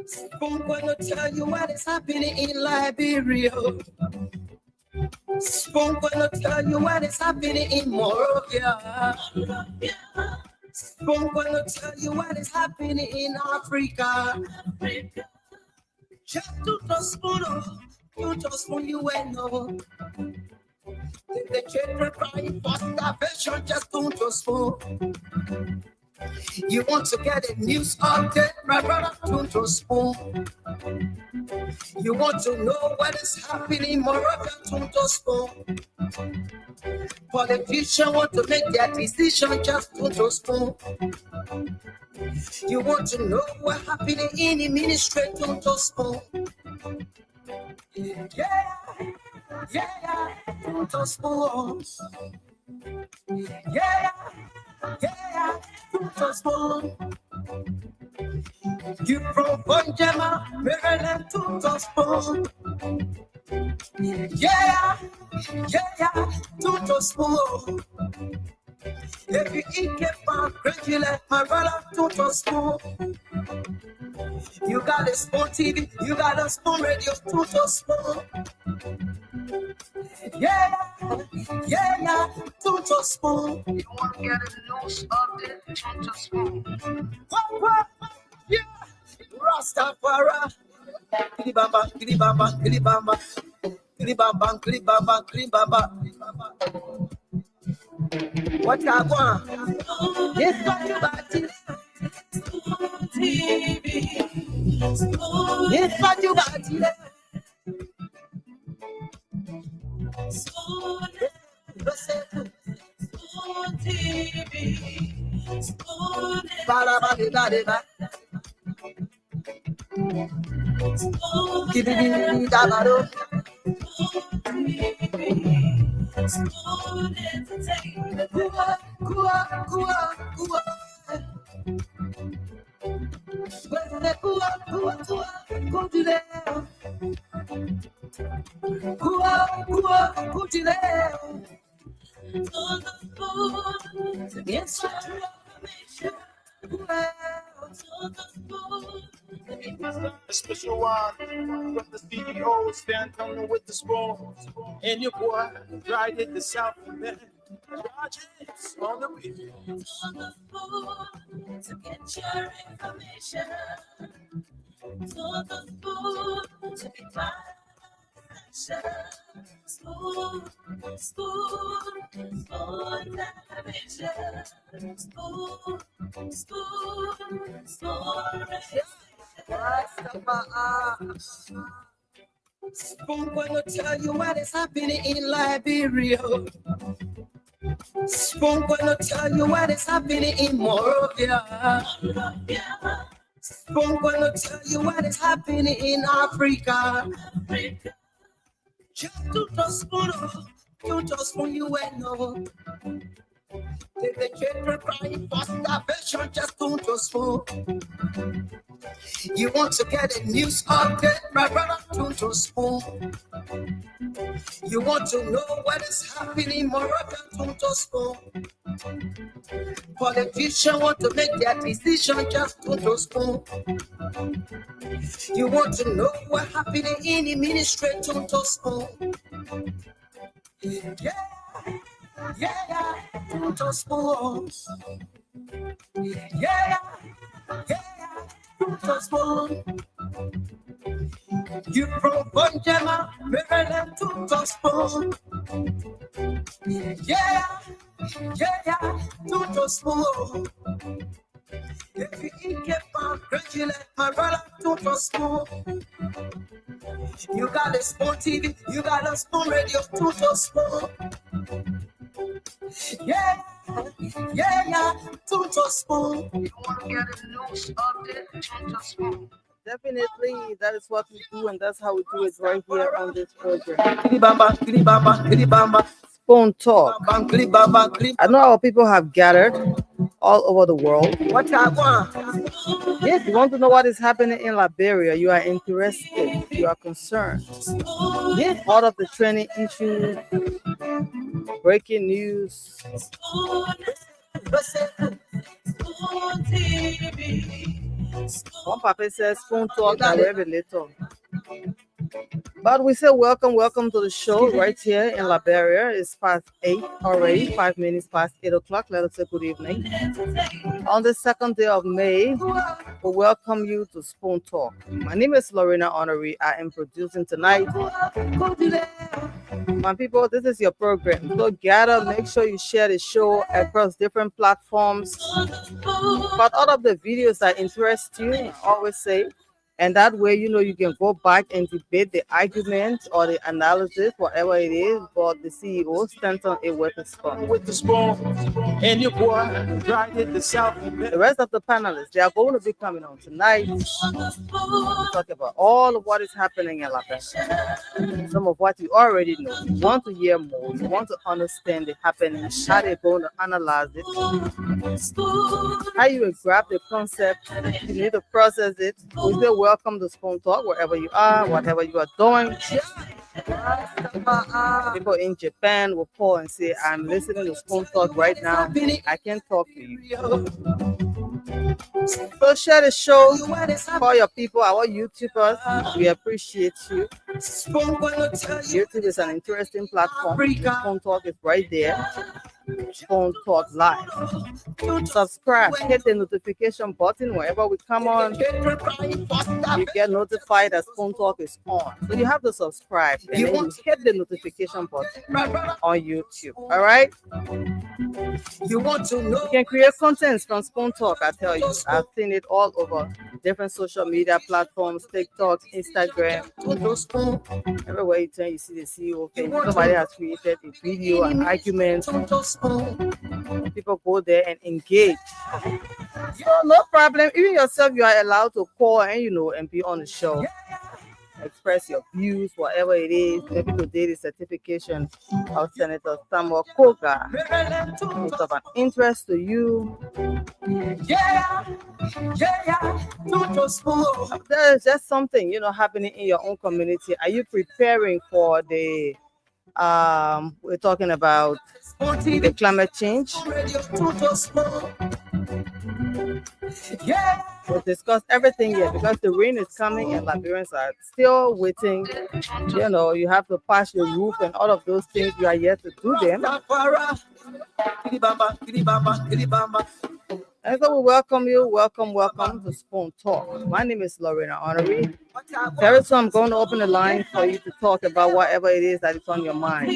Spoon gonna tell you what is happening in Liberia. Spoon gonna tell you what is happening in Morovia. Spoon gonna tell you what is happening in Africa. Just to spoon, you will know. The children crying for starvation, just to spoon. You want to get a news update, my brother, to spoon. You want to know what is happening, Morovia, to spoon. Politicians want to make their decision, just to spoon. You want to know what happening in the ministry, to spoon. Yeah, to spoon. Yeah, to spoon. You from Bonjama, Maryland, to spoon. Yeah, to spoon. If you eat keep regular, my brother, to spoon. You got a spoon TV, you got a spoon radio, to spoon. Yeah, to spoon. You want to get a news update, to spoon. What? Yeah, Rastafari. Kilibamba, kilibamba, kilibamba. Kilibamba, kilibamba, kilibamba. What I want? It's what you got to TV. It's what you got to Spoon TV. Spoon Spoon entertainment. A special one from the CEO, stand coming with the spoon. And your boy, right at the south end. Projects on the weekend. On the spoon to get your information. On the spoon to be my spoon television. Spoon gonna tell you what is happening in Liberia. Spoon gonna tell you what is happening in Morovia. Spoon gonna tell you what is happening in Africa. Just to spoon, you will know. The children crying for starvation, just to spoon. You want to get a news update, my brother, to spoon. You want to know what is happening, Morovia, to spoon. Politicians want to make their decision, just to spoon. You want to know what happening in the ministry, to spoon. Yeah, to spoon. Yeah, to spoon. You from Bonjama, Maryland, to spoon. Yeah, to spoon. If you eat keep regular, my brother, to spoon. You got a spoon TV, you got a spoon radio, to spoon. Yeah, to spoon. You want to get a news update, to spoon. Definitely, that is what we do, and that's how we do it right here on this program. Spoon Talk. I know our people have gathered all over the world. What I want? Yes, you want to know what is happening in Liberia. You are interested. You are concerned. Yes, all of the trending issues, breaking news. One papa says spoon talk and little. But we say welcome to the show right here in Liberia. It's past 8 already, 5 minutes past 8 o'clock. Let us say good evening. On the second day of May, we welcome you to Spoon Talk. My name is Lorena Honoree. I am producing tonight. My people, this is your program. So gather, make sure you share the show across different platforms. But all of the videos that interest you, I always say, and that way, you can go back and debate the argument or the analysis, whatever it is. But the CEO stands on it with a spoon. With the spoon, and your boy right at the south. The rest of the panelists, they are going to be coming on tonight to talk about all of what is happening in Liberia. Some of what you already know. You want to hear more. You want to understand the happenings, how they're going to analyze it, how you will grab the concept. You need to process it. We say welcome to Spoon Talk wherever you are, whatever you are doing. People in Japan will call and say, I'm listening to Spoon Talk right now. I can't talk to you. So share the show. Call your people, our YouTubers. We appreciate you. YouTube is an interesting platform. Spoon Talk is right there. Spoon Talk Live. Subscribe, hit the notification button wherever we come on. You get notified that Spoon Talk is on. So you have to subscribe and then you hit the notification button on YouTube. All right? You want to know? You can create content from Spoon Talk, I tell you. I've seen it all over different social media platforms, TikTok, Instagram. Everywhere you turn, you see the CEO thing. Somebody has created a video, an argument. People go there and engage. So no problem. Even yourself, you are allowed to call and be on the show. Express your views, whatever it is. Maybe today the certification of Senator Samuel Koga is of an interest to you. There is just something happening in your own community. Are you preparing for the we're talking about the climate change? We'll discuss everything here because the rain is coming and Liberians are still waiting. You have to patch the roof and all of those things. You are yet to do them. And so we welcome you. Welcome to Spoon Talk. My name is Lorena Honoree. Very soon I'm going to open the line for you to talk about whatever it is that is on your mind.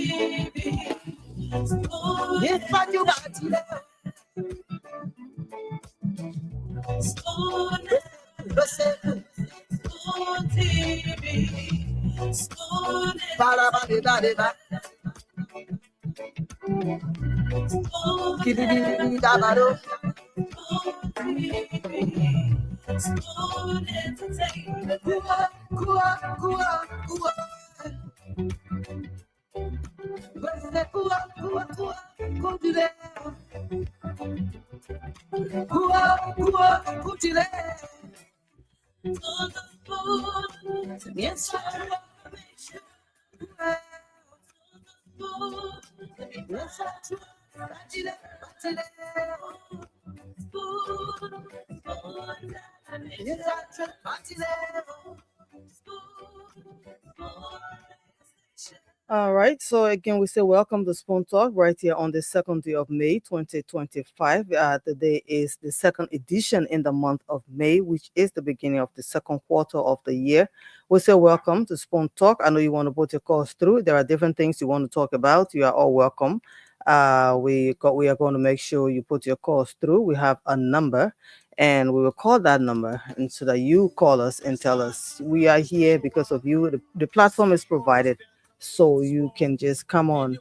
All right. So again, we say welcome to Spoon Talk right here on the second day of May, 2025. Today is the second edition in the month of May, which is the beginning of the second quarter of the year. We say welcome to Spoon Talk. I know you want to put your calls through. There are different things you want to talk about. You are all welcome. We are going to make sure you put your calls through. We have a number. And we will call that number, and so that you call us and tell us we are here because of you. The platform is provided, so you can just come on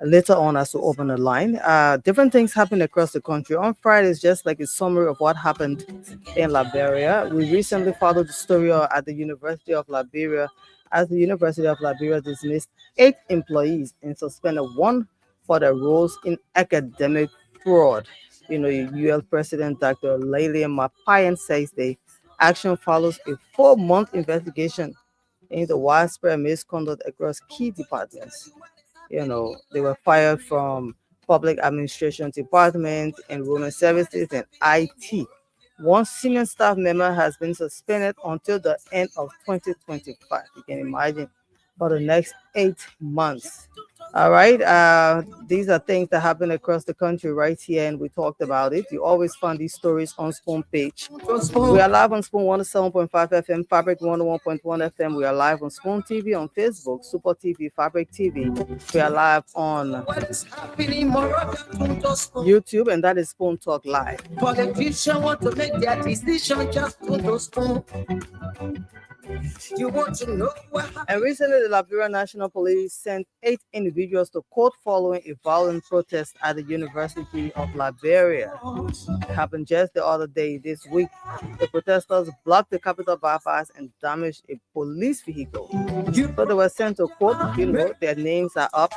later on as we open the line. Different things happen across the country. On Friday is just like a summary of what happened in Liberia. We recently followed the story at the University of Liberia, as the University of Liberia dismissed 8 employees and suspended 1 for their roles in academic fraud. UL President Dr. Lilian Mapayan says they Action follows a 4-month investigation into widespread misconduct across key departments. They were fired from public administration department, enrollment services, and IT. One senior staff member has been suspended until the end of 2025. You can imagine, for the next 8 months. All right. These are things that happen across the country right here, and we talked about it. You always find these stories on Spoon page. We are live on Spoon 107.5 FM, Fabric 101.1 FM. We are live on Spoon TV on Facebook, Super TV, Fabric TV. We are live on YouTube, and that is Spoon Talk Live. Politicians want to make their decision just to Spoon. You want to know what And recently, the Liberia National Police sent 8 individuals to court following a violent protest at the University of Liberia. It happened just the other day this week. The protesters blocked the Capitol bypass and damaged a police vehicle. So they were sent to court. Their names are up.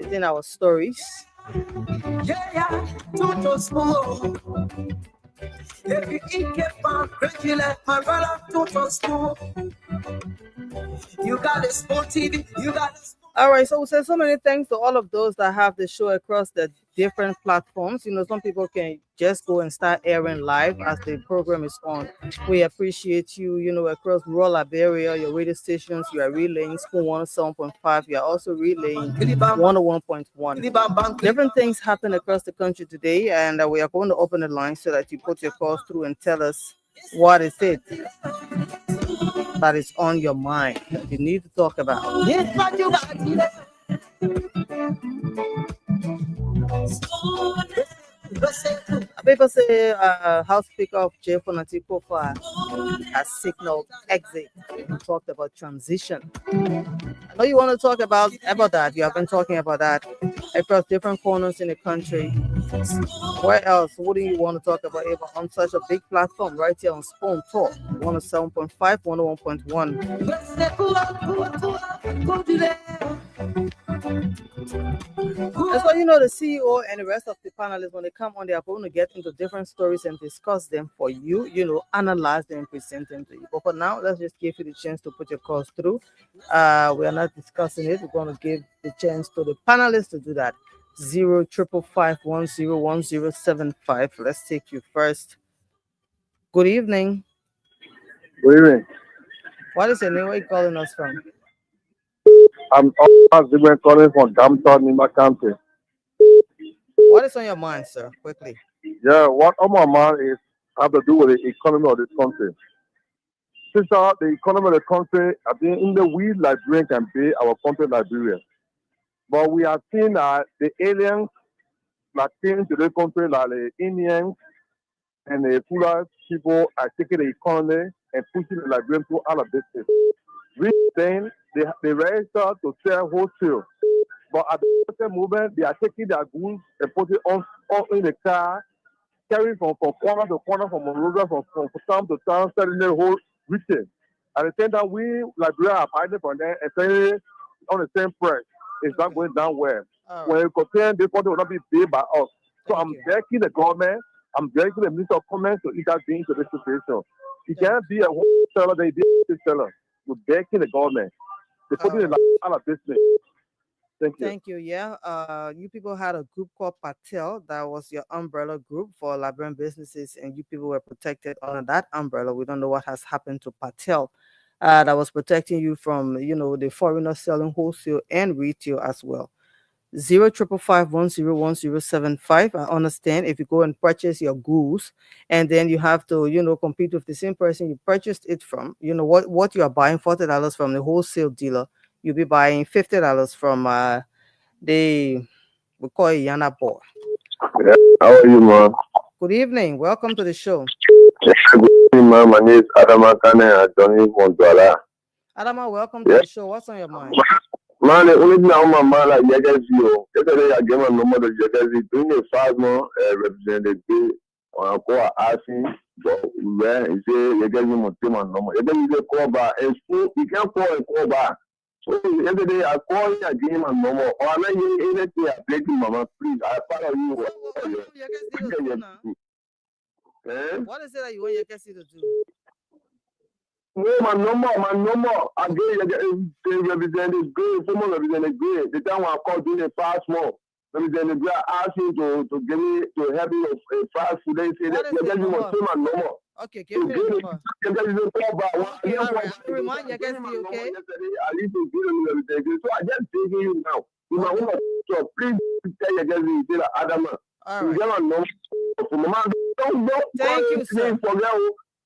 It's in our stories. Yeah, to Spoon. If you eat get found crazy like my brother, to Spoon. You got a Spoon TV, you got a Spoon. All right, so we say so many thanks to all of those that have the show across the different platforms. Some people can just go and start airing live as the program is on. We appreciate you, across rural Liberia, your radio stations, you are relaying Spoon 107.5, you are also relaying 101.1. Different things happen across the country today, and we are going to open the line so that you put your calls through and tell us what is it that is on your mind you need to talk about. Yes, but you got People say House Speaker of J. Fonati Kofa has signaled exit. We talked about transition. I know you want to talk about that. You have been talking about that across different corners in the country. Where else? What do you want to talk about Eva, on such a big platform right here on Spoon Talk 107.5, 101.1? And so, the CEO and the rest of the panelists, when they come on, they are going to get into different stories and discuss them for you, analyze them and present them to you. But for now, let's just give you the chance to put your calls through. We are not discussing it. We're going to give the chance to the panelists to do that. 05551011075. Let's take you first. Good evening. Good evening. What is your name? Where are you calling us from? I'm calling from Downtown in my county. What is on your mind, sir? Quickly. Yeah, what on my mind is have to do with the economy of this country. Since the economy of the country, I think in the we Liberian can be our country Liberia. But we have seen that the aliens that came to the country, like the Indians and the Fulani people, are taking the economy and pushing the Liberian to out of business. We then they register to sell wholesale. But at the same moment, they are taking their goods and putting on in the car, carrying from corner to corner, from Monrovia, from town to town, selling the whole retail. At the same time, we Liberia are fighting for them and selling on the same price. It's not going down well. When you compare, this country will not be paid by us. So I'm begging the government, I'm begging the Minister of Commerce to intervene into this situation. You can't be a wholesaler, they be a seller. We're begging the government. They put it out of business. Thank you. Thank you. Yeah. You people had a group called Patel. That was your umbrella group for Liberian businesses, and you people were protected under that umbrella. We don't know what has happened to Patel. That was protecting you from, the foreigners selling wholesale and retail as well. 05551011075. I understand if you go and purchase your goods and then you have to, compete with the same person you purchased it from. What you are buying $40 from the wholesale dealer, you'll be buying $50 from we call it Yana Boy. Yeah, how are you, man? Good evening. Welcome to the show. Good evening, man. My name is Adama Kane Anthony Montala. Adama, welcome to the show. What's on your mind? Man, the only thing on my mind like Yagazio. Yesterday I gave my number to Yagazi. Doing a 5 month representative on a call asking where he say Yagazi must take my number. Yagazi say call back and so you can't call and call back. So yesterday I called him, I gave him my number. Or I let you anything I beg you, mama, please. I follow you. Eh? What is it that you want your Kessie to do? No, man, no more, man, no more. Again, they represent the grade, someone represent the grade. The time I called doing a fast more. Represent the grade, asked him to give me, to help me with a fast food. They say that What is you the guys want number? to man, no more. Okay, give To me the give me, number. you guys didn't call back. I Okay, didn't all call right. back. I'm gonna remind your Give me Kessie, my number okay? yesterday. I need to give him everything. So I just taking you now. You might Okay. want to please tell your guys you say that Adam. All You right. get my number. For my man, don't Thank you, sir. forget.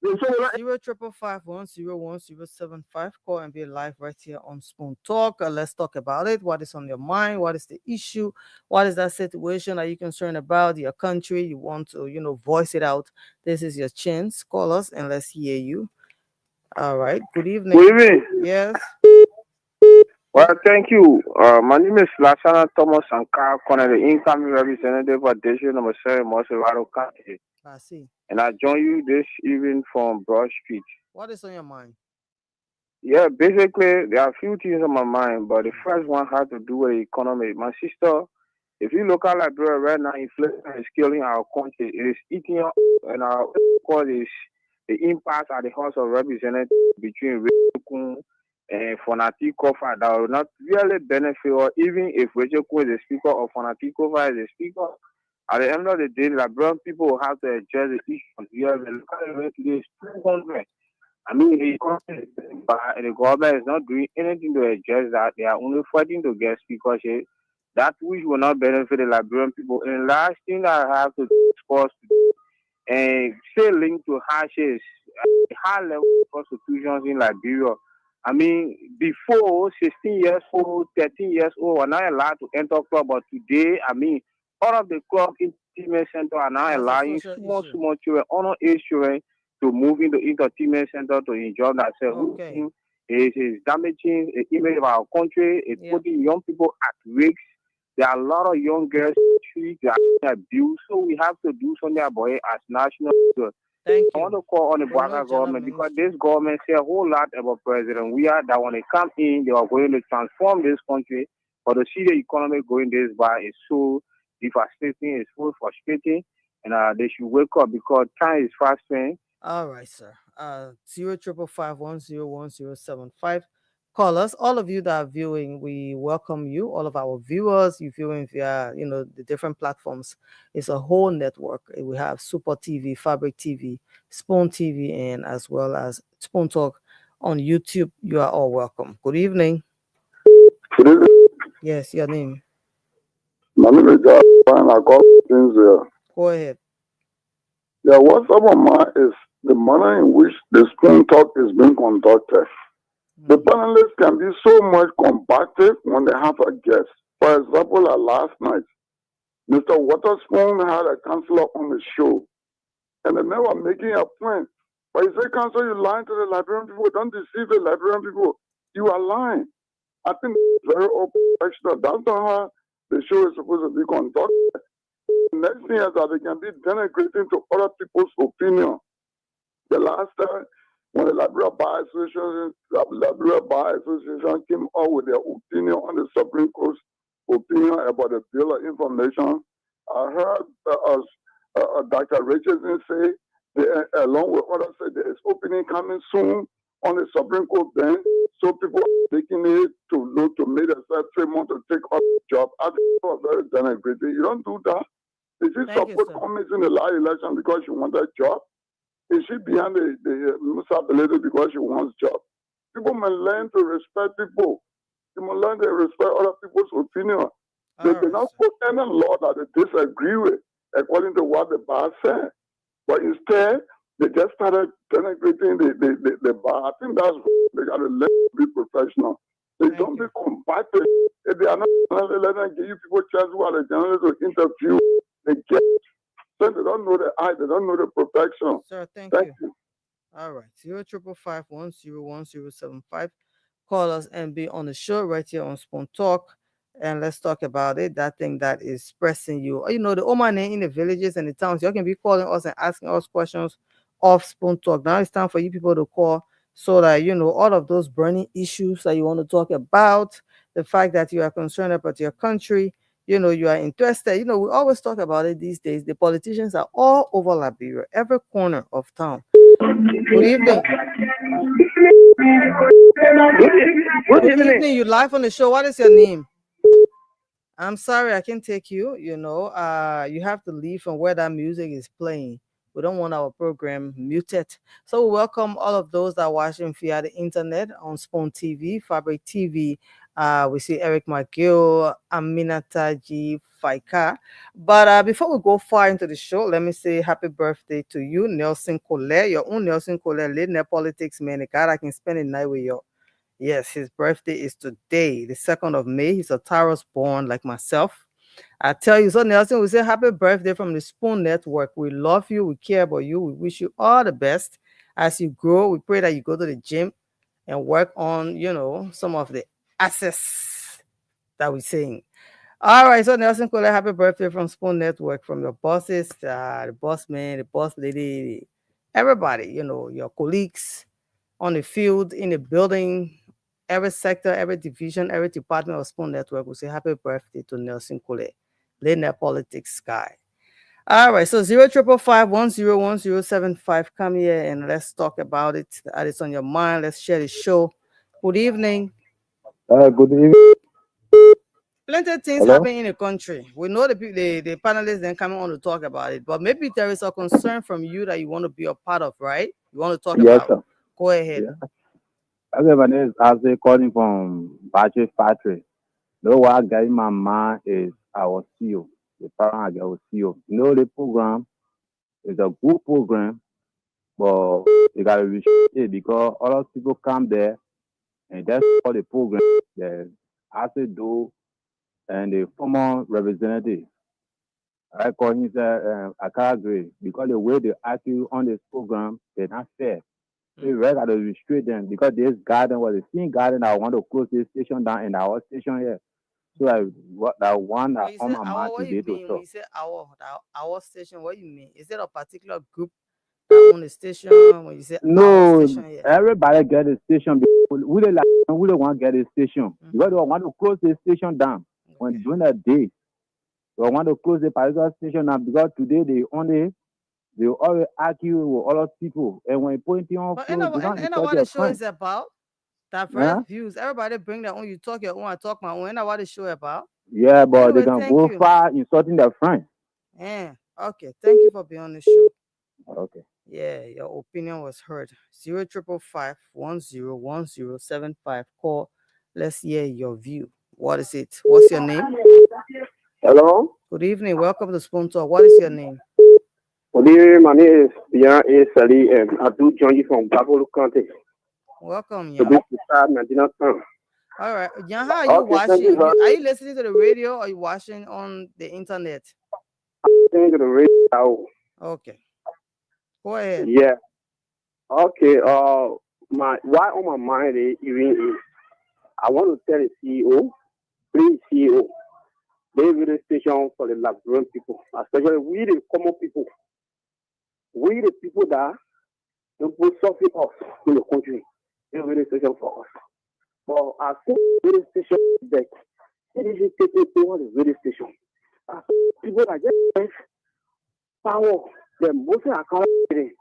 There's so much. 055510175. Call and be live right here on Spoon Talk. Let's talk about it. What is on your mind? What is the issue? What is that situation? Are you concerned about your country? You want to, voice it out. This is your chance. Call us and let's hear you. All right. Good evening. Good evening. Yes. Well, thank you. My name is Lasana Thomas Sankar, the incoming representative for District Number 7, Mosevado County. I see. And I join you this evening from Broad Street. What is on your mind? Yeah, basically, there are a few things on my mind, but the first one has to do with the economy. My sister, if you look at Liberia right now, inflation is killing our country. It is eating up, and our cause is the impasse at the House of Representatives between Rachel and Fonati Kofa that will not really benefit, or even if Rachel is the speaker or Fonati Kofa is the speaker, at the end of the day, Liberian people will have to address the issue. We have a local rate today is 200. I mean, the government is not doing anything to address that. They are only fighting to get speakership. That which will not benefit the Liberian people. And last thing that I have to discuss and say linked to hashes, high level prostitutions in Liberia. I mean, before 16 years old, 13 years old were not allowed to enter club, but today, I mean, all of the club entertainment center are now That's a allowing social issue. small children, underage children, to move into entertainment center to enjoy themselves. Okay. It is damaging the image of our country. It's Yeah. putting young people at risk. There are a lot of young girls in the streets that are being abused, so we have to do something about it as national. Thank I want you. to call on the Promote Baka gender government because ministry. this government say a whole lot about President We are that when they come in, they are going to transform this country. But to see the economy going this by is so devastating, it's so frustrating, and they should wake up because time is fast spent. All right, sir. 05551011075. Call us. All of you that are viewing, we welcome you. All of our viewers, you viewing via, the different platforms. It's a whole network. We have Super TV, Fabric TV, Spoon TV, and as well as Spoon Talk on YouTube. You are all welcome. Good evening. Yes, your name. My name is Fine. I got things there. Go ahead. Yeah, what's up on my is the manner in which the spoon talk is being conducted. The panelists can be so much compacted when they have a guest. For example, like last night, Mr. Waterspoon had a counselor on the show, and they were making a point. But he said, Counselor, you're lying to the Liberian people. Don't deceive the Liberian people. You are lying. I think it's very professional. That's not how the show is supposed to be conducted. The next thing is that they can be denigrating to other people's opinion. The last time when the Liberia Bar Association came out with their opinion on the Supreme Court's opinion about the Bill of Information, I heard Dr. Richardson say, along with others, say there is opening coming soon on the Supreme Court bench, so people are taking it to look to make themselves 3 months to take up the job. I think it was very denigrating. You don't do that. If you Thank you, support sir. comments in the last election because you want that job, is she behind the municipality because she wants job? People must learn to respect people. They must learn to respect other people's opinion. They All did right, not sir. put any law that they disagree with according to what the bar said. But instead, they just started denigrating the bar. I think that's what they got to learn to be professional. They Thank don't be you. compacted. If they are not let them give you people chance who are the journalists to interview. They get they don't know the eye, they don't know the perfection. Sir, thank Thank you. you. All right. 05551011075. Call us and be on the show right here on Spoon Talk. And let's talk about it. That thing that is pressing you. The Oman in the villages and the towns, you can be calling us and asking us questions off Spoon Talk. Now it's time for you people to call so that all of those burning issues that you want to talk about, the fact that you are concerned about your country, you are interested. We always talk about it these days. The politicians are all over Liberia, every corner of town. Good evening. Good evening. You live on the show. What is your name? I'm sorry, I can't take you. You have to leave from where that music is playing. We don't want our program muted. So we welcome all of those that are watching via the internet on Spawn TV, Fabric TV. We see Eric McGill, Aminata G. Faika. But before we go far into the show, let me say happy birthday to you, Nelson Collet, your own Nelson Collet, late night politics man. God, I can spend the night with you. Yes, his birthday is today, the 2nd of May. He's a Taurus born like myself. I tell you, so Nelson, we say happy birthday from the Spoon Network. We love you. We care about you. We wish you all the best as you grow. We pray that you go to the gym and work on, some of the assets that we're saying. All right, so Nelson Cole, happy birthday from Spoon Network, from your bosses, the boss man, the boss lady, everybody, your colleagues on the field, in the building, every sector, every division, every department of Spoon Network. We say happy birthday to Nelson Cole, late night politics guy. All right, so 0555101075. Come here and let's talk about it. That is on your mind. Let's share the show. Good evening. Good evening. Plenty of things Hello? happen in the country. We know the panelists then coming on to talk about it, but maybe there is a concern from you that you want to be a part of, right? You want to talk Yes, about. sir. Go ahead. Yeah. Okay, my name is Ase calling from Battery Factory. What I got in my mind is our CEO, the parent I got our CEO. The program is a good program, but you got to restrict it because other people come there and that's all the program that Ase do and the former representative. I call him I can't agree because the way they act you on this program, they're not fair. We really got to restrict them because this garden was the same garden I want to close this station down in our station here. So that one that on my mind What today you to mean when stop. you say our station? What you mean? Is it a particular group that own the station? When you say our No, station, yeah. everybody get a station. We don't want to get a station because they want to close the station down when during the day. They want to close the particular station down because today they always argue with other people and when pointing on But floor, they don't and insult what the their show friends. is about. Diverse Yeah? views. Everybody bring their own. You talk your own. I talk my own. And what the show about. Yeah, but they Anyway, can thank go you. far insulting their friends. Yeah. Okay. Thank you for being on the show. Okay. Yeah, your opinion was heard. 0555101075. Call. Let's hear your view. What is it? What's your name? Hello. Good evening. Welcome to Spoon Talk. What is your name? Good evening. My name is Bian A. Sali, and I do join you from Babolu County. Welcome, To yeah. be precise, Nigerian town. All right. Yeah, how are you Okay, thank you. watching? Are you listening to the radio or are you watching on the internet? Listening to the radio. Okay. Go ahead. Yeah. Okay. My why on my mind is even is I want to tell the CEO, please CEO, they really station for the Liberian people, especially we the common people, we the people that people suffering us in the country. They really station for us. But I think radio station is that it is taking over the radio station. People that just power, the most account, they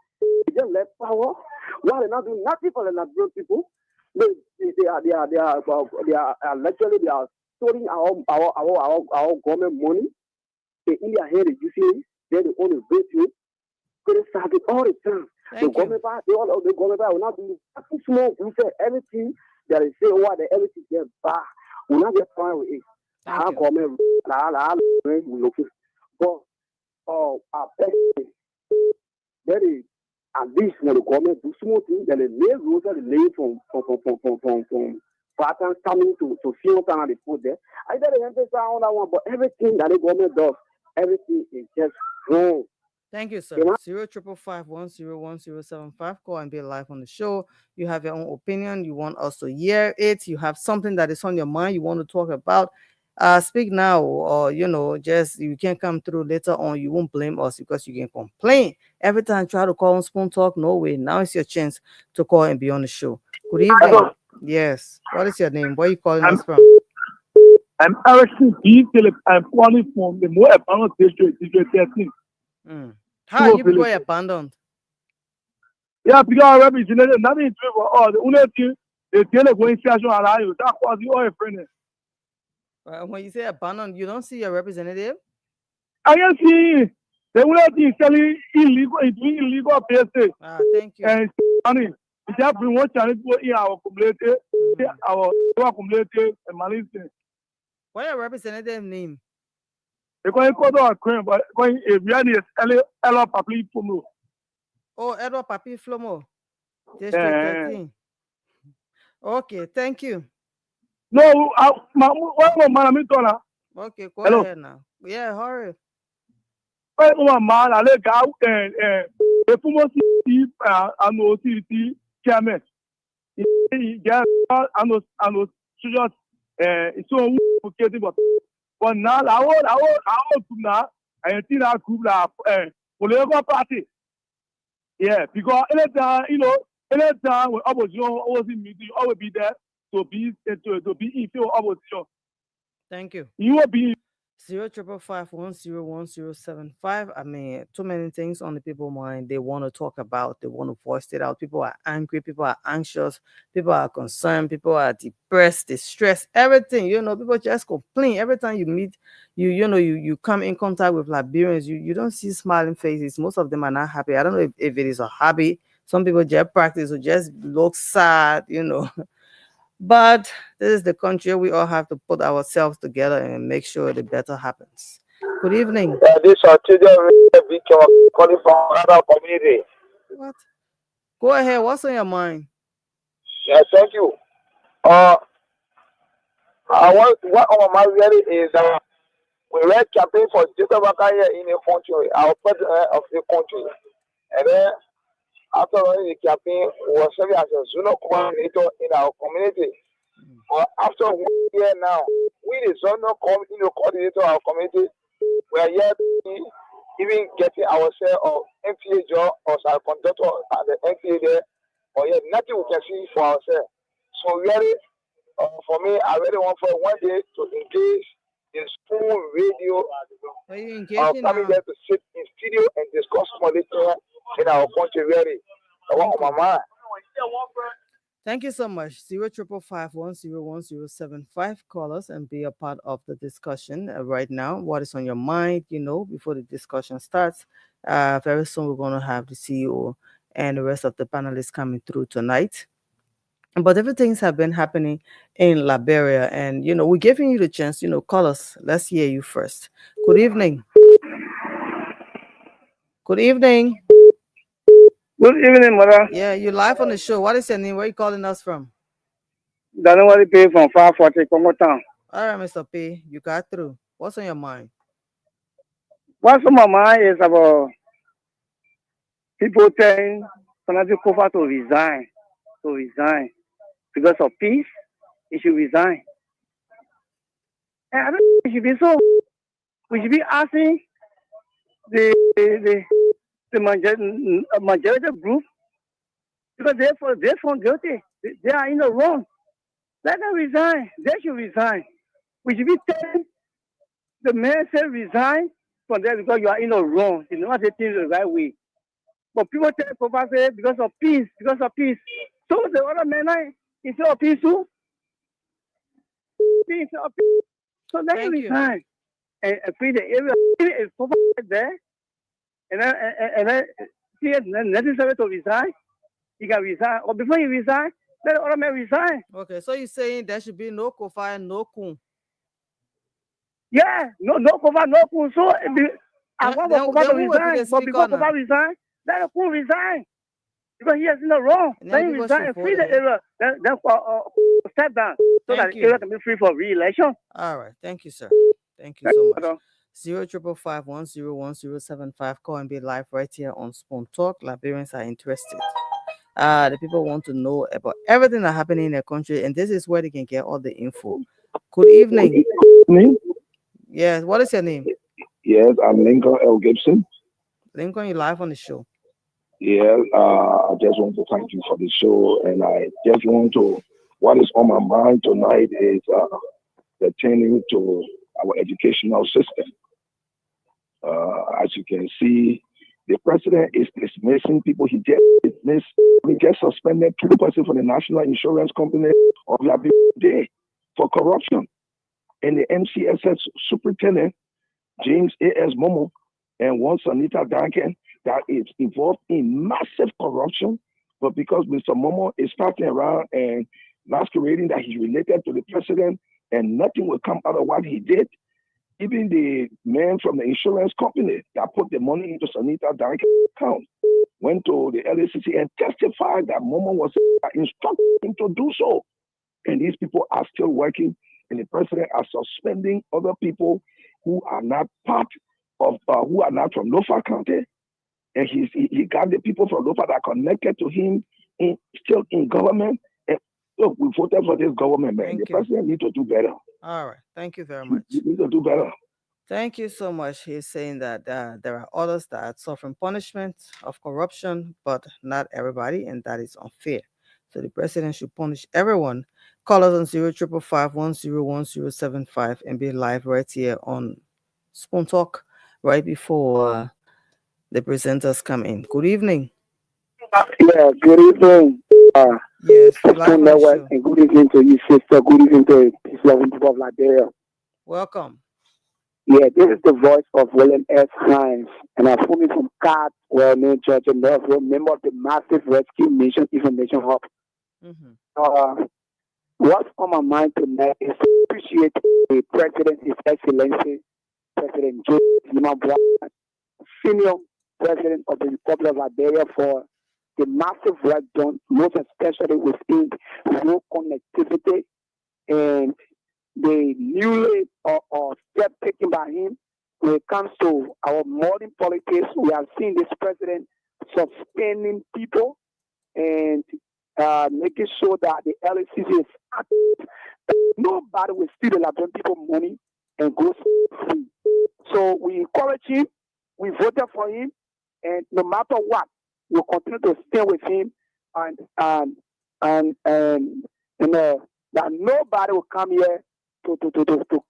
just let power. Why they not doing nothing for the Liberian people? They are literally they are stealing our government money. In their head, you see, they're the only radio. Criticize it all the time. The government, the government will not do nothing small. We say everything that they say what everything get bad. We not get fine with it. Our government, we looking, but I bet that is at least when the government do small things, then they lay rules that they lay from patterns coming to field and they put there. I don't emphasize on that one, but everything that the government does, everything is just wrong. Thank you, sir. 0555101075. Call and be live on the show. You have your own opinion. You want us to hear it. You have something that is on your mind you want to talk about. Speak now, or just you can come through later on. You won't blame us because you can complain every time I try to call on Spoon Talk. No way. Now it's your chance to call and be on the show. Good evening. Yes. What is your name? Where are you calling us from? I'm asking people, I'm calling from the more abandoned district, district 13. How are you people abandoned? Yeah, because I represented nothing to for all. The only thing they tell going station around you. That was the oil friend. When you say abandoned, you don't see your representative? I can see the only thing selling illegal, doing illegal places. Thank you. And money. We just bring one challenge in our community, our community, and Malaysia. What is your representative name? They're going to call to a crime, but going a reality is Ella Public Fumo. Oh, Edward Papi Flomo, District 13. Okay, thank you. No, okay, go ahead now. Yeah, hurry. Man, I let go and the Fumo Steve and OCT chairman. Yeah, and those just it's so okay, but now I want now I think I could political party. Yeah, because anytime anytime when opposition always in meeting, always be there to be in favor of opposition. Thank you. You will be 055510175. I mean, too many things on the people's mind they want to talk about. They want to voice it out. People are angry. People are anxious. People are concerned. People are depressed, distressed. Everything. People just complain. Every time you meet, you come in contact with Liberians, you don't see smiling faces. Most of them are not happy. I don't know if it is a hobby. Some people just practice or just look sad. But this is the country. We all have to put ourselves together and make sure the better happens. Good evening. This is calling from another community. What? Go ahead. What's on your mind? Yeah, thank you. What on my mind really is we were campaign for Jacob here in the country, our president of the country, and then after running the campaign, we were serving as a zonal coordinator in our community. But after 1 year now, we the zonal coordinator of our community, we are yet even getting ourselves of MPA job or our conductor at the MPA there, or yet nothing we can see for ourselves. So really, for me, I really want for one day to engage in school radio, coming there to sit in studio and discuss politics in our country. Really, I want on my mind. Thank you so much. 055510175. Call us and be a part of the discussion right now. What is on your mind? Before the discussion starts. Very soon we're going to have the CEO and the rest of the panelists coming through tonight. But everything's have been happening in Liberia, and we're giving you the chance. Call us. Let's hear you first. Good evening. Good evening. Good evening, mother. Yeah, you're live on the show. What is your name? Where are you calling us from? Danwari Pay from 540 Congo Town. All right, Mr. P, you got through. What's on your mind? What's on my mind is about people telling Fanati Kofa to resign. Because of peace, he should resign. And I don't think it should be so. We should be asking the majority group, because they're found guilty. They are in the wrong. Let them resign. They should resign. We should be telling the man say resign from there because you are in the wrong. You know not say things the right way. But people tell Kofa say because of peace. So the other men instead of peace too. So let him resign and free the area. If Kofa is there and then he is necessary to resign, he can resign. Or before he resign, let the other man resign. Okay, so you're saying there should be no Kofa and no Kun. Yeah, no Kofa, no Kun. So I want Kofa to resign, but before Kofa resign, let the Kun resign. Because he is in the wrong. Let him resign and free the area. Then step down so that the area can be free for re-election. All right. Thank you, sir. Thank you so much. 055510175. Call and be live right here on Spoon Talk. Liberians are interested. The people want to know about everything that's happening in their country, and this is where they can get all the info. Good evening. Yes, what is your name? Yes, I'm Lincoln L. Gibson. Lincoln, you're live on the show. Yeah, I just want to thank you for the show, and I just want to, what is on my mind tonight is pertaining to our educational system. As you can see, the president is dismissing people. He just suspended 2% for the National Insurance Company of Liberia for corruption. And the MCSS superintendent, James A.S. Momo, and one Sanita Duncan, that is involved in massive corruption. But because Mr. Momo is passing around and masquerading that he's related to the president and nothing will come out of what he did, even the man from the insurance company that put the money into Sanita Duncan's account went to the LACC and testified that Momo was instructing him to do so. And these people are still working, and the president are suspending other people who are not part of, who are not from Lofa County. And he got the people from Lofa that are connected to him still in government. And look, we voted for this government, man. The president needs to do better. All right. Thank you very much. You need to do better. Thank you so much. He's saying that there are others that are suffering punishment of corruption, but not everybody, and that is unfair. So the president should punish everyone. Call us on 0555-101075 and be live right here on Spoon Talk right before the presenters come in. Good evening. Yeah, good evening. Yes, Spoon Network, and good evening to you, sister. Good evening to the people of Liberia. Welcome. Yeah, this is the voice of William S. Hines, and I'm phoning from Cardwell, New Georgia, Melville, member of the Massive Rescue Mission Information Hub. Mm-hmm. What's on my mind tonight is to appreciate the President, His Excellency, President Joe Zimabwa, Senior President of the Republic of Liberia, for the massive work done, most especially within road connectivity and the newly step taken by him when it comes to our modern politics. We have seen this president suspending people and making sure that the LACC is active. Nobody will steal the Liberian people money and go free. So we encourage him, we voted for him, and no matter what, we'll continue to stand with him and you know that nobody will come here to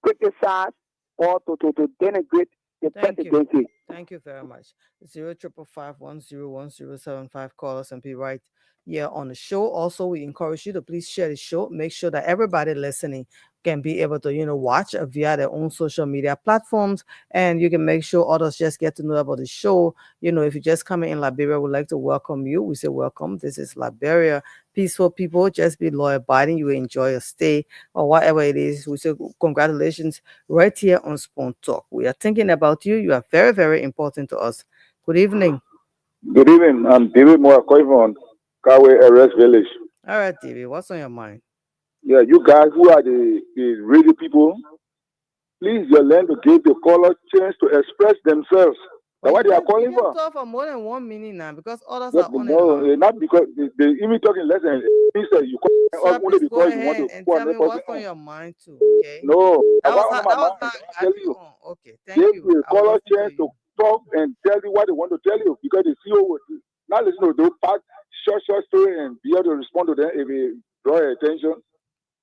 criticize or to denigrate the presidency. Thank you very much. 0555-101075. Call us and be right here on the show. Also, we encourage you to please share the show. Make sure that everybody listening can be able to, watch via their own social media platforms, and you can make sure others just get to know about the show. If you just come in Liberia, we'd like to welcome you. We say welcome. This is Liberia. Peaceful people, just be law abiding. You will enjoy your stay or whatever it is. We say congratulations right here on Spoon Talk. We are thinking about you. You are very, very important to us. Good evening. Good evening. I'm David Moore from Kawe Arrest Village. All right, David, what's on your mind? Yeah, you guys who are the radio people, please you learn to give the caller chance to express themselves. That's what they are calling for. Talk for more than 1 minute now because others are on it. Not because they even talking less than you call only because you want to and tell me what's on your mind too. Okay. No, that was tell you. Okay, thank you. Give the caller chance to talk and tell you what they want to tell you because the CEO will not listen to those short story and be able to respond to them if they draw your attention.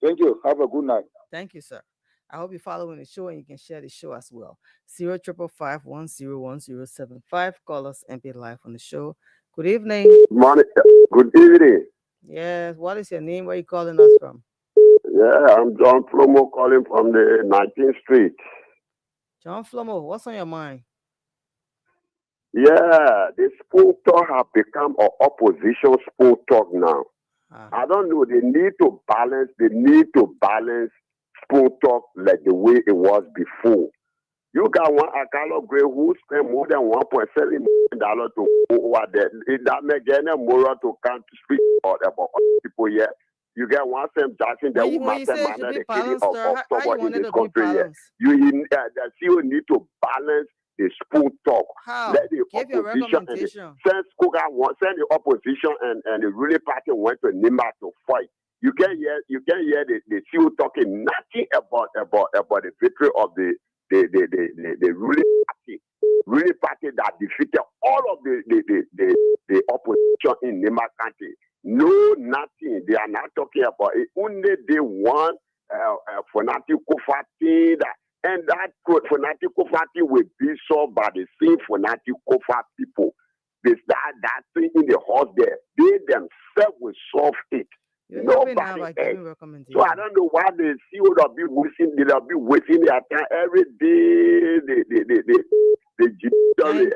Thank you. Have a good night. Thank you, sir. I hope you're following the show and you can share the show as well. 0555-101075. Call us and be live on the show. Good evening. Morning. Good evening. Yes. What is your name? Where are you calling us from? Yeah, I'm John Flomo calling from the 19th Street. John Flomo, what's on your mind? Yeah, the Spoon Talk have become an opposition Spoon Talk now. I don't know. They need to balance Spoon Talk like the way it was before. You got one Akalo Gray who spent more than $1.7 million to go over there. That make any more to come to speak about people here. You get one Sam Jackson that will mastermind the killing of someone in this country here. The CEO need to balance the Spoon Talk. How? Let the Give your recommendation. Send the opposition and the ruling party went to Nima to fight. You can hear the CEO talking nothing about the victory of the ruling party that defeated all of the opposition in Nima County. No, nothing. They are not talking about it. Only they want fanatic Kofa that, and that fanatic Kofa will be solved by the same fanatic Kofa people. This that thing in the house there, they themselves will solve it. Nobody else. So I don't know why the CEO will be wasting their time every day.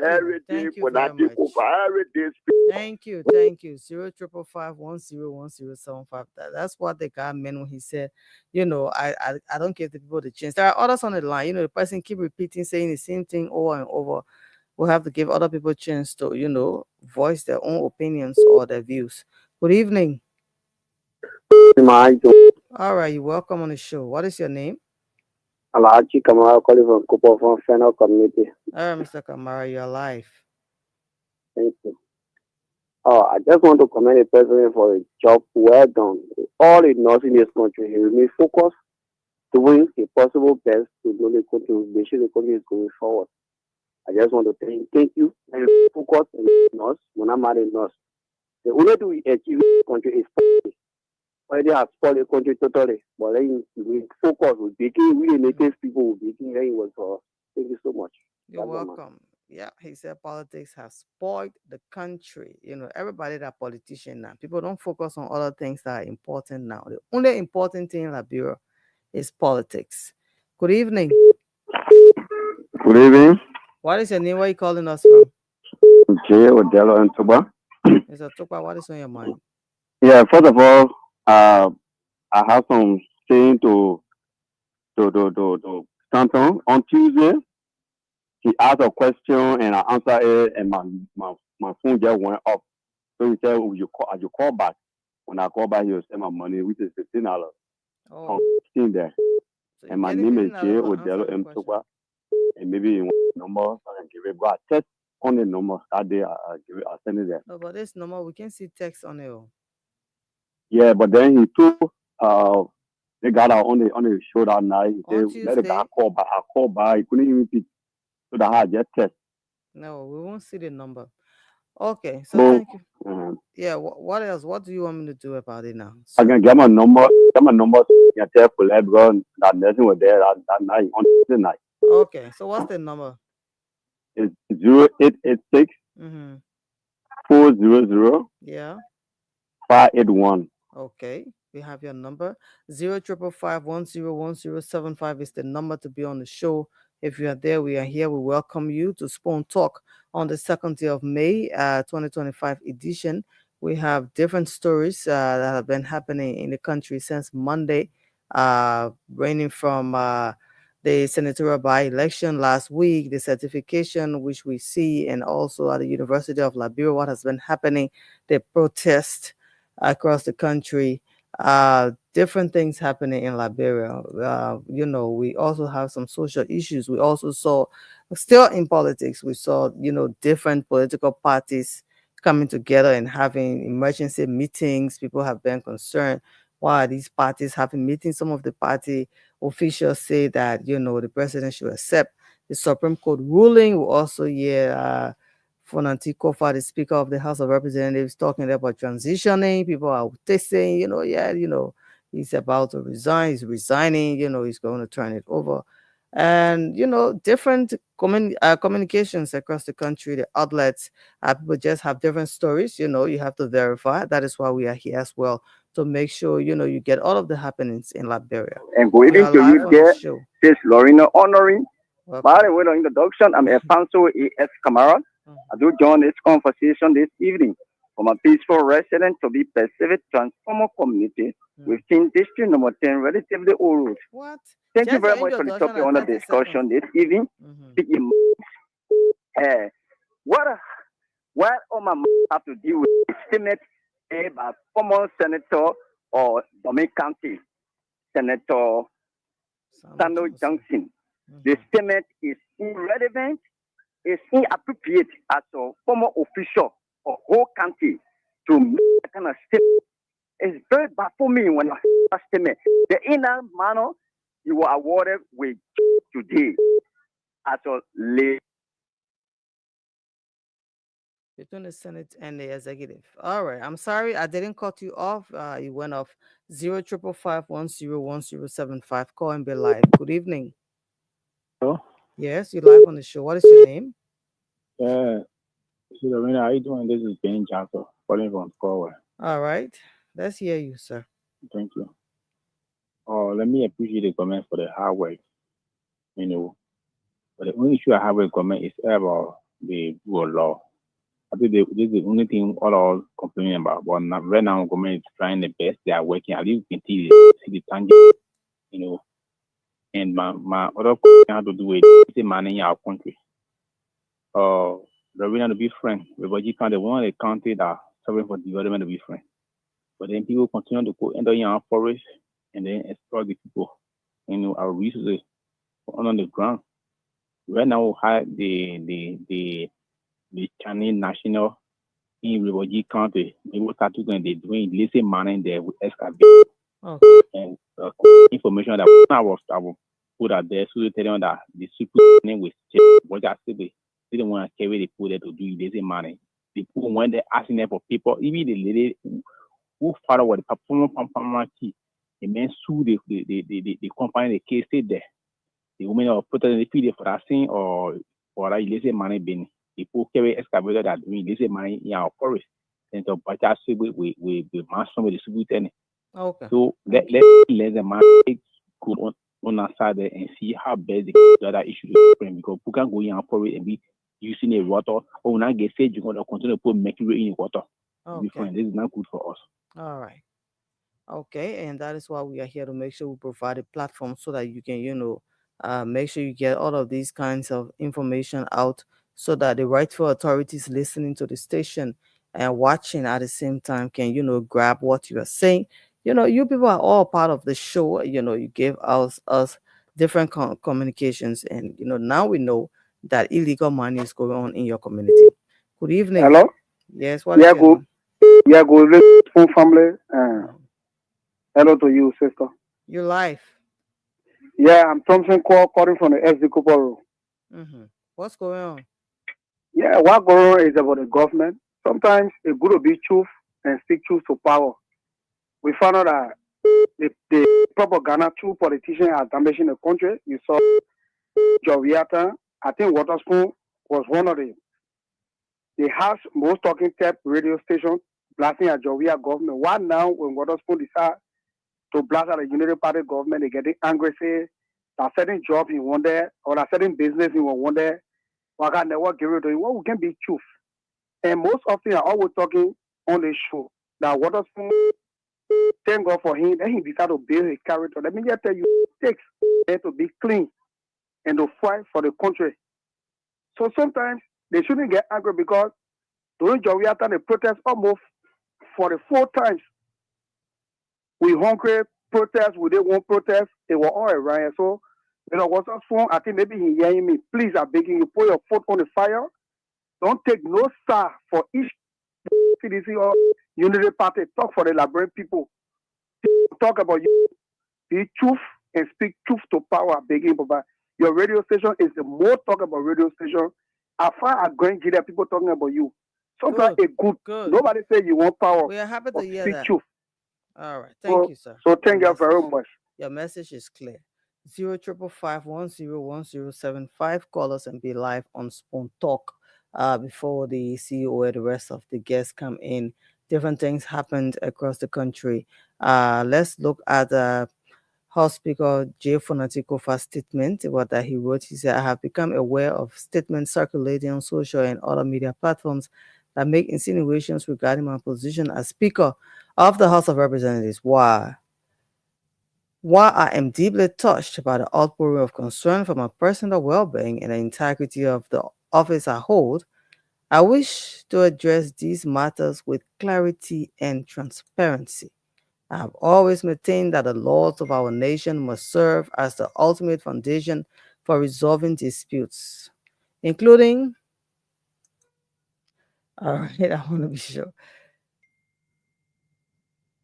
Every day fanatic Kofa, every day. Thank you. 0555101075. That's what the guy meant when he said, I don't give the people the chance. There are others on the line. The person keep repeating, saying the same thing over and over. We'll have to give other people a chance to, voice their own opinions or their views. Good evening. All right, you're welcome on the show. What is your name? Alachi Kamara calling from Kupo from Fennel Community. All right, Mr. Kamara, you're live. Thank you. I just want to commend the president for a job well done. All he knows in this country, he remains focused, doing his possible best to know the country, make sure the country is going forward. I just want to thank you and focus on us when I'm at us. The only thing we achieve in this country is policy. Already has spoiled the country totally, but then we focus with making really native people with making very well for us. Thank you so much. You're welcome. Yeah, he said politics have spoiled the country. Everybody that politician now. People don't focus on other things that are important now. The only important thing in Liberia is politics. Good evening. Good evening. What is your name? Where are you calling us from? Jay Odelo and Tuba. Mr. Tuba, what is on your mind? Yeah, first of all, I have some thing to Stanton on Tuesday. He asked a question and I answered it, and my phone just went up. So he said, you call back. When I call back, he'll send my money, which is $15. Oh. I'm there. So and my name is Jay Odelo M. Tuba. And maybe you want the number, so I can give it. But I test on the number that day. I'll send it there. No, but this number, we can see text on it. Yeah, but then he told the guy that on the show that night, he said, let the guy call back. I called back. He couldn't even pick. So that I just test. No, we won't see the number. Okay, so thank you. Yeah, what else? What do you want me to do about it now? I can get my number. So I can tell police because that nothing was there that night on the night. Okay, so what's the number? It's 0886 400 581. Okay, we have your number. 0555101075 is the number to be on the show. If you are there, we are here. We welcome you to Spoon Talk on the 2nd day of May, 2025 edition. We have different stories that have been happening in the country since Monday, ranging from the senatorial by-election last week, the certification which we see, and also at the University of Liberia, what has been happening, the protest across the country, different things happening in Liberia. We also have some social issues. We also saw, still in politics, we saw, different political parties coming together and having emergency meetings. People have been concerned. Why are these parties having meetings? Some of the party officials say that, the president should accept the Supreme Court ruling. We also hear Fonanti Kofa, the Speaker of the House of Representatives, talking about transitioning. People are saying, he's about to resign. He's resigning. He's going to turn it over. And, different communications across the country, the outlets, people just have different stories. You have to verify. That is why we are here as well, to make sure, you get all of the happenings in Liberia. And good evening to you there, this Lorena Honoring. By the way, the introduction, I'm Alfonso A.S. Kamara. I do join this conversation this evening from a peaceful resident to be Pacific Transformer Community within District Number 10, relatively old road. What? Thank you very much for the topic on the discussion this evening. What all my have to deal with the statement made by former Senator or Domin County, Senator Samuel Johnson. The statement is irrelevant. It's inappropriate as a former official of whole county to make that kind of statement. It's very bad for me when I hear that statement. The inner manner you were awarded with today as a lay between the Senate and the executive. All right. I'm sorry I didn't cut you off. You went off 0555101075. Call and be live. Good evening. Hello? Yes, you're live on the show. What is your name? Yeah, Philomena, how you doing? This is Ben Johnson, calling from Corway. All right. Let's hear you, sir. Thank you. Oh, let me appreciate the comment for the hard work, you know. But the only issue I have with comment is about the rule of law. I think this is the only thing all are complaining about. But now, right now, government is trying the best. They are working. At least you can see the tangible, you know. And my other question has to do with the money in our country. The reason to be friend. Everybody kind of want a country that serving for development to be friend. But then people continue to go enter in our forest and then exploit the people, you know, our resources on the ground. Right now, we have the Chinese national in refugee country. People start to they doing illicit mining there with excavation Okay. and information that I was put out there. So they tell them that the super name was what I said they didn't want to carry the people there to do illicit mining. The people when they're asking them for people, even the lady who follow what the performance key, the men sue the company, the case stayed there. The women are put in the field for that thing or that illicit money being the people carry excavator that doing illicit money in our forest. And so but that's we mass from the distributor. Okay. So Thank let the market go on our side there and see how best they can do that issue to explain because people can go in our forest and be using the water or when I get said you're gonna continue to put mercury in the water. Okay. This is not good for us. All right. Okay, and that is why we are here to make sure we provide a platform so that you can, make sure you get all of these kinds of information out so that the rightful authorities listening to the station and watching at the same time can, grab what you are saying. You people are all part of the show. You give us different communications, and now we know that illegal money is going on in your community. Good evening. Hello? Yes, what is Yeah, your good. name? Yeah, good. Full family. Mhm. Hello to you, sister. Your life. Yeah, I'm Thompson Call calling from the SD Cooper Room. Mm-hmm. What's going on? Yeah, what going on is about the government. Sometimes it's good to be truth and speak truth to power. We found out that the propaganda true politicians are damaging the country. You saw Joviata. I think Waterspoon was one of the house most talking tap radio stations blasting at Jovia government. Why now when Waterspoon decide to blast at the Unity Party government, they getting angry, say that certain job he want there or that certain business he want there, why can't never give it to him? What we can be truth. And most often I always talking on the show that Waterspoon, thank God for him, then he decided to build his character. Let me just tell you, it takes them to be clean and to fight for the country. So sometimes they shouldn't get angry because during Joviata, they protest almost 44 times. We hungry protest, we didn't want protest, they were all around. So, what's up phone? I think maybe he hearing me. Please, I'm begging you, put your foot on the fire. Don't take no star for each CDC or Unity Party. Talk for the Liberian people. Talk about you. Be truth and speak truth to power. Begging, Papa. Your radio station is the more talk about radio station. As far as going to people talking about you. Sometimes Good. it's good. Good. Nobody say you want power. We are happy to hear Speak that. truth. All right. Thank you, sir. So Your thank you very message. much. Your message is clear. 0555101075. Call us and be live on Spoon Talk. Before the CEO and the rest of the guests come in, different things happened across the country. Let's look at House Speaker Jay Fonatikofa's statement. What that he wrote, he said, "I have become aware of statements circulating on social and other media platforms that make insinuations regarding my position as Speaker of the House of Representatives. While I am deeply touched by the outpouring of concern for my personal well-being and the integrity of the office I hold, I wish to address these matters with clarity and transparency. I have always maintained that the laws of our nation must serve as the ultimate foundation for resolving disputes, including." All right, I want to be sure.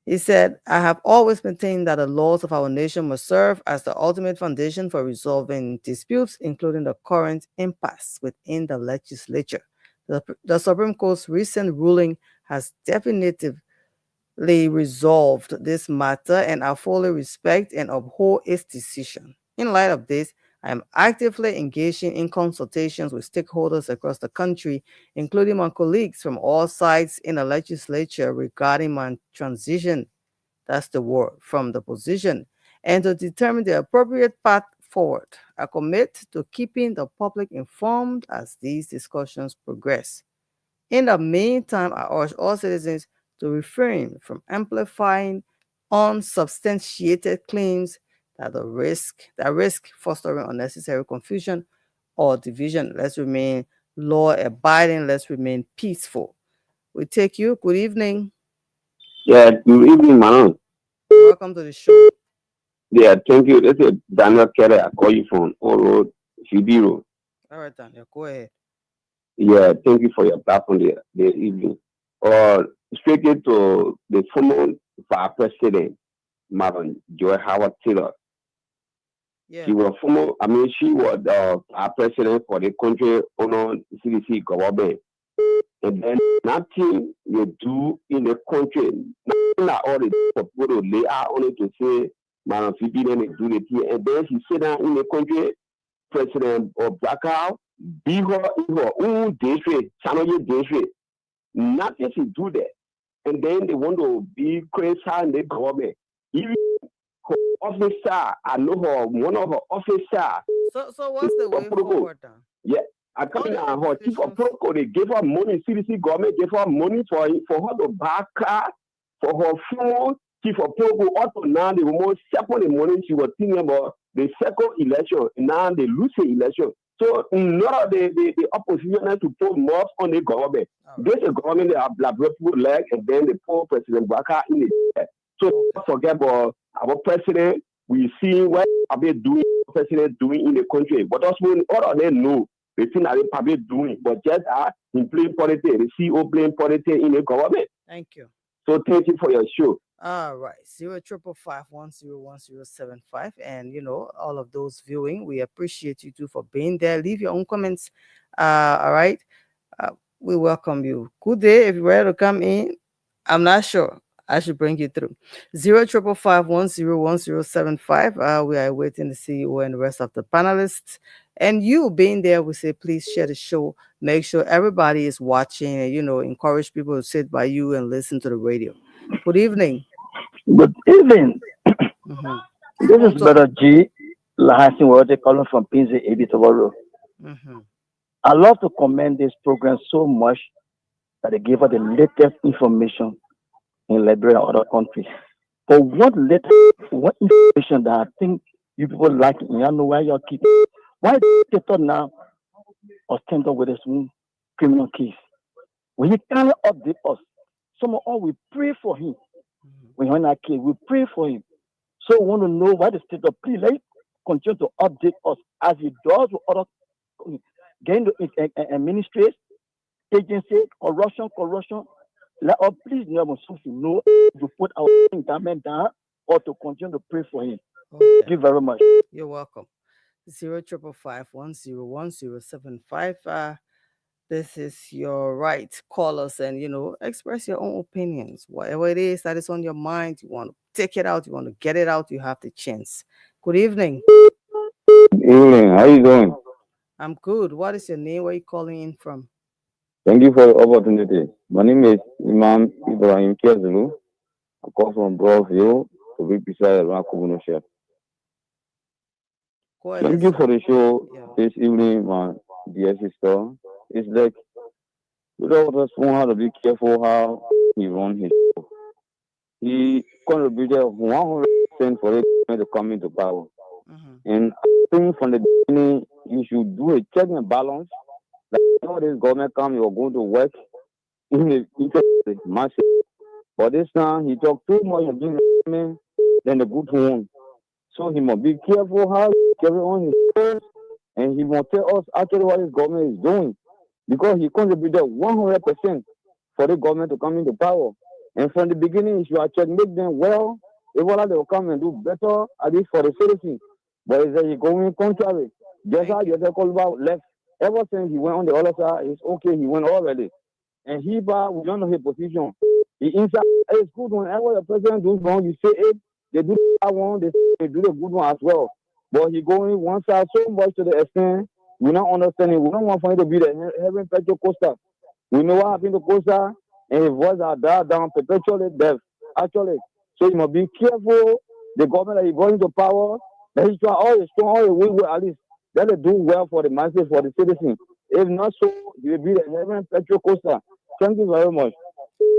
He said, "I have always maintained that the laws of our nation must serve as the ultimate foundation for resolving disputes, including the current impasse within the legislature. The Supreme Court's recent ruling has definitively resolved this matter, and I fully respect and uphold its decision. In light of this, I am actively engaging in consultations with stakeholders across the country, including my colleagues from all sides in the legislature regarding my transition, that's the word, from the position, and to determine the appropriate path forward. I commit to keeping the public informed as these discussions progress. In the meantime, I urge all citizens to refrain from amplifying unsubstantiated claims that risk fostering unnecessary confusion or division. Let's remain law abiding, let's remain peaceful. We take you. Good evening. Yeah, good evening, man. Welcome to the show. Yeah, thank you. This is Daniel Kelly. I call you from Old Road, CB Road. All right, Daniel, go ahead. Yeah, thank you for your platform this evening. Speaking to the former Vice President, Madam Joy Howard Taylor. Yeah. She was she was our president for the country on CDC government. And then nothing you do in the country, nothing at all the people to lay out on it to say, Madam Phoebe, then they do it here. And then she sit down in the country, President of Blackout, be her in her own district, channel district. Nothing to do that. And then they want to be crazy in the government. Even her officer, I know her, one of her officers. So what's the way forward then? Yeah. I come in and her chief of protocol, they gave her money, CDC government gave her money for her to buy a car, for her phone, chief of protocol, also now they will second the money she was thinking about the second election, now they lose the election. So none of the opposition has to put more on the government. This is government they have people leg and then they put President Baka in the so don't forget about our president. We see what president doing in the country. But also all of them know the thing that they probably doing, but just in playing politics, the CEO playing politics in the government. Thank you. So thank you for your show. All right, 0555101075, and all of those viewing, we appreciate you too for being there. Leave your own comments. All right, we welcome you. Good day. If you're ready to come in, I'm not sure. I should bring you through. 0555101075. We are waiting to see you and the rest of the panelists. And you being there, we say please share the show. Make sure everybody is watching, and encourage people to sit by you and listen to the radio. Good evening. Good evening. This is Brother G. Lahasin Wote calling from Pinzi, Ebitoboro. I love to commend this program so much that they give us the latest information in Liberia and other countries. But what information that I think you people like, you know why you're keeping? Why they thought now ostend with this criminal case? When he can't update us, some of all we pray for him. When he's in that case, we pray for him. So we want to know why the state of please let him continue to update us as he does with other getting to administration, agency, corruption. Let us please never so to know to put our government down or to continue to pray for him. Okay. Thank you very much. You're welcome. 0555101075. This is your right. Call us and express your own opinions. Whatever it is that is on your mind, you want to take it out, you want to get it out, you have the chance. Good evening. Good evening. How you doing? I'm good. What is your name? Where are you calling in from? Thank you for the opportunity. My name is Imam Ibrahim Kiazulu. I call from Broadview to be beside Rakubuno Chef. Thank you for the show this evening, my dear sister. It's like we don't just want how to be careful how he runs his show. He contributed 100% for it to come into power. And I think from the beginning, you should do a check and balance. Like, this government come, you're going to work in the interest of the masses. But this time, he talked too much of doing than the good one. So he must be careful how he carry on his affairs, and he must tell us actually what his government is doing. Because he contributed 100% for the government to come into power. And from the beginning, if you are checkmate them well, they will come and do better, at least for the citizens. But he's going contrary. Just how you call about left Ever since he went on the other side, it's okay. He went already. And he, but we don't know his position. He inside, it's good whenever the president does wrong, you say it. They do that one, they do the good one as well. But he going one side so much to the extent we not understanding. We don't want for him to be the heaven petrol coaster. We know what happened to Costa, and his voice are down perpetually deaf. Actually, so you must be careful. The government that he brought into power, that he try all the strong, all the way at least let it do well for the masses, for the citizens. If not so, he will be the heaven petrol coaster. Thank you very much.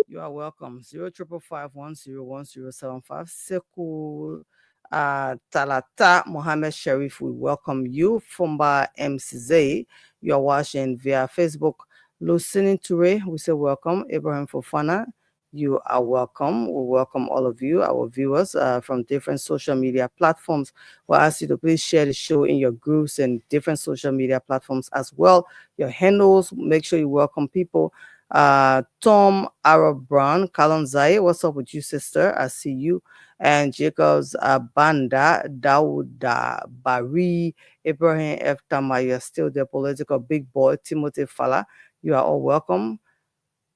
You are welcome. 0555101075. Sekou Talata Mohammed Sharif, we welcome you. Fumba MCZ, you are watching via Facebook. Lucini Toure, we say welcome. Ibrahim Fofana, you are welcome. We welcome all of you, our viewers from different social media platforms. We'll ask you to please share the show in your groups and different social media platforms as well. Your handles, make sure you welcome people. Tom Arab Brown, Kalon Zai, what's up with you, sister? I see you. And Jacobs Banda, Dauda Bari, Ibrahim F. Tama, you're still the political big boy, Timothy Fala. You are all welcome.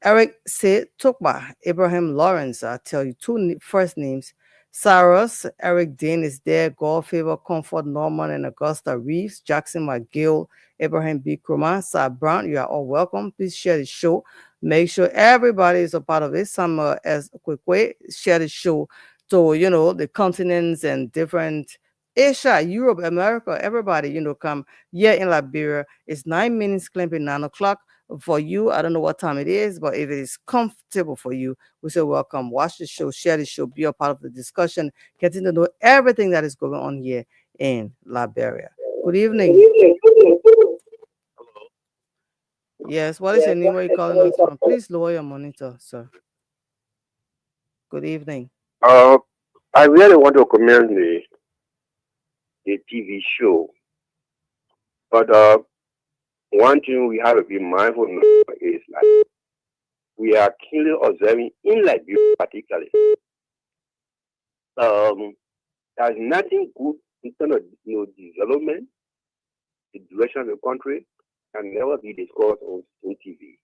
Eric Se Tukba, Ibrahim Lawrence, I'll tell you two first names. Cyrus, Eric Dean is there, God Favor, Comfort Norman, and Augusta Reeves, Jackson McGill, Ibrahim B. Kruma, Sir Brown, you are all welcome. Please share the show. Make sure everybody is a part of it. Some as a quick way, share the show to, the continents and different Asia, Europe, America, everybody, come here in Liberia. It's 9 minutes, clamping 9 o'clock. For you, I don't know what time it is, but if it is comfortable for you, we say welcome. Watch the show, share the show, be a part of the discussion, getting to know everything that is going on here in Liberia. Good evening. Yes, what is your name? Where are you calling us from? Please lower your monitor, sir. Good evening. I really want to commend the TV show, but one thing we have to be mindful of is like we are keenly observing in Liberia particularly. There's nothing good in terms of development, the direction of the country can never be discussed on TV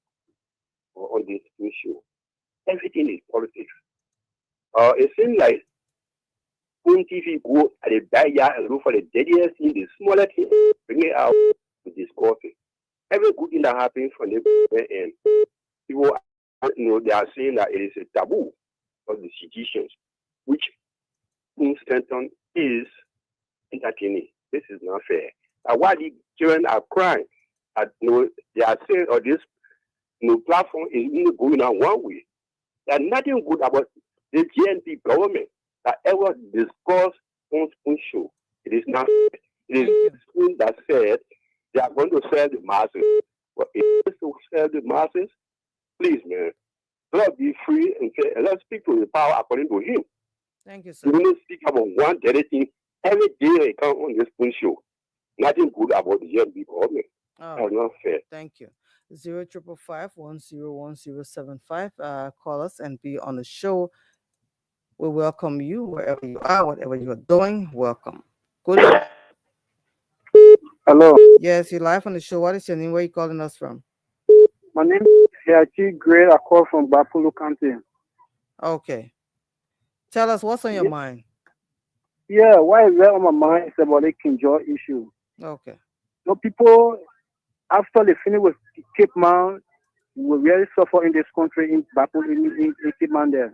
or on this show. Everything is politics. It seems like when TV go at the backyard and look for the deadiest thing, the smallest thing, bring it out to discuss it. Every good thing that happens from the end, people, they are saying that it is a taboo of the situations, which Stanton is entertaining. This is not fair. While the children are crying, they are saying, or this platform is going on one way. There's nothing good about the GNP government that ever discussed on show. It is not fair. It is school that said they are going to sell the masses. But if it is to sell the masses, please, man, let be free and fair, and let's speak to the power according to him. Thank you, sir. We don't speak about one dirty thing every day they come on this show. Nothing good about the GNP government. That's not fair. Thank you. 0555101075. Call us and be on the show. We welcome you wherever you are, whatever you are doing. Welcome. Good evening. Hello. Yes, you're live on the show. What is your name? Where are you calling us from? My name is Hiachi Gray. I call from Bapulu County. Okay. Tell us what's on your mind. Yeah, what is there on my mind is about the Kinjo issue. Okay. So people, after they finish with Cape Mount, will really suffer in this country in Bapulu, in Cape Mount there.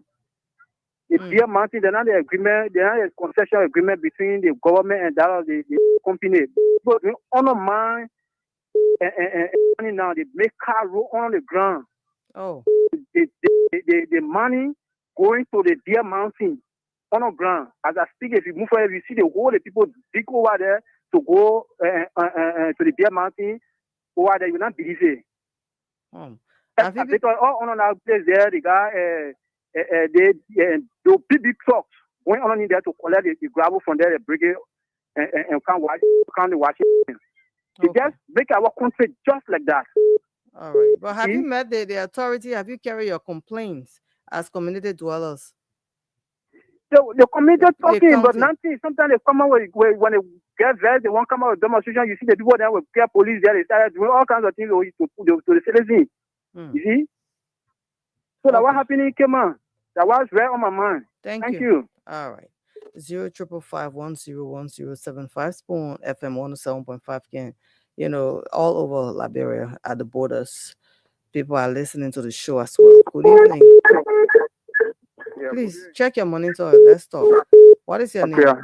The Beer Mountain, they're not the agreement, they're not a concession agreement between the government and that of the company. But we honor mine and now they make car roll on the ground. Oh. The money going to the Beer Mountain on the ground. As I speak, if you move forward, you see the whole the people dig over there to go to the Beer Mountain over there. You not believe it. Because all on that place there, the guy the big trucks going on in there to collect the gravel from there, they bring it and can't wash it. They just make our country just like that. All right. But have you met the authority? Have you carried your complaints as community dwellers? The community talking, but nothing. Sometimes they come out when they get vexed, they won't come out with demonstration. You see the people there with care police there, they started doing all kinds of things to the citizens. You see? So that what happened in Cayman? That was right on my mind. Thank you. All right. 055101075 Spoon FM 107.5 can, all over Liberia at the borders. People are listening to the show as well. Good evening. Please check your monitor. Let's talk. What is your name?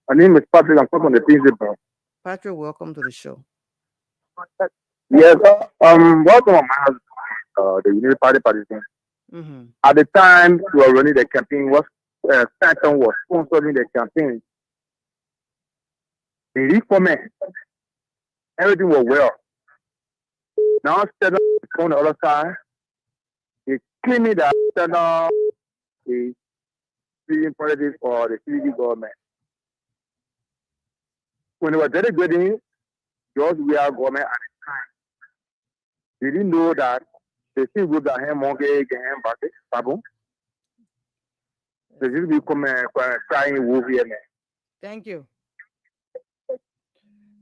My name is Patrick. I'm from the principal. Patrick, welcome to the show. Yes, welcome on my the Unity Party participant. At the time we were running the campaign, Stanton was sponsoring the campaign. The reformer, everything was well. Now Stanton is on the other side. They claiming that Stanton is being politics for the CDD government. When they were delegating, just we are government at the time. They didn't know that the thing would have him monkey get him back. Pardon? They just become crying wolf here. Thank you.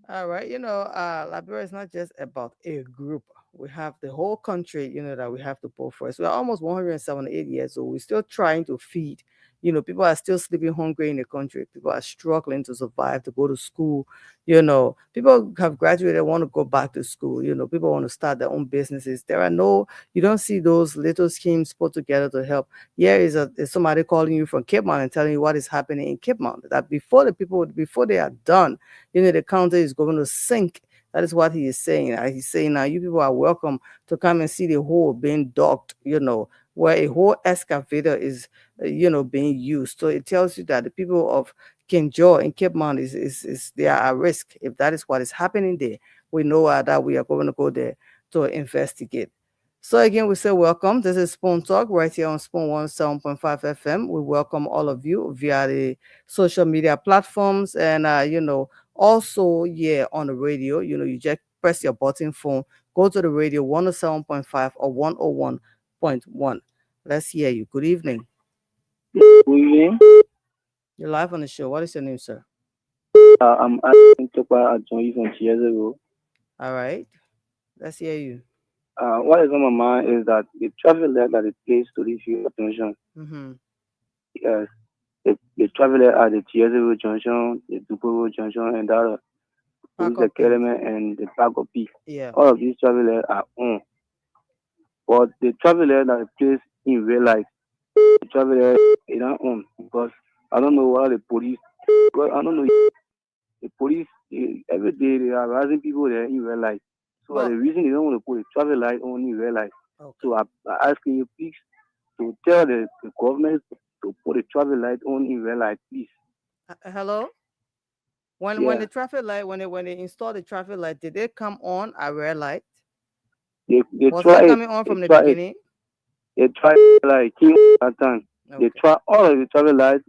All right. Liberia is not just about a group. We have the whole country, that we have to pull first. We're almost 178 years old. We're still trying to feed. People are still sleeping hungry in the country. People are struggling to survive, to go to school. People have graduated, want to go back to school. People want to start their own businesses. You don't see those little schemes put together to help. Here is somebody calling you from Cape Mount and telling you what is happening in Cape Mount. That before they are done, the counter is going to sink. That is what he is saying. He's saying now you people are welcome to come and see the hole being dug, where a whole excavator is, being used. So it tells you that the people of Kinjo and Cape Mount is they are at risk. If that is what is happening there, we know that we are going to go there to investigate. So again, we say welcome. This is Spoon Talk right here on Spoon 107.5 FM. We welcome all of you via the social media platforms and, also on the radio. You just press your button phone, go to the radio 107.5 or 101.1. Let's hear you. Good evening. Good evening. You're live on the show. What is your name, sir? I'm asking to join you from Chiazo. All right. Let's hear you. What is on my mind is that the traffic light that is placed to this junction. Yes, the traffic light at the Chiazo junction, the Dupo junction, and the other police academy and the Park of Peace. Yeah. All of these traffic lights are on. But the traffic light that is placed in real life, the traffic light is not on because I don't know why the police. Well, I don't know. The police every day they are harassing people there in real life. So the reason they don't want to put a traffic light on in real life. So I'm asking you, please, to tell the government to put a traffic light on in real life, please. Hello. When the traffic light when they install the traffic light, did they come on at red light? They was that coming on from the beginning? They try like that time. They try all of the traffic lights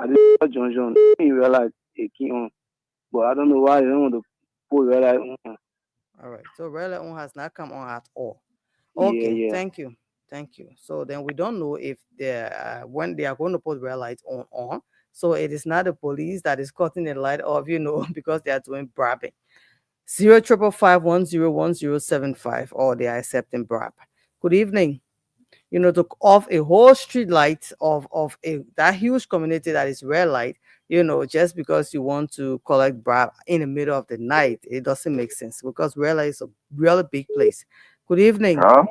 at the junction in real life they keep on. But I don't know why they don't want to put red light on. All right. So red light on has not come on at all. Okay. Yeah. Thank you. So then we don't know if when they are going to put red lights on. So it is not the police that is cutting the light off, because they are doing brabbing. 05551011075 or they are accepting brab. Good evening. To off a whole street light of that huge community that is red light, just because you want to collect brab in the middle of the night, it doesn't make sense because red light is a really big place. Good evening. Hello?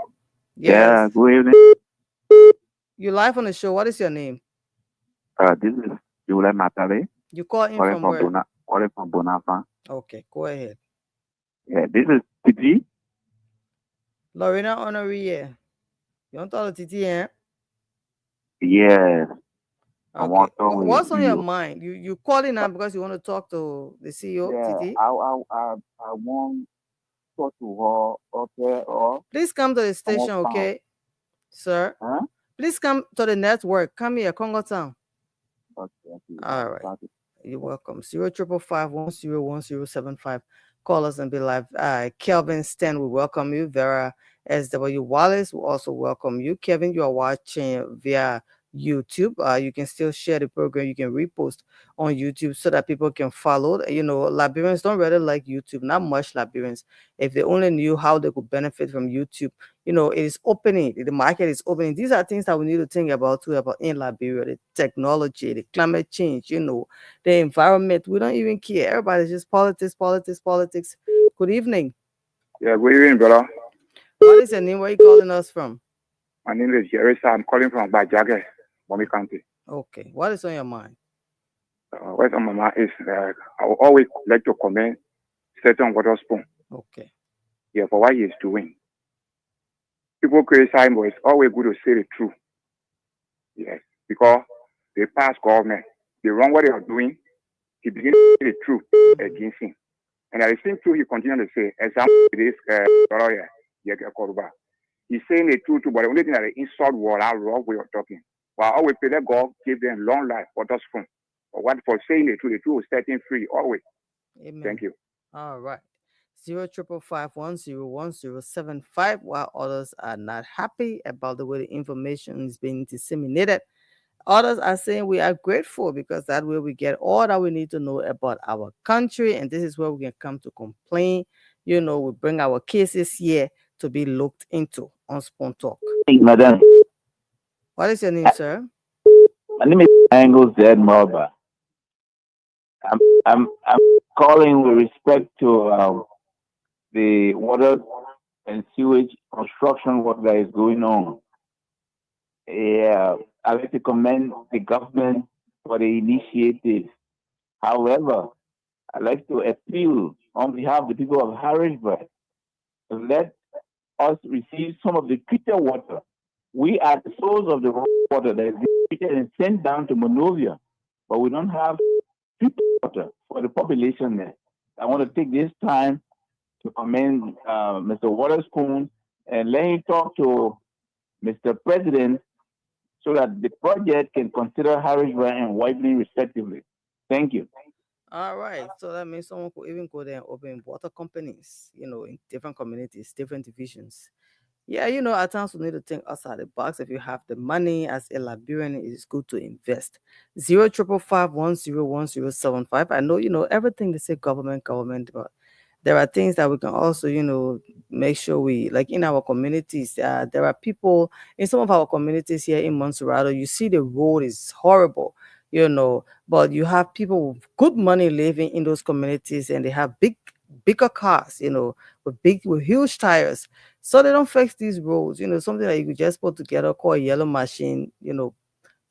Yes. Yeah, good evening. You're live on the show. What is your name? This is Yule Matale. You call in from where? Calling from Bonapa. Okay, go ahead. Yeah, this is Titi. Lorena Honoré. You want to talk to Titi, eh? Yes. Okay. What's on your mind? You calling now because you want to talk to the CEO, Titi? I want to talk to her up there. Please come to the station, okay, sir? Huh? Please come to the network. Come here, Congo Town. Okay. All right. You're welcome. 05551011075. Call us and be live. Kelvin Stan, we welcome you. Vera SW Wallace will also welcome you. Kevin, you are watching via YouTube. You can still share the program. You can repost on YouTube so that people can follow. Liberians don't really like YouTube, not much Liberians. If they only knew how they could benefit from YouTube, it is opening, the market is opening. These are things that we need to think about too, about in Liberia, the technology, the climate change, the environment. We don't even care. Everybody's just politics, politics, politics. Good evening. Yeah, good evening, brother. What is your name? Where are you calling us from? My name is Jerry. I'm calling from Bajage, Mommy County. Okay. What is on your mind? What's on my mind is I will always like to comment certain Waterspoon. Okay. Yeah, for what he is doing. People criticize him, but it's always good to say the truth. Yes, because they pass government. They wrong what they are doing. He begins to say the truth against him. And at the same time, he continues to say, example, this brother here, he's saying the truth, but the only thing that the insult word, how wrong we are talking. Well, I always pray that God give them long life for those from. For saying the truth will set him free always. Amen. Thank you. All right. 055511075. While others are not happy about the way the information is being disseminated, others are saying we are grateful because that way we get all that we need to know about our country, and this is where we can come to complain. We bring our cases here to be looked into on Spoon Talk. Hey, madam. What is your name, sir? My name is Angle Z Marba. I'm calling with respect to the water and sewage construction work that is going on. Yeah, I'd like to commend the government for the initiative. However, I'd like to appeal on behalf of the people of Harrisburg to let us receive some of the treated water. We are the source of the water that is treated and sent down to Monrovia, but we don't have treated water for the population there. I want to take this time to commend Mr. Waterspoon and let him talk to Mr. President so that the project can consider Harrisburg and Whiteley respectively. Thank you. All right. So that means someone could even go there and open water companies, in different communities, different divisions. Yeah, at times we need to think outside the box. If you have the money as a Liberian, it is good to invest. 055511075. I know, everything they say government, but there are things that we can also, make sure we, like in our communities, there are people in some of our communities here in Montserrat, you see the road is horrible, but you have people with good money living in those communities and they have bigger cars, with huge tires. So they don't fix these roads, something that you could just put together, call a yellow machine,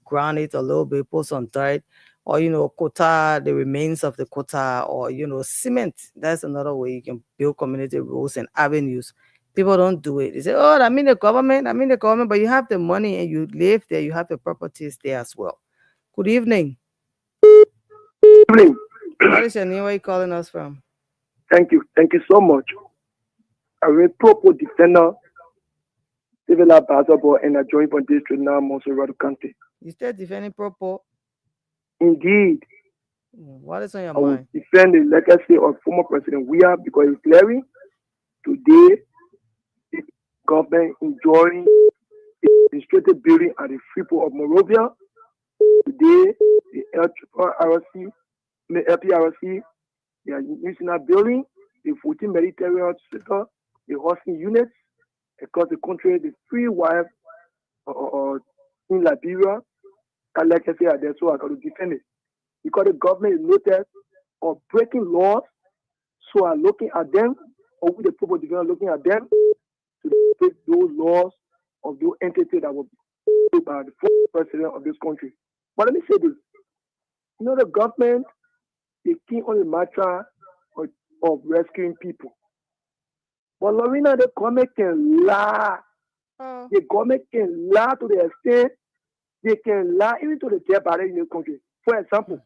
ground it a little bit, put some dirt, or quota the remains of the quota, or cement. That's another way you can build community roads and avenues. People don't do it. They say, oh, I'm in the government, but you have the money and you live there, you have the properties there as well. Good evening. Good evening. What is your name? Where are you calling us from? Thank you so much. I will proper defender civil ambassador and a joint from district now Montserrat County. You still defending proper? Indeed. What is on your I will mind? defend the legacy of former President Weah because it's clearing today the government enjoying the administrative building at the Freeport of Monrovia. Today, the LPRC, they are using that building, the 14 military hospital, the hosting units across the country, the free wife in Liberia. And like I said, that's why I got to defend it. Because the government is noted of breaking laws, so I'm looking at them, or with the people are looking at them to break those laws of those entities that were built by the former president of this country. But let me say this. The government, they came on the matter of rescuing people. But Lorena, the government can lie. The government can lie to the extent they can lie even to the dead body in the country. For example,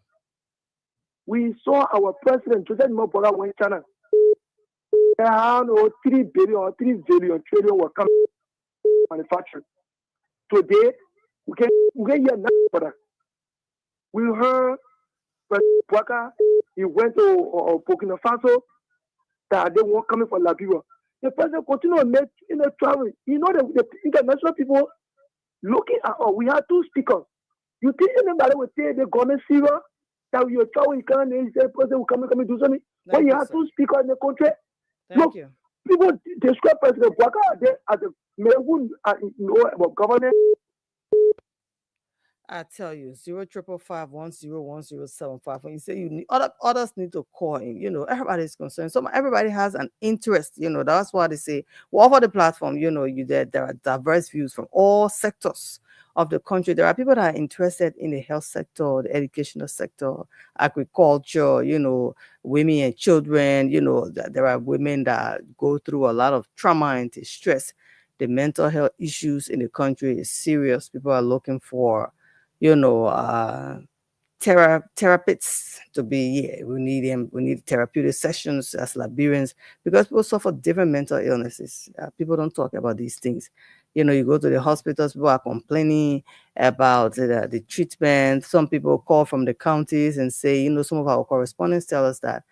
we saw our president, Joseph Mobola, went to China. Around 3 billion or 3 billion trillion were coming manufactured. Today, we can hear nothing for that. We heard President Bwaka, he went to Burkina Faso, that they were coming from Liberia. The president continued to make travel. The international people, looking at all. We had two speakers. You think anybody would say the government serious? That your child you can't say person will come and do something. When you have two speakers in the country, look, people describe President Bwaka as a man who know about governance. I tell you, 05551010755. When you say you need others need to call in, everybody's concerned. Everybody has an interest, that's why they say, well, for the platform, there are diverse views from all sectors of the country. There are people that are interested in the health sector, the educational sector, agriculture, women and children, there are women that go through a lot of trauma and distress. The mental health issues in the country is serious. People are looking for therapists to be here. We need them. We need therapeutic sessions as Liberians because people suffer different mental illnesses. People don't talk about these things. You go to the hospitals, people are complaining about the treatment. Some people call from the counties and say, some of our correspondents tell us that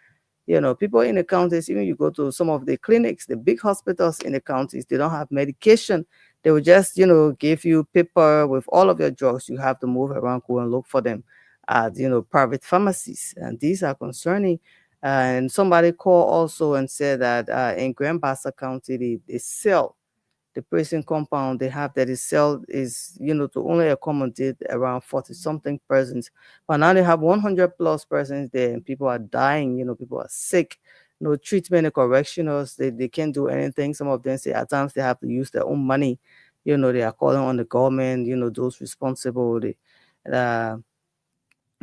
people in the counties, even you go to some of the clinics, the big hospitals in the counties, they don't have medication. They will just, give you paper with all of your drugs. You have to move around, go and look for them at, private pharmacies. And these are concerning. And somebody called also and said that in Grand Bassa County, they sell the prison compound they have that is cell is, to only accommodate around 40 something persons. But now they have 100 plus persons there and people are dying, people are sick, no treatment, the correctionals, they can't do anything. Some of them say at times they have to use their own money. They are calling on the government, those responsible.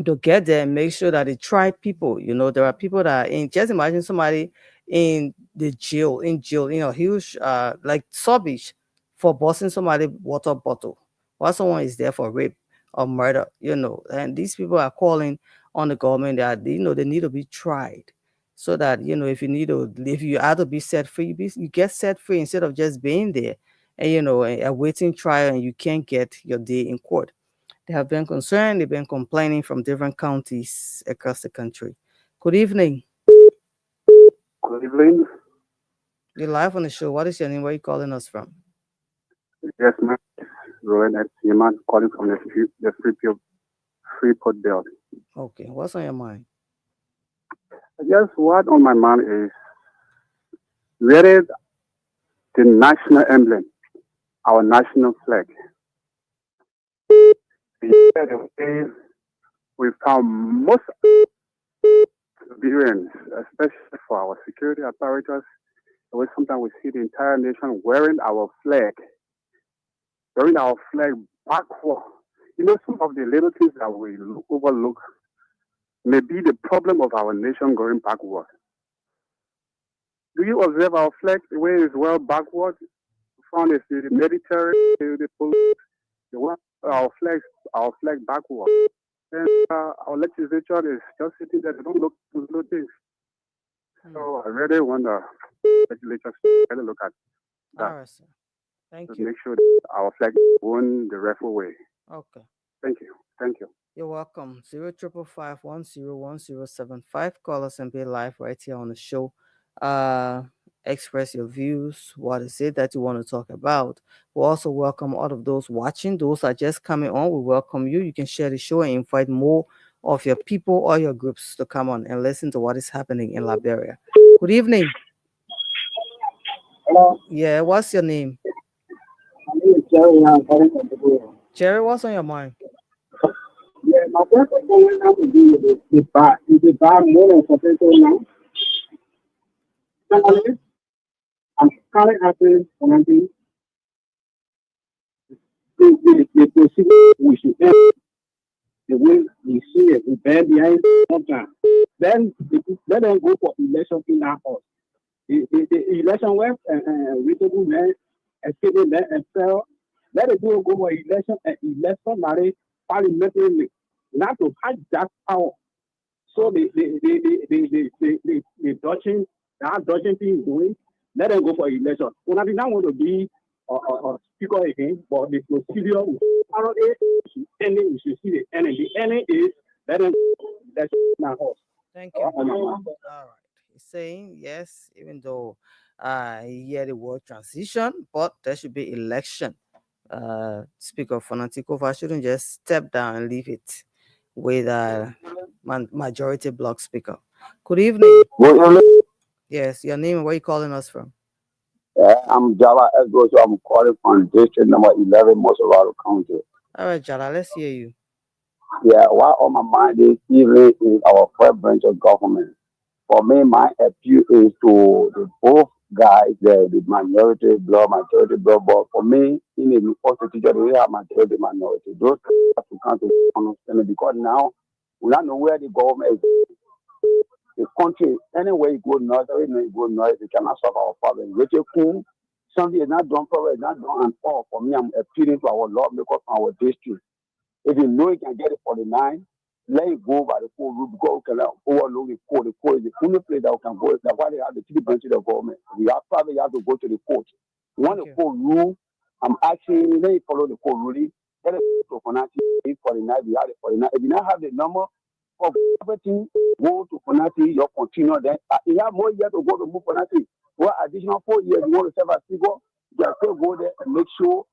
To get there and make sure that they try people. There are people that are in, just imagine somebody in jail, huge, like Sobich for busting somebody water bottle, while someone is there for rape or murder, and these people are calling on the government that, they need to be tried so that, if you have to be set free, you get set free instead of just being there and, awaiting trial and you can't get your day in court. They have been concerned. They've been complaining from different counties across the country. Good evening. Good evening. You're live on the show. What is your name? Where are you calling us from? Yes, ma'am. Rowan Yaman calling from the Freeport Belt. Okay. What's on your mind? Just what on my mind is, where is the national emblem, our national flag? We found most Liberians, especially for our security apparatus, sometimes we see the entire nation wearing our flag backward. Some of the little things that we overlook may be the problem of our nation going backward. Do you observe our flag the way it's well backward? Found is the military, the police, our flag backward. And our legislature is just sitting there, they don't look to do things. So I really wonder, legislators really look at that. All right, sir. Thank you. Make sure that our flag is going the rightful way. Okay. Thank you. Thank you. You're welcome. 05551010755. Call us and be live right here on the show. Express your views. What is it that you want to talk about? We also welcome all of those watching. Those are just coming on. We welcome you. You can share the show and invite more of your people or your groups to come on and listen to what is happening in Liberia. Good evening. Hello. Yeah, what's your name? My name is Jerry. I'm calling from the Jerry, what's on your mind? Yeah, my first question has to do with the bar more than potato now. I'm currently asking commenting the procedure we should end the way we see it, we bear behind sometimes. Then let them go for election in our house. The election where reasonable men, escaping men and fell, let it go for election and elect somebody parliamentary, not to hijack power. So the dodging, that dodging thing is doing, let them go for election. When I did not want to be a speaker again, but the procedure we should see the ending. The ending is let them election in our house. Thank you. All right. He's saying yes, even though I hear the word transition, but there should be election. Speaker Fanatico, I shouldn't just step down and leave it with majority block speaker. Good evening. Good evening. Yes, your name and where you calling us from? I'm Java Edgo, so I'm calling from district number 11, Mosovaro County. All right, Jala, let's hear you. Yeah, what on my mind this evening is our first branch of government. For me, my appeal is to the both guys, the majority blood, but for me, in the constitution, we have majority, minority. Those have to come to understanding because now we don't know where the government is. The country, anywhere you go north, anywhere you go north, we cannot solve our problem. Which is cool. Something is not done properly, it's not done and all. For me, I'm appealing to our lawmakers from our district. If you know you can get it 49, let it go by the code rule because we can overlook the code. The code is the only place that we can go. That's why they have the three branches of government. We have probably have to go to the court. When the code rule, I'm asking, let it follow the code ruling. Let it go to 49, we have the 49. If you not have the number of everything, go to Konati, you continue. Then you have more years to go to move Konati. Well, additional 4 years, you want to serve as speaker, you can still go there and make sure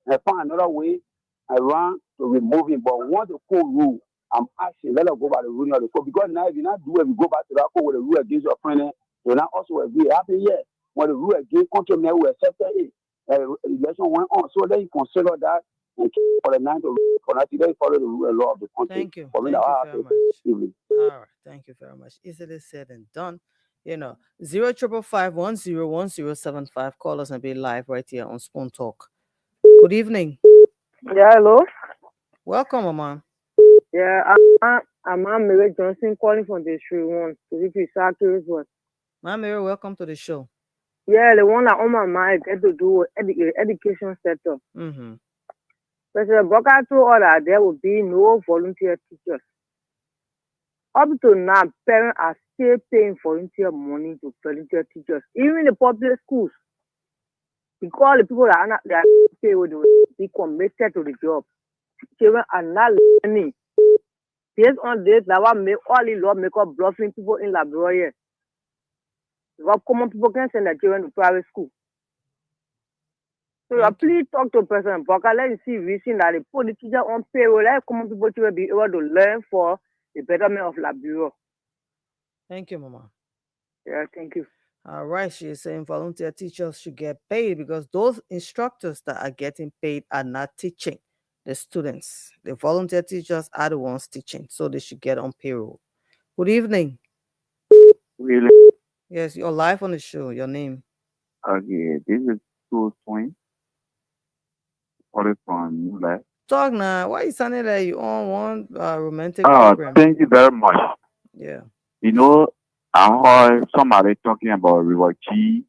and find another way around to remove him. But once the code rule, I'm asking, let us go by the ruling of the code. Because now, if you not do it, we go back to that code with the rule against your friend, you not also agree. Happen here, when the rule against country, we accepted it. Election went on. So then you consider that and for the 9th of Konati, they follow the rule and law of the country. Thank you. For me, Thank you very much. All right. Thank you very much. Easily said and done. 0555101075. Call us and be live right here on Spoon Talk. Good evening. Yeah, hello. Welcome, Mama. Yeah, I'm Mary Johnson calling from the street one. To be precise, one. Mary, welcome to the show. Yeah, the one that on my mind had to do with education sector. President Boka told all that there will be no volunteer teachers. Up to now, parents are still paying volunteer money to volunteer teachers, even in the public schools. Because the people that are not they are paid will be committed to the job. Children are not learning. Based on this, that will make all the lawmakers bluffing people in Labroye. Because common people can send their children to private school. So please talk to President Boka. Let us see reason that they put the teacher on payroll. Let common people to be able to learn for the betterment of Labroye. Thank you, Mama. Yeah, thank you. All right, she's saying volunteer teachers should get paid because those instructors that are getting paid are not teaching the students. The volunteer teachers are the ones teaching, so they should get on payroll. Good evening. Really? Yes, you're live on the show. Your name? Okay, this is Two Twin. Calling from New Life. Talk now. Why you sounding like you on one romantic program? Thank you very much. Yeah. You know, I heard somebody talking about River G,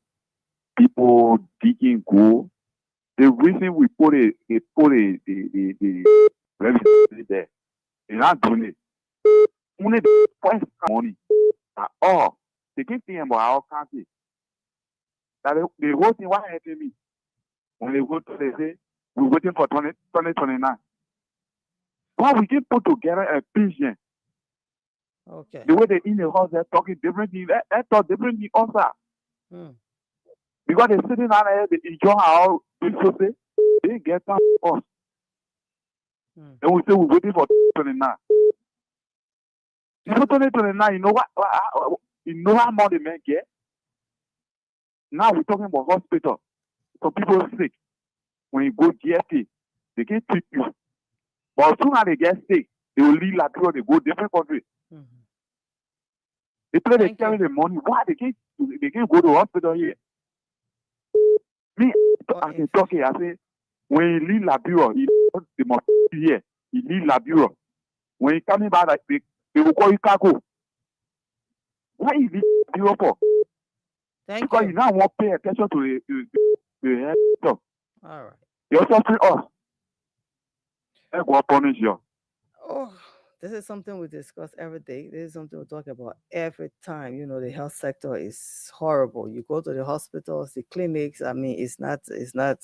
people digging gold. The reason we put the revenue there, they're not doing it. Only the first money at all. They keep thinking about our country. That the whole thing, why hurting me? When they go to, they say, we're waiting for 2029. Why we can put together a vision? Okay. The way they in the house, they're talking different things. They talk different things also. Because they're sitting out there, they enjoy our resources. They get some us. And we say we're waiting for 2029. Before 2029, you know what? You know how much the men get? Now we're talking about hospital. So people are sick. When you go GFT, they can treat you. But as soon as they get sick, they will leave Latvia, they go different countries. They play, they carry the money. Why they can't go to hospital here? Me, I can talk here. I say, when you leave Liberia, they must be here. You leave Liberia. When you coming back, they will call you cargo. Why you leave Liberia for? Because you now want to pay attention to the health stuff. All right. You also free us. I go punish you. Oh, this is something we discuss every day. This is something we talk about every time. You know, the health sector is horrible. You go to the hospitals, the clinics. I mean, it's not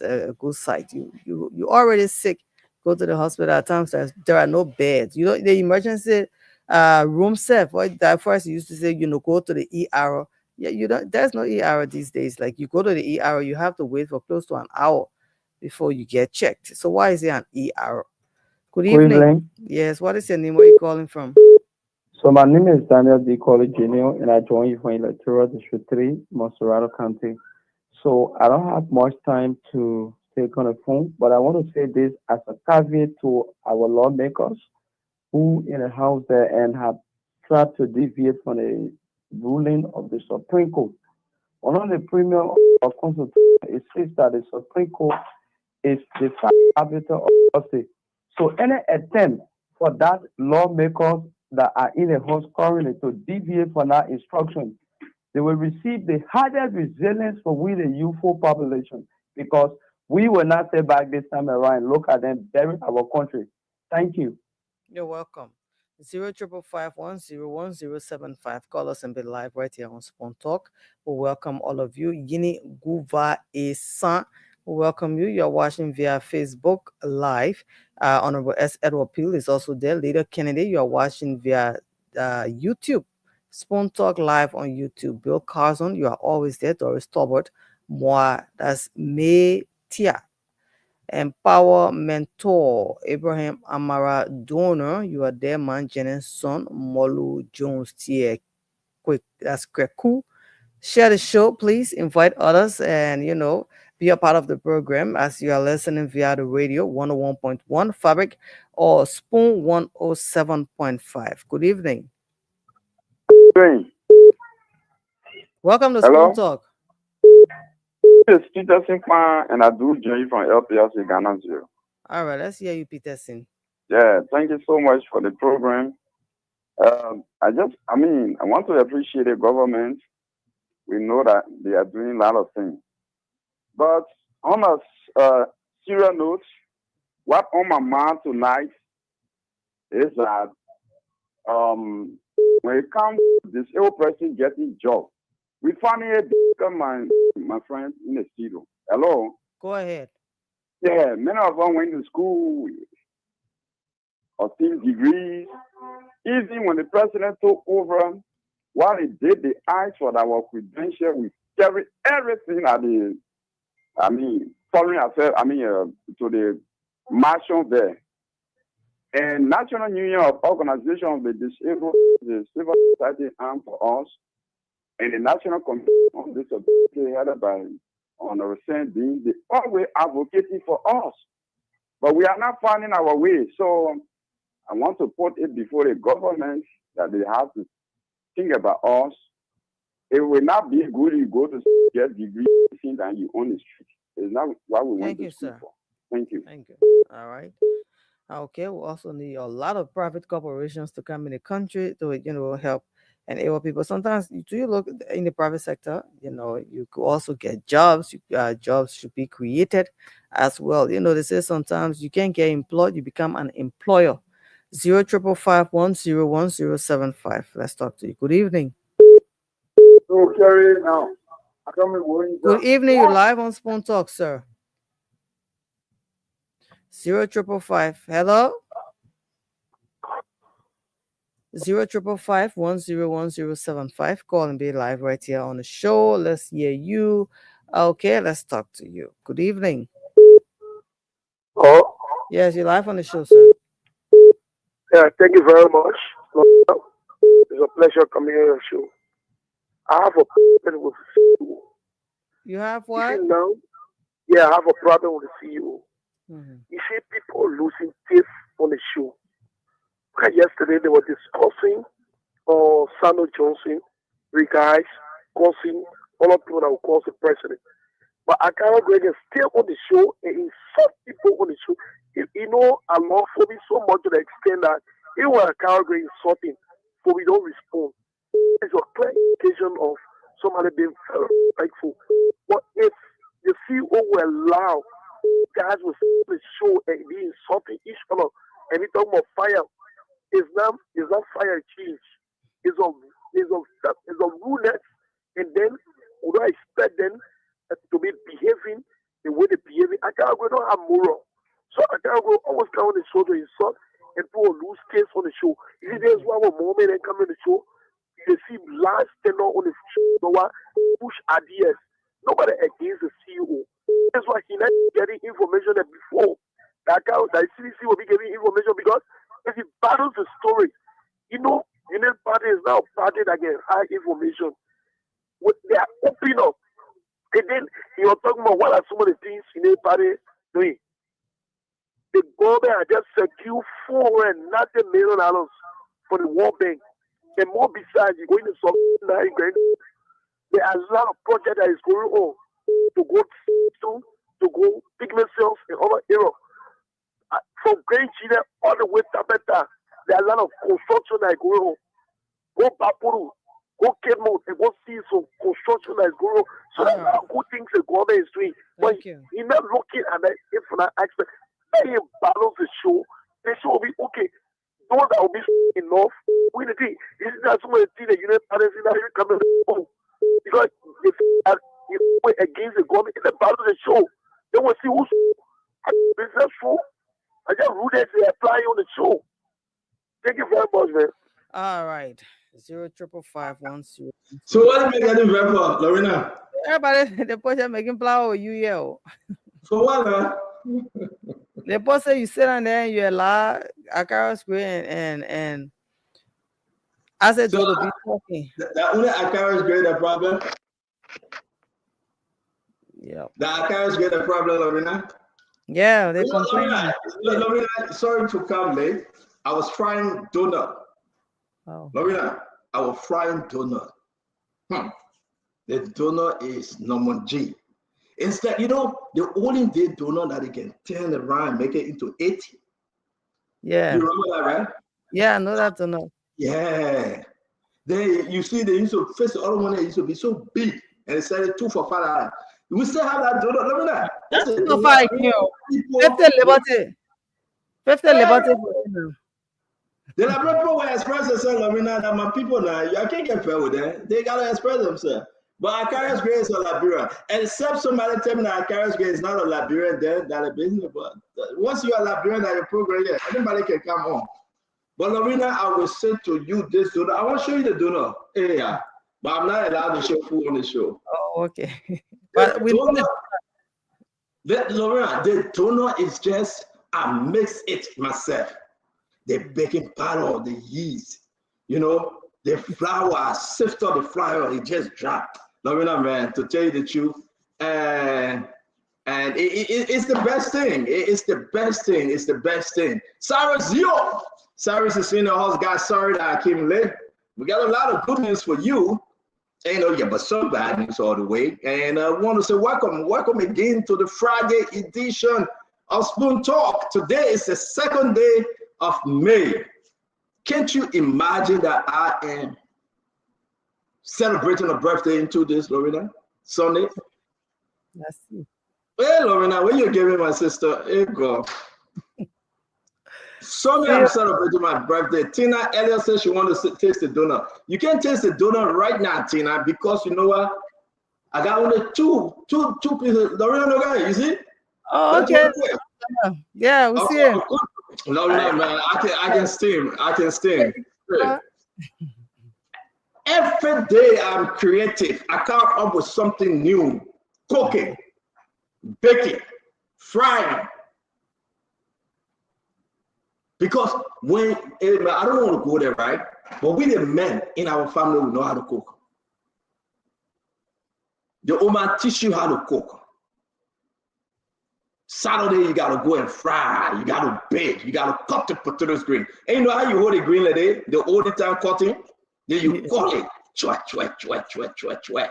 a good sight. You already sick. Go to the hospital. At times there are no beds. You know, the emergency room set. What that first used to say, go to the ER. Yeah, there's no ER these days. Like you go to the ER, you have to wait for close to an hour before you get checked. So why is it an ER? Good Good evening. evening. Yes, what is your name? Where are you calling from? So my name is Daniel D. College Jr. and I join you from Electoral District 3, Monserrato County. So I don't have much time to take on the phone, but I want to say this as a caveat to our lawmakers who in the House there and have tried to deviate from the ruling of the Supreme Court. One of the premier of Constitution, it says that the Supreme Court is the arbiter of justice. So any attempt for that lawmakers that are in the House currently to deviate from that instruction, they will receive the hardest resilience for we the youthful population because we will not stay back this time around and look at them bury our country. Thank you. You're welcome. 0555101075. Call us and be live right here on Spawn Talk. We welcome all of you. Yini Guva Esan. We welcome you. You're watching via Facebook Live. Honorable S. Edward Peel is also there. Leader Kennedy, you're watching via YouTube. Spawn Talk Live on YouTube. Bill Carson, you are always there. Doris Tobert. Moi, that's May Tia. Empower Mentor, Abraham Amara Donor, you are there, man. Jennings Son, Molu Jones, Tie, quick, that's Kreku. Share the show, please. Invite others and, be a part of the program as you are listening via the radio 101.1 Fabric or Spoon 107.5. Good evening. Welcome to Hello? Spoon Talk. It's Peterson Kwan, and I do join you from LPLC Ghana Zero. All right, let's hear you, Peterson. Yeah, thank you so much for the program. I want to appreciate the government. We know that they are doing a lot of things. But on a serious note, what on my mind tonight is that when it comes to this old person getting job, we finally become my friend in the studio. Hello? Go ahead. Yeah, many of them went to school, obtained degrees. Even when the president took over, what he did, they asked for our credential. We carry everything at foreign affairs, to the marshal there. And National Union of Organization of the Disabled, the civil society arm for us, and the National Commission on Disability headed by Honorable Sandy, they always advocating for us. But we are not finding our way. So I want to put it before the government that they have to think about us. It will not be good you go to get degrees and you own the street. It's not what we want to school for. Thank you. Thank you. All right. Okay, we also need a lot of private corporations to come in the country to, help enable people. Sometimes, do you look in the private sector? You could also get jobs. Jobs should be created as well. They say sometimes you can't get employed, you become an employer. 0555101075. Let's talk to you. Good evening. So carry now. Good evening. You're live on Spoon Talk, sir. 0555. Hello. 0555101075. Call and be live right here on the show. Let's hear you. Okay, let's talk to you. Good evening. Oh, yes, you're live on the show, sir. Yeah, thank you very much. It's a pleasure coming on your show. I have a problem with the CEO. You have what? Now? Yeah, I have a problem with the CEO. Mm-hmm. You see people losing faith on the show. Yesterday they were discussing Sandro Johnson, three guys, causing all of people that will cause the president. But Akara Greg is still on the show and insult people on the show. I love Phoebe so much to the extent that even when Akara Greg insulting, Phoebe don't respond. It's a clear indication of somebody being very respectful. But if the CEO will allow guys will the show and be insulting each other and we talk about fire, it's not fire change. It's a rudeness, and then we don't expect them to be behaving the way they behaving. I can't go don't have moral. So I can't go always come on the show to insult and people lose case on the show. You see, there's one moment and come on the show, you see last tenor on the show, push ideas. Nobody against the CEO. That's why he not getting information that before that CDC will be giving information because if he battles the story, Union Party is now a party that can hide information. They are opening up. And then you are talking about what are some of the things Union Party doing. The government has just secured $490 million for the World Bank. And more besides, you're going to there are a lot of projects that is going on to go pigment cells in other areas. From Grand Chile all the way to Tabeta, there are a lot of construction that is going on. Go Bapuru, go Kemo, and go see some construction that is going on. So there are a lot of good things the government is doing. But you're not looking at that if not aspect. Then you balance the show will be okay. Those that will be enough, we the thing. This is not some of the things that you don't understand even coming home. Because if you went against the government in the battle of the show, they will see who's business show. I just rooted they apply on the show. Thank you very much, man. All right. 05551. So what are you getting ready for, Lorena? Everybody, the person making flower you yell. For what, man? The person you sit on there and you allow Akara screen and I said to be talking. The only Akara is great a problem. Yeah. The Akara is great a problem, Lorena. Yeah, they complain. Lorena, sorry to come late. I was frying donut. Oh. Lorena, I was frying donut. The donut is number G. Instead, the only day donut that they can turn around and make it into 80. Yeah. You remember that, right? Yeah, I know that donut. Yeah. They used to first the other one that used to be so big and they said it 2 for $5. We still have that donut. Look at that. That's a donut. 50 liberty for you. The people will express themselves, Lorena, that my people now, I can't get fair with them. They gotta express themselves. But Akara's Grey is a Liberian. Except somebody tell me that Akara's Grey is not a Liberian, then that a business. But once you're a Liberian at your program, yeah, anybody can come on. But Lorena, I will say to you this donut. I want to show you the donut. Yeah. But I'm not allowed to show food on the show. Oh, okay. But Lorena, the donut is just, I mix it myself. The baking powder, the yeast, the flour, I sift out the flour, it just dropped. Lorena, man, to tell you the truth, and it's the best thing. It's the best thing. It's the best thing. Cyrus, Cyrus is in the house, guys. Sorry that I came late. We got a lot of good news for you. But some bad news all the way. And I want to say welcome again to the Friday edition of Spoon Talk. Today is the 2nd day of May. Can't you imagine that I am celebrating a birthday into this, Lorena? Sunday. Let's see. Hey, Lorena, when you're giving my sister, hey, girl. Sunday, I'm celebrating my birthday. Tina Elliott says she wants to taste the donut. You can't taste the donut right now, Tina, because you know what? I got only two pieces. Lorena, you see? Oh, okay. Yeah, we see it. No, man. I can steam. Every day I'm creative. I come up with something new. Cooking, baking, frying. Because I don't want to go there, right? But we the men in our family will know how to cook. The woman teach you how to cook. Saturday, you gotta go and fry, you gotta bake, you gotta cut the potatoes green. And you know how you hold the green like that? The old time cutting, then you cut it, chwat.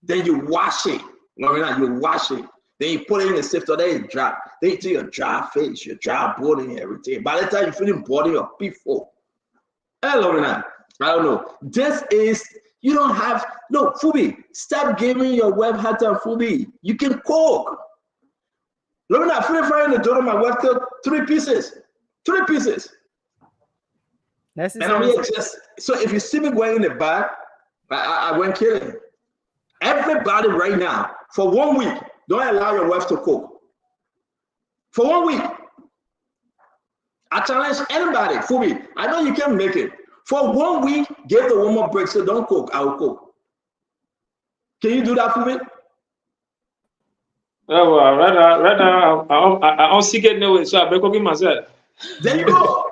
Then you wash it. You wash it. Then you put it in the sifter, then you dry. Then you do your dry face, your dry body and everything. By the time you feel the body of people. Hey, Lorena, I don't know. This is, you don't have, no, Fubi, stop giving your wife hard time, Fubi. You can cook. Lorena, I feel frying the donut, my wife cooked 3 pieces. 3 pieces. That's and I'm here just, so if you see me going in the back, I went kidding. Everybody right now, for 1 week, don't allow your wife to cook. For 1 week. I challenge anybody, Fubi. I know you can make it. For 1 week, give the woman a break. Say, don't cook, I will cook. Can you do that, Fubi? well, rather, I don't see it no way, so I better cooking myself. There you go.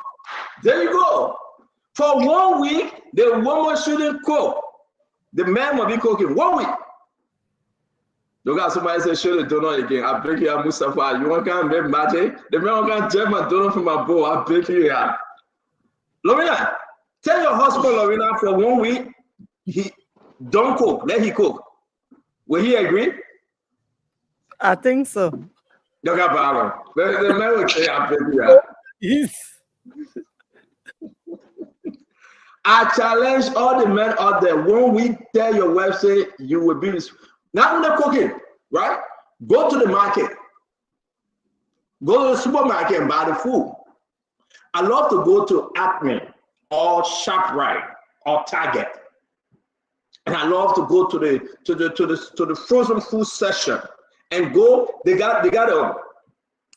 There you go. For 1 week, the woman shouldn't cook. The man will be cooking 1 week. Look at somebody say, "Should do not again." I beg you, Mustafa. You want to make magic? The man can jam my donut from my bowl. I beg you, Lorena, tell your husband, Lorena, for 1 week, he don't cook. Let he cook. Will he agree? I think so. Look at Baron. The man will say, "I beg you." Yes. I challenge all the men out there. 1 week, tell your wife, say you will be not only cooking, right? Go to the market, go to the supermarket and buy the food. I love to go to Acme or ShopRite or Target, and I love to go to the frozen food section and go. They got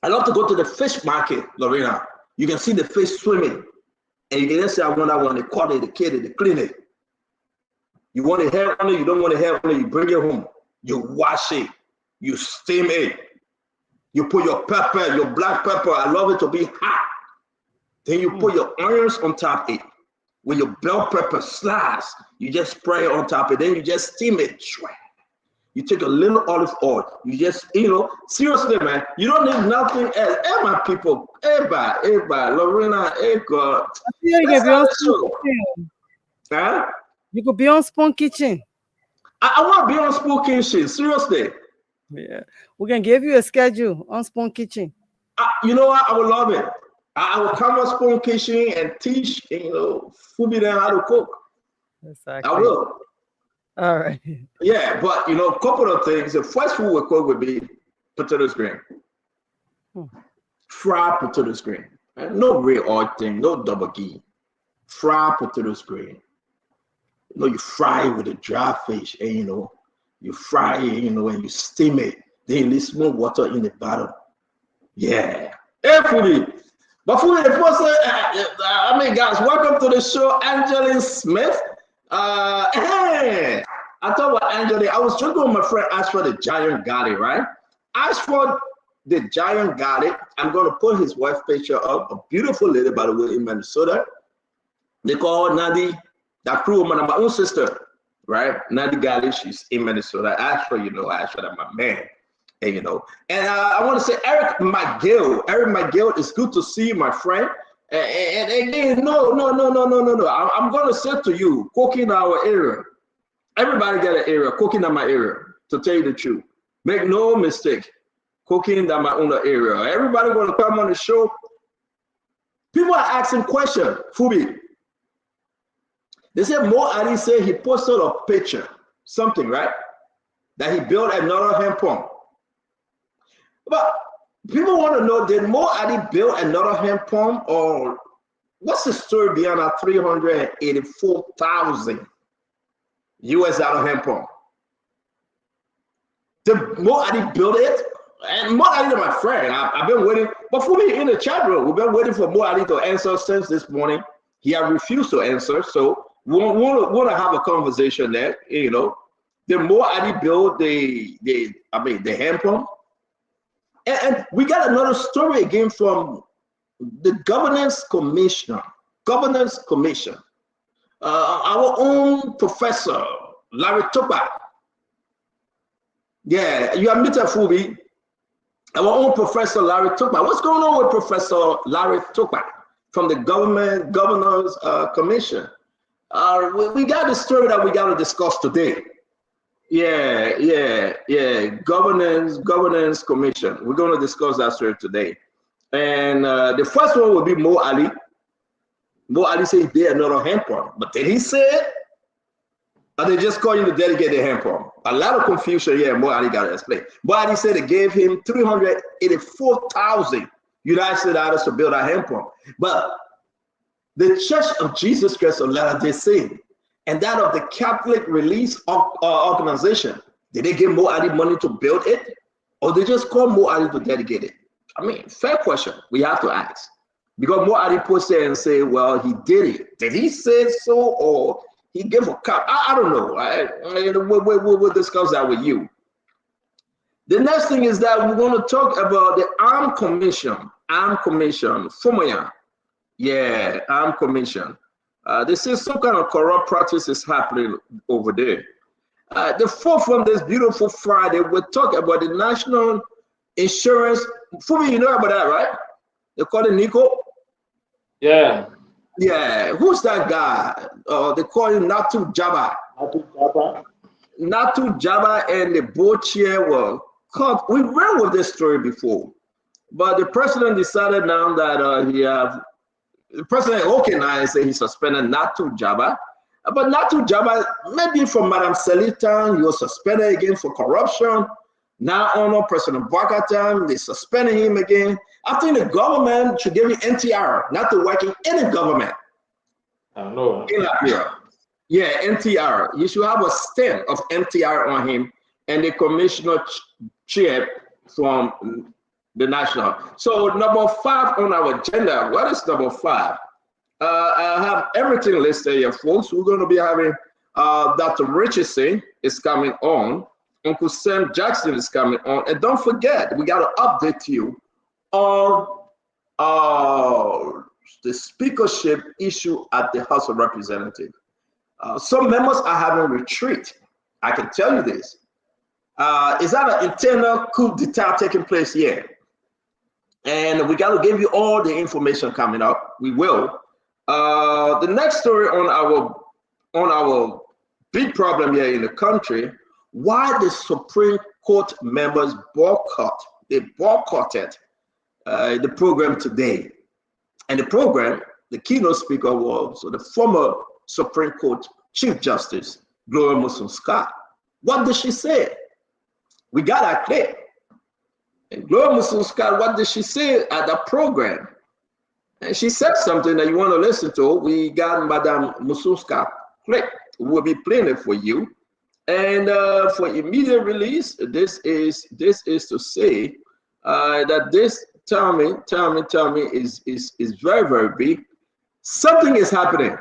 I love to go to the fish market, Lorena. You can see the fish swimming. And you can just say, I want to cut it, the kid, they clean it. You want a hair on it, you don't want a hair on it, you bring it home. You wash it, you steam it. You put your pepper, your black pepper, I love it to be hot. Then you put your onions on top of it. With your bell pepper slice, you just spray it on top of it. Then you just steam it. You take a little olive oil. You just, seriously, man, you don't need nothing else. Hey, my people, everybody, Lorena, hey, God. You can be on Spoon Kitchen. Huh? You could be on Spoon Kitchen. I want to be on Spoon Kitchen, seriously. Yeah. We can give you a schedule on Spoon Kitchen. You know what? I would love it. I will come on Spoon Kitchen and teach, Fubi them how to cook. Exactly. I will. All right. Yeah, but a couple of things. The first food we cook would be potato screen. Fried potato screen. No real oil thing, no double ghee. Fried potato screen. You fry it with a dry fish, and you fry it, and you steam it. Then you leave small water in the bottom. Yeah. Hey, Fubi. But Fubi, the person, guys, welcome to the show, Angeline Smith. Hey, I thought about Angela. I was talking with my friend Ashford the Giant Garlic, right? Ashford the Giant Garlic. I'm going to put his wife picture up. A beautiful lady, by the way, in Minnesota. They call her Nadi, that crew woman, my own sister, right? Nadi Garlic, she's in Minnesota. Ashford, Ashford, I'm my man. And, and I want to say Eric McGill. Eric McGill, it's good to see you, my friend. And again, no. I'm going to say to you, cooking our area. Everybody got an area, cooking in my area, to tell you the truth. Make no mistake, cooking in my own area. Everybody going to come on the show. People are asking questions, Fubi. They said Mo Ali said he posted a picture, something, right? That he built another hand pump. But people want to know, did Mo Ali build another hand pump, or what's the story behind our 384,000 US dollar hand pump? Did Mo Ali build it? And Mo Ali is my friend. I've been waiting, but for me in the chat room, we've been waiting for Mo Ali to answer since this morning. He has refused to answer, so we want to have a conversation there. Did Mo Ali build the hand pump? And we got another story again from the Governance Commission. Our own professor, Larry Tupac. Yeah, you admit that, Fubi. Our own professor, Larry Tupac. What's going on with Professor Larry Tupac from the Governors Commission? We got the story that we got to discuss today. Yeah. Governance Commission. We're going to discuss that story today. And the first one will be Mo Ali. Mo Ali said he did another hand pump. But did he say it? Or they just call you to dedicate the hand pump? A lot of confusion here. Mo Ali got to explain. Mo Ali said they gave him 384,000 United States dollars to build a hand pump. But the Church of Jesus Christ of Latter-day Saints and that of the Catholic Relief Organization, did they give Mo Ali money to build it? Or they just call Mo Ali to dedicate it? Fair question. We have to ask. Because Mo Ali posted and say, well, he did it. Did he say so, or he gave a cup? I don't know. We'll discuss that with you. The next thing is that we're going to talk about the Armed Commission. Armed Commission, FOMOYA. Yeah, Armed Commission. They say some kind of corrupt practice is happening over there. The fourth one, this beautiful Friday, we'll talk about the National Insurance. Fumi, you know about that, right? They call it Nico. Yeah. Yeah. Who's that guy? They call him Natu Jaba. Natu Jaba and the board chair were caught. We ran with this story before, but the president decided now that the president now and say he suspended Natu Jaba. But Natu Jaba, maybe from Madam Selitan, he was suspended again for corruption. Now, President Bokatan, they suspended him again. I think the government should give him NTR, not to work in any government. I know. In Liberia. Yeah, NTR. You should have a stamp of NTR on him and the commissioner chair from the national. So number 5 on our agenda. What is number 5? I have everything listed here, folks. We're going to be having Dr. Richardson is coming on. Uncle Sam Jackson is coming on. And don't forget, we got to update you on the speakership issue at the House of Representatives. Some members are having retreat. I can tell you this. Is that an internal coup d'etat taking place here? And we got to give you all the information coming up. We will. The next story on our big problem here in the country, why the Supreme Court members boycotted the program today. And the program, the keynote speaker was the former Supreme Court Chief Justice, Gloria Musun-Scott. What did she say? We got that clip. And Gloria Musun-Scott, what did she say at the program? And she said something that you want to listen to. We got Madame Musun-Scott clip. We'll be playing it for you. And for immediate release, this is to say that this tell me is very, very big. Something is happening.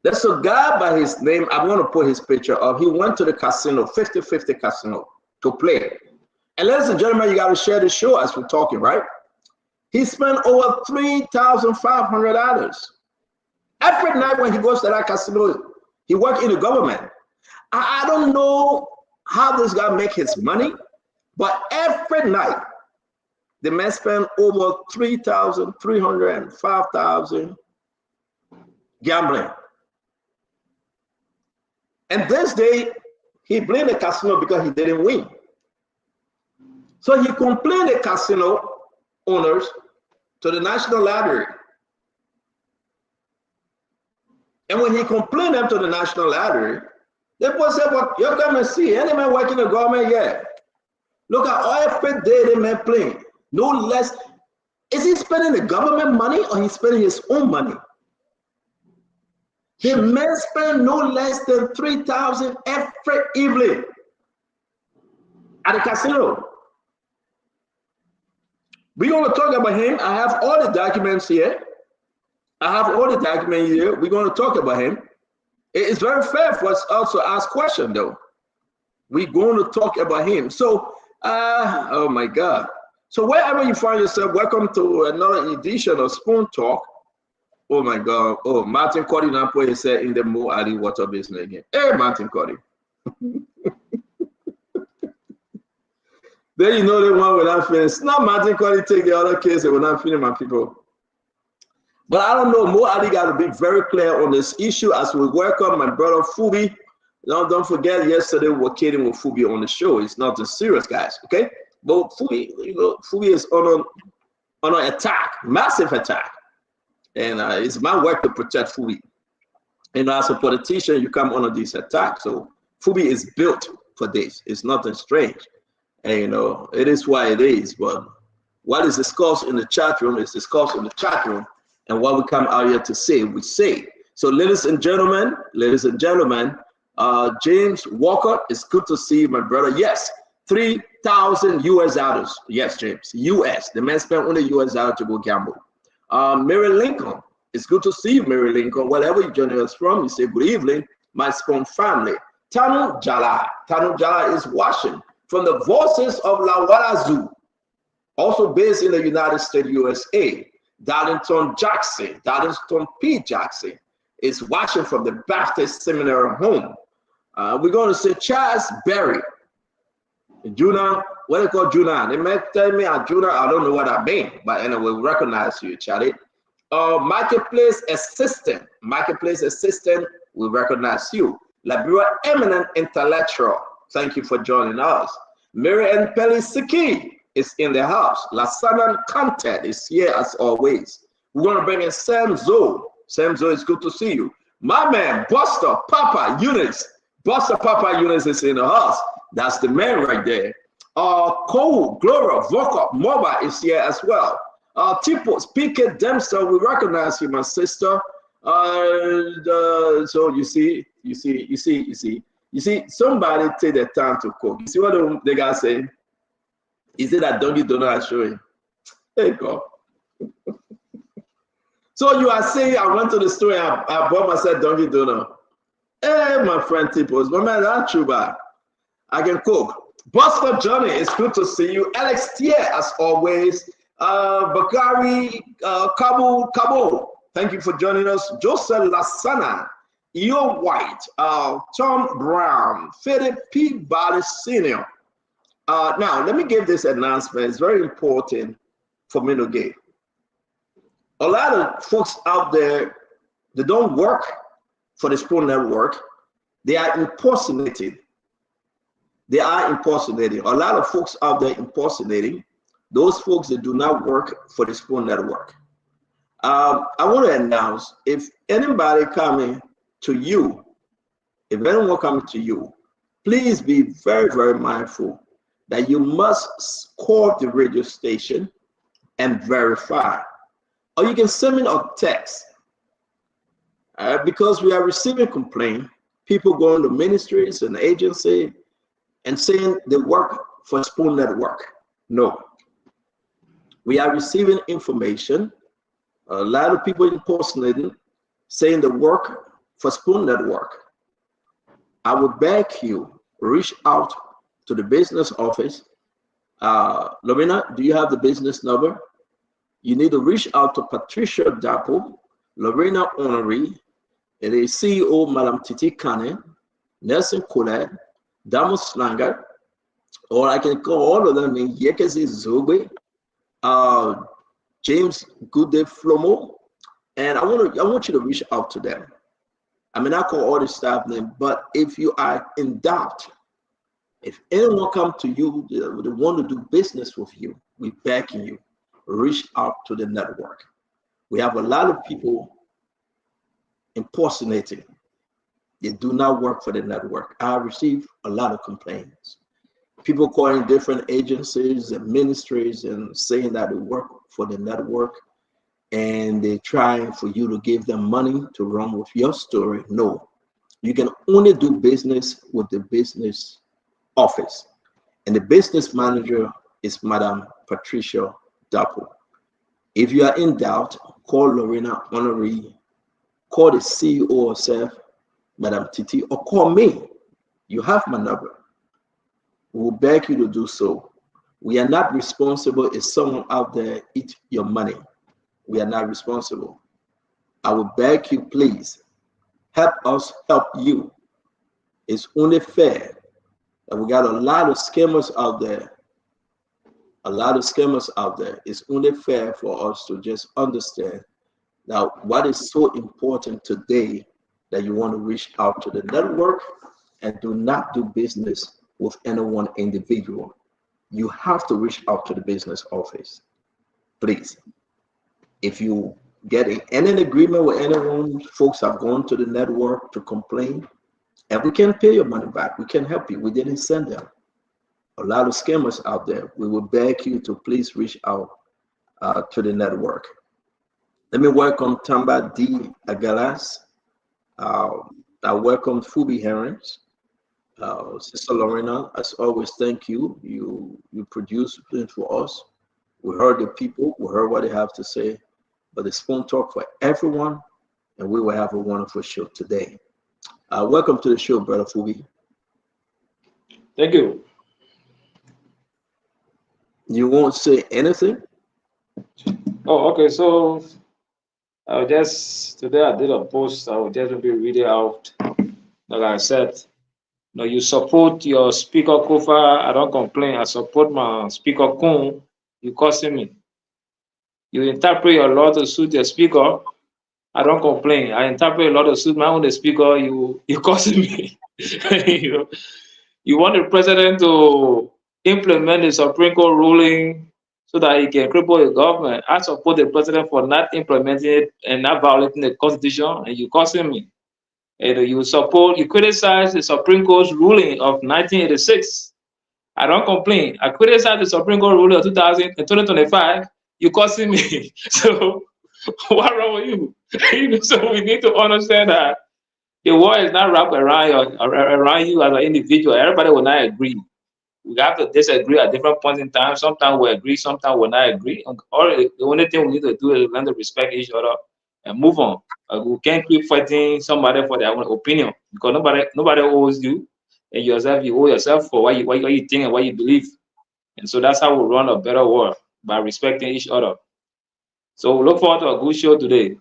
There's a guy by his name, I'm going to put his picture up. He went to the casino, 50-50 casino, to play. And ladies and gentlemen, you got to share the show as we're talking, right? He spent over $3,500. Every night when he goes to that casino, he works in the government. I don't know how this guy make his money, but every night, the man spent over $3,000, $300, $5,000 gambling. And this day, he blamed the casino because he didn't win. So he complained the casino owners to the National Lottery. And when he complained them to the National Lottery, they both said, well, you come and see, any man working in the government yet? Look at every day the man playing. No less. Is he spending the government money or he's spending his own money? The man spend no less than $3,000 every evening at the casino. We're going to talk about him. I have all the documents here. We're going to talk about him. It's very fair for us also to ask questions, though. We're going to talk about him. So, oh my God. So wherever you find yourself, welcome to another edition of Spoon Talk. Oh my God. Oh, Martin Cody Nampo said in the Mo Ali water business again. Hey, Martin Cody. Then you know the one when I'm finished. Now Martin Cody take the other case when I'm finished, my people. But I don't know. Mo Ali got to be very clear on this issue as we welcome my brother Fubi. Now, don't forget, yesterday we were kidding with Fubi on the show. It's nothing serious, guys. Okay, but Fubi, Fubi is on an attack, massive attack, and it's my work to protect Fubi. And as a politician, you come under this attack. So Fubi is built for this. It's nothing strange. And it is why it is. But what is discussed in the chat room is discussed in the chat room. And what we come out here to say, we say. So ladies and gentlemen, James Walker, it's good to see you, my brother. Yes, 3,000 US dollars. Yes, James, US. The man spent only US dollars to go gamble. Mary Lincoln, it's good to see you, Mary Lincoln. Wherever you join us from, you say good evening, my Spoon family. Tanu Jala is watching from the Voices of Lawala Zoo, also based in the United States, USA. Darlington Jackson, Darlington P. Jackson, is watching from the Baptist Seminary home. We're going to say Charles Berry. Juna, what do you call Juna? They may tell me Juna, I don't know what I mean, but anyway, we recognize you, Charlie. Marketplace Assistant, we recognize you. Liberia Eminent Intellectual, thank you for joining us. Mary Ann Pelisiki is in the house. Lasanan Content is here as always. We're going to bring in Sam Zoe. Sam Zoe, it's good to see you. My man, Buster Papa Eunice. Buster Papa Eunice is in the house. That's the man right there. Cole, Gloria, Voka, Moba is here as well. Tipo, Speaker Dempster, we recognize you, my sister. So you see, somebody take the time to cook. You see what the guy saying? Is it that donkey donut I show him? There you go. So you are saying I went to the store and I bought myself donkey donut. Hey, my friend Tipos, but man, that's true, but I can cook. Buster Johnny, it's good to see you. Alex Tier, as always. Bakari Kabo, thank you for joining us. Joseph Lasana, Io White, Tom Brown, Philip P. Bali Sr. Now, let me give this announcement. It's very important for me to give. A lot of folks out there, they don't work for the Spoon Network. They are impersonating. A lot of folks out there impersonating those folks that do not work for the Spoon Network. I want to announce, if anybody coming to you, please be very, very mindful that you must call the radio station and verify. Or you can send me a text. Because we are receiving complaints, people going to ministries and agencies and saying they work for Spoon Network. No. We are receiving information, a lot of people impersonating, saying they work for Spoon Network. I would beg you, reach out to the business office. Lorena, do you have the business number? You need to reach out to Patricia Dapo, Lorena Honoré, and the CEO, Madam Titi Kane, Nelson Colette, Damos Slanger, or I can call all of them in Yekesi Zogbe, James Goode Flomo, and I want you to reach out to them. I mean, I call all the staff name, but if you are in doubt, if anyone come to you, they want to do business with you, we beg you, reach out to the network. We have a lot of people impersonating. They do not work for the network. I receive a lot of complaints. People calling different agencies and ministries and saying that they work for the network and they're trying for you to give them money to run with your story. No, you can only do business with the business office. And the business manager is Madam Patricia Dapo. If you are in doubt, call Lorena Honoré, call the CEO herself, Madam Titi, or call me. You have my number. We will beg you to do so. We are not responsible if someone out there eat your money. We are not responsible. I will beg you, please, help us help you. It's only fair that we got a lot of scammers out there. It's only fair for us to just understand now what is so important today that you want to reach out to the network and do not do business with any one individual. You have to reach out to the business office. Please. If you get in any agreement with anyone, folks have gone to the network to complain, and we can pay your money back. We can help you. We didn't send them. A lot of scammers out there. We will beg you to please reach out to the network. Let me welcome Tamba D. Agalas. I welcome Fubi Herrings. Sister Lorena, as always, thank you. You produce things for us. We heard the people, we heard what they have to say, but it's Spoon Talk for everyone, and we will have a wonderful show today. Welcome to the show, Brother Fubi. Thank you. You won't say anything? Oh, okay. So today I did a post. I will just be reading out. Like I said, you support your speaker Kofa. I don't complain. I support my speaker Kun. You cursing me. You interpret your law to suit your speaker. I don't complain. I interpret a lot of suit my own speaker. You cursing me. you know, you want the president to implement the Supreme Court ruling so that he can cripple the government. I support the president for not implementing it and not violating the Constitution, and you cursing me. And you criticize the Supreme Court's ruling of 1986. I don't complain. I criticize the Supreme Court ruling of 2025. You cursing me. So what's wrong with you? So we need to understand that the war is not wrapped around you as an individual. Everybody will not agree. We have to disagree at different points in time. Sometimes we agree, sometimes we not agree. Or the only thing we need to do is learn to respect each other and move on. We can't keep fighting somebody for their own opinion because nobody owes you, and yourself you owe yourself for what you think and what you believe. And so that's how we run a better world, by respecting each other. So we look forward to a good show today.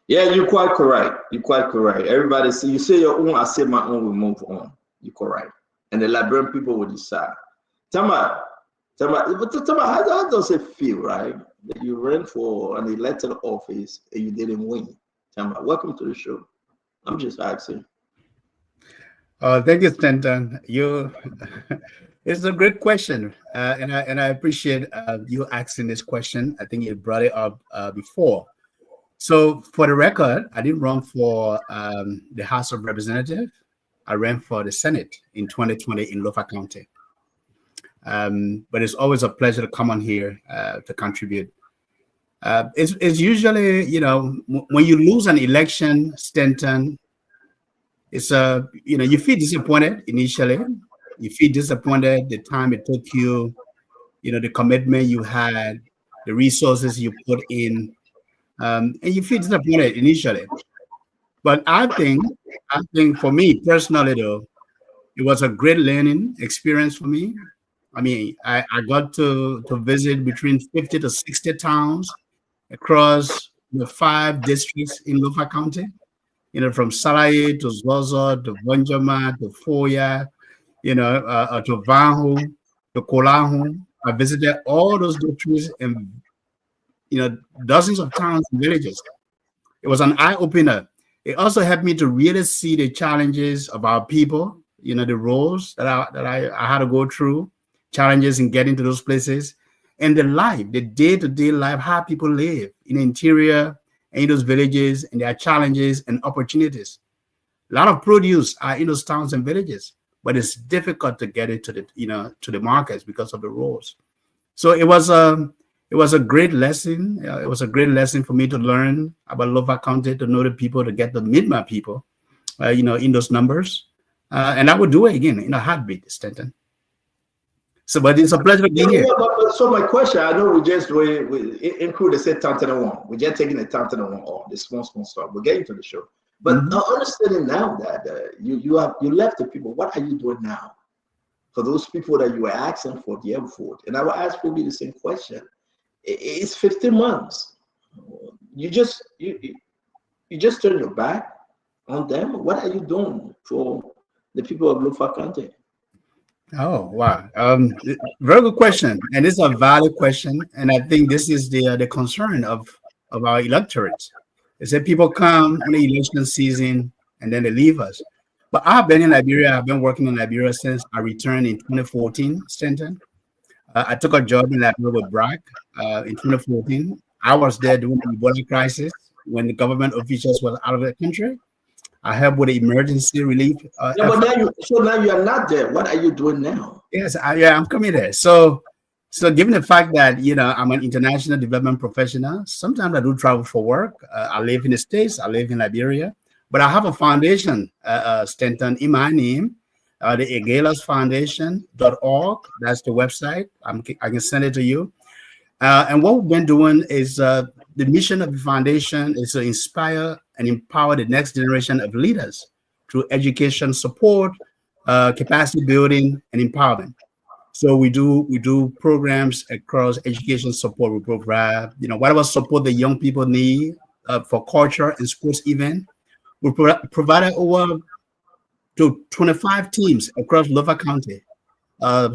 Yeah, you're quite correct. You're quite correct. Everybody say you say your own, I say my own, we move on. You're correct. And the Liberian people will decide. Tama, how does it feel, right? That you ran for an elected office and you didn't win? Tama, welcome to the show. I'm just asking. Thank you, Stanton. It's a great question, and I appreciate you asking this question. I think you brought it up before. So, for the record, I didn't run for the House of Representatives. I ran for the Senate in 2020 in Lofa County. But it's always a pleasure to come on here to contribute. It's usually, when you lose an election, Stanton, it's you feel disappointed initially. You feel disappointed the time it took you, the commitment you had, the resources you put in, and you feel disappointed initially. But I think for me personally, though, it was a great learning experience for me. I mean, I got to visit between 50 to 60 towns across the 5 districts in Lofa County, from Salaye to Zozo to Vonjama to Foya, to Vanhu to Kolahu. I visited all those districts and, dozens of towns and villages. It was an eye-opener. It also helped me to really see the challenges of our people, the roles that I had to go through, challenges in getting to those places, and the day-to-day life, how people live in the interior and in those villages, and their challenges and opportunities. A lot of produce are in those towns and villages, but it's difficult to get it to the markets because of the roads. So it was a great lesson. It was a great lesson for me to learn about Lofa County, to know the people, to get to meet my people, in those numbers. And I would do it again in a heartbeat, Stanton. So, but it's a pleasure to be here. So my question, I know we include the set time to the one. We're just taking the time to the one off. This one start. We're getting to the show. But understanding now that you left the people, what are you doing now for those people that you were asking for the vote? And I will ask probably the same question. It's 15 months. You just turn your back on them. What are you doing for the people of Lofa County? Oh, wow. Very good question. And it's a valid question. And I think this is the concern of our electorate. Is that people come on the election season and then they leave us. But I've been in Liberia. I've been working in Liberia since I returned in 2014, Stanton. I took a job in Liberia with BRAC in 2014. I was there during the Ebola crisis when the government officials were out of the country. I helped with the emergency relief. But now you are not there. What are you doing now? Yes, I'm coming there. So given the fact that I'm an international development professional, sometimes I do travel for work. I live in the States. I live in Liberia, but I have a foundation, Stanton, in my name, the egalasfoundation.org. That's the website. I can send it to you. And what we've been doing is the mission of the foundation is to inspire and empower the next generation of leaders through education support, capacity building, and empowerment. So we do programs across education support. We provide, whatever support the young people need for culture and sports event. We provided over to 25 teams across Lofa County,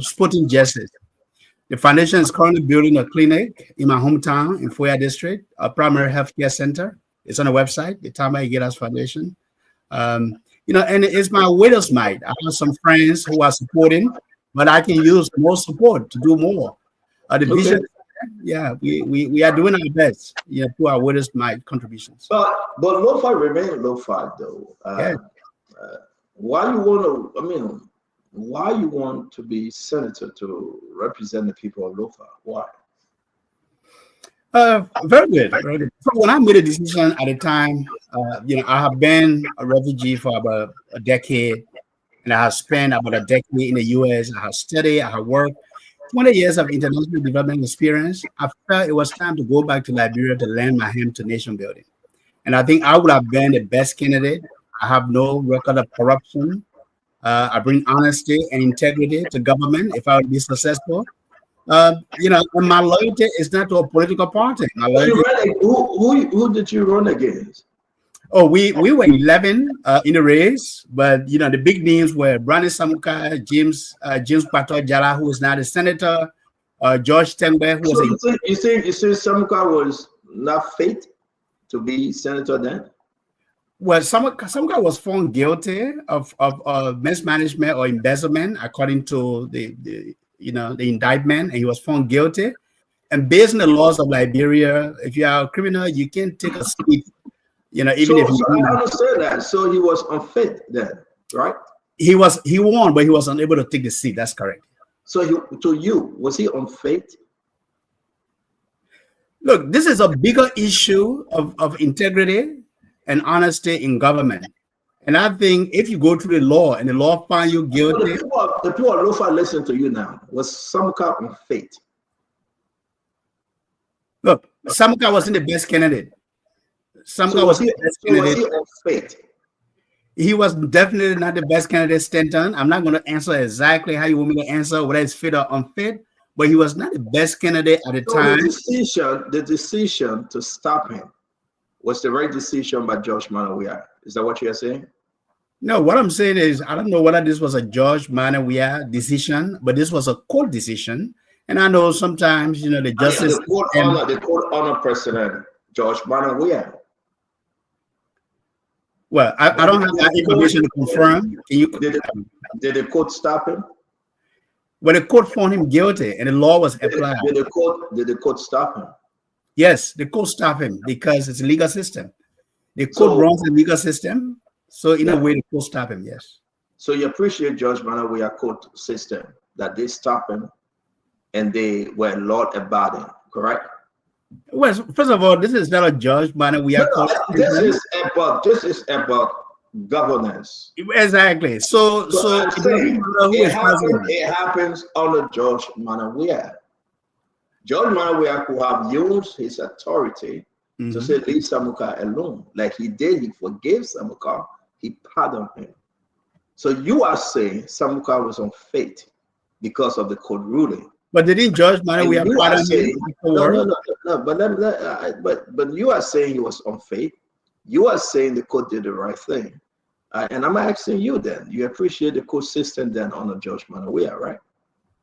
sporting jerseys. The foundation is currently building a clinic in my hometown in Foya District, a primary healthcare center. It's on the website, the Tama Igelas Foundation. And it's my widow's mite. I have some friends who are supporting, but I can use more support to do more. The vision, we are doing our best, through our widow's mite contributions. But Lofa remain Lofa though. Why you want to be senator to represent the people of Lofa? Why? Very good, very good. So when I made a decision at the time, I have been a refugee for about a decade, and I have spent about a decade in the U.S. I have studied, I have worked, 20 years of international development experience. I felt it was time to go back to Liberia to lend my hand to nation building. And I think I would have been the best candidate. I have no record of corruption. I bring honesty and integrity to government if I would be successful. And my loyalty is not to a political party. My loyalty. Who did you run against? Oh, we were 11 in the race, but the big names were Brandon Samuka, James Pato Jala, who is now the senator, George Tengbe, who was you think Samuka was not fit to be senator then? Well, Samuka was found guilty of mismanagement or embezzlement, according to the indictment, and he was found guilty. And based on the laws of Liberia, if you are a criminal, you can't take a seat. Even if I understand that. So he was unfit then, right? He won, but he was unable to take the seat. That's correct. So was he unfit? Look, this is a bigger issue of integrity and honesty in government. And I think if you go through the law and the law find you guilty. So the people of Lofa listen to you now. Was Samuka unfit? Look, Samuka wasn't the best candidate. Was he unfit? He was definitely not the best candidate, Stanton. I'm not going to answer exactly how you want me to answer, whether it's fit or unfit, but he was not the best candidate at the time. The decision to stop him was the right decision by George Manawia. Is that what you're saying? No, what I'm saying is I don't know whether this was a George Manawia decision, but this was a court decision. And I know sometimes, the justice. The court honor President George Manawia. Well, I don't have that information to confirm. Did the court stop him? Well, the court found him guilty and the law was applied. Did the court stop him? Yes, the court stopped him because it's a legal system. The court runs the legal system. So in a way, the court stopped him, yes. So you appreciate George Manawia court system, that they stopped him and they were law abiding, correct? Well, first of all, this is not a judge Manawia court. This is about governance. Exactly. So it happens under George Manawia. George Manawia could have used his authority to say, leave Samuka alone. Like he did, he forgave Samuka, he pardoned him. So you are saying Samuka was unfit because of the court ruling. But didn't George Manawia pardon him? But you are saying he was unfit. You are saying the court did the right thing. And I'm asking you then, you appreciate the court system then under George Manawia, right?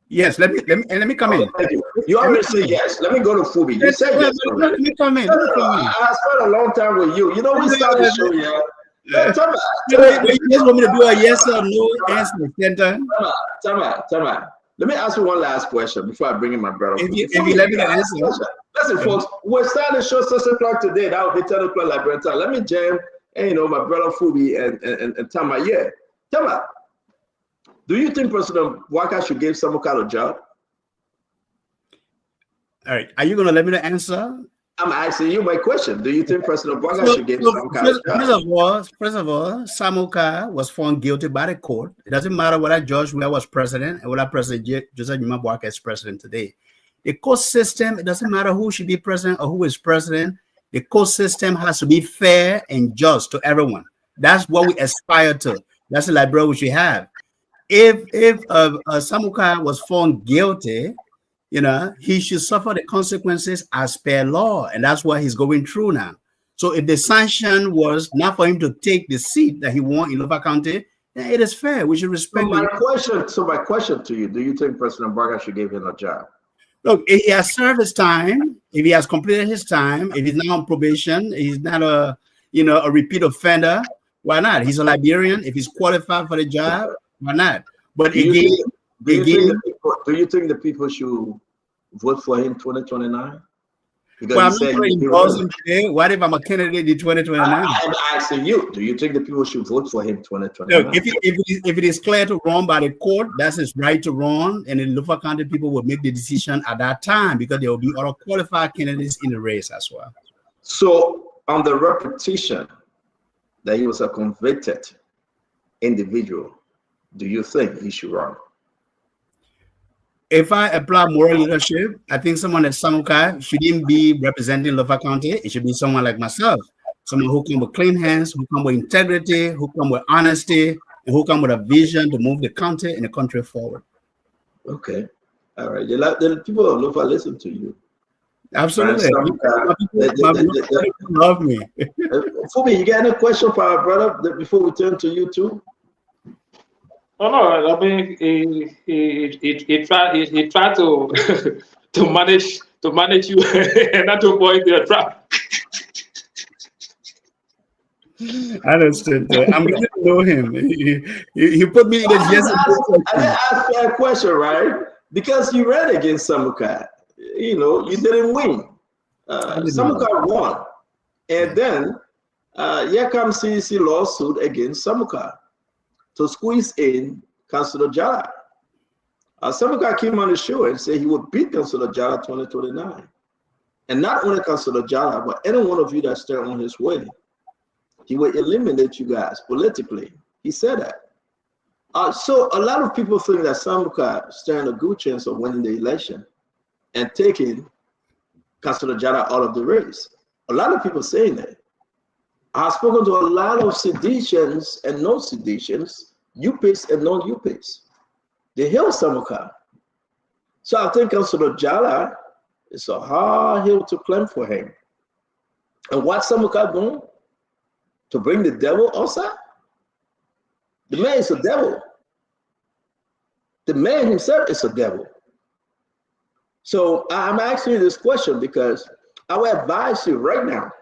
Yes, let me come in. Thank you. You already say yes. Let me go to Fubi. You said yes. Let me come in. I spent a long time with you. You know, we started the show, yeah. You just want me to do a yes or no answer, Time out. Let me ask you one last question before I bring in my brother. If you let me answer. Listen, folks, we're starting the show 6 o'clock today. That will be 10 o'clock Liberian time. Let me jam, and my brother Fubi and Tama. Yeah. Tama, do you think President Waka should give Samuka a job? All right. Are you going to let me answer? I'm asking you my question. Do you think President Waka should give Samuka a job? First of all, Samuka was found guilty by the court. It doesn't matter whether George Weah was president and whether President Joseph Waka is president today. The court system, it doesn't matter who should be president or who is president. The court system has to be fair and just to everyone. That's what we aspire to. That's the Liberia we should have. if Samuka was found guilty, he should suffer the consequences as per law, and that's what he's going through now. So if the sanction was not for him to take the seat that he won in Lofa County, then it is fair. We should respect. So my question to you: do you think President Barker should give him a job? Look, if he has served his time, if he has completed his time, if he's now on probation, he's not a repeat offender, why not? He's a Liberian. If he's qualified for the job, why not? But do you think the people should vote for him 2029? Because I'm not going to endorse him today. What if I'm a candidate in 2029? I'm asking you, do you think the people should vote for him 2029? Look, if it is clear to run by the court, that's his right to run, and the Lofa County people will make the decision at that time because there will be other qualified candidates in the race as well. So on the repetition that he was a convicted individual, do you think he should run? If I apply moral leadership, I think someone like Samuka shouldn't be representing Lofa County. It should be someone like myself, someone who come with clean hands, who come with integrity, who come with honesty, and who come with a vision to move the county and the country forward. Okay, all right. The people of Lofa listen to you. Absolutely. They love me. Fubi, you got any question for our brother before we turn to you too? Oh no, I mean he tried to to manage you and not to avoid the trap. I understand. I'm getting to know him. He put me in the I asked you a question, right? Because you ran against Samuka. You didn't win. Samuka won. And then here comes CEC lawsuit against Samuka to squeeze in Councilor Jala. Samuka came on the show and said he would beat Councilor Jala 2029. And not only Councilor Jala, but any one of you that stand on his way. He would eliminate you guys politically. He said that. So a lot of people think that Samuka stand a good chance of winning the election and taking Councilor Jala out of the race. A lot of people saying that. I've spoken to a lot of seditions and non-seditions, UPIs and non-UPIs. They hail Samuka. So I think Councilor Jala is a hard hill to climb for him. And what Samuka doing? To bring the devil outside? The man is a devil. The man himself is a devil. So I'm asking you this question because I will advise you right now,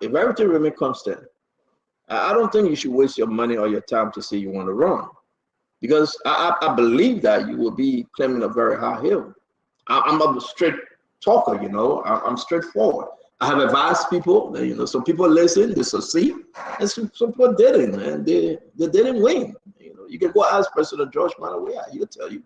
if everything remains constant, I don't think you should waste your money or your time to say you want to run. Because I believe that you will be climbing a very high hill. I'm a straight talker, I'm straightforward. I have advised people, some people listen, they succeed, and some people didn't, and they didn't win. You can go ask President George Manawea, he'll tell you,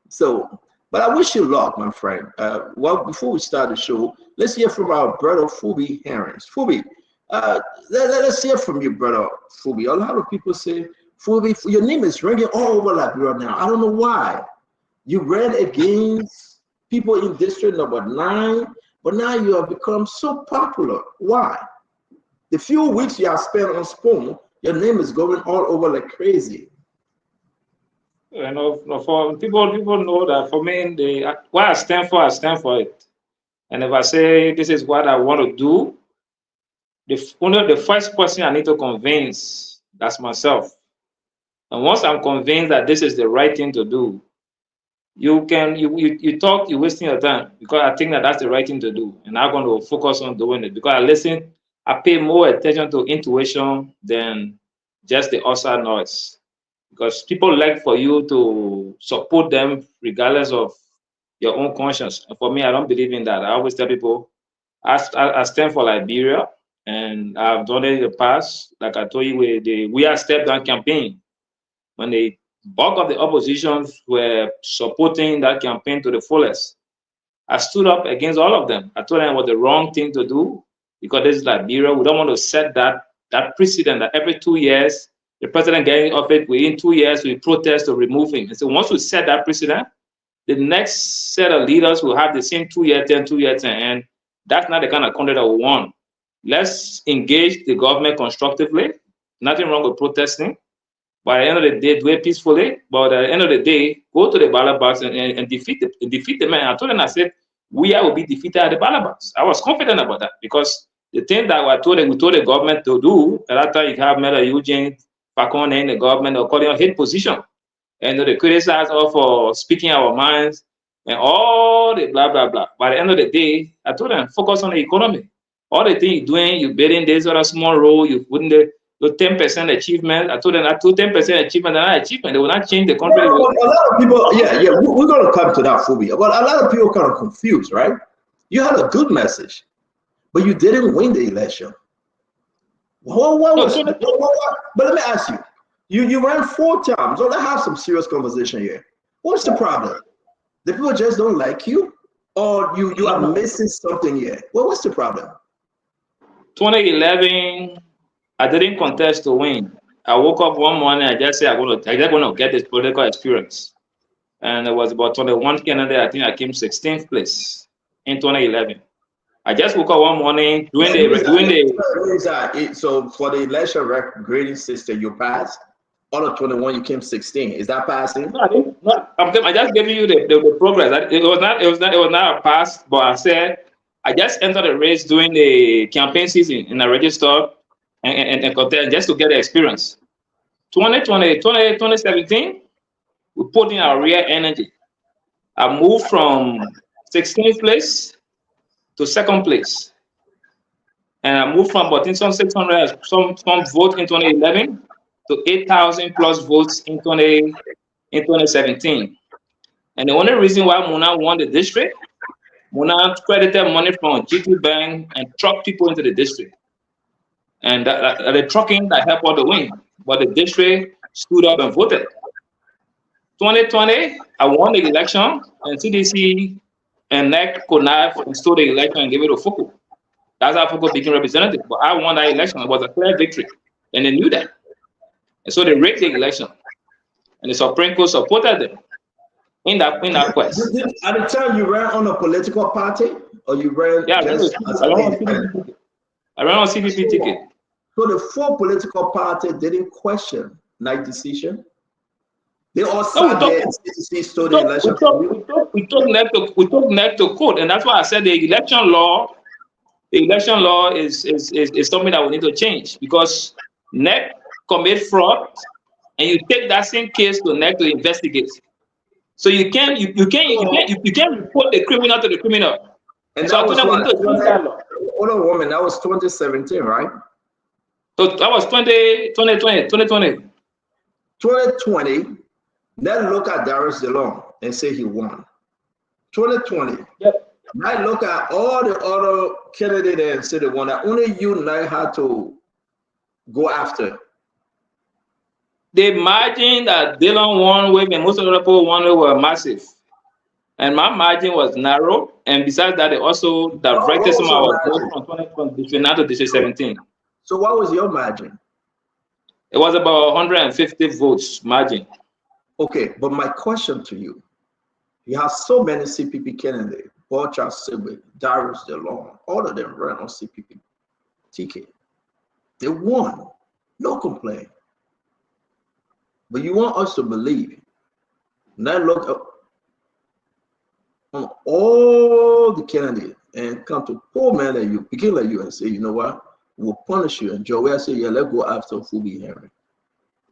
So, but I wish you luck, my friend. Well, before we start the show, let's hear from our brother Fubi Herrings. Fubi, let's hear from you, brother Fubi. A lot of people say, Fubi, your name is ringing all over Liberia now. I don't know why. You ran against people in District Number 9, but now you have become so popular. Why? The few weeks you have spent on Spoon, your name is going all over like crazy. For people know that for me, what I stand for it. And if I say this is what I want to do, the first person I need to convince, that's myself. And once I'm convinced that this is the right thing to do, you talk, you're wasting your time because I think that's the right thing to do. And I'm going to focus on doing it because I pay more attention to intuition than just the outside noise. Because people like for you to support them regardless of your own conscience. And for me, I don't believe in that. I always tell people, I stand for Liberia, and I've done it in the past. Like I told you, We Are Step Down campaign, when the bulk of the opposition were supporting that campaign to the fullest, I stood up against all of them. I told them it was the wrong thing to do because this is Liberia. We don't want to set that precedent that every 2 years, the president getting off it, within 2 years, we protest to remove him. And so once we set that precedent, the next set of leaders will have the same 2-year term, 2-year term. And that's not the kind of country that we want. Let's engage the government constructively. Nothing wrong with protesting. By the end of the day, do it peacefully. But at the end of the day, go to the ballot box and defeat the man. I told him, I said, we will be defeated at the ballot box. I was confident about that because the thing that we told the government to do, at that time you have Meta Eugene Facone in the government or calling on hate position. And they criticize us for speaking our minds and all the blah, blah, blah. By the end of the day, I told them, focus on the economy. All the things you're doing, you're building this other small role, you're putting the 10% achievement. I told them that 10% achievement are not achievement. They will not change the country. Yeah, a lot of people, we're going to come to that, Phobia. But a lot of people kind of confused, right? You had a good message, but you didn't win the election. But let me ask you. You ran 4 times. So let's have some serious conversation here. What's the problem? The people just don't like you, or you are missing something here. Well, what's the problem? 2011, I didn't contest to win. I woke up one morning. I just said I'm going to get this political experience, and it was about 21 candidate. I think I came 16th place in 2011. I just woke up one morning So for the election grading system, you passed. All of 21, you came 16. Is that passing? No, I just giving you the progress. It was not a pass, but I said I just entered the race during the campaign season and I registered and contest just to get the experience. 2017, we put in our real energy. I moved from 16th place to 2nd place, and I moved from about some 600 some vote in 2011 to 8,000 plus votes in 2017. And the only reason why Muna won the district, Muna credited money from GT Bank and trucked people into the district. And the trucking that helped all the win. But the district stood up and voted. 2020, I won the election, and CDC and NEC could not install the election and give it to Fuku. That's how Fuku became representative. But I won that election. It was a clear victory. And they knew that. And so they rigged the election. And the Supreme Court supported them in that quest. At the time, you ran on a political party, or you ran just as a independent? I ran on CPP ticket. So the 4 political parties didn't question NEC decision. They all sat there and CDC stole the election. We took NEC to court, and that's why I said the election law is something that we need to change, because NEC commit fraud, and you take that same case to NEC to investigate. So you can't report the criminal to the criminal. And so that was hold on, woman. That was 2017, right? So that was 2020. 2020. Then look at Darius DeLong and say he won. 2020. Yep. Now look at all the other candidates and say they won. That only you now had to go after. The margin that Dylan won with and most of the people won with were massive. And my margin was narrow. And besides that, they also directed some of our votes from 2020 between now to 2017. So what was your margin? It was about 150 votes margin. Okay, but my question to you, you have so many CPP candidates, Borcha Sibley, Darius DeLong, all of them ran on CPP ticket. They won, no complaint. But you want us to believe. Now look up on all the candidates and come to poor man like you, begin like you, and say, you know what, we'll punish you. And Joey say, yeah, let's go after Fubi Henry.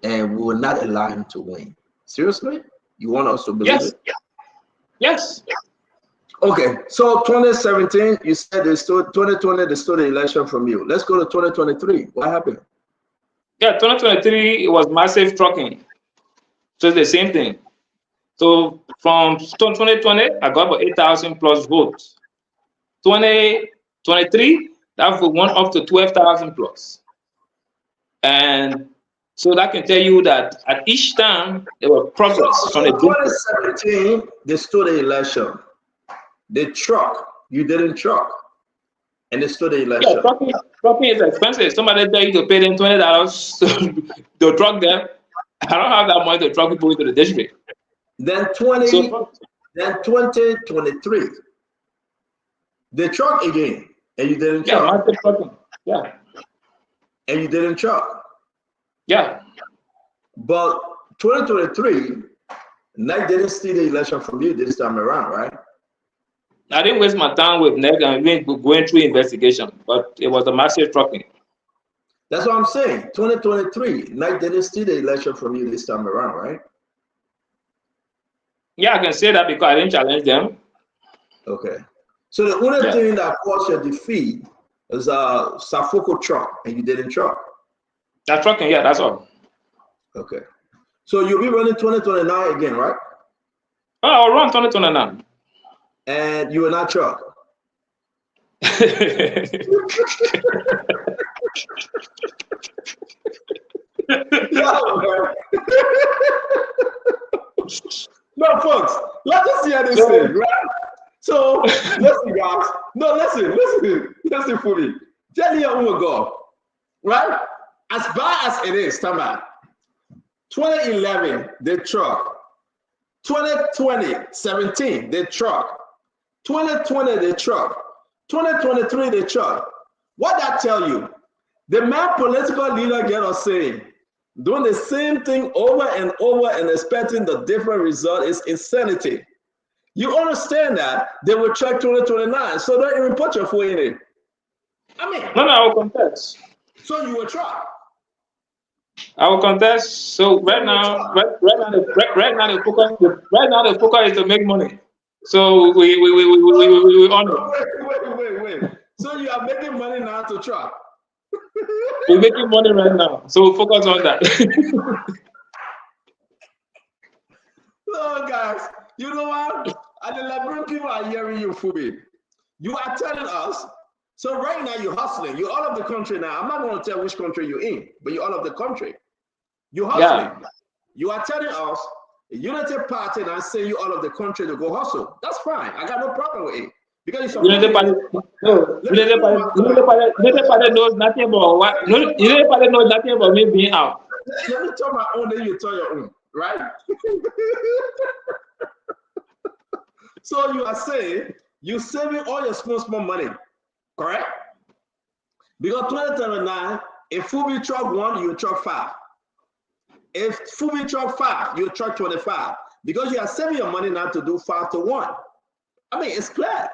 And we will not allow him to win. Seriously? You want us to believe it? Yes. Okay, so 2017, you said they stole 2020, they stole the election from you. Let's go to 2023. What happened? Yeah, 2023, it was massive trucking. So it's the same thing. So from 2020, I got about 8,000 plus votes. 2023, that went up to 12,000 plus. And so that can tell you that at each time there was progress from the 2017, they stole the election. They truck, you didn't truck, and they stole the election. Yeah, trucking is expensive. Somebody tell you to pay them $20 to truck them. I don't have that money to truck people into the district. Then 2023, they truck again, and you didn't truck. Yeah. And you didn't truck. Yeah. But 2023, NEC didn't steal the election from you this time around, right? I didn't waste my time with NEC and going through investigation, but it was a massive trucking. That's what I'm saying. 2023, NEC didn't steal the election from you this time around, right? Yeah, I can say that because I didn't challenge them. Okay. So the only thing that caused your defeat is a Safoko truck, and you didn't truck. That trucking, yeah, that's all. Okay. So you'll be running 2029 again, right? Oh, I'll run 2029. And you will not truck. No, folks, let's just hear this thing, right? So, listen, guys. No, listen for me. Tell you who will go, right? As bad as it is, come on. 2011, they truck. 2020, 17, they truck. 2020, they truck. 2023, they truck. What that tell you? The man political leader get us saying, doing the same thing over and over and expecting the different result is insanity. You understand that they will check 2029, so don't even put your foot in it. I mean, no, I will contest. So you will try. I will contest. So right now, the focus is to make money. So we honor. Wait. So you are making money now to try. We're making money right now, so we'll focus on that. No, guys, you know what? And the Liberian people are hearing you, Fubi. You are telling us. So right now you're hustling. You're all of the country now. I'm not going to tell which country you're in, but you're all of the country. You're hustling. Yeah. You are telling us a unity party and I say you all of the country to go hustle. That's fine. I got no problem with it. Because Unity party knows nothing about what. Unity party knows nothing about me being out. Let me tell my own, then you tell your own, right? So you are saying you're saving all your small money, correct? Because 2029, if Fubi truck 1, you truck 5. If Fubi truck 5, you truck 25. Because you are saving your money now to do 5 to 1. I mean, it's clear.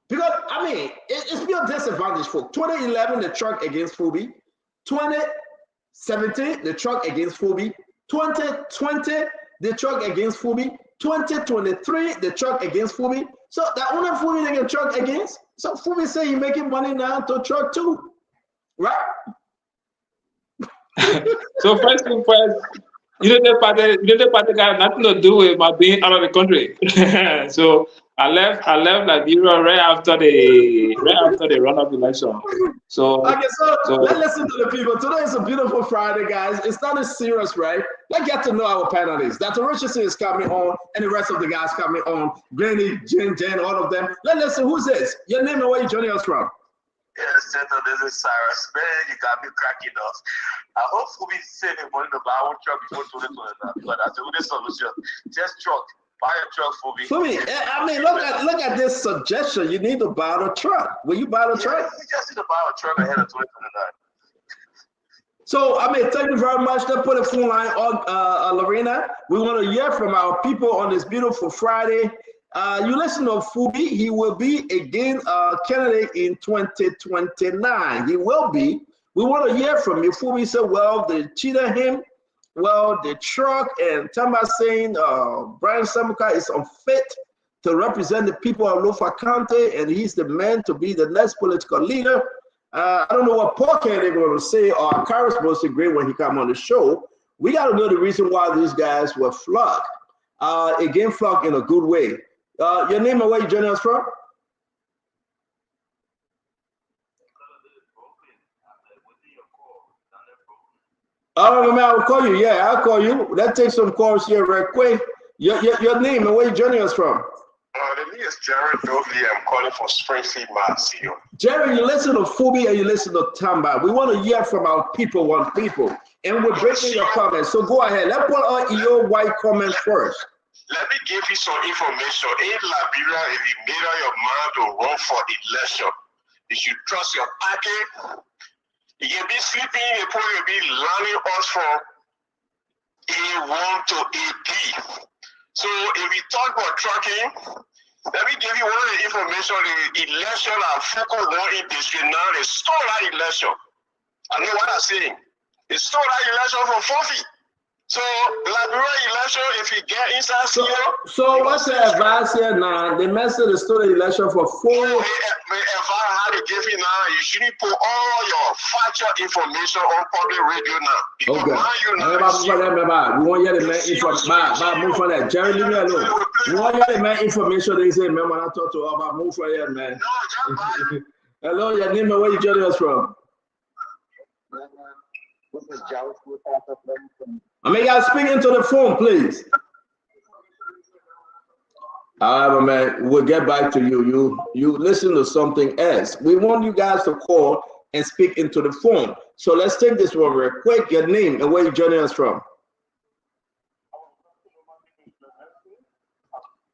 Because, I mean, it's pure disadvantage for 2011, the truck against Fubi. 2017, the truck against Fubi. 2020, the truck against Fubi. 2023, the truck against Fubi. So that only Fubi they can truck against. So Fubi say he making money now to truck too, right? So first thing first, Unity Party got nothing to do with my being out of the country. So I left Liberia right after the runoff election. So okay, so let's listen to the people. Today is a beautiful Friday, guys. It's not as serious, right? Let's get to know our panelists. Dr. Richardson is coming on, and the rest of the guys coming on. Granny, Jen, all of them. Let's listen. Who's this? Your name and where you joining us from? Yes, Senator, this is Cyrus. Man, you got me cracking up. I hope we'll be saving money to buy one truck before 2029. But that's the only solution. Just truck. Buy a truck for me. For me, I mean, look at this suggestion. You need to buy the truck. Will you buy the truck? You just need to buy a truck ahead of 2029. So, I mean, thank you very much. Let's put a phone line on, Lorena. We want to hear from our people on this beautiful Friday. You listen to Fubi. He will be again candidate in 2029. He will be. We want to hear from you. Fubi said, well, they cheated him. Well, the truck and Tamba saying Brian Samuka is unfit to represent the people of Lofa County, and he's the man to be the next political leader. I don't know what Paul Kennedy going to say or Karis supposed to agree when he come on the show. We got to know the reason why these guys were flogged. Again, flogged in a good way. Your name and where you joining us from? Oh, man, I'll call you. Yeah, I'll call you. Let's take some calls here real quick. Your name and where you joining us from? The name is Jerry Dovey. I'm calling from Springfield, Mass. Jerry, you listen to Fubi and you listen to Tamba. We want to hear from our people, and we're breaking your comments. So go ahead. Let's put on your white comments first. Let me give you some information. In Liberia, if you made up your mind to run for election, you should trust your party. You can be sleeping in a pool, you'll be landing us from A1 to A3. So if we talk about trucking, let me give you one of the information. The election at Foucault won in district now, they stole that election. I know what I'm saying. They stole that election from Fofi. So Liberia election, if you get inside So what's the advice here now? The message is still the election for 4. If I had to give you now, you shouldn't put all your factual information on public radio now. Because Okay. now you know. We want you to make information. Move from that. Jerry, leave me alone. We want you to make information. They say, man, when I talk to her about move from here, man. Hello, your name and where you joining us from? I mean, y'all speak into the phone, please. All right, man. We'll get back to you. You listen to something else. We want you guys to call and speak into the phone. So let's take this one real quick. Your name and where you joining us from?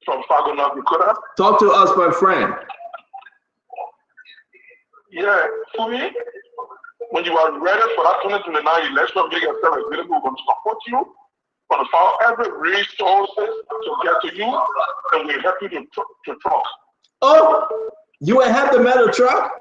From Fargo, North Dakota. Talk to us, my friend. Yeah, for me, when you are ready for that 2029 election, make yourself available. We're going to support you. We're going to follow every resources to get to you, and we'll help you to talk. Oh, you will have the metal truck?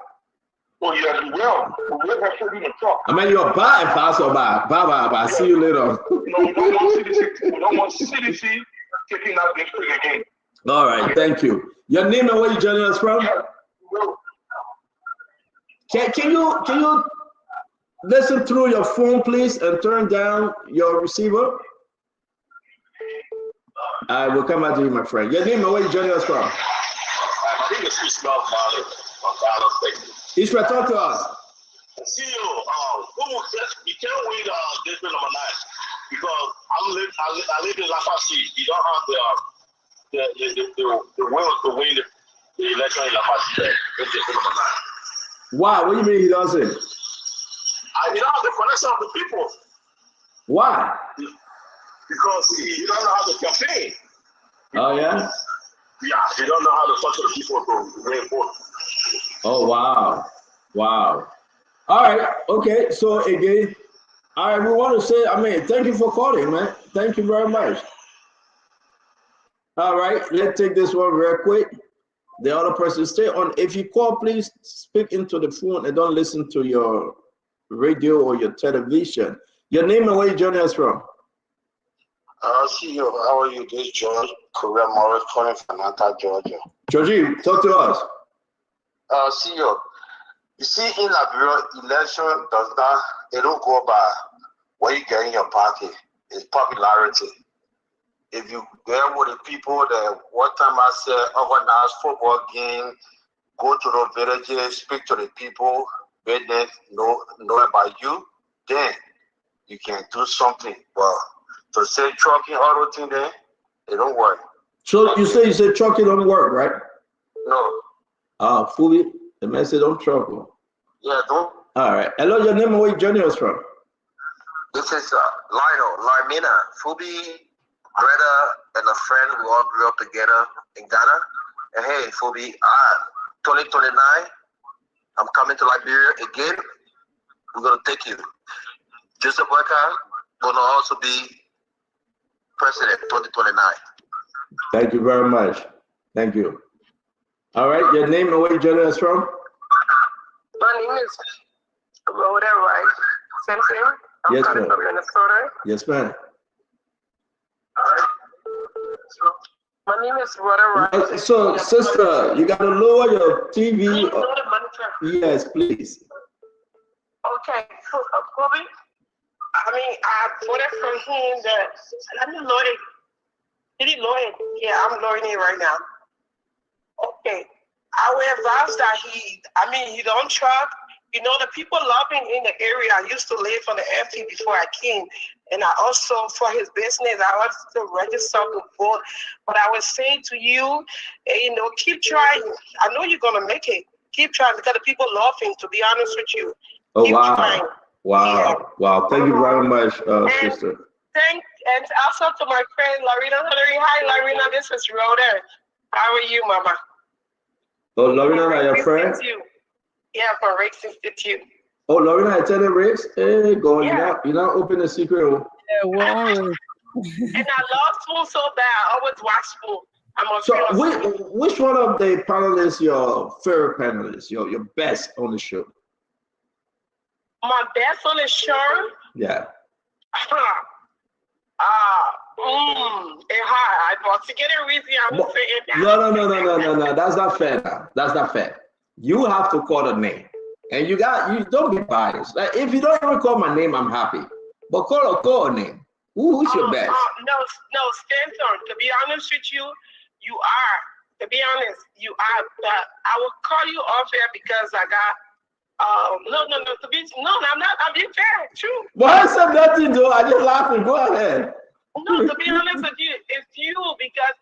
Oh, yes, we will. We will help you to talk. I mean, you're buying pastor bye. Bye. See you later. No, we don't want CDC. We don't want CDC taking that district again. All right, thank you. Your name and where you joining us from? Can you listen through your phone, please, and turn down your receiver? I will come back to you, my friend. Your name and where you joining us from? My name is Ishmael Father from Dallas, Texas. Ishmael, talk to us. CEO, we can't wait district number 9 because I live in Lafayette. We don't have the will to win the election in Lafayette. District number 9. Why? What do you mean he doesn't? I don't have the connection of the people. Why? Because he don't know how to campaign. Oh, yeah? Yeah, he don't know how to talk to the people to win vote. Oh, wow. Wow. All right. Okay. So again, all right, we want to say, thank you for calling, man. Thank you very much. All right, let's take this one real quick. The other person, stay on. If you call, please speak into the phone and don't listen to your radio or your television. Your name and where you joining us from? CEO, how are you? This is George Korea Morris calling from Atlanta, Georgia. Georgie, talk to us. CEO, you see, in Liberia, election does not, it don't go by what you get in your pocket. It's popularity. If you there with the people that one time I said organize football game, go to the villages, speak to the people, business, know about you, then you can do something. But to say trucking, all those things there, it don't work. So you say trucking don't work, right? No. Fully, the man said don't truck. Yeah, don't. All right. Hello, your name and where you joining us from? This is Lionel, Larmina, Fubi, brother and a friend who all grew up together in Ghana. And hey, Fubi, 2029, I'm coming to Liberia again. We're going to take you. Joseph Weka going to also be president 2029. Thank you very much. Thank you. All right, your name and where you joining us from? My name is Rhoda Rice Simpson. I'm Yes, coming ma'am. from Minnesota. Yes, ma'am. My name is Rhoda Rice. So, sister, you got to lower your TV. Yes, please. Okay, so Kobe, I voted for him that, let me load it. Did he load it? Yeah, I'm loading it right now. Okay, I would advise that he don't truck. You know, the people loving in the area, I used to live on the FP before I came. And I also, for his business, I also register to vote. But I would say to you, keep trying. I know you're going to make it. Keep trying because the people love him, to be honest with you. Oh, keep wow. trying. Wow. Yeah. Wow. Thank you very much, sister. And also to my friend, Larina Hillary. Hi, Larina. This is Rhoda. How are you, Mama? Oh, Lorena, your friend? Yeah, from Rake 62. Oh, Lorena, I tell you, Riggs. Hey, God, you're not open a secret. Yeah, we're always. And I love spoon so bad. I always watch spoon. So, which one of the panelists your favorite panelist? Your best on the show? My best on the show? Yeah. It's hard. But to get a reason, I would say it. No. That's not fair. That's not fair. You have to call the name, and you don't be biased. Like if you don't even call my name, I'm happy. But call a name. Who's your best? No, Stanton. To be honest with you, you are. To be honest, you are. But I will call you off air because I got. No. I'm not. I'm being fair. True. Well, I said nothing though. I just laughing. Go ahead. No, to be honest with you, it's you because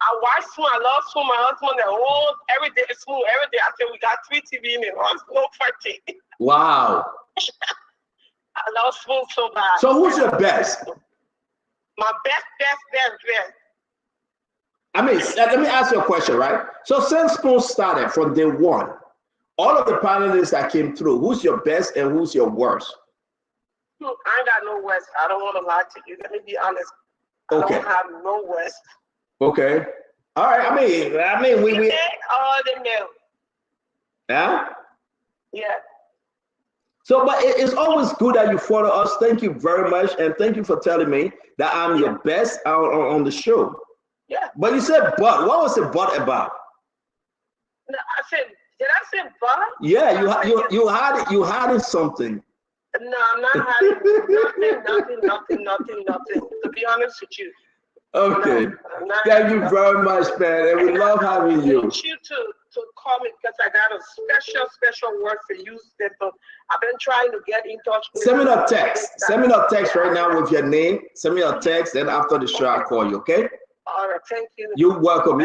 I watch Spoon. I love Spoon. My husband, the whole every day Spoon. Every day I say we got 3 TV in the house. No fighting. Wow. I love Spoon so bad. So who's your best? My best. I mean, let me ask you a question, right? So since Spoon started from day one, all of the panelists that came through, who's your best and who's your worst? I ain't got no West. I don't want to lie to you. Let me be honest. Okay. I don't have no West. Okay. All right. I mean, we all the know. Yeah. Yeah. So, but it's always good that you follow us. Thank you very much, and thank you for telling me that I'm your best on the show. Yeah. But you said but. What was the but about? No, I said. Did I say but? Yeah, you had it something. No, I'm not having nothing. To be honest with you. Okay. No, thank you very much, man, and we love having you. I need you to call me because I got a special word for you, Stephen. I've been trying to get in touch with you. Send me a text. Send me a text right now with your name. Send me a text, then after the show I'll call you, okay? All right, thank you. You're welcome.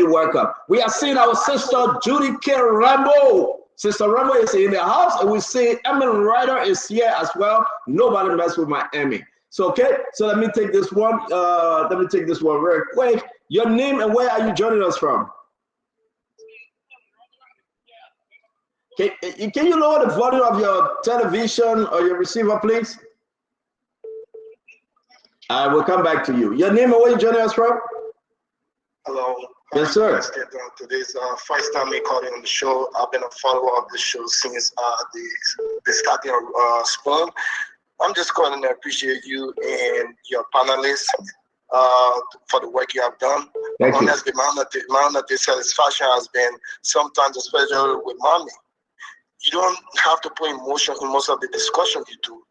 We are seeing our sister Judy K. Rambo. Sister Rambo is in the house, and we see Emily Ryder is here as well. Nobody mess with my Emmy. So okay, so let me take this one. Very quick. Your name and where are you joining us from? Can you lower the volume of your television or your receiver, please? I will come back to you. Your name and where you joining us from? Hello. Yes, sir. Today's first time me calling on the show. I've been a follower of the show since the starting of Spoon. I'm just calling to appreciate you and your panelists for the work you have done. Thank you. Honestly, my own dissatisfaction has been sometimes, especially with mommy. You don't have to put emotion in most of the discussion you do.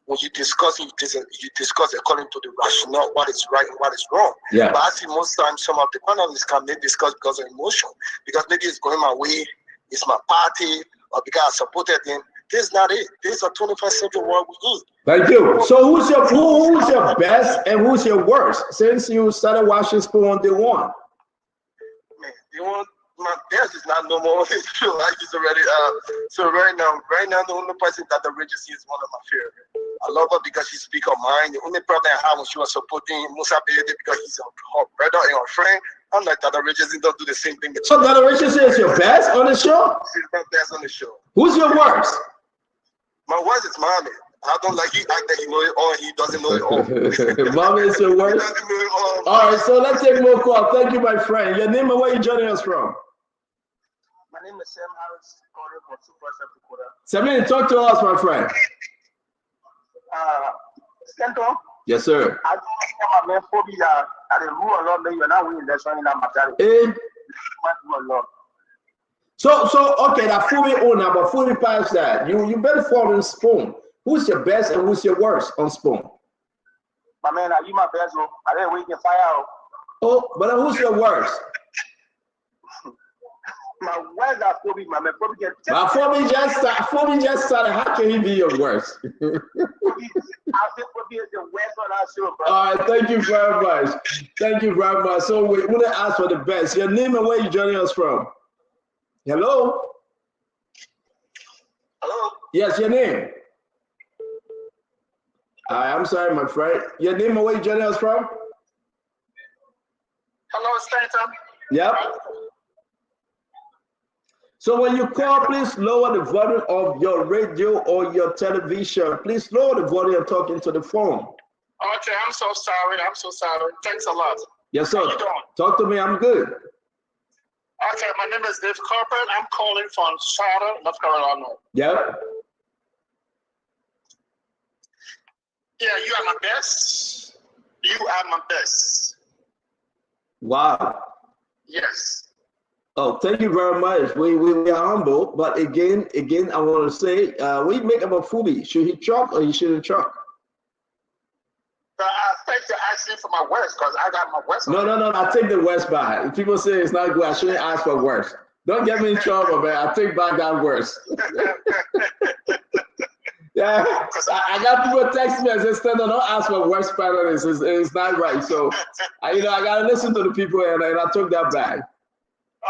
When you discuss according to the rationale, what is right and what is wrong. Yeah. But I see most times some of the panelists come, they discuss because of emotion. Because maybe it's going my way, it's my party, or because I supported them. This is not it. This is a 21st century world we need. Thank you. So who's your best and who's your worst since you started watching Spoon on day one? Man, my best is not no more. It's true. I just already. So right now, the only person that the richest is one of my favorite. I love her because she speaks her mind. The only problem I have when she was supporting Musa Bede because he's her brother and her friend. I'm like Dada Richardson don't do the same thing. So Dada Richardson is your best on the show? She's my best on the show. Who's your worst? My worst is Mommy. I don't like he act that he know it all and he doesn't know it all. Mommy is your worst? All right, so let's take more calls. Thank you, my friend. Your name and where you joining us from? My name is Sam Harris, calling from Super Dakota. Samin, talk to us, my friend. Stanton? Yes, sir. I don't know my phobia. I didn't rule a lot, but you're not winning election in that matter. So okay, that fully owner, but fully past that. You better follow Spoon. Who's your best and who's your worst on Spoon? My man, are you my best? I didn't wait to fire out. Oh, but who's your worst? My worst are Phoebe, my man. Phoebe just started. How can he be your worst? I think Phoebe is the worst on our show, bro. All right, thank you very much. Thank you very much. So we're gonna ask for the best. Your name and where you joining us from? Hello? Hello? Yes, your name. I'm sorry, my friend. Your name and where you joining us from? Hello, Stanton. Yep. So when you call, please lower the volume of your radio or your television. Please lower the volume and talk into the phone. Okay, I'm so sorry. I'm so sorry. Thanks a lot. Yes, sir. How you doing? Talk to me. I'm good. Okay, my name is Dave Carpet. I'm calling from Charlotte, North Carolina. Yeah. Yeah, you are my best. You are my best. Wow. Yes. Oh, thank you very much. We are humble, but again, I want to say, what do you make about Fubi? Should he truck or he shouldn't truck? I think you're asking for my worst because I got my worst. No. I take the worst back. If people say it's not good, I shouldn't ask for worse. Don't get me in trouble, man. I take back that worst. Yeah, I got people text me and say, "Stand-up, don't ask for worst panelists. It's not right." So, I gotta listen to the people, and I took that back.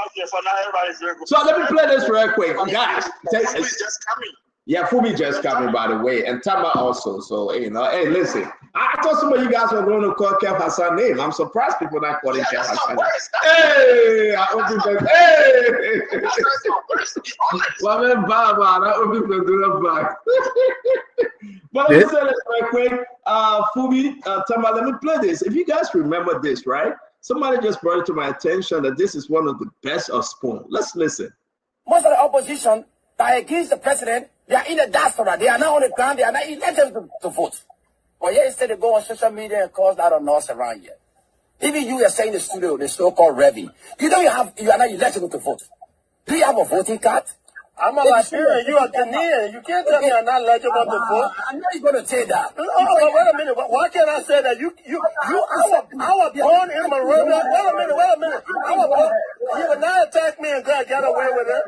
Okay, so now everybody's doing good. So let me play this real quick, guys. Fubi's just coming. Yeah, Fubi just coming, by the way, and Tama also. So, hey, listen. I thought some of you guys were going to call Kev Hassan name. I'm surprised people not calling Kev Hassan. Hey, I hope you guys, hey. Well, man, Baba, I hope you can do that back. But let me say this real quick. Fubi, Tama, let me play this. If you guys remember this, right? Somebody just brought it to my attention that this is one of the best of Spoon. Let's listen. Most of the opposition that are against the president, they are in the diaspora. They are not on the ground. They are not elected to vote. But yet instead they go on social media and cause that on us around here. Even you are saying in the studio, the so-called Revy. You are not elected to vote. Do you have a voting card? I'm a Liberian, you are Ghanaian. You can't tell me I'm not eligible to vote. I'm not going to say that. Oh, wait a minute. Why can't I say that? I was born in Monrovia. Wait a minute. You would not attack me and get away with it.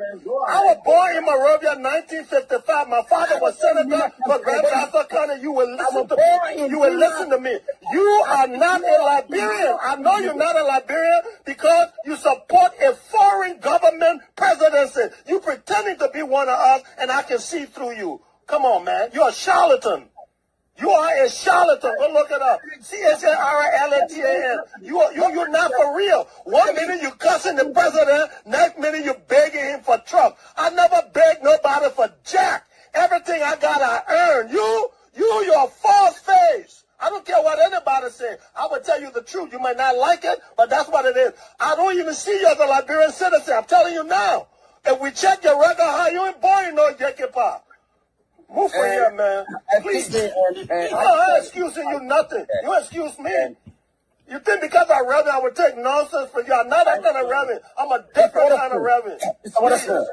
I was born in Monrovia in 1955. My father was senator for Grand Bassa County. You will listen to me. You will listen to me. You are not a Liberian. I know you're not a Liberian because you support a foreign government presidency. You pretending to be one of us, and I can see through you. Come on, man. You're a charlatan. You are a charlatan. Go look it up. CHARLATAN. You're not for real. 1 minute you cussing the president, next minute you begging him for Trump. I never begged nobody for jack. Everything I got, I earned. You're a false face. I don't care what anybody says. I will tell you the truth. You might not like it, but that's what it is. I don't even see you as a Liberian citizen. I'm telling you now. If we check your record, how you ain't born in no Jekipa. Move from here, man. Please. I'm not excusing you nothing. You excuse me. You think because I reverend, I would take nonsense for you? I'm not that kind of reverend. I'm a different kind of reverend. Mr. Waterspoon.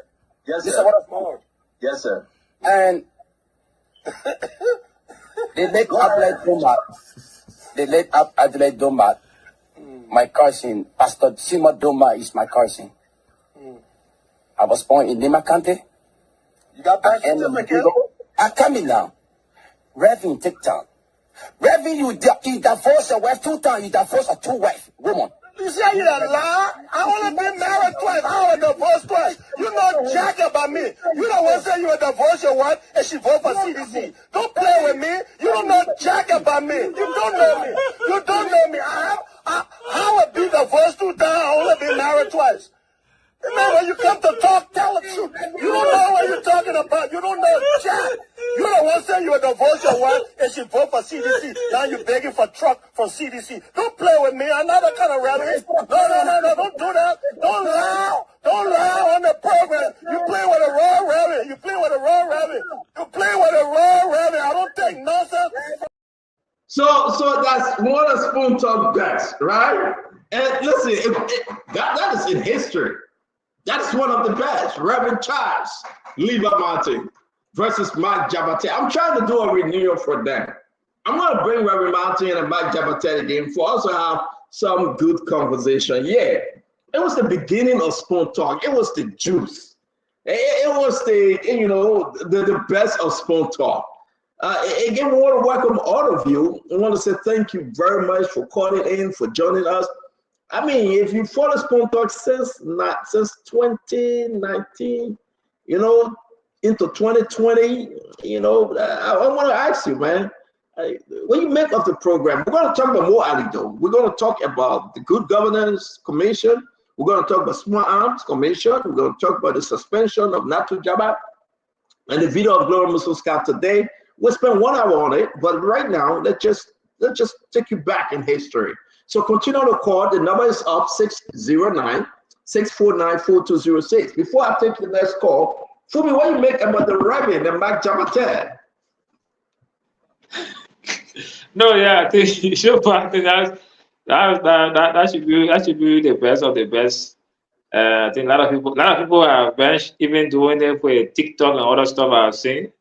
Yes, Mr. sir. Waterspoon. Yes, sir. And the late Adelaide Dombat, my cousin, Pastor Sima Doma is my cousin. I was born in Lima County. You got birth certificate? I'm coming now. Reverend, take time. Reverend, you divorced your wife 2 times. You divorced a 2 wife woman. You say you're a lie? I only been married twice. I was divorced twice. You know jack about me. You don't want to say you were divorced your wife and she voted for CDC. Don't play with me. You don't know jack about me. You don't know me. You don't know me. I would be divorced 2 times. I only been married twice. Man, when you come to talk, tell the truth. You don't know what you're talking about. You don't know jack. You don't want to say you were divorced your wife and she voted for CDC. Now you're begging for truck from CDC. Don't play with me. I'm not that kind of rabbit. No. Don't do that. Don't lie. Don't lie on the program. You play with a raw rabbit. You play with a raw rabbit. You play with a raw rabbit. I don't take nonsense. So that's one of Spoon Talk best, right? And listen, that is in history. That's one of the best. Reverend Charles Lever Martin versus Mike Jabate. I'm trying to do a renewal for them. I'm going to bring Reverend Martin and Mike Jabate again for us to have some good conversation. Yeah, it was the beginning of Spoon Talk. It was the juice. It was the best of Spoon Talk. Again, we want to welcome all of you. I want to say thank you very much for calling in, for joining us. I mean, if you follow Spoon Talk since 2019, into 2020, I want to ask you, man, what you make of the program? We're going to talk about more anecdote. We're going to talk about the Good Governance Commission. We're going to talk about small arms commission. We're going to talk about the suspension of Natu Jabba and the video of Glory Muslim Scout today. We'll spend 1 hour on it, but right now, let's just take you back in history. So continue to call. The number is up 609-649-4206. Before I take the next call, Fumi, what you make about the Reverend and Mike Jabate? No, yeah, I think you should practice that should be the best of the best. I think a lot of people have been even doing it for TikTok and other stuff I've seen.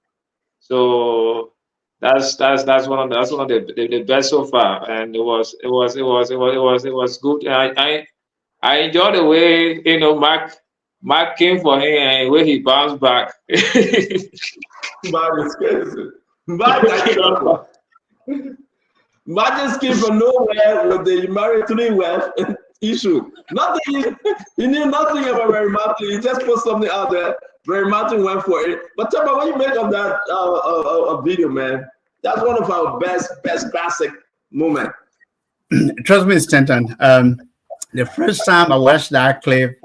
So that's one of the best so far, and it was good. I enjoy the way Mark came for him and the way he bounced back. Mark is crazy. Mark just came from nowhere with the married to the wealth issue. Nothing. He knew nothing about Mary Martin. He just put something out there. Mary Martin went for it. But tell me what you make of that video, man. That's one of our best classic moments. Trust me, Stanton. The first time I watched that clip,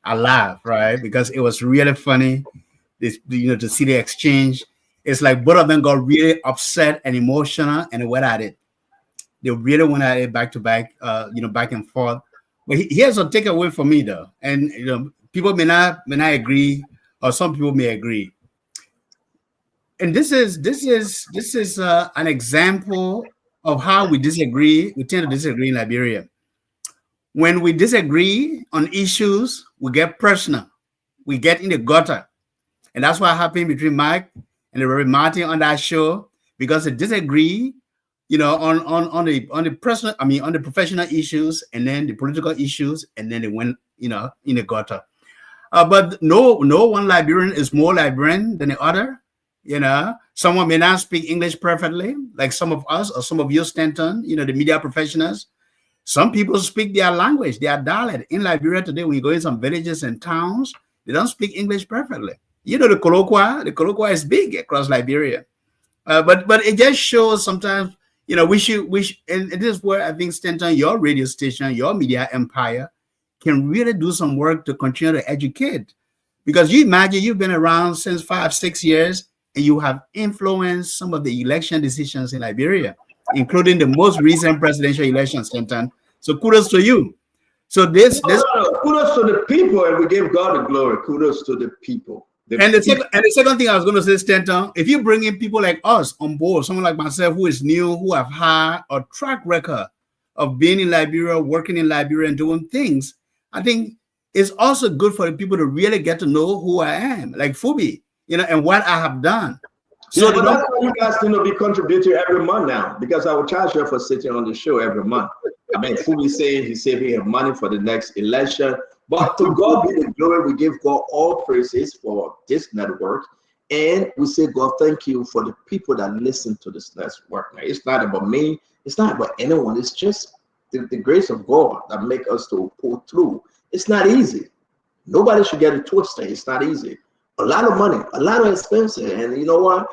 I laughed, right? Because it was really funny. To see the exchange. It's like both of them got really upset and emotional and they went at it. They really went at it back to back, back and forth. But here's a takeaway for me, though. And people may not agree, or some people may agree. And this is an example of how we disagree. We tend to disagree in Liberia. When we disagree on issues, we get personal. We get in the gutter. And that's what happened between Mike and the Reverend Martin on that show, because they disagree, on the personal, on the professional issues, and then the political issues, and then they went, in the gutter. But no one Liberian is more Liberian than the other. Someone may not speak English perfectly, like some of us or some of you, Stanton, the media professionals. Some people speak their language, their dialect. In Liberia today, when you go in some villages and towns, they don't speak English perfectly. The colloquia is big across Liberia. But it just shows sometimes, we should, and this is where I think, Stanton, your radio station, your media empire can really do some work to continue to educate. Because you imagine you've been around since 5-6 years and you have influenced some of the election decisions in Liberia, including the most recent presidential election, Stanton. So kudos to you. So kudos to the people, and we give God the glory. Kudos to the people. The second thing I was going to say, Stanton, if you bring in people like us on board, someone like myself who is new, who have had a track record of being in Liberia, working in Liberia, and doing things, I think it's also good for the people to really get to know who I am, like Fubi, and what I have done. So that's why you guys be contributing every month now, because I will charge you for sitting on the show every month. Fubi saying he's saving him money for the next election. But to God be the glory. We give God all praises for this network. And we say, God, thank you for the people that listen to this network. Now, it's not about me. It's not about anyone. It's just the grace of God that make us to pull through. It's not easy. Nobody should get it twisted. It's not easy. A lot of money, a lot of expenses. And you know what?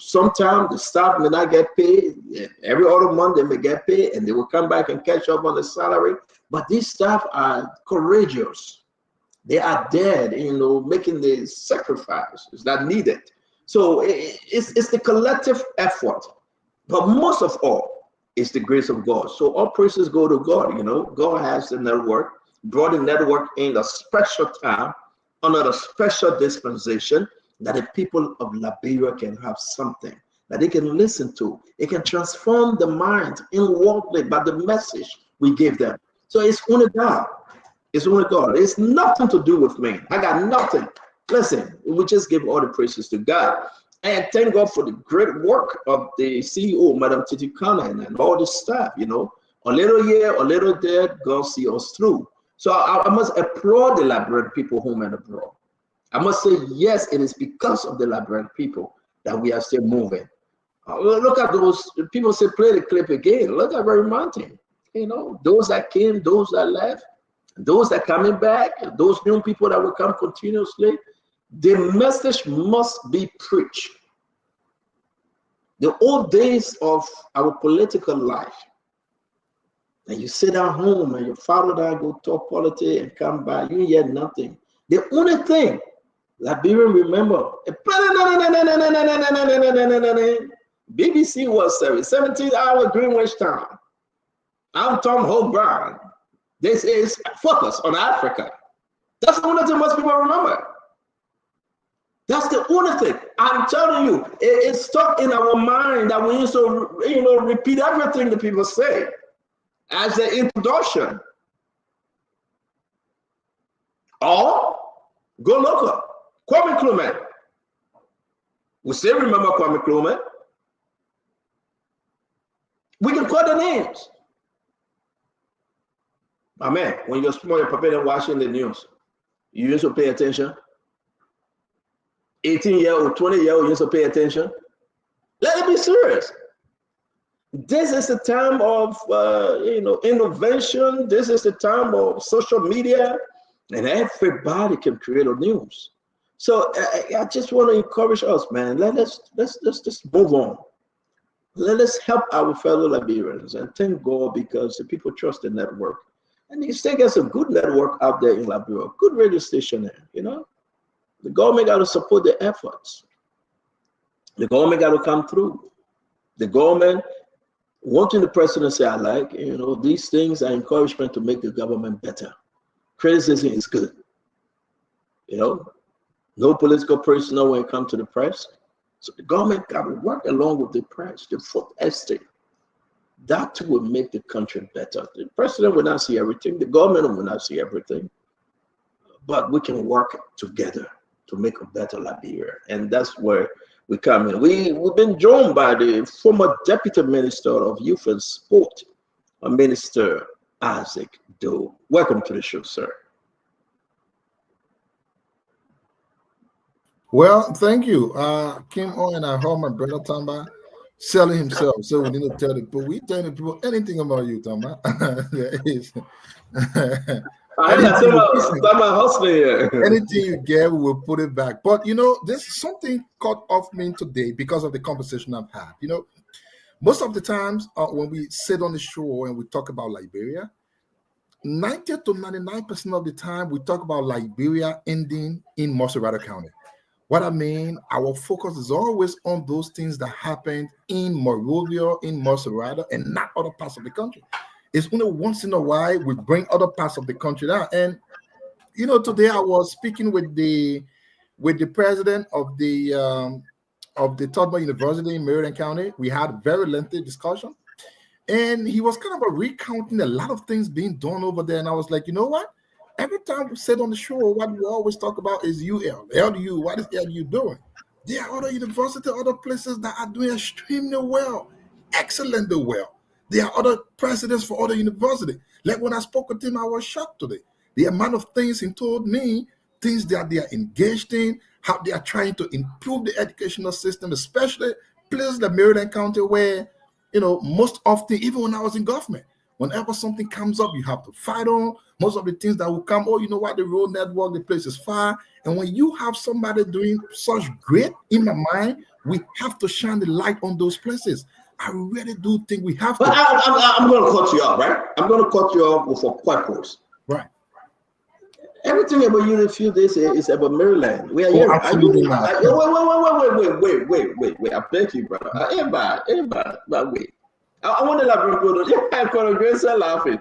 Sometimes the staff may not get paid. Every other month they may get paid, and they will come back and catch up on the salary. But these staff are courageous. They are dead, making the sacrifices that needed. So it's the collective effort. But most of all, it's the grace of God. So all praises go to God. God has the network, brought the network in a special time, under a special dispensation, that the people of Liberia can have something that they can listen to. It can transform the mind inwardly by the message we give them. So it's only God. It's only God. It's nothing to do with me. I got nothing. Listen, we just give all the praises to God. And thank God for the great work of the CEO, Madam Titi Cannon, and all the staff, A little here, a little there, God see us through. So I must applaud the Liberian people home and abroad. I must say, yes, it is because of the Liberian people that we are still moving. Look at those people say, play the clip again. Look at Reverend Martin. Those that came, those that left, those that coming back, those new people that will come continuously. The message must be preached. The old days of our political life, And you sit at home and your father that go talk politics and come back, you hear nothing. The only thing Liberian remember, BBC was 17-hour Greenwich Town. I'm Tom Holbrown. This is focus on Africa. That's the only thing most people remember. That's the only thing. I'm telling you, it's stuck in our mind that we used to, repeat everything the people say as the introduction. Or go local. Kwame Nkrumah. We still remember Kwame Nkrumah. We can call the names. My man, when you're small, you're prepared and watching the news. You used to pay attention. 18-year-old, 20-year-old, you used to pay attention. Let it be serious. This is the time of innovation. This is the time of social media, and everybody can create a news. So I just want to encourage us, man. Let's just move on. Let us help our fellow Liberians, and thank God because the people trust the network. And you still get some good network out there in Liberia, good radio station there, The government got to support the efforts. The government got to come through. The government, one thing the president said, I like, these things are encouragement to make the government better. Criticism is good. No political personnel when it comes to the press. So the government got to work along with the press, the food estate. That too will make the country better. The president will not see everything. The government will not see everything. But we can work together to make a better Liberia. And that's where we come in. We've been joined by the former Deputy Minister of Youth and Sport, Minister Isaac Doe. Welcome to the show, sir. Well, thank you. Kim O and I heard my brother Tamba selling himself. So we didn't tell the people. We tell the people anything about you, Tamba. Anything you get, we will put it back. But there's something caught off me today because of the conversation I've had. Most of the times when we sit on the show and we talk about Liberia, 90 to 99% of the time we talk about Liberia ending in Montserrat County. What I mean, our focus is always on those things that happened in Monrovia, in Montserrat, and not other parts of the country. It's only once in a while we bring other parts of the country down. And today I was speaking with the president of the Todman University in Maryland County. We had a very lengthy discussion, and he was kind of recounting a lot of things being done over there. And I was like, you know what? Every time we sit on the show, what we always talk about is LDU. What is LDU doing? There are other universities, other places that are doing extremely well, excellently well. There are other presidents for other universities. Like when I spoke with him, I was shocked today. The amount of things he told me, things that they are engaged in, how they are trying to improve the educational system, especially places like Maryland County where, most often, even when I was in government, whenever something comes up, you have to fight on. Most of the things that will come, the road network, the place is far. And when you have somebody doing such great, in my mind, we have to shine the light on those places. I really do think we have to. But I'm going to cut you off, right? I'm going to cut you off for purpose. Right. Everything about you in a few days is about Maryland. We are here. Absolutely not. Wait. I beg you, brother. Ain't bad. But wait. I want to laugh. Laughing.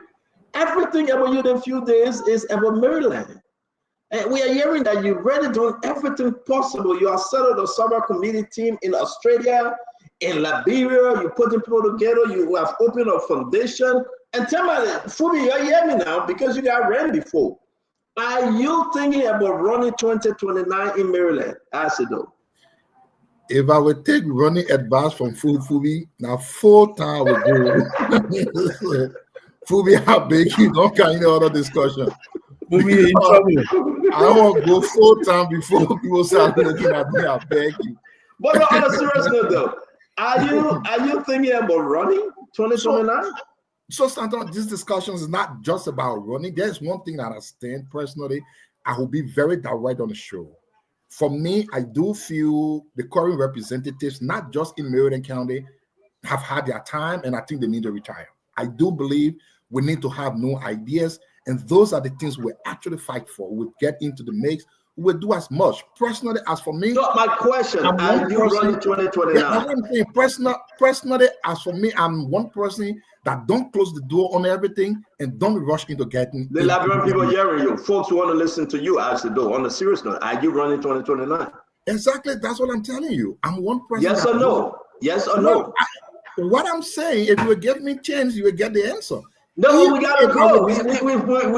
Everything about you in a few days is about Maryland. And we are hearing that you've already done everything possible. You have set up a summer committee team in Australia, in Liberia. You're putting people together. You have opened a foundation. And tell me, Fubi, you hear me now because you got ran before. Are you thinking about running 2029 in Maryland? I said, no. If I would take running advice from Fubi, now full time would go. Fubi, how big you don't got any other discussion. Fubi, in trouble. I want to go full time before people start looking at me. I beg you. But on a serious note, though, are you thinking about running 2029? So, Stanton, this discussion is not just about running. There's one thing that I stand personally. I will be very direct on the show. For me, I do feel the current representatives, not just in Maryland County, have had their time, and I think they need to retire. I do believe We need to have new ideas. And those are the things we actually fight for. We get into the mix. We do as much. Personally, as for me, so my question, are you running 2029? Yeah, I'm saying personally, as for me, I'm one person that don't close the door on everything and don't rush into getting. The Liberian people hearing you. Folks want to listen to you as the door. On a serious note, are you running 2029? Exactly, that's what I'm telling you. I'm one person. Yes or no? Yes or no? What I'm saying, if you will give me chance, you will get the answer. No, we gotta go.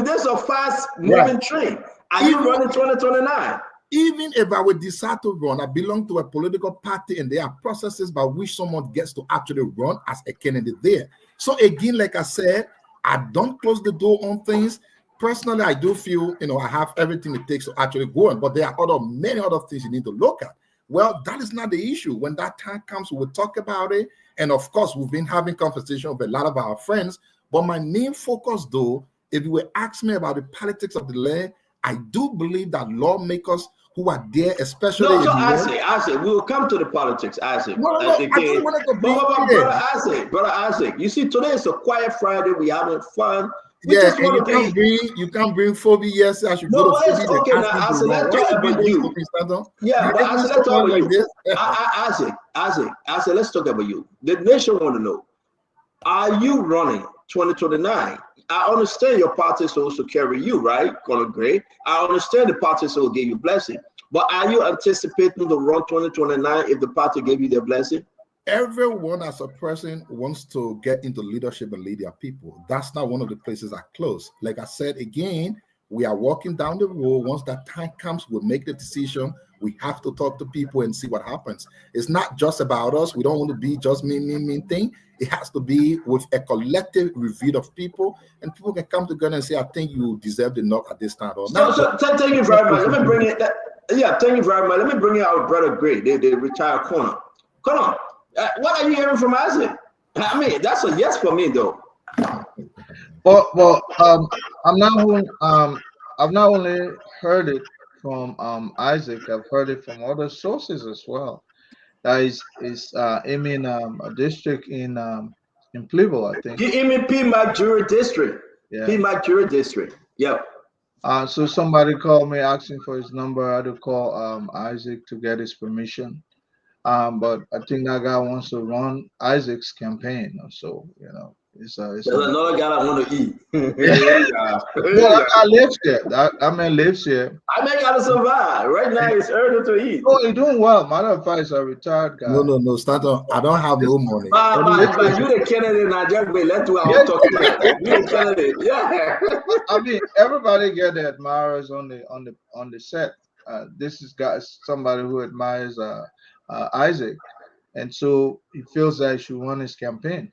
There's a fast moving train. Are you running 2029? Even if I would decide to run, I belong to a political party, and there are processes by which someone gets to actually run as a candidate there. So again, like I said, I don't close the door on things. Personally, I do feel, I have everything it takes to actually go on, but there are many other things you need to look at. Well, that is not the issue. When that time comes, we'll talk about it. And of course, we've been having conversation with a lot of our friends. But my main focus, though, if you will ask me about the politics of the land, I do believe that lawmakers who are there, especially Isaac, we'll come to the politics, Isaac. Brother Isaac, you see, today is a quiet Friday. We're having fun. You can't bring phobia. Yes, I should go to phobia. Okay, now, Isaac, let's talk about you. Yeah, but Isaac, let's talk about you. Isaac, let's talk about you. The nation want to know, are you running 2029? I understand your party is supposed to carry you, right, Colonel Gray? I understand the party will give you blessing. But are you anticipating to run 2029 if the party gave you their blessing? Everyone as a person wants to get into leadership and lead their people. That's not one of the places I close. Like I said, again, we are walking down the road. Once that time comes, we'll make the decision. We have to talk to people and see what happens. It's not just about us. We don't want to be just me thing. It has to be with a collective review of people, and people can come together and say, I think you deserve the knock at this time. Or not. So thank you very much. Let me bring it. Thank you very much. Let me bring it our brother Gray, the retired corner. Come on. What are you hearing from Isaac? I mean, that's a yes for me, though. Well, I've not only heard it from Isaac. I've heard it from other sources as well. That is aiming a district in Plivo, I think. You mean PMAC Jury District? Yeah. PMAC Jury District. Yep. So somebody called me asking for his number. I had to call Isaac to get his permission. But I think that guy wants to run Isaac's campaign. So it's another guy I want to eat. Well, I live here. That man lives here. I man gotta survive. Right now, it's early to eat. Oh, he's doing well. Matter of fact, he's a retired guy. No, start on. I don't have no money. But you the candidate, I just wait. Let's do our talk. You the candidate, yeah. I mean, everybody get the admirers on the set. This is somebody who admires Isaac, and so he feels that he should run his campaign.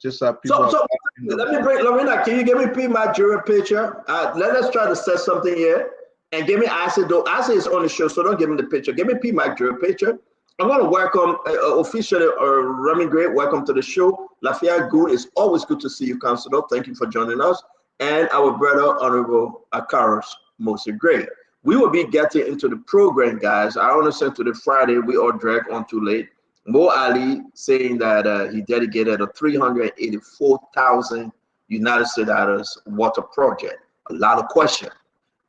Just like people. So let me bring Lorena. Can you give me my jury picture? Let us try to set something here, and give me Isaac. Though Isaac is on the show, so don't give me the picture. Give me my jury picture. I'm going to welcome officially Remy Gray. Welcome to the show. Lafayette Good. It's always good to see you, Councilor. Thank you for joining us, and our brother Honorable Akaros Moses Gray. We will be getting into the program, guys. I understand to the Friday we all dragged on too late. Mo Ali saying that he dedicated a 384,000 United States dollars water project. A lot of questions.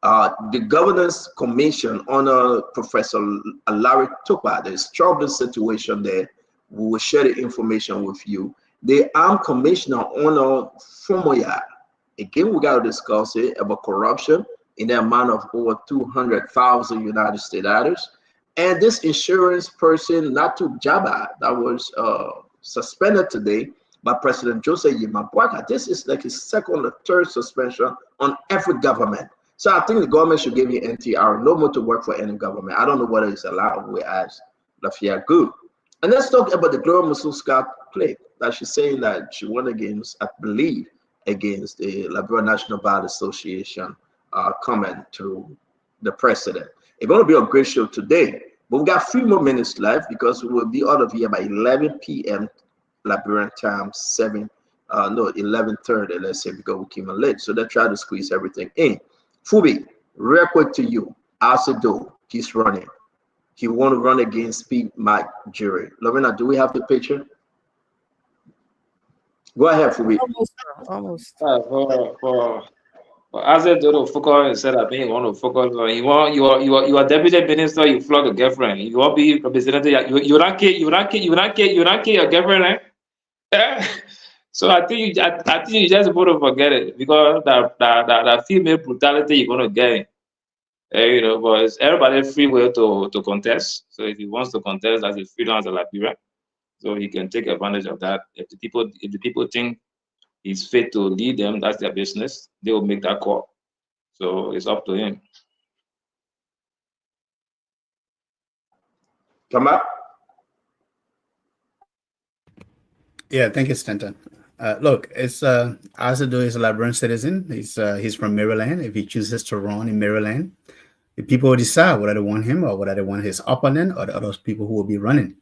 The Governance Commission under Professor Larry Tupa, there's troubling situation there. We will share the information with you. The Armed Commissioner under Fumoya, again, we got to discuss it about corruption in the amount of over 200,000 United States dollars. And this insurance person, Natu Jaba, that was suspended today by President Joseph Yimabwaka. This is like his second or third suspension on every government. So I think the government should give you NTR, no more to work for any government. I don't know whether it's allowed. We ask Lafayette Good. And let's talk about the Gloria Mususka play that she's saying that she won against, I believe, against the Liberia National Bar Association comment to the president. It's going to be a great show today, but we got 3 more minutes left because we will be out of here by 11 p.m. Liberian time, 11:30, let's say, because we came in late. So they try to squeeze everything in. Fubi, real quick to you. Asido, he's running. He want to run against Pete Mike Jury. Lorena, do we have the picture? Go ahead, Fubi. Almost. As it to focus instead of being want to focus on you are deputy minister, you flog a girlfriend. You want be representative, you not care, you not care your girlfriend, eh? So I think you just want to forget it because that female brutality you're gonna get. You know, but it's everybody free will to contest. So if he wants to contest, that's a freedom as a Liberia. So he can take advantage of that. If the people think he's fit to lead them, that's their business. They will make that call. So it's up to him. Come up. Yeah, thank you, Stanton. Look, it's Azadu is a Liberian citizen. He's from Maryland. If he chooses to run in Maryland, the people will decide whether they want him or whether they want his opponent or the other people who will be running.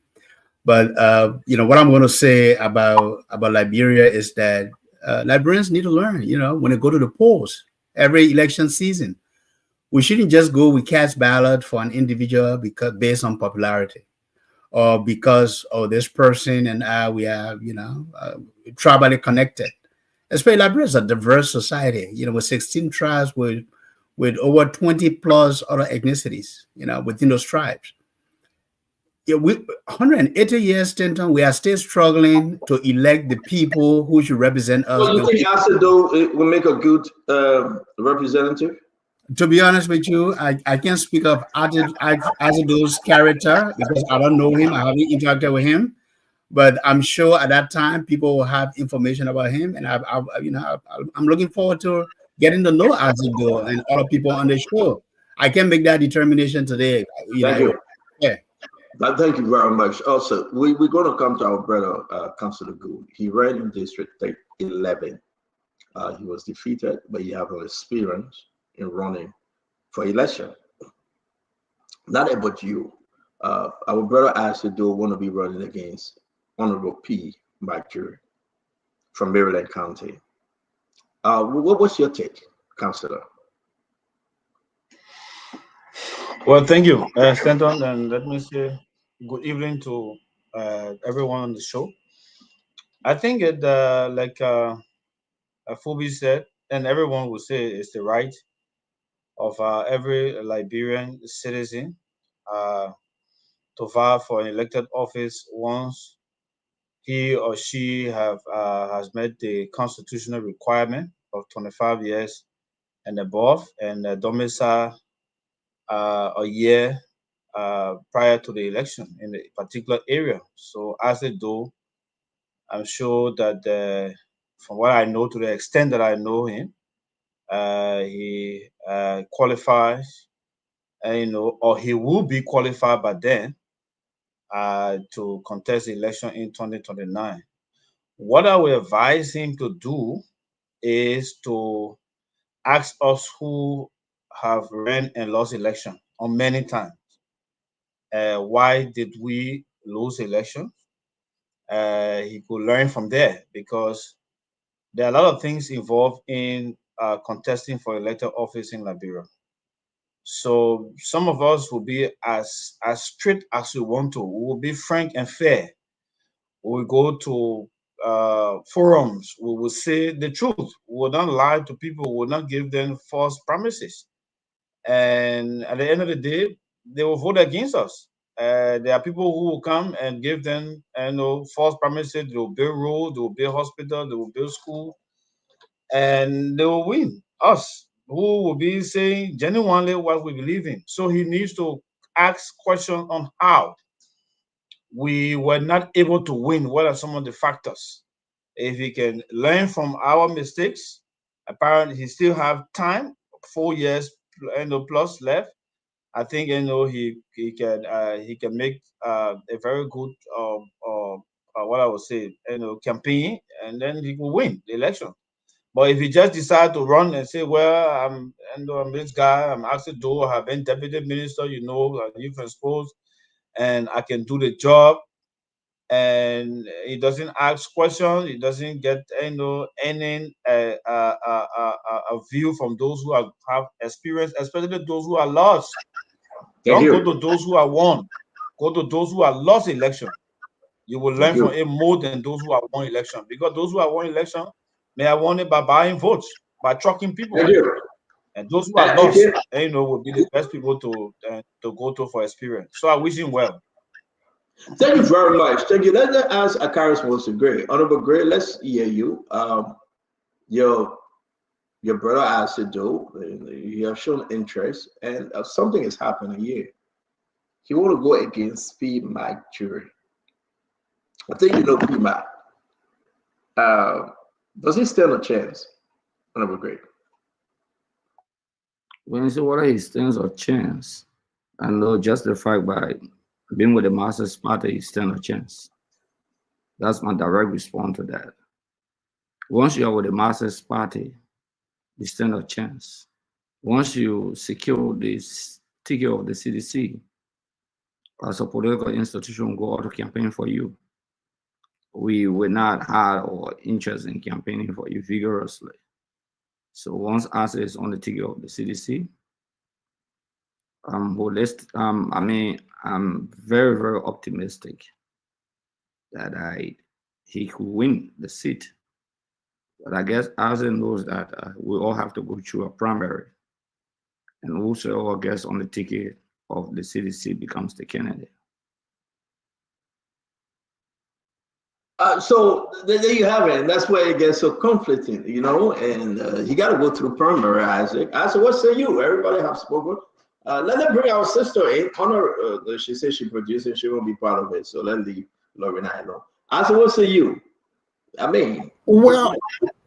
But you know what I'm going to say about Liberia is that Liberians need to learn. You know, when they go to the polls every election season, we shouldn't just go we cast ballot for an individual because based on popularity or because this person and I we are tribally connected. Especially Liberia is a diverse society. You know, with 16 tribes with over 20 plus other ethnicities. You know, within those tribes. Yeah, we 180 years, Stanton, we are still struggling to elect the people who should represent us. So you think Asado will make a good representative? To be honest with you, I can't speak of Azado's character because I don't know him. I haven't interacted with him, but I'm sure at that time people will have information about him, and I'm looking forward to getting to know Azado and other people on the show. I can make that determination today. Thank you. Yeah. Thank you very much. Also, we're going to come to our brother, Councillor Gould. He ran in District 11. He was defeated, but he has experience in running for election. Not about you. Our brother Asado want to be running against Honorable P. Bacteria from Maryland County. What's your take, Councillor? Well, thank you, Stanton, and let me say good evening to everyone on the show. I think it, like Phoebe said, and everyone will say, it's the right of every Liberian citizen to vie for an elected office once he or she has met the constitutional requirement of 25 years and above, and domicile a year prior to the election in a particular area. So as they do, I'm sure that from what I know, to the extent that I know him, he qualifies, or he will be qualified by then to contest the election in 2029. What I would advise him to do is to ask us who have ran and lost election on many times. Why did we lose election? He could learn from there because there are a lot of things involved in contesting for elected office in Liberia. So some of us will be as strict as we want to. We will be frank and fair. We will go to forums. We will say the truth. We will not lie to people. We will not give them false promises. And at the end of the day, they will vote against us. There are people who will come and give them, false promises. They will build roads, they will build hospital, they will build school, and they will win us, who will be saying genuinely what we believe in. So he needs to ask questions on how we were not able to win. What are some of the factors? If he can learn from our mistakes, apparently he still have time, 4 years plus left. I think he can make a very good what I would say campaign, and then he will win the election. But if he just decide to run and say, well, I'm this guy, I'm actually do, I have been deputy minister, youth exposed, and I can do the job, and he doesn't ask questions, he doesn't get any a view from those who have experience, especially those who are lost. Don't go to those who are won. Go to those who are lost election. You will learn from it more than those who have won election, because those who have won election may have won it by buying votes, by trucking people. Thank you. And those who are lost, Again, will be the best people to go to for experience. So I wish him well. Thank you very much. Thank you. Let's ask Akaris wants to Gray. Honorable Gray, let's hear you. Your brother asked to do. You have shown interest, and something is happening here. He want to go against P. Mac Jury. I think you know P. Mac. Does he stand a chance? Honorable Gray. When you say whether he stands a chance, I know just the fact by being with the Marxist Party, he stands a chance. That's my direct response to that. Once you are with the Marxist Party, you stand a chance. Once you secure this ticket of the CDC, as a political institution go out to campaign for you, we will not have our interest in campaigning for you vigorously. So once us is on the ticket of the CDC, I'm very, very optimistic that he could win the seat. But I guess Asa knows that we all have to go through a primary, and also our guest on the ticket of the CDC becomes the candidate. So there you have it. And that's where it gets so conflicting, and you got to go through primary, Isaac. Isaac, what say you? Everybody have spoken. Let them bring our sister in. Honor, she says she producing, she won't be part of it. So let leave Lorena alone. Isaac, what say you? I mean, well,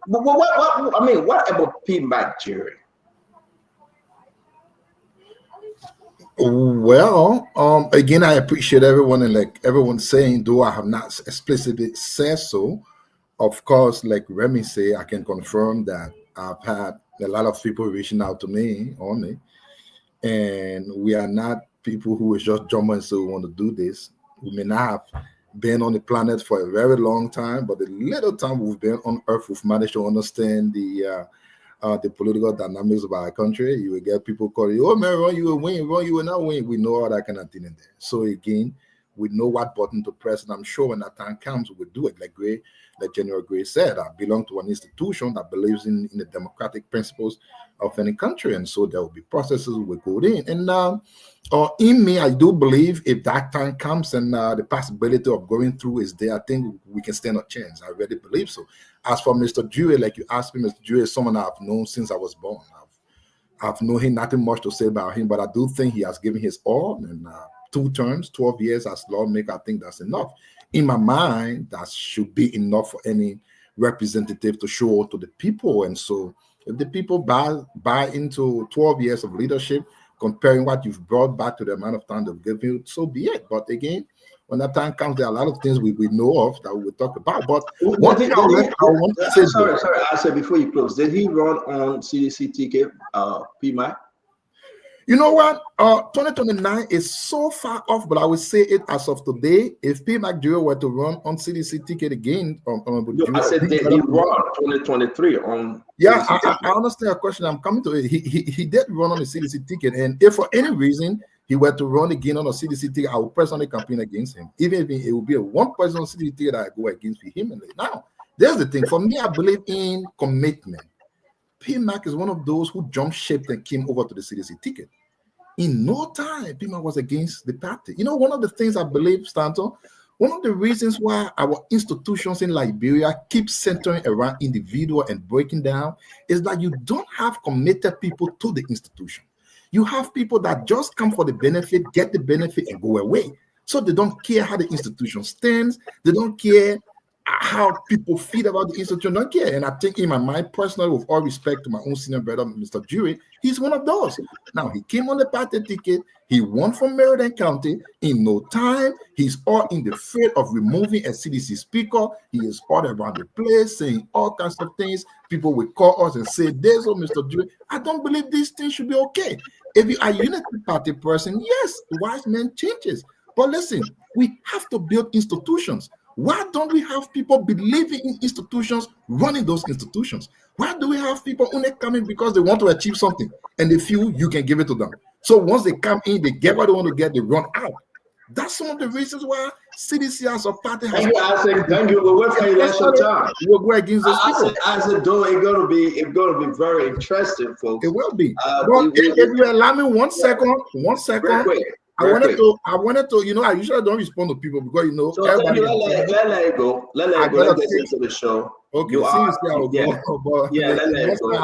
what about P. Mac Jury? Well, again, I appreciate everyone, and like everyone's saying, though I have not explicitly said so. Of course, like Remy say, I can confirm that I've had a lot of people reaching out to me only, and we are not people who is just jumping and say we want to do this. We may not have been on the planet for a very long time, but the little time we've been on Earth, we've managed to understand the political dynamics of our country. You will get people calling you, oh man, Ron, you will win, Ron, you will not win. We know all that kind of thing in there. So again, we know what button to press, and I'm sure when that time comes, we'll do it. Like General Gray said, I belong to an institution that believes in the democratic principles of any country, and so there will be processes we go in. And in me, I do believe if that time comes and the possibility of going through is there, I think we can stand a chance. I really believe so. As for Mr. Dewey, like you asked me, Mr. Dewey is someone I've known since I was born. I've known him, nothing much to say about him, but I do think he has given his all. And 2 terms, 12 years as lawmaker, I think that's enough. In my mind, that should be enough for any representative to show to the people. And so if the people buy into 12 years of leadership, comparing what you've brought back to the amount of time they've given you, so be it. But again, when that time comes, there are a lot of things we know of that we'll talk about. But one thing I want to say, sorry, I said before you close, did he run on CDC ticket, PMAC? You know what? 2029 is so far off, but I would say it as of today. If P. Mac Jury were to run on CDC ticket again, I said did he run 2023 on? Yeah, I understand your question. I'm coming to it. He did run on the CDC ticket, and if for any reason he were to run again on a CDC ticket, I would personally campaign against him. Even if it would be a one person on CDC ticket, I go against him. Now, there's the thing. For me, I believe in commitment. PMAC is one of those who jumped ship and came over to the CDC ticket. In no time, PMAC was against the party. You know, one of the things I believe, Stanton, one of the reasons why our institutions in Liberia keep centering around individual and breaking down is that you don't have committed people to the institution. You have people that just come for the benefit, get the benefit, and go away. So they don't care how the institution stands. They don't care how people feel about the institution, don't care. And I think in my mind, personally, with all respect to my own senior brother, Mr. Jury, he's one of those. Now, he came on the party ticket. He won from Meriden County. In no time, he's all in the field of removing a CDC speaker. He is all around the place saying all kinds of things. People will call us and say, there's Mr. Jury. I don't believe these things should be okay. If you are a unity party person, yes, wise men changes. But listen, we have to build institutions. Why don't we have people believing in institutions, running those institutions? Why do we have people only coming because they want to achieve something and they feel you can give it to them? So once they come in, they get what they want to get, they run out. That's some of the reasons why CDC as a party has. Thank you, Isaac. Thank you. We'll wait for election time. We'll go against those people. Isaac, though, it's gonna be very interesting, folks. It will be. But if you allow me 1 second, I wanted to, you know, I usually don't respond to people because, you know, so everybody. Let it go. Let it go. Let's get into the show. Okay, you let it go.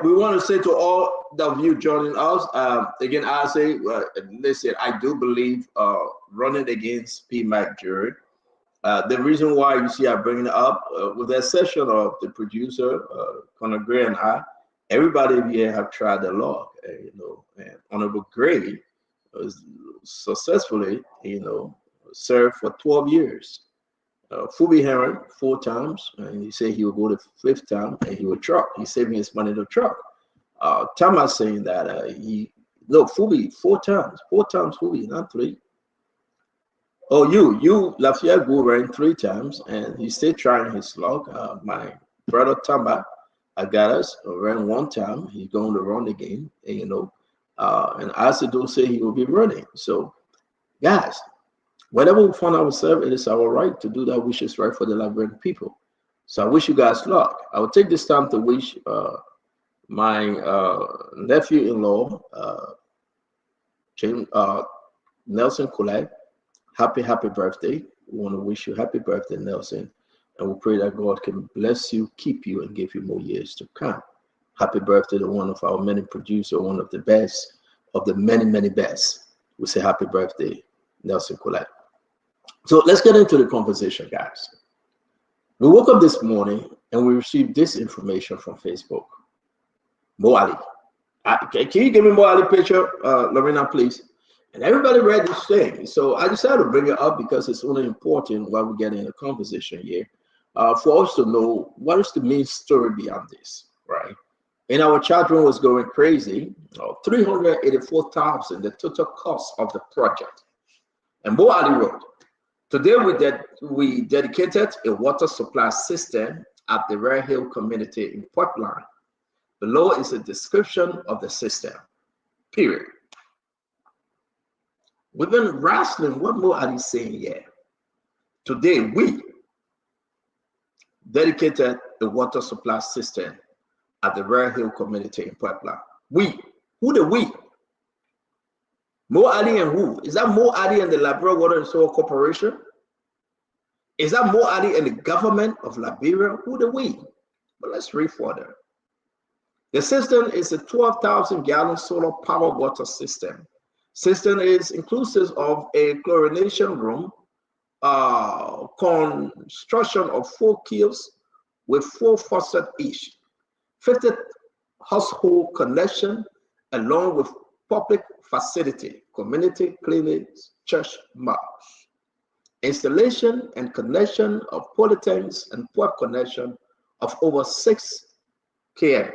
We want to say to all of you joining us, again, I say, listen, I do believe running against PMAC jury. The reason why you see I bring it up, with the exception of the producer, Conor Gray and I, everybody here have tried the law, you know, and Honorable Gray was successfully, you know, served for 12 years. Fubi Heron 4 times, and he said he would go the 5th time and he would truck. He's saving his money to truck. Thomas saying that Fubi 4 times Fubi, not 3. Oh, you Lafayette go ran 3 times, and he's still trying his luck. My brother Tamba Agadas ran 1 time. He's going to run again, and, you know, and Asido say he will be running. So, guys, whenever we find ourselves, it is our right to do that which is right for the Liberian people. So I wish you guys luck. I will take this time to wish my nephew-in-law, Nelson Kulai, happy birthday. We want to wish you happy birthday, Nelson. And we pray that God can bless you, keep you, and give you more years to come. Happy birthday to one of our many producers, one of the best, of the many, many best. We say happy birthday, Nelson Kulai. So let's get into the conversation, guys. We woke up this morning and we received this information from Facebook. Mo Ali. Can you give me Mo Ali picture, Lorena, please? And everybody read this thing. So I decided to bring it up because it's only important while we get in a conversation here, for us to know what is the main story beyond this, right? And our chat room was going crazy. 384,000, the total cost of the project. And Mo Ali wrote, today we dedicated a water supply system at the Rare Hill community in Portland. Below is a description of the system, period. We've been wrestling what Mo Ali is saying here. Today we dedicated a water supply system at the Rare Hill community in Portland. We, who the we? Mo Ali and who? Is that Mo Ali and the Liberia Water and Soil Corporation? Is that Mo Ali and the government of Liberia? Who the we? But let's read further. The system is a 12,000-gallon solar power water system. System is inclusive of a chlorination room, construction of 4 kiosks with 4 faucets each, 50 household connection, along with public facility, community clinics, church malls. Installation and connection of polytanks and port connection of over 6 km.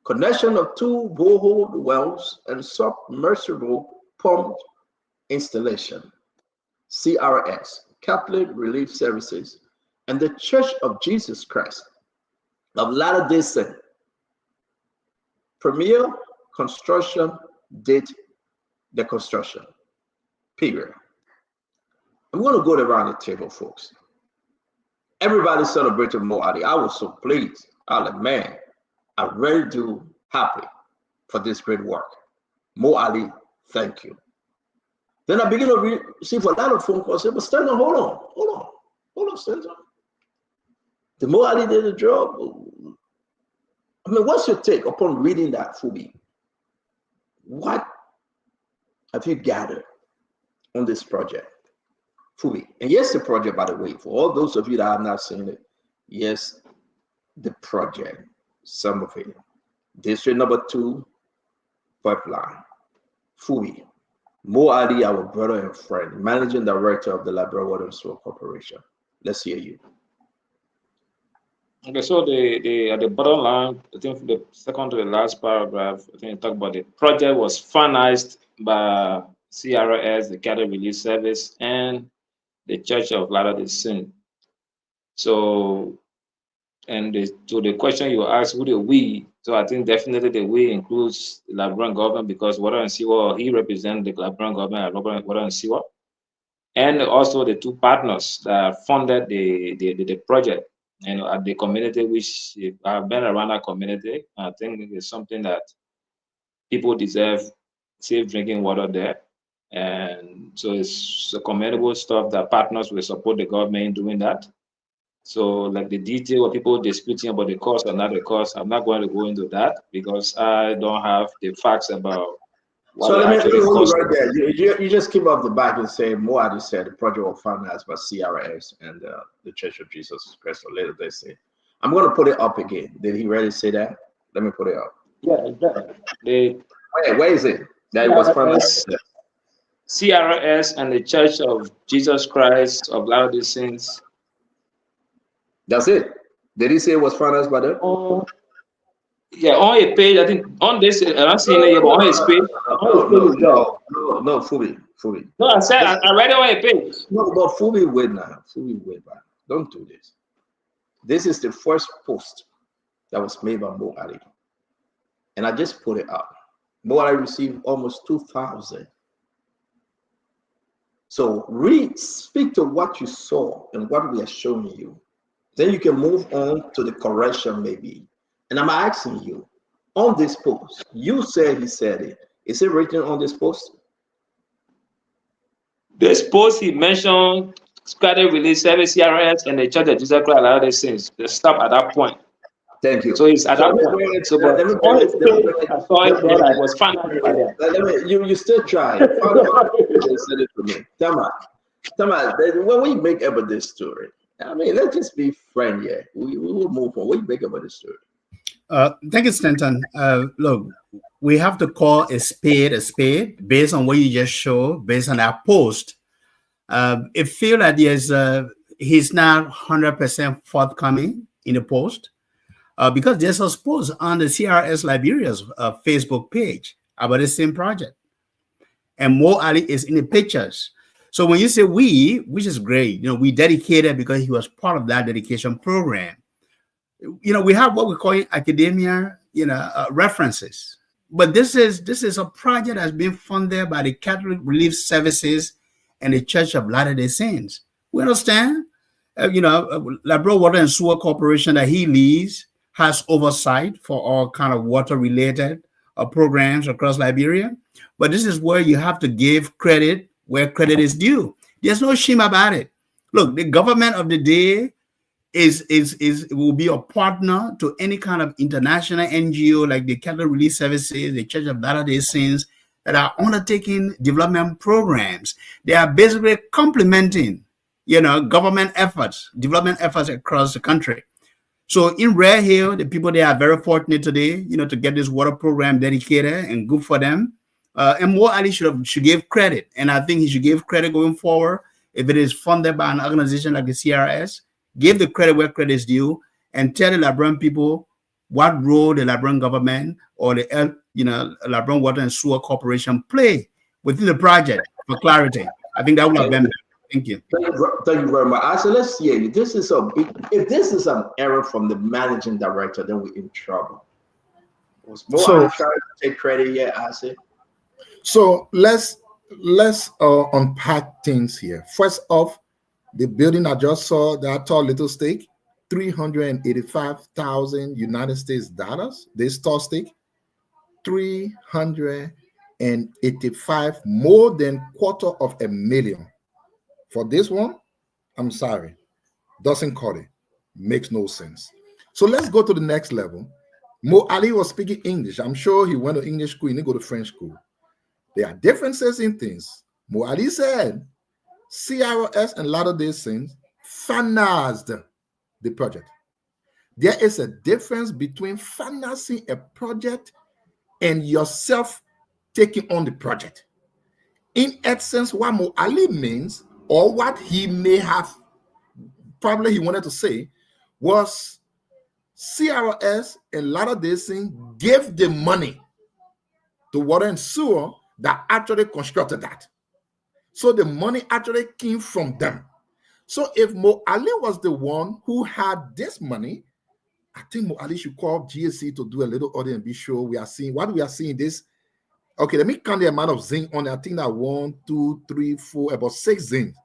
Connection of 2 borehole wells and submersible pump installation. CRS, Catholic Relief Services, and the Church of Jesus Christ of Latter-day Saints. Premier construction date, the construction, period. I'm going to go around the table, folks. Everybody celebrated Mo Ali. I was so pleased. I was like, man, I really do happy for this great work. Mo Ali, thank you. Then I begin to receive a lot of phone calls. I said, but Stanton, hold on, Stanton. The Mo Ali did the job. I mean, what's your take upon reading that, Fubi? What have you gathered on this project, Fubi? And yes, the project, by the way, for all those of you that have not seen it, yes, the project, some of it. District number 2, Pipeline, Fubi. Mo Ali, our brother and friend, managing director of the Liberia Water and Soil Corporation. Let's hear you. Okay, so the at the bottom line, I think the second to the last paragraph, I think it talk about the project was financed by CRS, the Catholic Relief Service, and the Church of Latter-day Saints. So, and to the question you asked, who the we? So I think definitely the we includes the Liberian government, because Water and Sewer, he represents the Liberian government at Water and Sewer. and also the two partners that funded the project, at the community, which I've been around that community. I think it's something that people deserve safe drinking water there. And so it's a commendable stuff that partners will support the government in doing that. So like the detail of people disputing about the cost or not the cost, I'm not going to go into that because I don't have the facts about what So it let me actually hold costs. you right there. You just keep off the back and say, Moadi said the project was financed by CRS and the Church of Jesus Christ of Latter-day Saints. I'm going to put it up again. Did he really say that? Let me put it up. Yeah, exactly. Where is it? That it was financed. CRS and the Church of Jesus Christ of Latter-day Saints. That's it. Did he say it was financed by them? Yeah, on a page, I think on this, I'm not seeing it here, but on his page, No, Fubi. No, I said I read it on a page. No, but Fubi, wait now. Fubi, wait back. Don't do this. This is the first post that was made by Mo Ali. And I just put it up. Mo Ali received almost 2,000. So speak to what you saw and what we are showing you. Then you can move on to the correction maybe. And I'm asking you, on this post, you said he said it. Is it written on this post? This post he mentioned credit release service CRS and the Church of Jesus Christ of Latter-day Saints. They stop at that point. Thank you. So it's at that point. So but on his page, I saw it there that it was financed by them. You still try. They said it to me. Tama, when we make up this story, I mean, let's just be frank here. We will move on. What do you make about this story? Thank you, Stanton. Look, we have to call a spade based on what you just showed, based on our post. It feels like he's not 100% forthcoming in the post because there's a post on the CRS Liberia's Facebook page about the same project. And Mo Ali is in the pictures. So when you say we, which is great, we dedicated because he was part of that dedication program. We have what we call academia, references. But this is a project that's been funded by the Catholic Relief Services and the Church of Latter-day Saints. We understand, Labrador Water and Sewer Corporation that he leads has oversight for all kind of water-related programs across Liberia. But this is where you have to give credit where credit is due. There's no shame about it. Look, the government of the day will be a partner to any kind of international NGO like the Catholic Relief Services, the Church of Latter-day Saints that are undertaking development programs. They are basically complementing, government efforts, development efforts across the country. So in Rare Hill, the people there are very fortunate today, to get this water program dedicated and good for them. And Mo Ali should give credit, and I think he should give credit going forward if it is funded by an organization like the CRS. Give the credit where credit is due, and tell the Liberian people what role the Liberian government or the Liberian Water and Sewer Corporation play within the project for clarity. I think that would have been better. Thank you. Thank you very much. So let's see. If this is an error from the managing director, then we're in trouble. Was more trying to take credit yet, I said. So let's unpack things here. First off, the building I just saw, that tall little stake, $385,000 United States dollars. This tall stake, 385, more than $250,000 for this one. I'm sorry, doesn't cut it. Makes no sense. So let's go to the next level. Mo Ali was speaking English. I'm sure he went to English school. He didn't go to French school. There are differences in things. Mo Ali said CRS and Latter-day Saints financed the project. There is a difference between financing a project and yourself taking on the project. In essence, what Mo Ali means, or what he may have probably he wanted to say, was CRS and Latter-day Saints gave the money to Water and Sewer that actually constructed that. So the money actually came from them. So if Mo Ali was the one who had this money, I think Mo Ali should call GSC to do a little audit and be sure we are seeing what we are seeing. This Okay, let me count the amount of zinc on it. I think that 1, 2, 3, 4, about 6 zinc.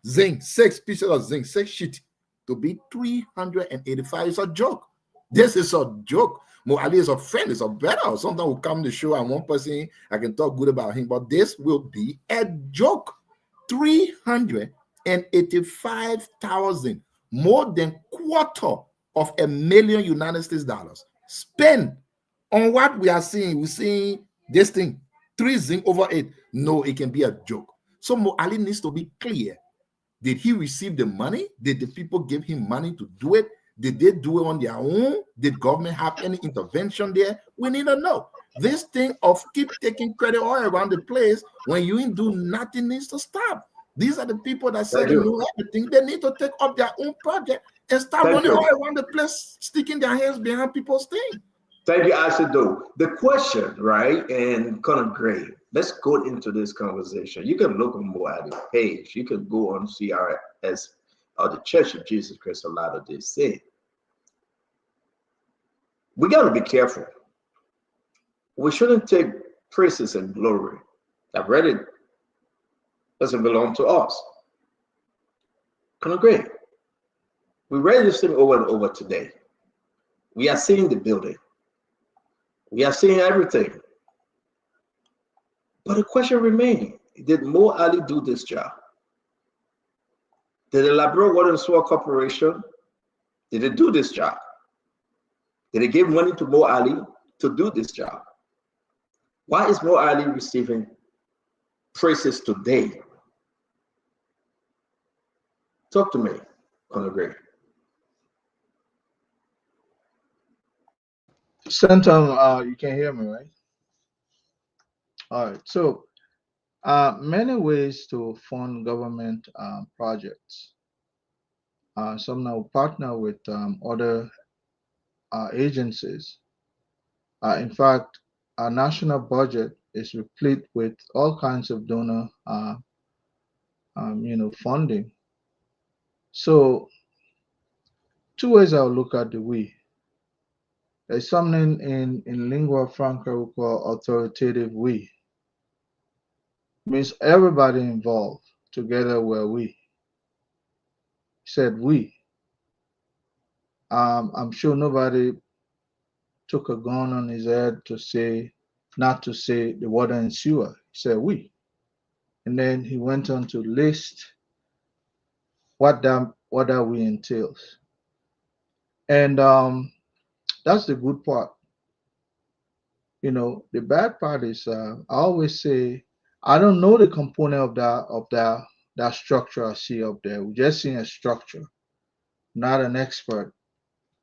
Zinc, 6 pieces of zinc, 6 sheet to be 385 is a joke. This is a joke. Mo Ali is a friend, is a brother. Sometimes will come to the show and one person I can talk good about him, but this will be a joke. 385,000, more than quarter of a million United States dollars spent on what we are seeing. We're seeing this thing, 3 zinc over 8. No, it can be a joke. So Mo Ali needs to be clear. Did he receive the money? Did the people give him money to do it? Did they do it on their own? Did government have any intervention there? We need to know. This thing of keep taking credit all around the place when you ain't do nothing needs to stop. These are the people that say they know everything. They need to take up their own project and start running all around the place, sticking their hands behind people's things. Thank you, Ashado. The question, right, and kind of great. Let's go into this conversation. You can look on Moabi's page. You can go on CRS or the Church of Jesus Christ, a lot of this thing. We got to be careful. We shouldn't take praises and glory. I've read it. Doesn't belong to us. Kind of great. We read this thing over and over today. We are seeing the building. We are seeing everything. But the question remains, did Mo Ali do this job? Did the Labrador Water and Sewer Corporation, did they do this job? Did they give money to Mo Ali to do this job? Why is Mo Ali receiving praises today? Talk to me, Conor Gray. Stanton, you can hear me, right? All right. So, many ways to fund government projects. Some now partner with other agencies. In fact, our national budget is replete with all kinds of donor, funding. So, 2 ways I'll look at the we. There's something in lingua franca we call authoritative we. Means everybody involved together were we. Said we. I'm sure nobody took a gun on his head to say, not to say the water and sewer. He said we. And then he went on to list what that we entails. And that's the good part. The bad part is I always say I don't know the component of that structure I see up there. We're just seeing a structure, not an expert.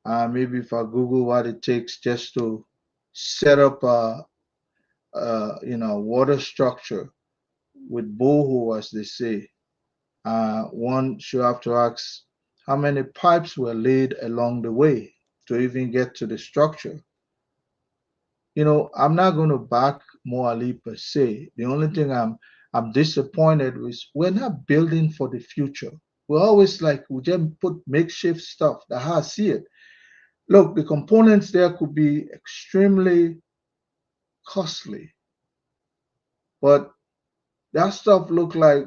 Maybe if I Google what it takes just to set up a water structure with borehole, as they say, one should have to ask how many pipes were laid along the way to even get to the structure. I'm not going to back Mo Ali per se. The only thing I'm disappointed with, we're not building for the future. We're always like, we just put makeshift stuff. That's how I see it. Look, the components there could be extremely costly, but that stuff look like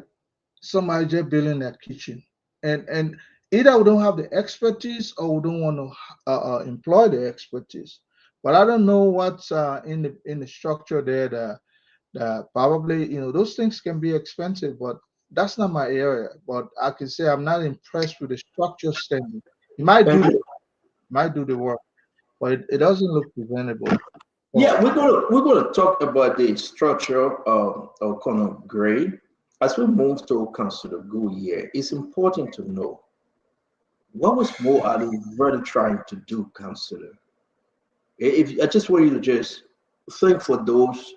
somebody just building their kitchen. And either we don't have the expertise or we don't want to employ the expertise. But I don't know what's in the structure there that probably, those things can be expensive, but that's not my area. But I can say I'm not impressed with the structure standing. It might do the work, but it doesn't look presentable. Yeah, we're gonna talk about the structure of Conor Gray. As we move to consider good year, it's important to know what was Mo Ali really trying to do, Counselor. If I just want you to just think for those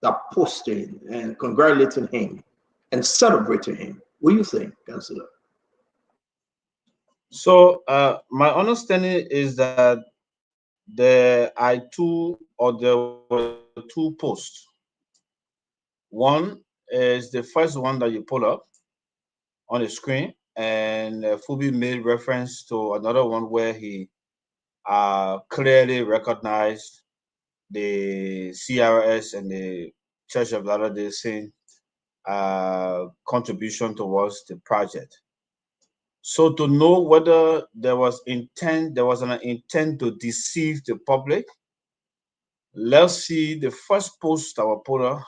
that posting and congratulating him and celebrating him. What do you think, Counselor? So my understanding is that there were two posts. One is the first one that you pull up on the screen, and Fubi made reference to another one where he clearly recognized the CRS and the Church of Latter-day Saints contribution towards the project. So to know whether there was an intent to deceive the public, let's see the first post I will put up.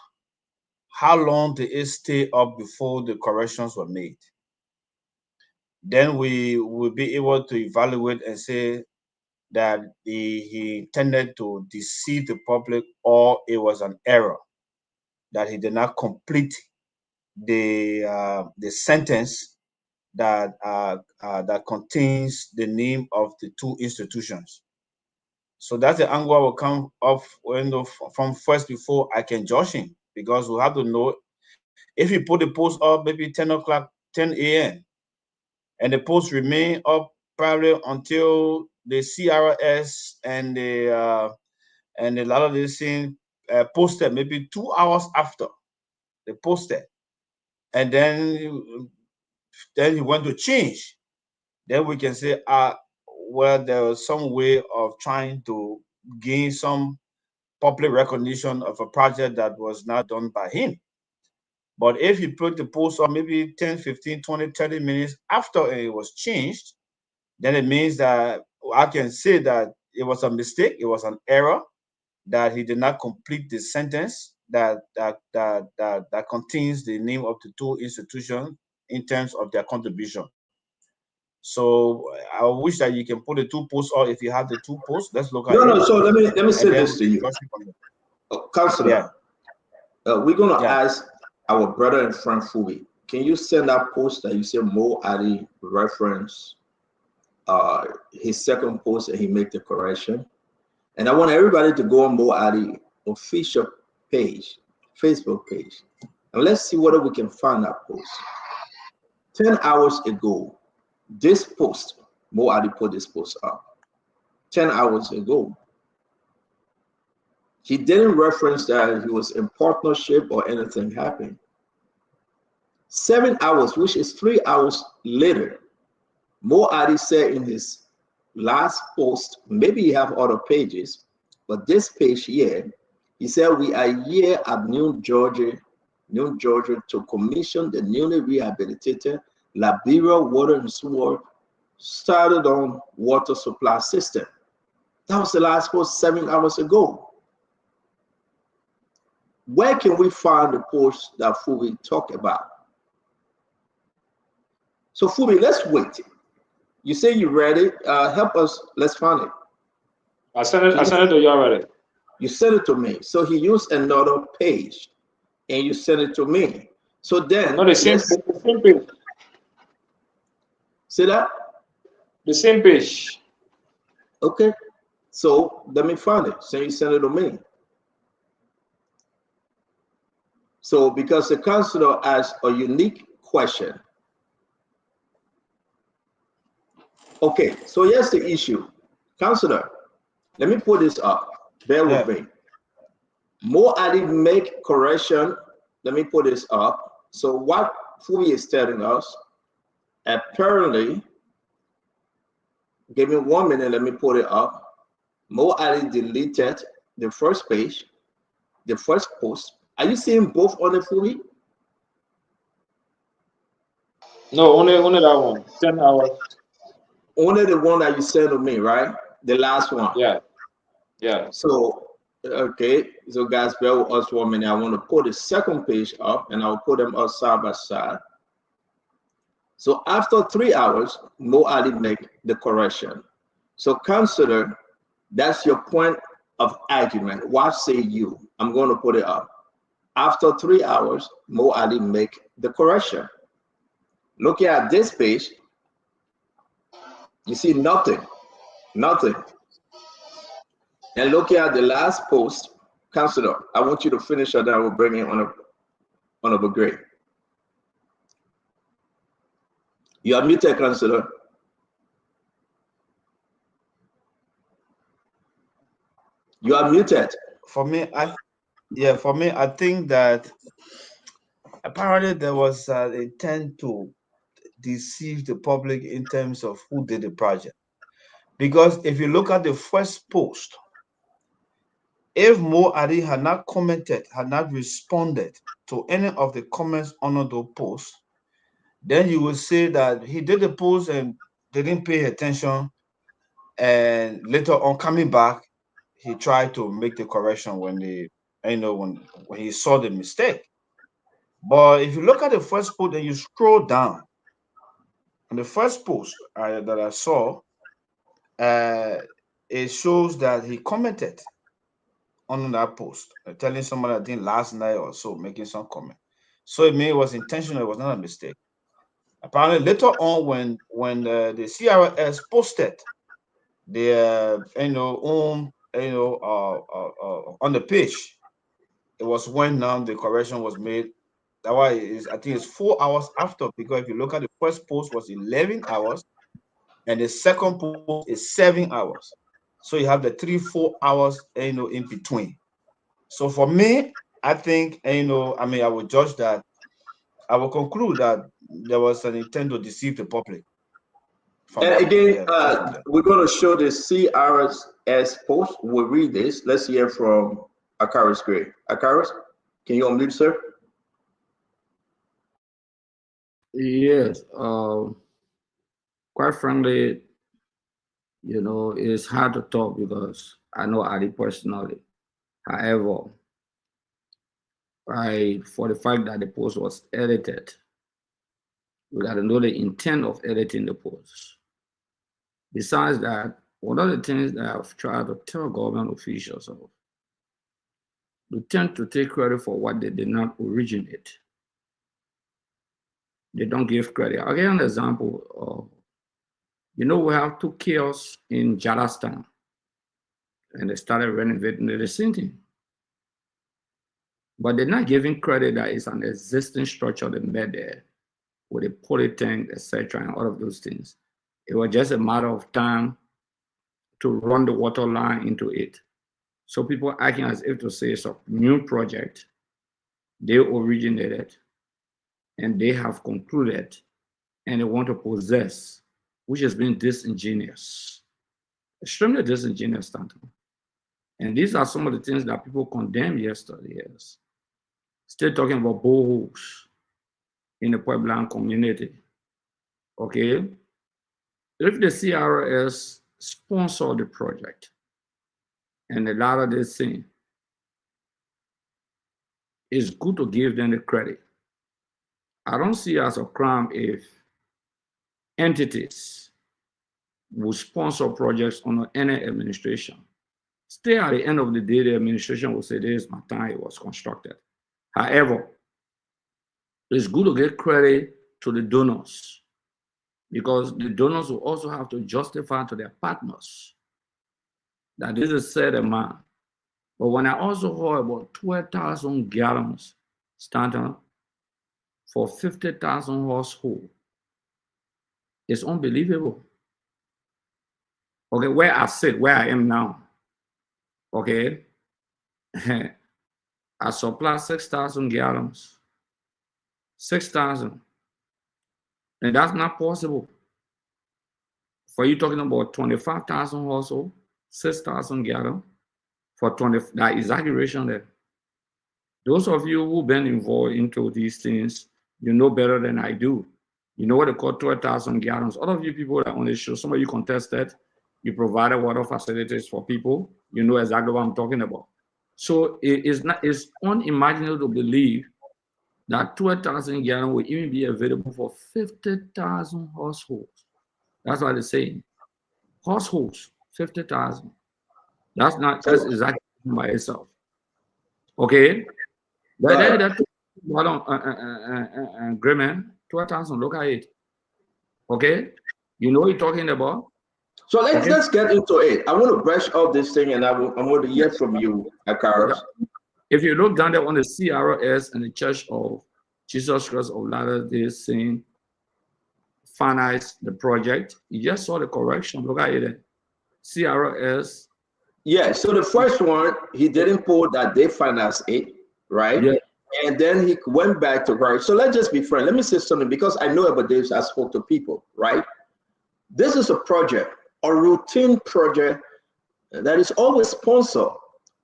How long did it stay up before the corrections were made? Then we will be able to evaluate and say that he intended to deceive the public, or it was an error that he did not complete the sentence that that contains the name of the two institutions. So that's the angle I will come off from first before I can judge him, because we have to know if he put the post up maybe 10 o'clock, 10 a.m. and the post remain up probably until the CRS and the Latter-day Saints posted maybe 2 hours after they posted, and then he went to change. Then we can say, well, there was some way of trying to gain some public recognition of a project that was not done by him. But if he put the post up maybe 10, 15, 20, 30 minutes after it was changed, then it means that I can say that it was a mistake, it was an error, that he did not complete the sentence that contains the name of the two institutions in terms of their contribution. So I wish that you can put the two posts, or if you have the two posts, let's look at it. No. So let me say this to you, Councillor. Yeah. We're gonna ask our brother and friend Fubi. Can you send that post that you say Mo Ali reference his second post and he make the correction? And I want everybody to go on Mo Ali official page, Facebook page, and let's see whether we can find that post. 10 hours ago, this post, Mo Ali put this post up 10 hours ago. He didn't reference that he was in partnership or anything happened. 7 hours, which is 3 hours later, Mo Ali said in his last post, maybe you have other pages, but this page here, he said, we are here at New Georgia to commission the newly rehabilitated Liberia Water and Sewer started on water supply system. That was the last post 7 hours ago. Where can we find the post that Fubi talked about? So Fubi, let's wait. You say you read it. Help us. Let's find it. I sent it to you already. You sent it to me. So he used another page, and you sent it to me. So then, no, the same page. See that? The same page. Okay. So let me find it. So you sent it to me. So because the counselor asked a unique question. Okay, so here's the issue. Counselor, let me put this up. Bear with me. Mo Ali make correction. Let me put this up. So what Fubi is telling us, apparently, give me 1 minute, let me put it up. Mo Ali deleted the first page, the first post. Are you seeing both on the Fubi? No, only that one. 10 hours. Only the one that you sent to me, right? The last one. Yeah. Yeah. So, okay. So guys, bear with us 1 minute. I want to put the second page up, and I'll put them up side by side. So after 3 hours, Mo Ali make the correction. So consider that's your point of argument. What say you? I'm going to put it up. After 3 hours, Mo Ali make the correction. Looking at this page, you see nothing. And looking at the last post, Counselor, I want you to finish and then I will bring it on a grade. You are muted, Counselor. You are muted. For me, I think that apparently there was an intent to deceive the public in terms of who did the project. Because if you look at the first post, if Mo Ali had not commented, had not responded to any of the comments under the post, then you would say that he did the post and didn't pay attention, and later on coming back, he tried to make the correction when when he saw the mistake. But if you look at the first post and you scroll down, on the first post that I saw, it shows that he commented on that post, telling someone I think last night or so, making some comment. So it was intentional. It was not a mistake. Apparently, later on, when the CRS posted their own on the page, it was when now the correction was made. That why I think it's 4 hours after, because if you look at the first post was 11 hours and the second post is 7 hours. So you have the 3-4 hours in between. So for me, I think I would judge that. I will conclude that there was an intent to deceive the public. And again, we're going to show the CRS post. We'll read this. Let's hear from Akaris Gray. Akaris, can you unmute, sir? Yes. Quite frankly, it's hard to talk because I know Ali personally. However, for the fact that the post was edited, we got to know the intent of editing the post. Besides that, one of the things that I've tried to tell government officials of, they tend to take credit for what they did not originate. They don't give credit. I'll give you an example of, we have 2 kiosks in Jarlaston, and they started renovating the same thing. But they're not giving credit that it's an existing structure they made there with a poly tank, etc., and all of those things. It was just a matter of time to run the water line into it. So people acting as if to say it's a new project, they originated, and they have concluded, and they want to possess, which has been disingenuous, extremely disingenuous, Stanton. And these are some of the things that people condemned yesterday. Yes. Still talking about boreholes in the Puebloan community. Okay? If the CRS sponsored the project and a lot of this thing, it's good to give them the credit. I don't see it as a crime if entities will sponsor projects under any administration. Still, at the end of the day, the administration will say, this is my time it was constructed. However, it's good to get credit to the donors, because the donors will also have to justify to their partners that this is set amount. But when I also heard about 12,000 gallons starting for 50,000 households, it's unbelievable. Okay, where I am now, okay, I supply 6,000 gallons, 6,000, and that's not possible. For you talking about 25,000 households, 6,000 gallons for 20, that exaggeration there. Those of you who've been involved into these things, you know better than I do. You know what they call 12,000 gallons. All of you people that on the show, some of you contested, you provided water facilities for people. You know exactly what I'm talking about. So it's unimaginable to believe that 12,000 gallons will even be available for 50,000 households. That's what they're saying. Households, 50,000. That's exactly by itself. Okay? That agreement, 12,000, look at it. Okay? You know what you're talking about? So let's get into it. I want to brush off this thing, and I want to hear from you, Akaris. If you look down there on the CRS and the Church of Jesus Christ of Latter-day Saints financed the project, you just saw the correction. Look at it. CRS. Yeah, so the first one, he didn't put that they financed it, right? Yeah. And then he went back to right. So let's just be frank. Let me say something, because I know about this. I spoke to people, right? This is a project, a routine project that is always sponsored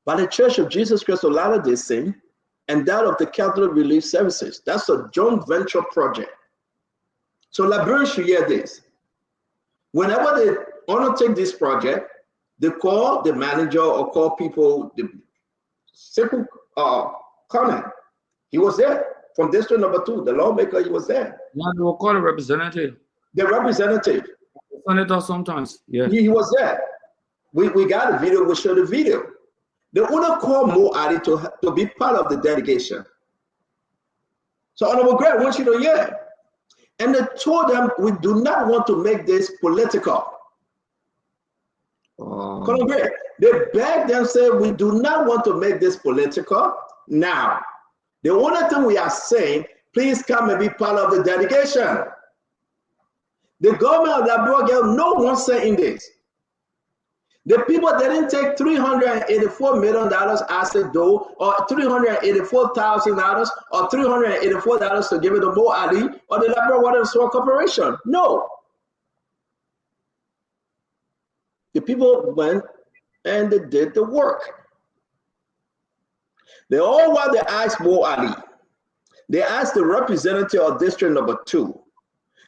by the Church of Jesus Christ of Latter-day Saints and that of the Catholic Relief Services. That's a joint venture project. So Liberians should hear this. Whenever they want to take this project, they call the manager or call people, the simple comment. He was there from district number 2, the lawmaker, he was there. Yeah, they will call a representative. The representative. Senator sometimes, yeah. He was there. We got a video, we showed the video. They want to call Mo Ali to be part of the delegation. So Honorable Greg, I want you to hear. And they told them, we do not want to make this political. Colonel Greg, they begged them, said, we do not want to make this political. Now, the only thing we are saying, please come and be part of the delegation. The government of Liberia gave no 1 cent in this. The people didn't take $384 million as a dough, or $384,000, or $384 to give it to Mo Ali or the Liberia Water and Sewer Corporation. No. The people went and they did the work. They all want to ask Mo Ali. They asked the representative of district number 2.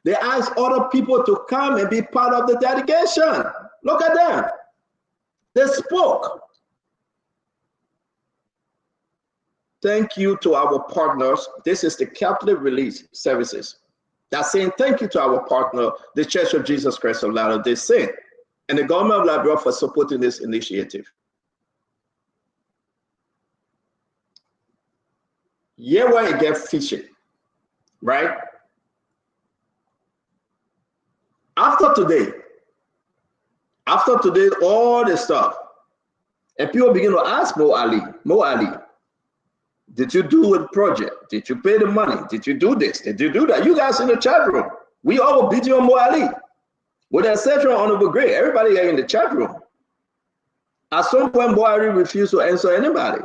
They asked other people to come and be part of the delegation. Look at them. They spoke. Thank you to our partners. This is the Catholic Relief Services. That's saying thank you to our partner, the Church of Jesus Christ of Latter-day Saints, and the government of Liberia for supporting this initiative. Yeah, where it gets fishy, right? After today, all this stuff, and people begin to ask Mo Ali, did you do a project? Did you pay the money? Did you do this? Did you do that? You guys in the chat room, we all will beat you on Mo Ali. With the exception of Honorable Gray, everybody here in the chat room. At some point, Mo Ali refused to answer anybody.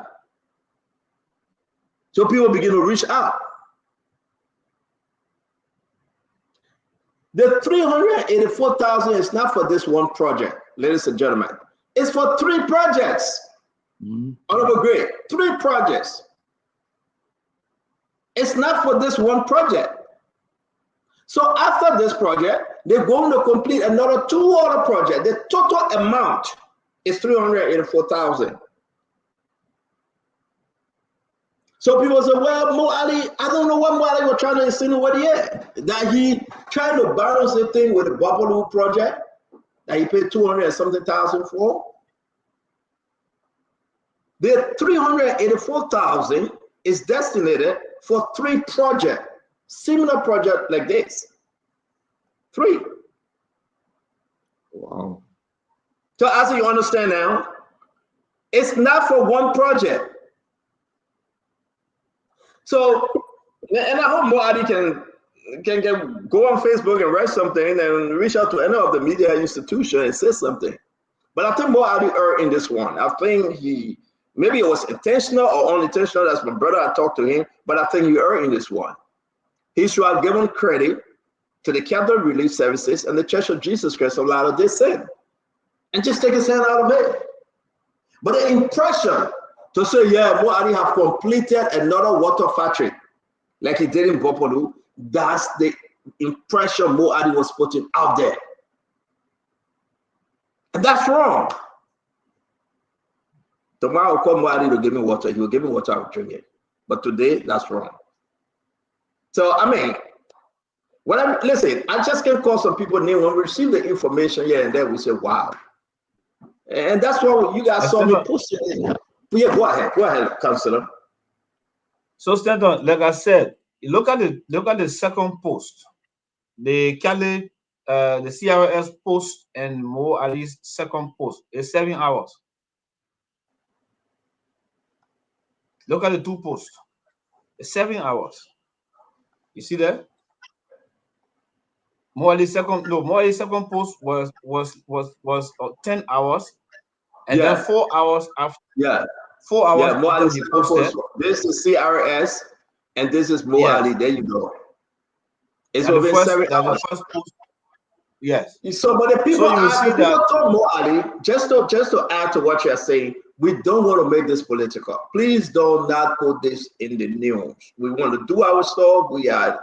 So people begin to reach out. The $384,000 is not for this one project, ladies and gentlemen. It's for 3 projects. Honorable Gray, 3 projects. It's not for this one project. So after this project, they're going to complete another 2 other projects. The total amount is $384,000. So people say, well, Mo Ali, I don't know what Mo Ali was trying to insinuate here. That he tried to balance the thing with the Buffalo project that he paid 200 and something thousand for. The 384,000 is designated for 3 projects, similar project like this. 3. Wow. So as you understand now, it's not for one project. So, and I hope Mo Ali can go on Facebook and write something and reach out to any of the media institution and say something. But I think Mo Ali erred in this one. I think maybe it was intentional or unintentional. That's my brother. I talked to him, but I think he erred in this one. He should have given credit to the Catholic Relief Services and the Church of Jesus Christ of Latter-day Saints, and just take his hand out of it. But the impression to say, yeah, Mo Ali have completed another water factory like he did in Bopolu, that's the impression Mo Ali was putting out there. And that's wrong. Tomorrow I'll call Mo Ali to give me water. He will give me water, I will drink it. But today, that's wrong. So, I mean, listen, I just can't call some people name. When we receive the information here and there, we say, wow. And that's what you guys saw me post it. Yeah, go ahead, Councillor. So, Stanton, like I said, look at the second post, the Cali, the CRS post and Mo Ali's second post. It's 7 hours. Look at the 2 posts. It's 7 hours. You see that? Mo Ali's second post was 10 hours, and then 4 hours after. Yeah. 4 hours Mo after he posted. This is CRS, and this is Mo Ali. There you go. It's over 7 hours. The first post, yes. So, but the people, people told Mo Ali, just to add to what you're saying, We don't want to make this political. Please do not put this in the news. We want to do our stuff. We are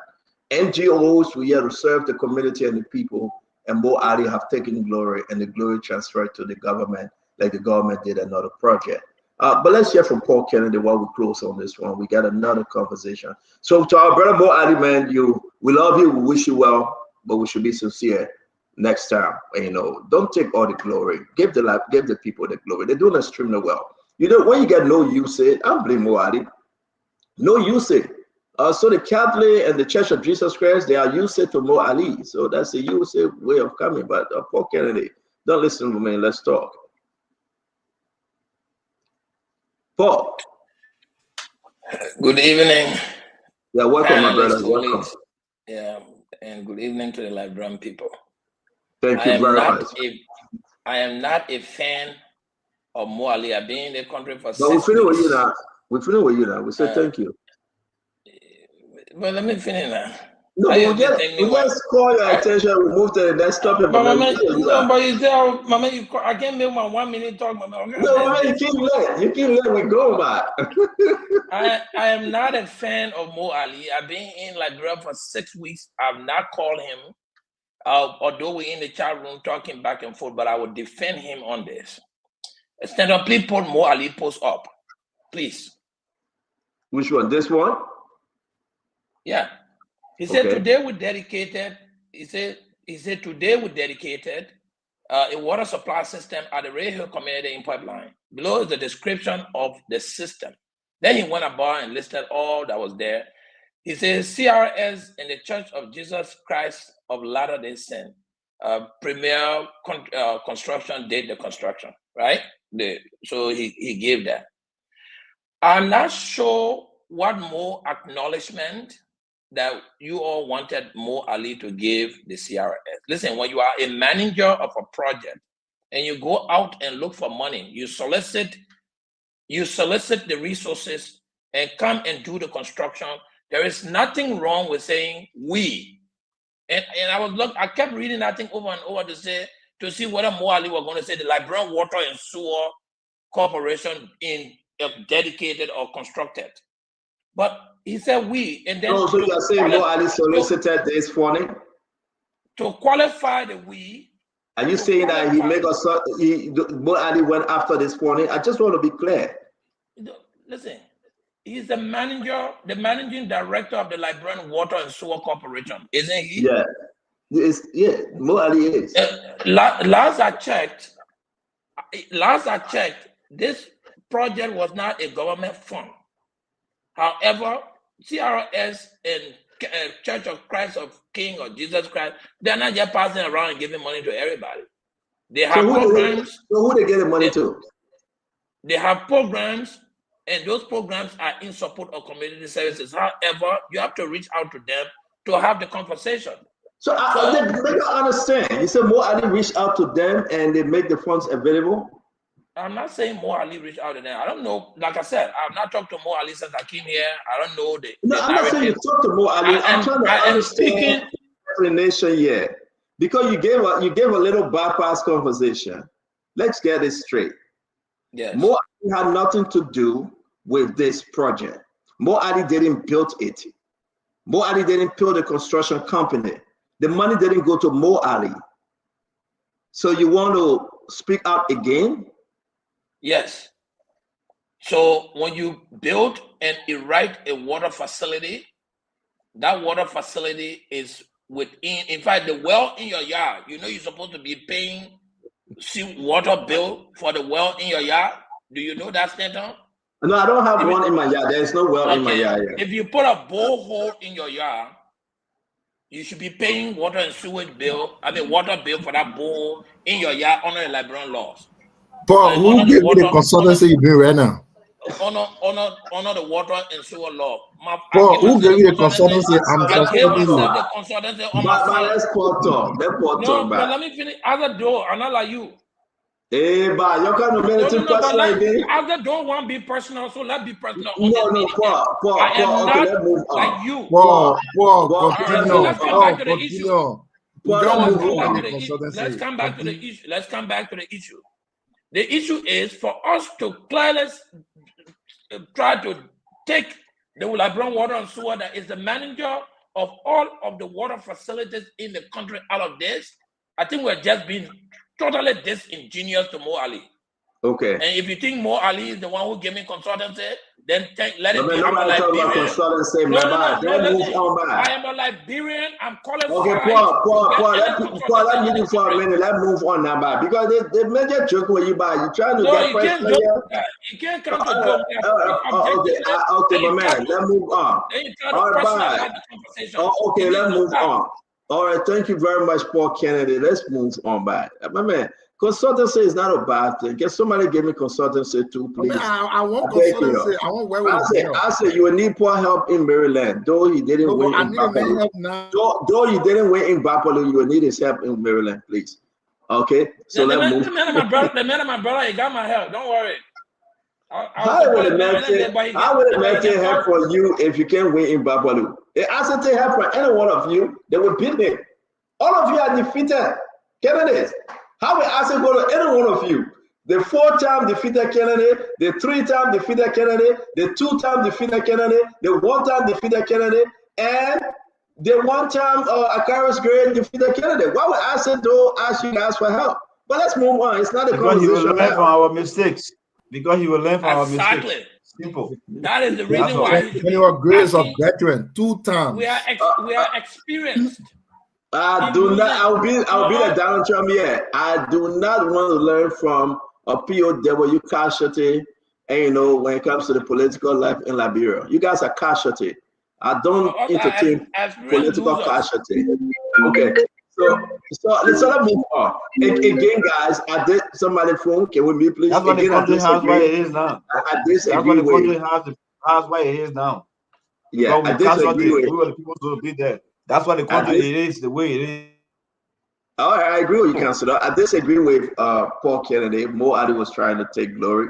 NGOs. We are to serve the community and the people. And Mo Ali have taken glory, and the glory transferred to the government, like the government did another project. But let's hear from Paul Kennedy while we close on this one. We got another conversation. So to our brother Mo Ali, man, we love you. We wish you well, but we should be sincere next time. And, don't take all the glory. Give the people the glory. They're doing extremely well. When you get no usage, I don't blame Mo Ali. No usage. So the Catholic and the Church of Jesus Christ, they are used to Mo Ali. So that's the usage way of coming. But Paul Kennedy, don't listen to me. Let's talk. Paul. Good evening. Yeah, welcome, my brother. Welcome. Yeah, and good evening to the Liberian people. Thank you very much. I am not a fan of Mo Ali. I've been in the country for 6 But weeks. we're finished with you now. We're finished with you now. We say thank you. But let me finish now. No, we just call your attention. We move to the next topic. But Mama, I can't make my 1 minute talk, Mama. No, Mama, you keep letting we go, man. I am not a fan of Mo Ali. I've been in Liberia for 6 weeks. I've not called him, although we're in the chat room talking back and forth, but I will defend him on this. Stand up, please put Mo Ali post up, please. Which one? This one? Yeah. He said today we dedicated. He said today we dedicated a water supply system at the Red Hill community in Pipeline. Below is the description of the system. Then he went about and listed all that was there. He says CRS and the Church of Jesus Christ of Latter-day Saints, premier construction did the construction, right? So he gave that. I'm not sure what more acknowledgement that you all wanted Mo Ali to give the CRS. Listen, when you are a manager of a project and you go out and look for money, you solicit the resources and come and do the construction. There is nothing wrong with saying we. And I kept reading that thing over and over to see whether Mo Ali were going to say the Liberian Water and Sewer Corporation in dedicated or constructed. But he said we, and then so you are saying Mo Ali solicited this funding? To qualify the we. Are you saying that Mo Ali went after this funding? I just want to be clear. Listen, he's the managing director of the Liberian Water and Sewer Corporation, isn't he? Yeah. Mo Ali is. Last I checked, this project was not a government fund. However, CRS and Church of Christ of King or Jesus Christ, they're not just passing around and giving money to everybody. They have programs. So who they getting money to? They have programs, and those programs are in support of community services. However, you have to reach out to them to have the conversation. So they don't understand. You said Mo Ali reached out to them and they make the funds available? I'm not saying Mo Ali reached out to them. I don't know. Like I said, I've not talked to Mo Ali since I came here. I don't know I'm not saying you talked to Mo Ali. I'm trying to understand the explanation here. Because you gave a little bypass conversation. Let's get this straight. Yes. Mo Ali had nothing to do with this project. Mo Ali didn't build it. Mo Ali didn't build a construction company. The money didn't go to Mo Ali. So you want to speak out again? Yes. So when you build and erect a water facility, that water facility is within, in fact, the well in your yard, you're supposed to be paying water bill for the well in your yard. Do you know that, Stanton? No, I don't have one in my yard. There is no well in my yard. If you put a borehole in your yard, you should be paying water and sewage bill, water bill for that borehole in your yard under the Liberian laws. But who gave you the consultancy you're doing right now? Honor the water and sewer law. But who gave you the consultancy? I gave myself the consultancy on my phone. Let's talk. But let me finish. Other door, I'm not like you. Hey, but you can't make it personal again. Other door won't be personal, so let's be personal. No, Paul, okay, let's move on. Like you. Paul, continue. Let's come back to the issue. Let's Let's come back to the issue. The issue is for us to clearly try to take the Liberian Water and Sewer, that is the manager of all of the water facilities in the country, out of this. I think we're just being totally disingenuous to Mo Ali. Okay. And if you think Mo Ali is the one who gave me consultancy, then let it be. I'm a Nobody talk about Liberian. consultancy, No, man. Let's move listen. on back. I am a Liberian. I'm Okay, qualified Paul, to get any let me consultancy in do the for a country. minute. Let's move on now, back. Because the major joke when you buy, you trying to No, get you can't personal joke. here. You can't come to joke. Okay, my man. Let's move on. Then you try All to right, personalize bye. the conversation. Oh, okay, It let's needs to move stop. on. All right, thank you very much, Paul Kennedy. Let's move on back. My man, consultancy is not a bad thing. Can somebody give me consultancy too, please? I want Thank you. consultancy. I want work with I said you will need poor help in Maryland, though he didn't No, win but I in need a man Buffalo. help now. Though you didn't win in Buffalo, you will need his help in Maryland, please. Okay, so The let's move. man of my brother, he got my help. Don't worry. How would it maintain help for you if you can't win in Buffalo? It hasn't taken help for any one of you. They will beat me. All of you are defeated candidates. How will I go to any one of you? The 4-time defeated candidate, the 3-time defeated candidate, the 2-time defeated candidate, the 1-time defeated candidate, and the 1-time Akaris grade defeated candidate. Why would I say though ask you guys for help? But let's move on. It's not a because he will conversation learn now. from our mistakes. Because he will learn from our mistakes. Exactly. Simple. That is the reason why he should be Your grades of asking. veteran 2 times. We are experienced. I do not. I'll be the Donald Trump here. I do not want to learn from a POW casualty. And you know, when it comes to the political life in Liberia, you guys are casualty. I don't entertain political casualty. Okay, so let's move on. Again, guys, I did somebody phone. Can we meet, please? That's what the country has where it is now. I disagree. That's what the country has where it is now. Yeah, because we casualty. We were the people to be there. That's why the country is the way it is. Oh, I agree with you, Councilor. I disagree with Paul Kennedy. Mo Ali was trying to take glory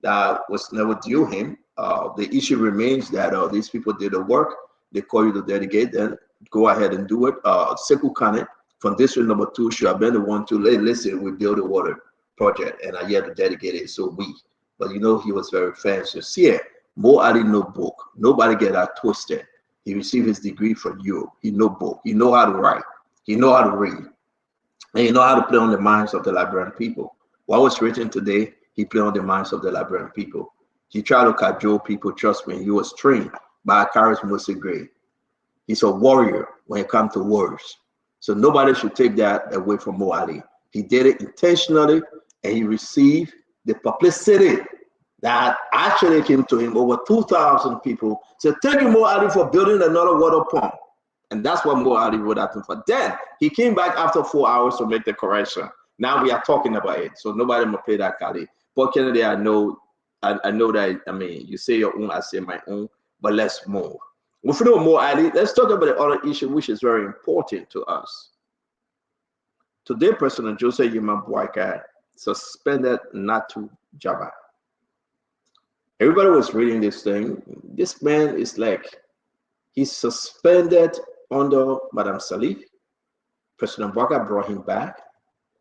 that was never due him. The issue remains that these people did the work. They call you to dedicate, then go ahead and do it. Sekou Kane from district number 2 should have been the one to listen, we build a water project and I yet to dedicate it. So but you know, he was very sincere. Mo Ali no book. Nobody get that twisted. He received his degree from Europe. He no book. He know how to write. He know how to read. And you know how to play on the minds of the Liberian people. What was written today, he played on the minds of the Liberian people. He tried to cajole people, trust me, he was trained by a charismatic grade. He's a warrior when it comes to words. So nobody should take that away from Mo Ali. He did it intentionally and he received the publicity that actually came to him. Over 2,000 people said, thank you, Mo Ali, for building another water pump. And that's what Mo Ali wrote at him for. Then he came back after 4 hours to make the correction. Now we are talking about it. So nobody must pay that Kali. But Kennedy, I know that, I mean, you say your own, I say my own, but let's move. If we know Mo Ali, let's talk about the other issue, which is very important to us. Today, President Joseph Yuma Boyka suspended Natu Jaba. Everybody was reading this thing. This man is like, he's suspended under Madame Salif. President Boyka brought him back,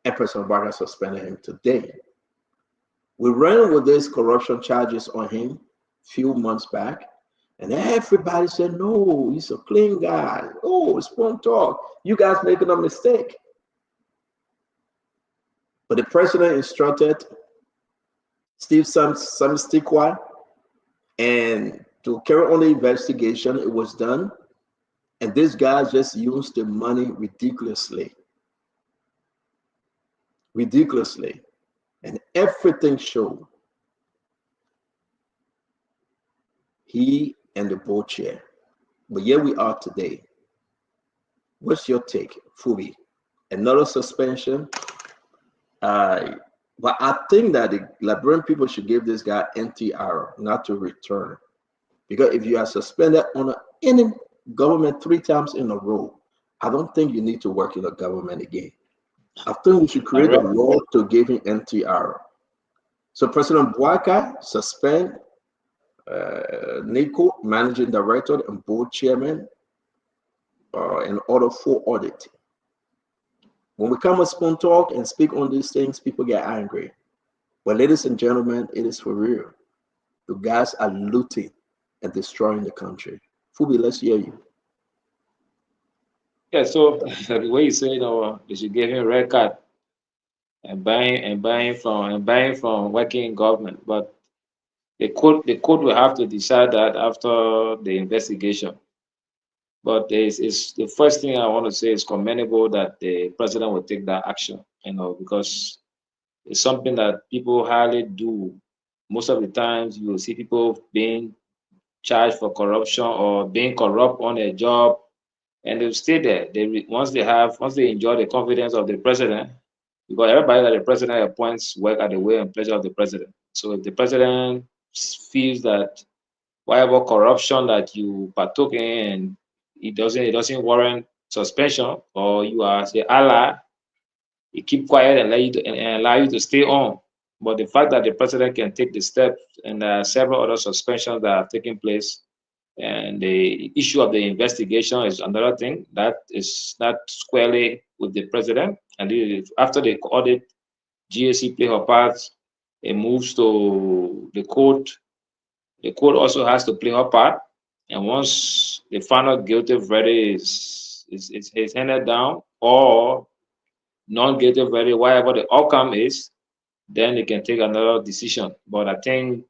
and President Boyka suspended him today. We ran with these corruption charges on him a few months back, and everybody said, no, he's a clean guy. Oh, it's one talk. You guys making a mistake. But the president instructed Steve Samstikwa and to carry on the investigation. It was done. And this guy just used the money ridiculously. Ridiculously. And everything showed. He and the board chair. But here we are today. What's your take, Fubi? Another suspension? But I think that the Liberian people should give this guy NTR, not to return. Because if you are suspended on any government 3 times in a row, I don't think you need to work in the government again. I think we should create a law to give him NTR. So President Boyka suspend Nico, managing director and board chairman, in order for audit. When we come with Spoon Talk and speak on these things, people get angry. But ladies and gentlemen, it is for real. The guys are looting and destroying the country. Fubi, let's hear you. Yeah, so the way you say, they should give him a red card and buying from working in government. But the court will have to decide that after the investigation. But is the first thing I want to say is commendable that the president will take that action, because it's something that people hardly do. Most of the times you will see people being charged for corruption or being corrupt on a job, and they'll stay there. Once they enjoy the confidence of the president, because everybody that the president appoints work at the will and pleasure of the president. So if the president feels that whatever corruption that you partook in and it doesn't warrant suspension, or you are say ally, you keep quiet and allow you to stay on. But the fact that the president can take the step, and there are several other suspensions that have taken place, and the issue of the investigation is another thing that is not squarely with the president. And after the audit, GAC play her part. It moves to the court. The court also has to play her part. And once the final guilty verdict is handed down, or non-guilty verdict, whatever the outcome is, then they can take another decision. But I think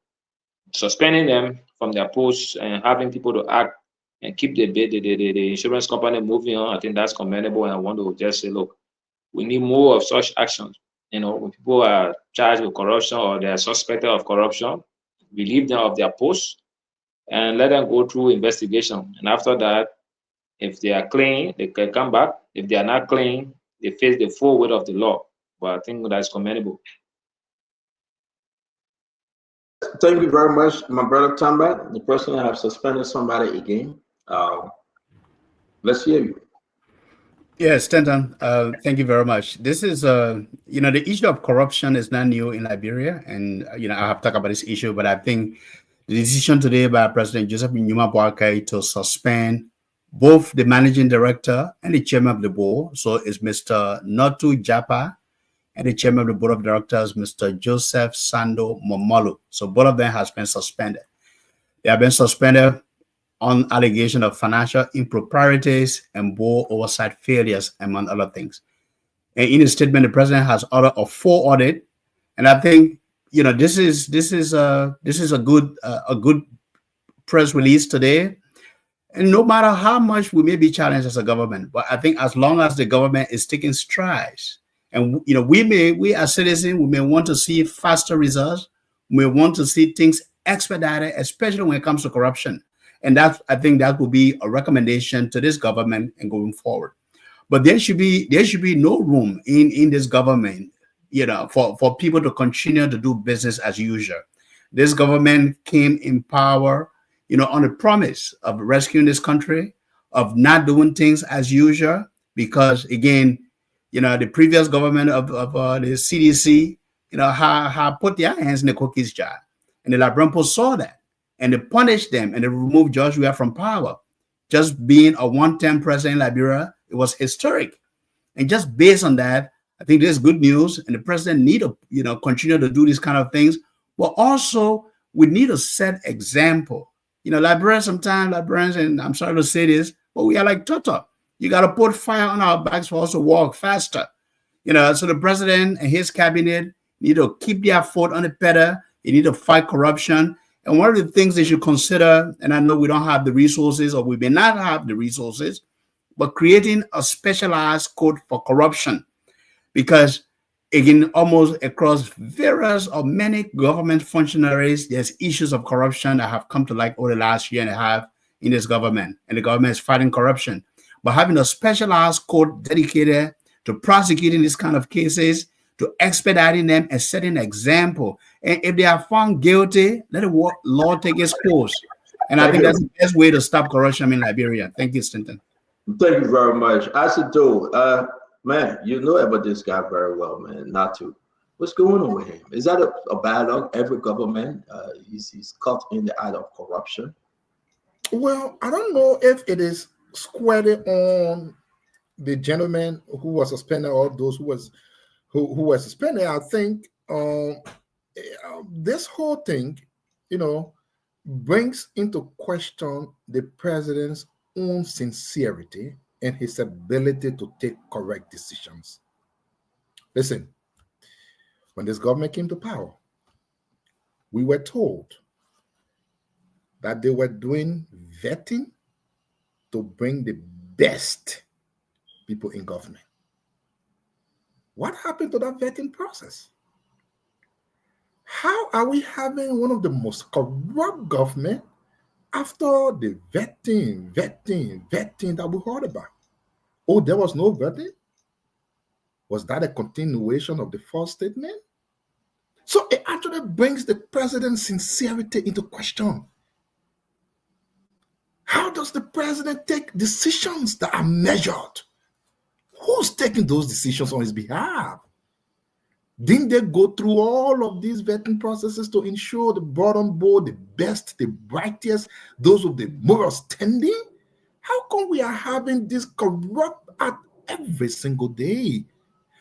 suspending them from their posts and having people to act and keep the insurance company moving on, I think that's commendable. And I want to just say, look, we need more of such actions. When people are charged with corruption or they are suspected of corruption, relieve them of their posts and let them go through investigation. And after that, if they are clean, they can come back. If they are not clean, they face the full weight of the law. But I think that's commendable. Thank you very much, my brother Tamba. The person have suspended somebody again. Let's hear you. Yes, Stanton, thank you very much. This is, the issue of corruption is not new in Liberia. And, I have talked about this issue, but I think the decision today by President Joseph Nyuma Boakai to suspend both the managing director and the chairman of the board, so it's Mr. Notu Japa, and the chairman of the board of directors, Mr. Joseph Sando Momolu. So both of them has been suspended. They have been suspended on allegation of financial improprieties and board oversight failures, among other things. And in a statement, the president has ordered a full audit, and I think this is a good press release today. And no matter how much we may be challenged as a government, but I think as long as the government is taking strides, and we as citizens, we may want to see faster results, we may want to see things expedited, especially when it comes to corruption. And I think that will be a recommendation to this government and going forward. But there should be no room in this government, for people to continue to do business as usual. This government came in power, on a promise of rescuing this country, of not doing things as usual, because again, the previous government of the CDC, have put their hands in the cookies jar, and the Liberian people saw that, and they punished them, and they removed George Weah from power. Just being a one-term president in Liberia, it was historic. And just based on that, I think there's good news, and the president need to, continue to do these kind of things. But also, we need to set example. Liberians, and I'm sorry to say this, but we are like Toto. You got to put fire on our backs for us to walk faster. So the president and his cabinet need to keep their foot on the pedal. They need to fight corruption. And one of the things they should consider, and I know we don't have the resources, or we may not have the resources, but creating a specialized code for corruption. Because again, almost across various or many government functionaries, there's issues of corruption that have come to light over the last year and a half in this government, and the government is fighting corruption. But having a specialized court dedicated to prosecuting these kind of cases, to expediting them and setting an example. And if they are found guilty, let the law take its course. And I think that's the best way to stop corruption in Liberia. Thank you, Stanton. Thank you very much. Asido, man, you know about this guy very well, man. Not to. What's going on with him? Is that a bad luck? Every government he's caught in the act of corruption. Well, I don't know if it is squarely on the gentleman who was suspended or those who were suspended. I think this whole thing, you know, brings into question the president's own sincerity and his ability to take correct decisions. Listen, when this government came to power, we were told that they were doing vetting to bring the best people in government. What happened to that vetting process? How are we having one of the most corrupt government after the vetting that we heard about? Oh, there was no vetting? Was that a continuation of the false statement? So it actually brings the president's sincerity into question. How does the president take decisions that are measured? Who's taking those decisions on his behalf? Didn't they go through all of these vetting processes to ensure they brought on board the best, the brightest, those with the moral standing? How come we are having this corrupt act every single day?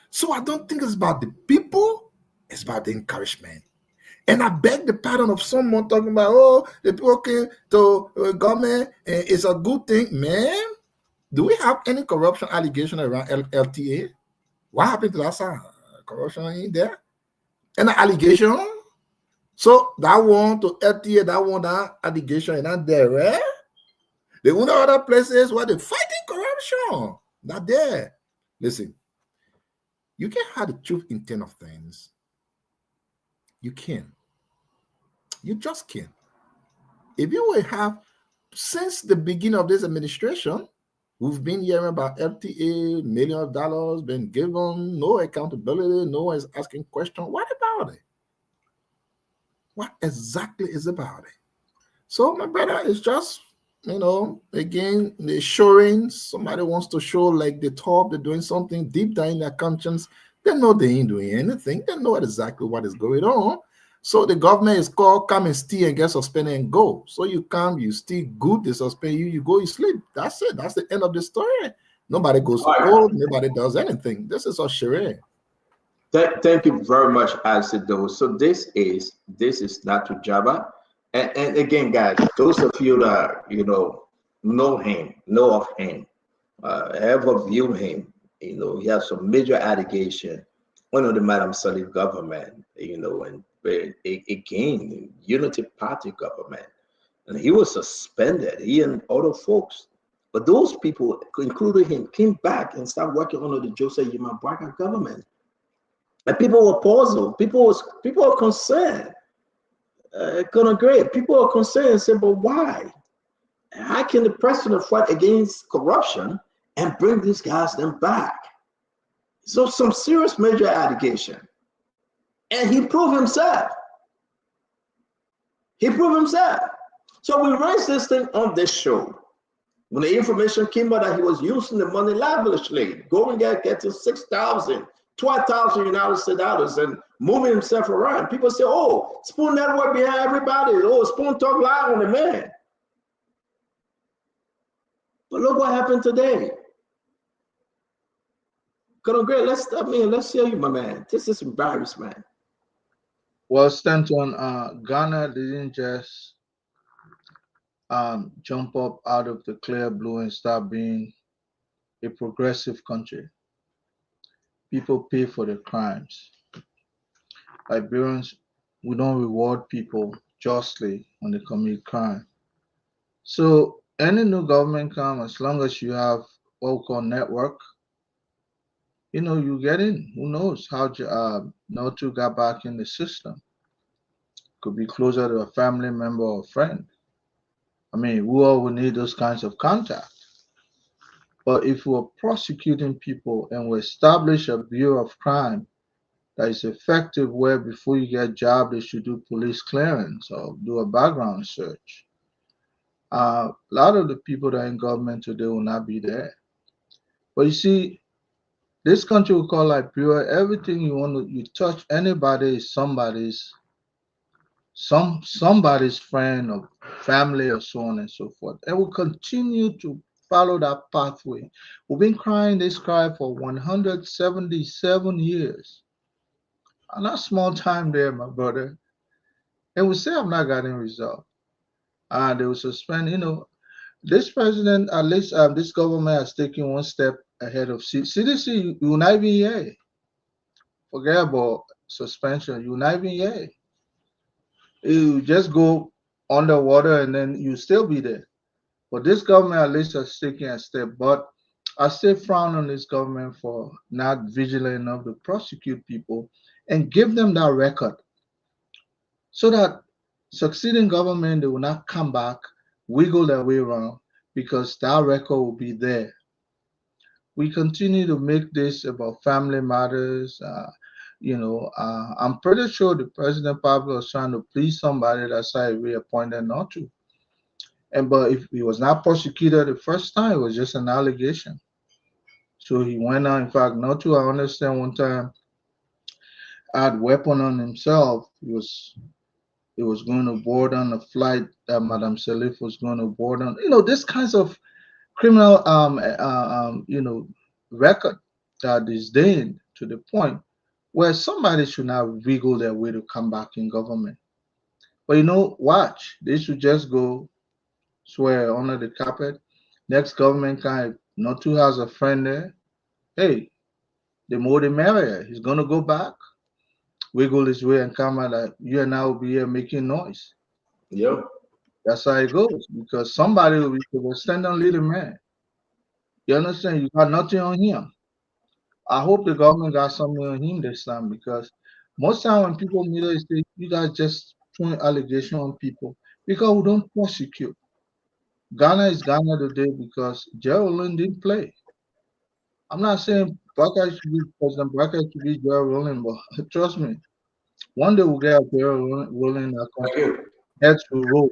So I don't think it's about the people, it's about the encouragement. And I beg the pardon of someone talking about, oh, the people came to government, it's a good thing. Man, do we have any corruption allegation around LTA? What happened to that side? Corruption ain't there? Any allegation? So that one to LTA, that allegation is not there, right? The only other places where they're fighting corruption, not there. Listen, you can have the truth intent of things. You can. You just can. If you will have, since the beginning of this administration, we've been hearing about LTA, millions of dollars being given, no accountability, no one is asking questions. What about it? What exactly is about it? So, my brother, it's just, again, the showing, somebody wants to show like the top, they're doing something deep down in their conscience. They know they ain't doing anything. They know exactly what is going on. So the government is called, come and steal and get suspended and go. So you come, you steal good, they suspend you, you go, you sleep. That's it. That's the end of the story. Nobody goes to court. Nobody does anything. This is a charade. Thank you very much, Alcido. So this is not to Jabba. And again, guys, those of you that know him, know of him, ever view him, he has some major allegation on the Madam Salif government, and again, Unity Party government, and he was suspended. He and other folks, but those people, including him, came back and started working under the Joseph Yimabwaka government. And people were puzzled. People were concerned. Gonna agree. People are concerned and say, but why? How can the president fight against corruption and bring these guys them back? So some serious major allegation. And he proved himself. He proved himself. So we raised this thing on this show. When the information came out that he was using the money lavishly, going and getting 6,000, 12,000 United States dollars and moving himself around. People say, oh, Spoon Network behind everybody. Oh, Spoon talk loud on the man. But look what happened today. Colonel Gray, let's hear you, my man. This is embarrassment. Well, Stanton, Ghana didn't just jump up out of the clear blue and start being a progressive country. People pay for their crimes. Liberians, we don't reward people justly when they commit crime. So any new government come, as long as you have what we call network, you get in. Who knows how not to get back in the system? Could be closer to a family member or friend. I mean, we all will need those kinds of contact. But if we're prosecuting people and we establish a bureau of crime that is effective, where before you get a job they should do police clearance or do a background search, a lot of the people that are in government today will not be there. But you see, this country we call Liberia, everything you touch anybody is somebody's friend or family or so on and so forth. And we'll continue to follow that pathway. We've been crying this cry for 177 years. not small time there, my brother. They will say I'm not getting result. They will suspend. This president, at least this government has taken one step ahead of CDC. You not even here. Forget about suspension. You not even here. You just go underwater and then you still be there. But this government at least has taken a step. But I still frown on this government for not vigilant enough to prosecute people and give them that record so that succeeding government they will not come back, wiggle their way around because that record will be there. We continue to make this about family matters. I'm pretty sure the president probably was trying to please somebody that's why he reappointed not to. And but if he was not prosecuted the first time, it was just an allegation. So he went on. In fact, not to I understand one time had weapon on himself. He was going to board on a flight that Madame Salif was going to board on. This kinds of criminal record that is then to the point where somebody should not wiggle their way to come back in government. But watch. They should just go swear under the carpet. Next government kind not to has a friend there. Hey, the more the merrier. He's gonna go back, wiggle his way and come out like you and I will be here making noise. Yeah. That's how it goes. Because somebody will be the stand on little man. You understand? You got nothing on him. I hope the government got something on him this time because most time when people meet us, they you guys just throwing allegation on people because we don't prosecute. Ghana is Ghana today because Geraldine didn't play. I'm not saying Barca should be President Barca should be Geraldine, but trust me, one day we'll get a Geraldine in our Thank country. you. Heads will roll.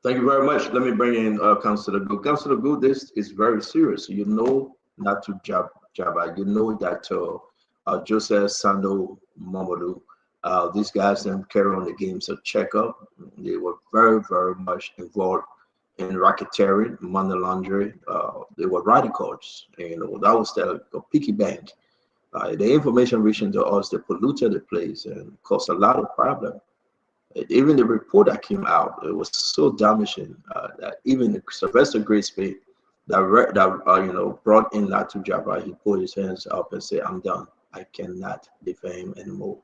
Thank you very much. Let me bring in Councillor Good. Councillor Good, this is very serious. You know not to jabba. You know that Joseph Sando Mamadou, these guys didn't carry on the games of checkup. They were very, very much involved in racketeering, money laundering. They were radicals. That was the piggy bank. The information reaching to us, they polluted the place and caused a lot of problem. Even the report that came out, it was so damaging that even Sylvester Graceby, that brought in Latu Jabba, he put his hands up and said, "I'm done. I cannot defame anymore."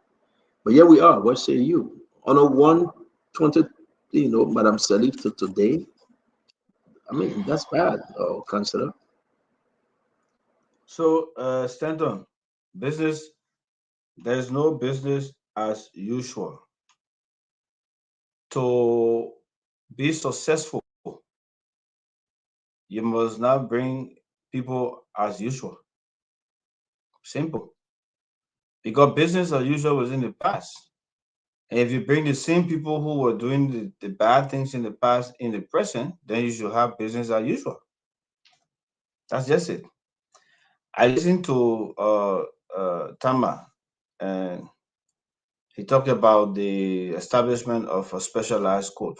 But here we are. What say you? On a 120, Madam Salif to today. I mean, that's bad, Councillor. So, Stanton, there's no business as usual. To be successful, you must not bring people as usual. Simple. Because business as usual was in the past. And if you bring the same people who were doing the bad things in the past in the present, then you should have business as usual. That's just it. I listened to Tama, and he talked about the establishment of a specialized court.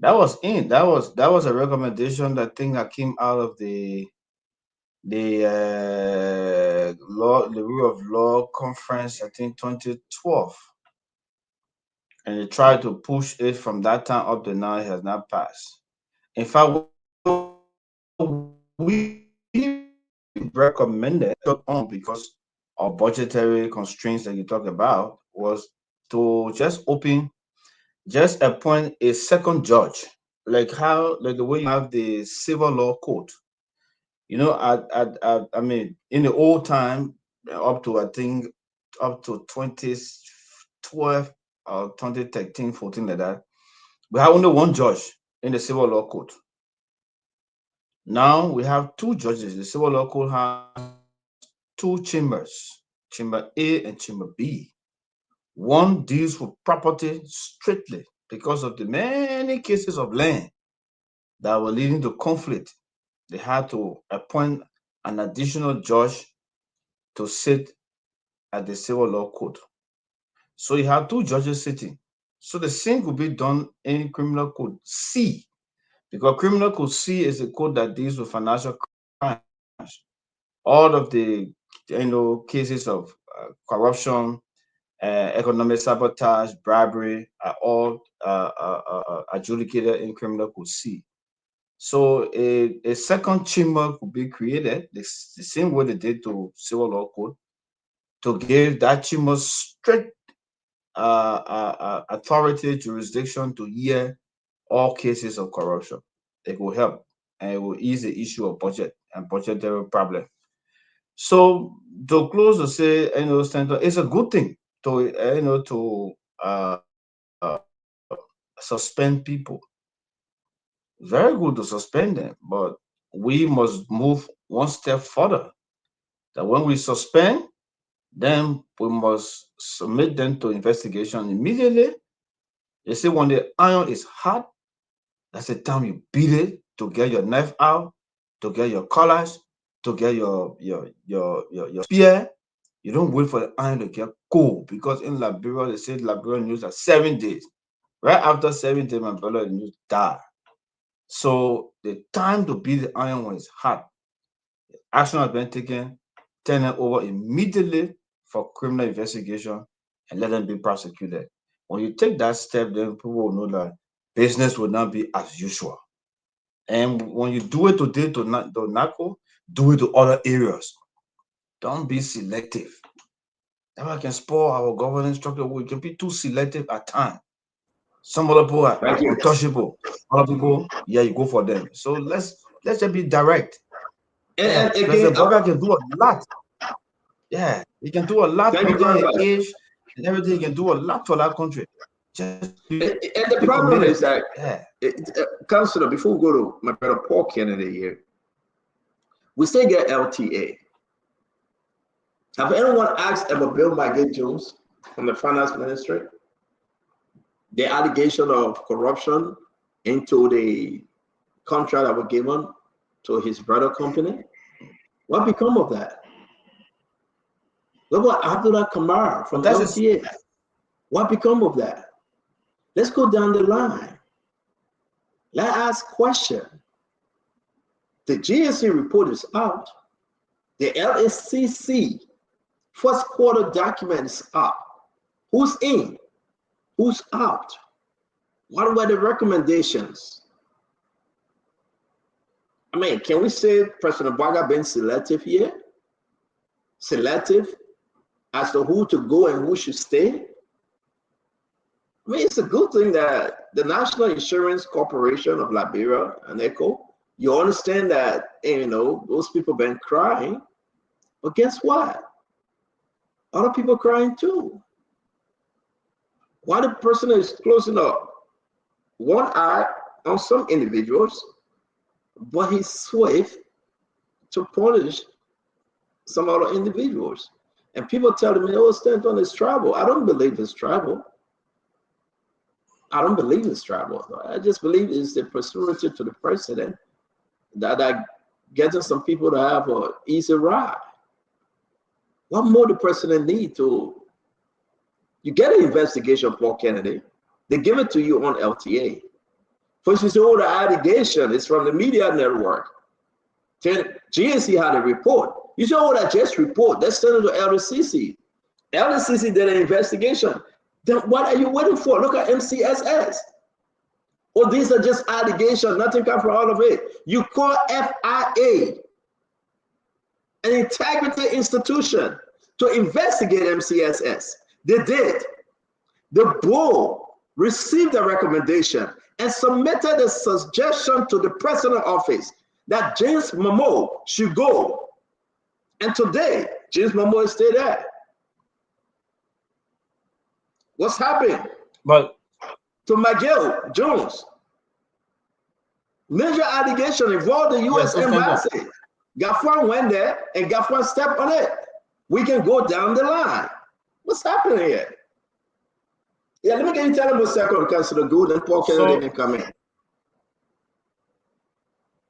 That was a recommendation that thing that came out of the rule of law conference, I think 2012, and they tried to push it from that time up to now. It has not passed. In fact, we recommended on because of budgetary constraints that you talk about was to just appoint a second judge, like the way you have the civil law court. I mean, in the old time, up to I think up to 2012 or 2013, 14, like that, we have only one judge in the civil law court. Now we have two judges. The civil law court has two chambers, chamber A and chamber B. One deals with property strictly because of the many cases of land that were leading to conflict. They had to appoint an additional judge to sit at the civil law court. So you have two judges sitting. So the same could be done in criminal code C, because criminal code C is a code that deals with financial crimes. All of the cases of corruption, economic sabotage, bribery are all adjudicated in criminal code C. So a second chamber could be created the same way they did to civil law code, to give that chamber strict authority, jurisdiction to hear all cases of corruption. It will help, and it will ease the issue of budget and budgetary problem. So to close to say, Stanton, it's a good thing to suspend people. Very good to suspend them, but we must move one step further. That when we suspend, then we must submit them to investigation immediately. You see, when the iron is hot, that's the time you beat it to get your knife out, to get your colors, to get your spear. You don't wait for the iron to get cold, because in Liberia, they say Liberian news are 7 days. Right after 7 days, my brother, the news die. So the time to beat the iron when it's hot, action has been taken, turn it over immediately for criminal investigation and let them be prosecuted. When you take that step, then people will know that business will not be as usual. And when you do it today to NACO, do it to other areas. Don't be selective. That can spoil our governance structure. We can be too selective at times. Some other people are Thank you. untouchable. Other people, yeah, you go for them. So let's just be direct. And again, President Boga can do a lot. Yeah, he can do a lot. Thank you very much. Age and everything, he can do a lot for that country. Just and the problem is that, Councillor, before we go to my brother Paul Kennedy here, we still get LTA. Have anyone asked about Bill Maggie Jones from the finance ministry? The allegation of corruption into the contract that was given to his brother company. What become of that? What about Abdullah Kamar from LTA? What become of that? Let's go down the line. Let's ask question. The GSC report is out. The LSCC first quarter document is up. Who's in? Who's out? What were the recommendations? I mean, can we say President Baga been selective here? Selective as to who to go and who should stay? I mean, it's a good thing that the National Insurance Corporation of Liberia and ECHO, you understand that, those people been crying, but guess what? Other people crying too. Why the person is closing up one eye on some individuals, but he's swift to punish some other individuals. And people tell me, oh, Stanton is tribal. I don't believe it's tribal. I don't believe it's tribal. I just believe it's the pursuit to the president that getting some people to have an easy ride. What more the president need to? You get an investigation, Paul Kennedy. They give it to you on LTA. First, you say, oh, the allegation is from the media network. Then GNC had a report. You say, oh, that just report. Let's send it to LCC. LCC did an investigation. Then what are you waiting for? Look at MCSS. Oh, these are just allegations. Nothing comes from all of it. You call FIA, an integrity institution, to investigate MCSS. They did. The board received a recommendation and submitted a suggestion to the president's office that James Momoa should go. And today, James Momoa is still there. What's happening? But to Miguel Jones, major allegation involved the U.S. Embassy. Gafwan went there and Gafwan stepped on it. We can go down the line. What's happening here? Yeah, let me get you tell him a second, Councilor Good, and Paul Kennedy can come in.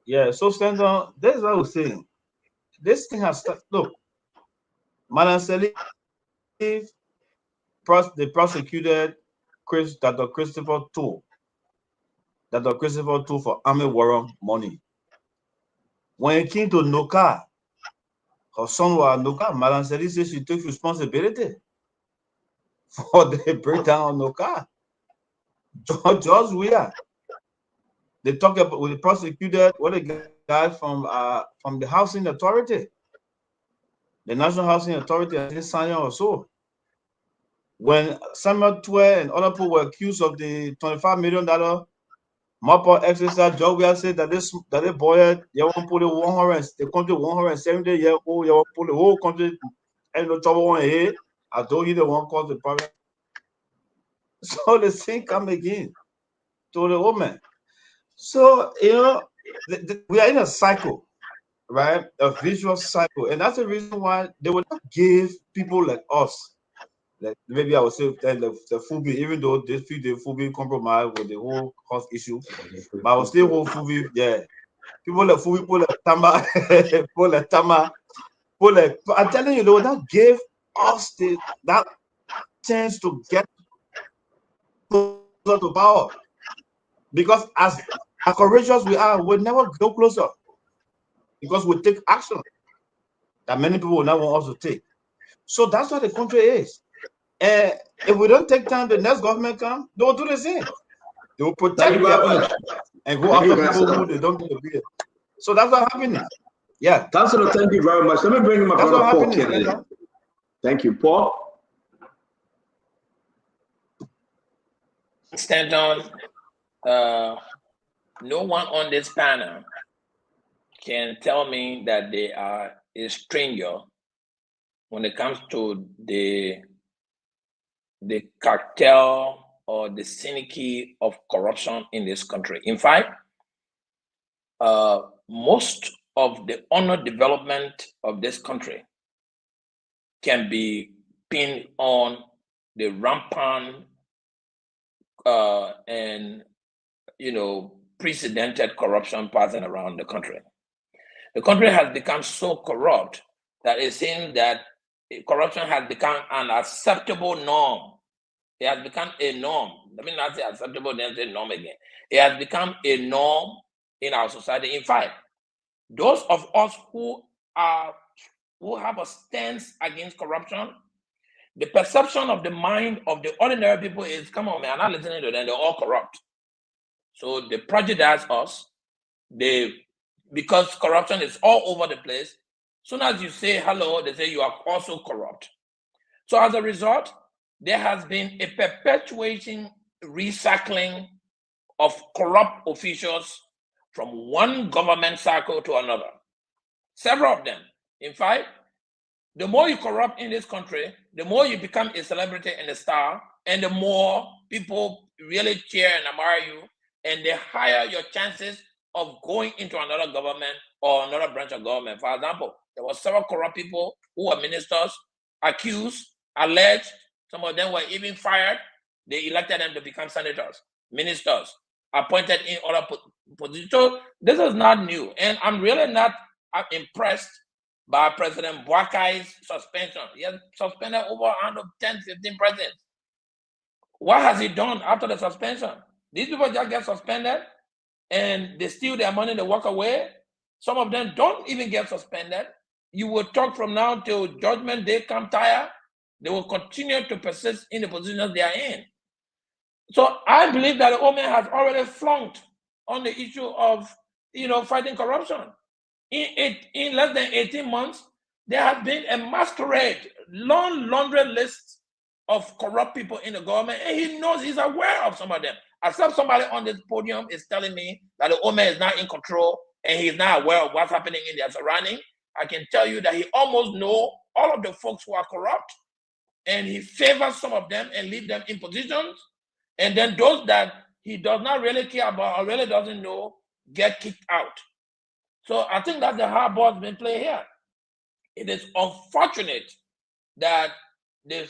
Yeah, so Stanton, this is what I was saying. This thing has started. Look, Madam Salif, they prosecuted Dr. Christopher Toole for army warrant money. When it came to Noka, her son was Noka. Madame Seli said she took responsibility for the breakdown on Noka. Just we are. They talk about with the prosecutor, what a guy from the housing authority, the National Housing Authority, I think Sanya or so. When Samuel Twe and other people were accused of the $25 million mop-up exercise, Joe Will said that they boy, they won't put the country 170-year-old, you put the whole country and no trouble on head. I told you they won't cause the problem. So the thing come again to the woman. So, you know, we are in a cycle, right? A visual cycle. And that's the reason why they would not give people like us, like maybe I would say the Fubi, even though they feel the Fubi compromise with the whole cost issue, but I would still hold Fubi, yeah. People like Fubi, people like Tama, people like Tama, people like, I'm telling you, they would not give us that chance to get closer to power. Because as courageous we are, we'll never go closer. Because we take action that many people will not want us to take. So that's what the country is. And if we don't take time, the next government come, they will do the same. They will protect their own and go after people who they don't get to. So that's what happening. Yeah. Councilor, thank you very much. Let me bring in my brother Paul Kennedy. Thank you, Paul. Stanton, no one on this panel can tell me that they are a stranger when it comes to the cartel or the syndicate of corruption in this country. In fact, most of the honor development of this country can be pinned on the rampant and precedented corruption passing around the country. The country has become so corrupt that it seems that corruption has become an acceptable norm. It has become a norm. Let me not say acceptable, then say norm again. It has become a norm in our society. In fact, those of us who have a stance against corruption, the perception of the mind of the ordinary people is, come on, man, I'm not listening to them, they're all corrupt. So they prejudice us. Because corruption is all over the place, soon as you say hello, they say you are also corrupt. So as a result, there has been a perpetuating recycling of corrupt officials from one government cycle to another. Several of them. In fact, the more you corrupt in this country, the more you become a celebrity and a star, and the more people really cheer and admire you, and the higher your chances of going into another government or another branch of government. For example, there were several corrupt people who were ministers, accused, alleged, some of them were even fired. They elected them to become senators, ministers, appointed in other positions. So this is not new. And I'm really not impressed by President Boakai's suspension. He has suspended over 110, 15 presidents. What has he done after the suspension? These people just get suspended and they steal their money, they walk away. Some of them don't even get suspended. You will talk from now till judgment day come tire. They will continue to persist in the positions they are in. So I believe that the Omen has already flunked on the issue of fighting corruption. In less than 18 months, there has been a masquerade, long laundry list of corrupt people in the government, and he knows, he's aware of some of them. Except somebody on this podium is telling me that the Omen is not in control and he's not aware of what's happening in their surrounding. I can tell you that he almost knows all of the folks who are corrupt, and he favors some of them and leave them in positions, and then those that he does not really care about or really doesn't know get kicked out. So I think that's the hard ball has been played here. It is unfortunate that the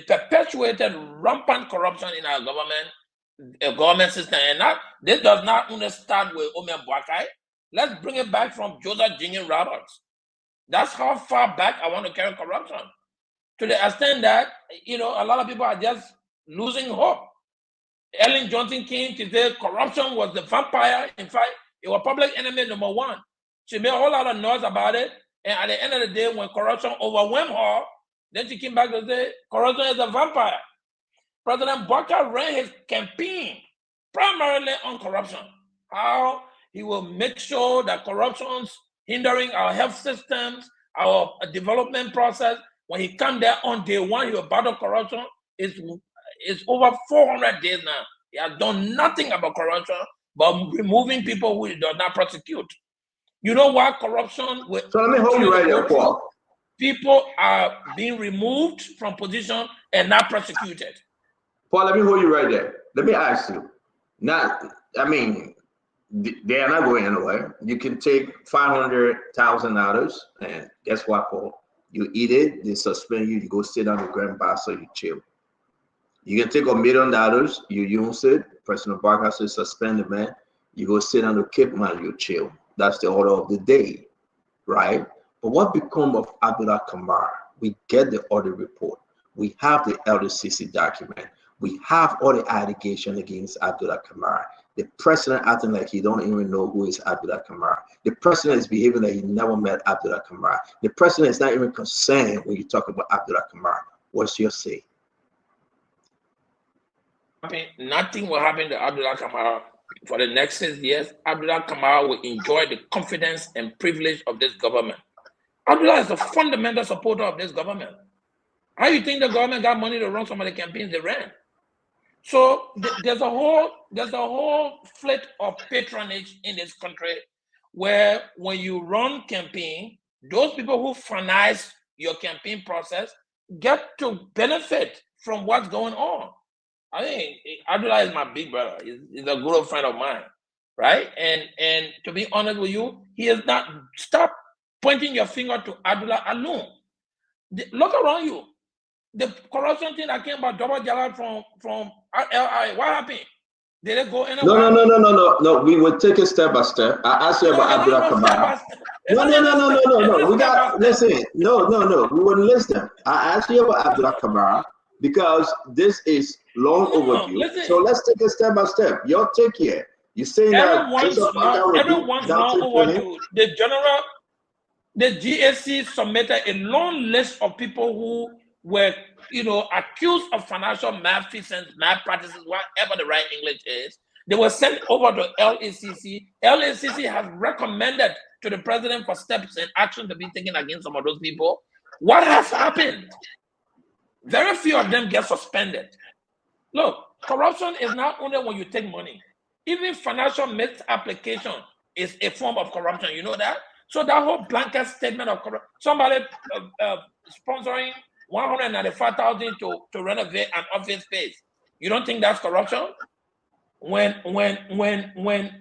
perpetuated rampant corruption in our government system, and this does not only start with Omen Boakai. Let's bring it back from Joseph Jingen Roberts. That's how far back I want to carry corruption, to the extent that a lot of people are just losing hope. Ellen Johnson came to say corruption was the vampire. In fact, it was public enemy number one. She made a whole lot of noise about it, And at the end of the day, when corruption overwhelmed her, then she came back and said, corruption is a vampire. President Barker ran his campaign primarily on corruption. How he will make sure that corruption's hindering our health systems, our development process. When he come there on day one, he will battle corruption. It's over 400 days now. He has done nothing about corruption, but removing people who he does not prosecute. You know why corruption will So let me hold you right there, Paul. People are being removed from position and not prosecuted. Paul, let me hold you right there. Let me ask you. Now, I mean, they are not going anywhere. You can take $500,000 and guess what, Paul? You eat it, they suspend you, you go sit on the grand so you chill. You can take $1 million, you use it, President Barker says suspend the man, you go sit on the Cape Man, you chill. That's the order of the day, right? But what become of Abdullah Kamara? We get the audit report. We have the LDCC document. We have all the allegations against Abdullah Kamara. The president acting like he don't even know who is Abdullah Kamara. The president is behaving like he never met Abdullah Kamara. The president is not even concerned when you talk about Abdullah Kamara. What's your say? Nothing will happen to Abdullah Kamara for the next 6 years. Abdullah Kamara will enjoy the confidence and privilege of this government. Abdullah is a fundamental supporter of this government. How do you think the government got money to run some of the campaigns they ran? So there's a whole fleet of patronage in this country where when you run campaign, those people who finance your campaign process get to benefit from what's going on. I think Abdullah is my big brother. He's a good old friend of mine, right? And to be honest with you, he is not. Stop pointing your finger to Abdullah alone. Look around you. The corruption thing that came about double jalad from LI, what happened? Did it go anywhere? No. We will take it step by step. I asked you about Abdullah Kamara. No. We got listen. No. We wouldn't listen. I asked you about Abdullah Kamara because this is long overdue. Listen. So let's take it step by step. Your take here. You're saying that everyone's long overdue. The GSC submitted a long list of people who were, accused of financial malfeasance, malpractices, whatever the right English is. They were sent over to LACC. LACC has recommended to the president for steps and action to be taken against some of those people. What has happened? Very few of them get suspended. Look, corruption is not only when you take money. Even financial misapplication is a form of corruption. You know that? So that whole blanket statement of corruption, somebody sponsoring $195,000 to renovate an office space. You don't think that's corruption? When the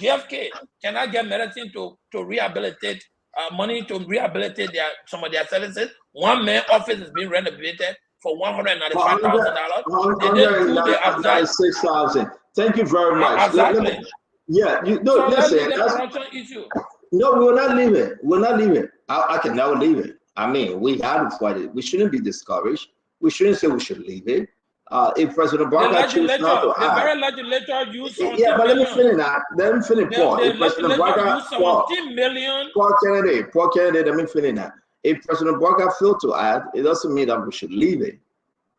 JFK cannot get medicine to rehabilitate money to rehabilitate some of their services, one man office is being renovated for $195,000. $196,000. Thank you very much. Exactly. Listen. That's the corruption issue. No, we will not leave it. We're not leaving. I can never leave it. I mean, we have to fight it. We shouldn't be discouraged. We shouldn't say we should leave it. If President Barker chooses not to act, the very legislature used 17 yeah, but million. let me finish that. Let me finish, Paul. If President Barker, used 17 million. Poor candidate, let me finish that. If President Barker failed to act, it doesn't mean that we should leave it.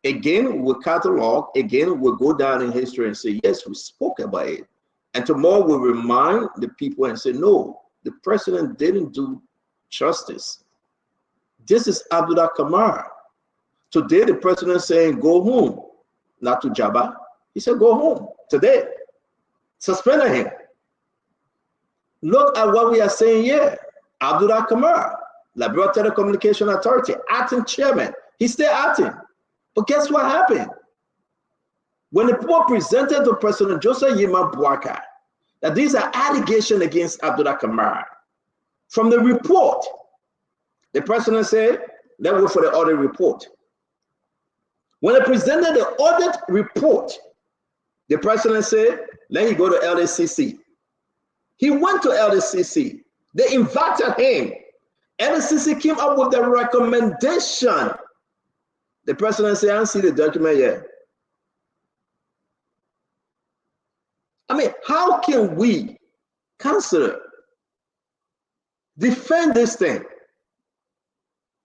Again, we'll catalog. Again, we'll go down in history and say, yes, we spoke about it. And tomorrow we'll remind the people and say, no, the president didn't do justice. This is Abdullah Kamara. Today, the president saying, go home. Not to Jabba. He said, go home today. Suspended him. Look at what we are saying here. Abdullah Kamara, Liberia Telecommunication Authority, acting chairman. He's still acting. But guess what happened? When the people presented to President Joseph Yema Bouaka that these are allegations against Abdullah Kamara, from the report, the president said, let's wait for the audit report. When they presented the audit report, the president said, let him go to LACC. He went to LACC. They invited him. LACC came up with the recommendation. The president said, I don't see the document yet. I mean, how can we, councillor, defend this thing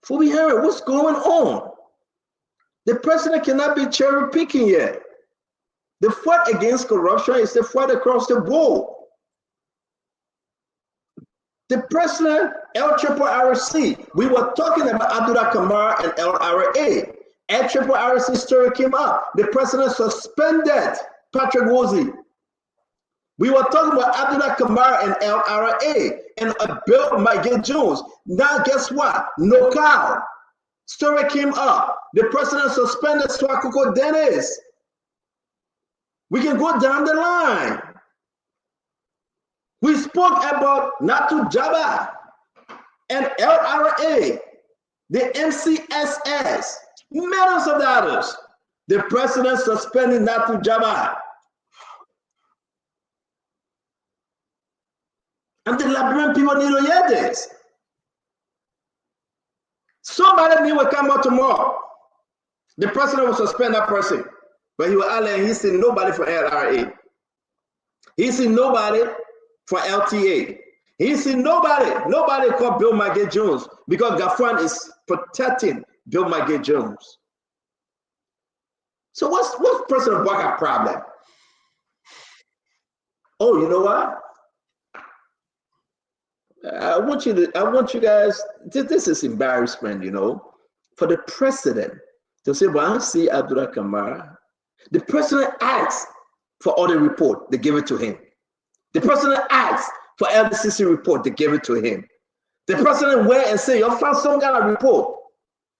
Phoebe Henry, what's going on? The president cannot be cherry picking yet. The fight against corruption is the fight across the board. The president, LRRC, we were talking about Abdullah Kamara and LRA. LRRC story came up. The president suspended Patrick Woolsey. We were talking about Abdullah Kamara and LRA and Bill Mike Jones. Now guess what? No cow. Story came up. The president suspended Swakoko Dennis. We can go down the line. We spoke about Natu Jaba and LRA, the MCSS, millions of dollars. The president suspended Natu Jaba. And the Liberian people need to hear this. Somebody new will come out tomorrow. The president will suspend that person. But he will allow, he said nobody for LRA. He said nobody for LTA. He said nobody called Bill Maggie Jones because Gafran is protecting Bill Maggie Jones. So what's President Walker's problem? Oh, you know what? I want you guys, this is embarrassment, you know, for the president to say, well, I see Abdullah Kamara. The president asked for audit report, they give it to him. The president asked for LDCC report, they gave it to him. The president went and said, you found some kind of report.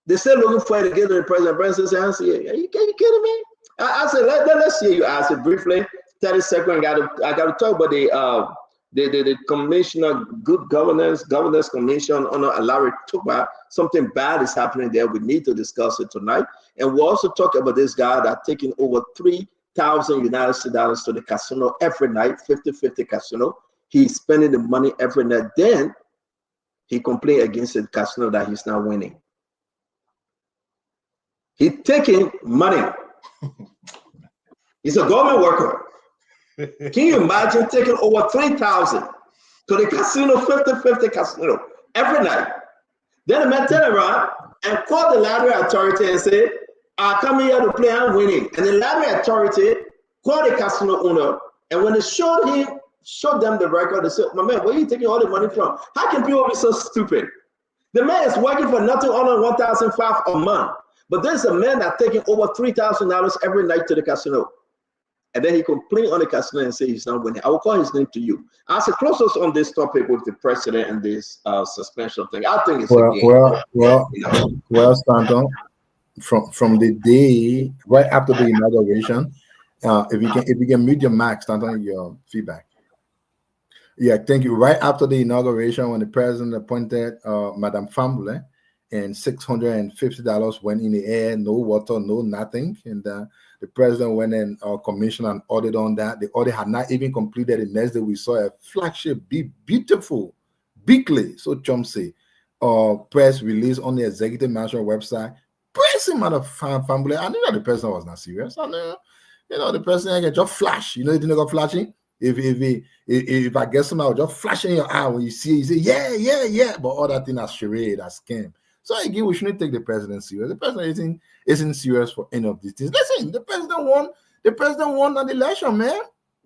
They said looking for it to give to the president. The president said, are you kidding me? I said, let's hear you answer briefly. 30 seconds, I got to talk about the Commission of Good Governance Commission on Larry Tuba. Something bad is happening there. We need to discuss it tonight. And we'll also talk about this guy that taking over 3,000 United States dollars to the casino every night, 50-50 casino. He's spending the money every night. Then he complained against the casino that he's not winning. He's taking money. He's a government worker. Can you imagine taking over 3,000 to the casino, 50-50 casino every night? Then the man turn around and call the lottery authority and say, I come here to play, I'm winning. And the lottery authority called the casino owner, and when they showed them the record, they said, my man, where are you taking all the money from? How can people be so stupid? The man is working for nothing under $1,500 a month. But there's a man that's taking over $3,000 every night to the casino. And then he complained on the casino and say he's not winning. I will call his name to you. As a close us on this topic with the president and this suspension thing, I think it's well, Stanton, from the day right after the inauguration, if you can mute your mic, Stanton, your feedback. Yeah, thank you. Right after the inauguration, when the president appointed Madame Fambule, and $650 went in the air, no water, no nothing, and the president went and commissioned an audit on that. The audit had not even completed. The next day, we saw a flagship, beautiful, bigly, so Chomsey, press release on the executive management website, praising Madam Family. I knew that the president was not serious. I knew, the president can just flash. You didn't go flashing. If I guess somehow just flashing in your eye when you see it, you say, yeah, but all that thing as charade, as scam. So again, we shouldn't take the president serious. The president isn't serious for any of these things. Listen, the president won an election, man.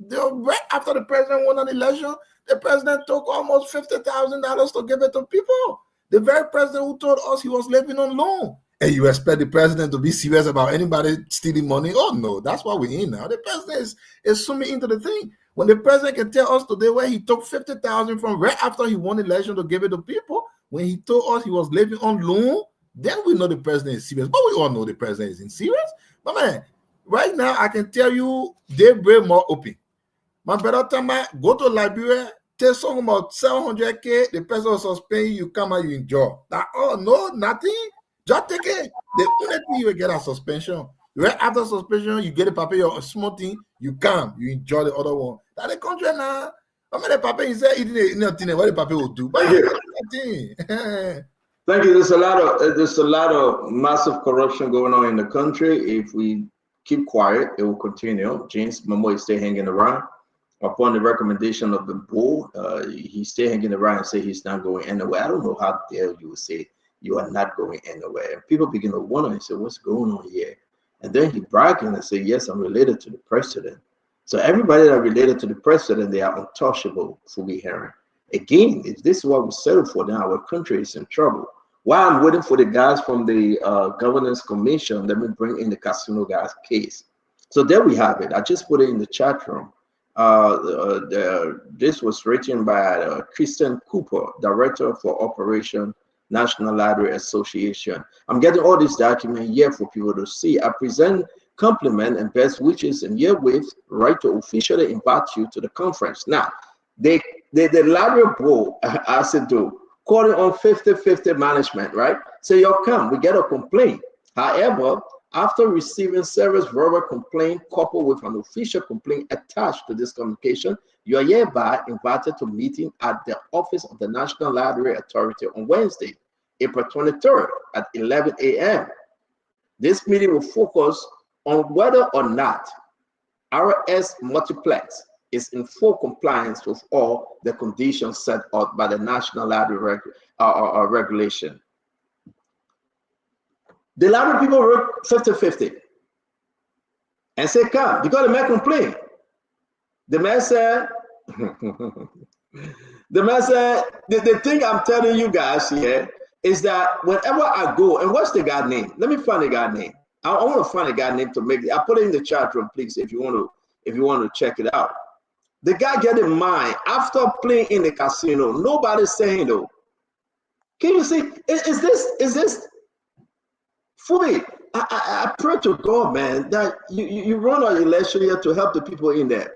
Right after the president won an election, the president took almost $50,000 to give it to people. The very president who told us he was living on loan. And you expect the president to be serious about anybody stealing money? Oh no, that's what we're in now. The president is swimming into the thing. When the president can tell us today where he took $50,000 from right after he won the election to give it to people, when he told us he was living on loan, then we know the president is serious. But we all know the president isn't serious. But man, right now I can tell you they're way more open. My brother Tama, go to Liberia, tell someone about 700K, the person will suspend you, come out, you enjoy. Oh no, nothing. Just take it. The only thing you will get a suspension. Right after suspension, you get a paper, your small thing, you come, you enjoy the other one. That's the country now. I mean, the paper is there, nothing. What the paper will do? But Thank you. There's a lot of massive corruption going on in the country. If we keep quiet, it will continue. James Momoa is still hanging around. Upon the recommendation of the board, he's still hanging around and say he's not going anywhere. I don't know how dare you say you are not going anywhere. And people begin to wonder and say, what's going on here? And then he bragging and say, yes, I'm related to the president. So everybody that related to the president, they are untouchable, Fubi Heron. Again, if this is what we settle for, then our country is in trouble. While I'm waiting for the guys from the governance commission, let me bring in the casino guys case. So there we have it. I just put it in the chat room. This was written by Christian Cooper, Director for Operation National Library Association. I'm getting all this document here for people to see. I present compliment and best wishes and herewith right to officially invite you to the conference. Now, the library board, as it do, calling on 50-50 management, right? So you'll come, we get a complaint. However, after receiving several verbal complaint coupled with an official complaint attached to this communication, you are hereby invited to meeting at the office of the National Library Authority on Wednesday, April 23rd at 11 a.m. This meeting will focus on whether or not RS Multiplex is in full compliance with all the conditions set out by the National Library regulation. The library people work 50-50 and say, come, because the man complained. The man said, the thing I'm telling you guys here is that whenever I go, and what's the guy name? Let me find the guy name. I want to find a guy name to make it. I put it in the chat room, please, if you want to check it out. The guy get in mind after playing in the casino. Nobody's saying though. Can you see? Is this? Fully, I pray to God, man, that you run an election here to help the people in there.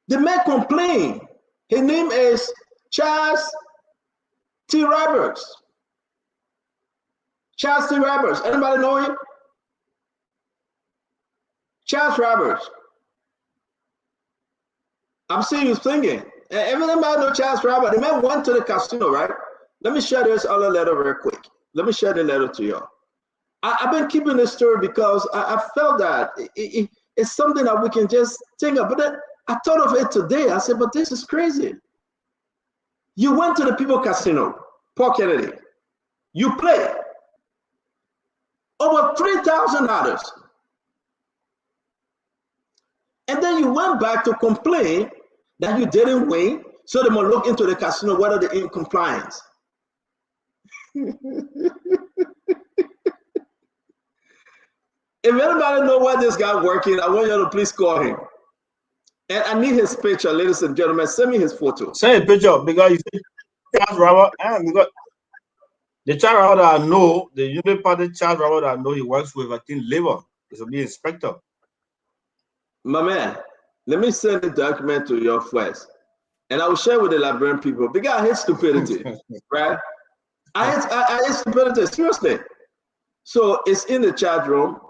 The man complained. His name is Charles T. Roberts. Charles T. Roberts. Anybody know him? Charles Roberts. I'm seeing you thinking. Everybody know Charles Roberts. The man went to the casino, right? Let me share this other letter real quick. Let me share the letter to you. I've been keeping this story because I felt that it's something that we can just think of. But then I thought of it today. I said, but this is crazy. You went to the People Casino, Paul Kennedy. You played over $3,000. And then you went back to complain that you didn't win, so they must look into the casino whether they're in compliance. If anybody know where this guy working, I want you to please call him. And I need his picture, ladies and gentlemen. Send me his photo. Send a picture because you see Charles Robert, because the Charles Robert that I know, the Union Party Charles Robert that I know, he works with, I think, Labor. He's a big inspector. My man, let me send the document to your first. And I will share with the librarian people because I hate stupidity, right? I hate stupidity, seriously. So it's in the chat room.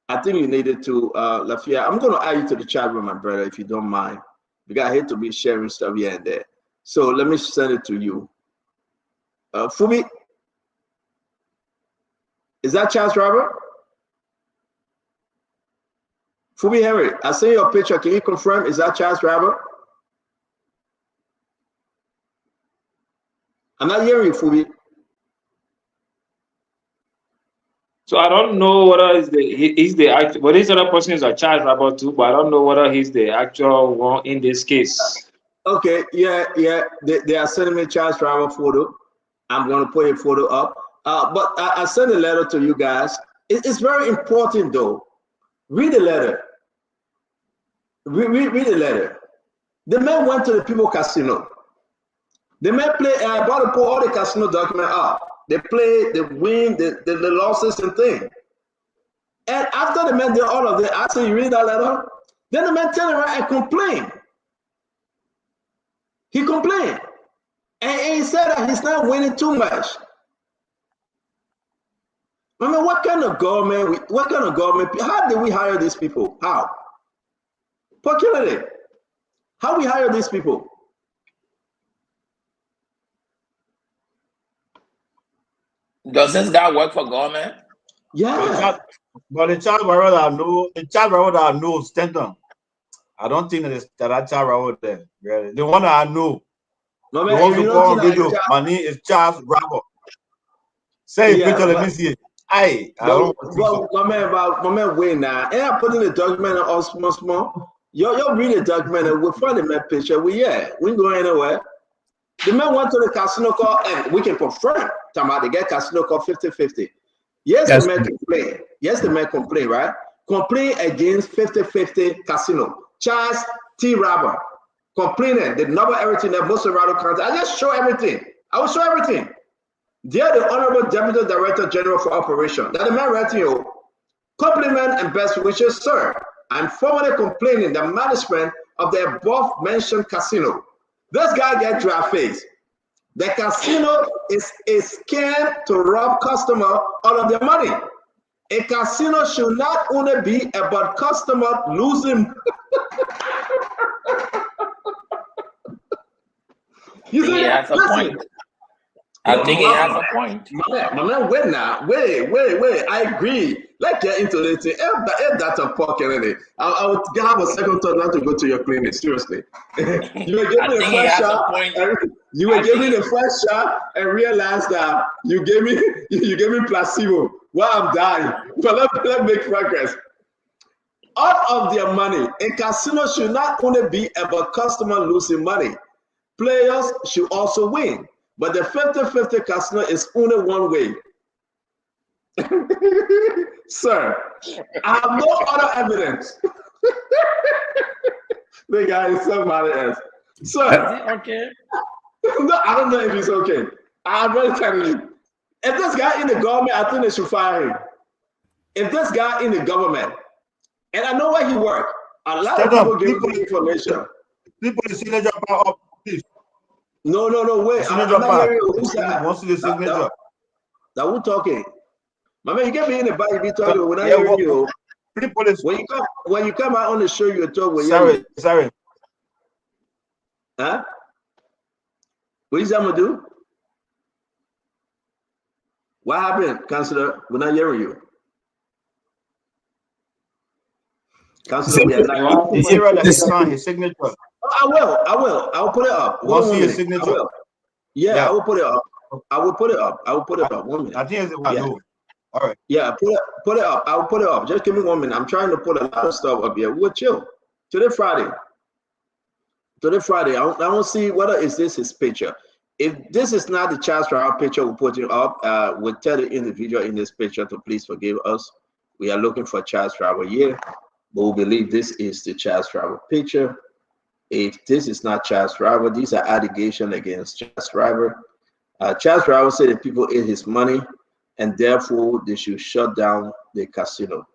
I think you needed to, Lafayette. I'm going to add you to the chat room, my brother, if you don't mind, because I hate to be sharing stuff here and there. So let me send it to you. Fubi, is that Charles Robert? Fubi Henry, I sent you a picture. Can you confirm? Is that Charles Robert? I'm not hearing you, Fubi. So I don't know whether he's the actual, but this other person is a Charles Robert too, but I don't know whether he's the actual one in this case. Okay, yeah. They are sending me Charles Robert photo. I'm going to put a photo up. But I sent a letter to you guys. It's very important though. Read the letter. Read the letter. The man went to the People Casino. The man played, and I brought to put all the casino document up. They play, they win, the losses and things. And after the man did all of that, I said, you read that letter? Then the man turned around and complained. He complained. And he said that he's not winning too much. I mean, what kind of government, how did we hire these people? How? Peculiarly. How we hire these people? Does this guy work for government? Yeah. But the Charles Robert I know, Stanton. I don't think that Charles Robert there. Really. The one that I know, My He man, wants if to you go don't on think that video. Charles, My name is Charles Bravo. Say a yeah, picture, let me see it. I don't want to see so. my man, wait now. And I put in the document on small. Yo, read the document and we'll find the man picture. We go anywhere. The man went to the casino call, and we can confirm. Talking about the get casino call 50-50. Yes, Yes. the man complain. Yes, the man complain, right? Complain against 50-50 casino. Charles T. Robber complaining the number everything that most of County. I just show everything. I will show everything. Dear the Honorable Deputy Director General for Operation, that the man writing you compliment and best wishes, sir. I'm formally complaining the management of the above mentioned casino. This guy get dry face. The casino is a scam to rob customer out of their money. A casino should not only be about customer losing. You He see, has a listen. point. I think he has a point. My man, wait now. Wait. I agree. Let's get into it. If that's a pocket, I would have a second thought not to go to your clinic. Seriously. You were giving me the first shot. You were giving me the first shot and realized that you gave me placebo. Well, I'm dying. But let's make progress. Out of their money, a casino should not only be about customer losing money. Players should also win. But the 50-50 casino is only one way. Sir, I have no other evidence. The guy is somebody else. Sir, Is it okay? no, I don't know if it's okay. I'm really telling you. If this guy in the government, I think they should fire him. If this guy in the government, and I know where he works, a lot of people give me information. People the signature power up, please. No, wait. I'm not hearing you. Who's that? Wants the signature. That who talking? My man, you get me in the back, you be talking. We're not hearing you. When you come out on the show, you talk with you. Sorry. Huh? What is that gonna do? What happened, Councillor? We're not hearing you. Councillor, we are not. His signature. Oh, I will. I'll put it up. What's your signature? I will. Yeah, I will put it up. I will put it up. 1 minute. I think it's what I do. All right. Yeah, put it up. I'll put it up. Just give me 1 minute. I'm trying to put a lot of stuff up here. We'll chill. Today Friday. I don't see whether is this his picture. If this is not the Charles Rouse picture we're putting up, we'll tell the individual in this picture to please forgive us. We are looking for Charles Rouse here, but we believe this is the Charles Rouse picture. If this is not Charles Rouse, these are allegations against Charles Rouse. Charles Rouse said that people ate his money, and therefore they should shut down the casino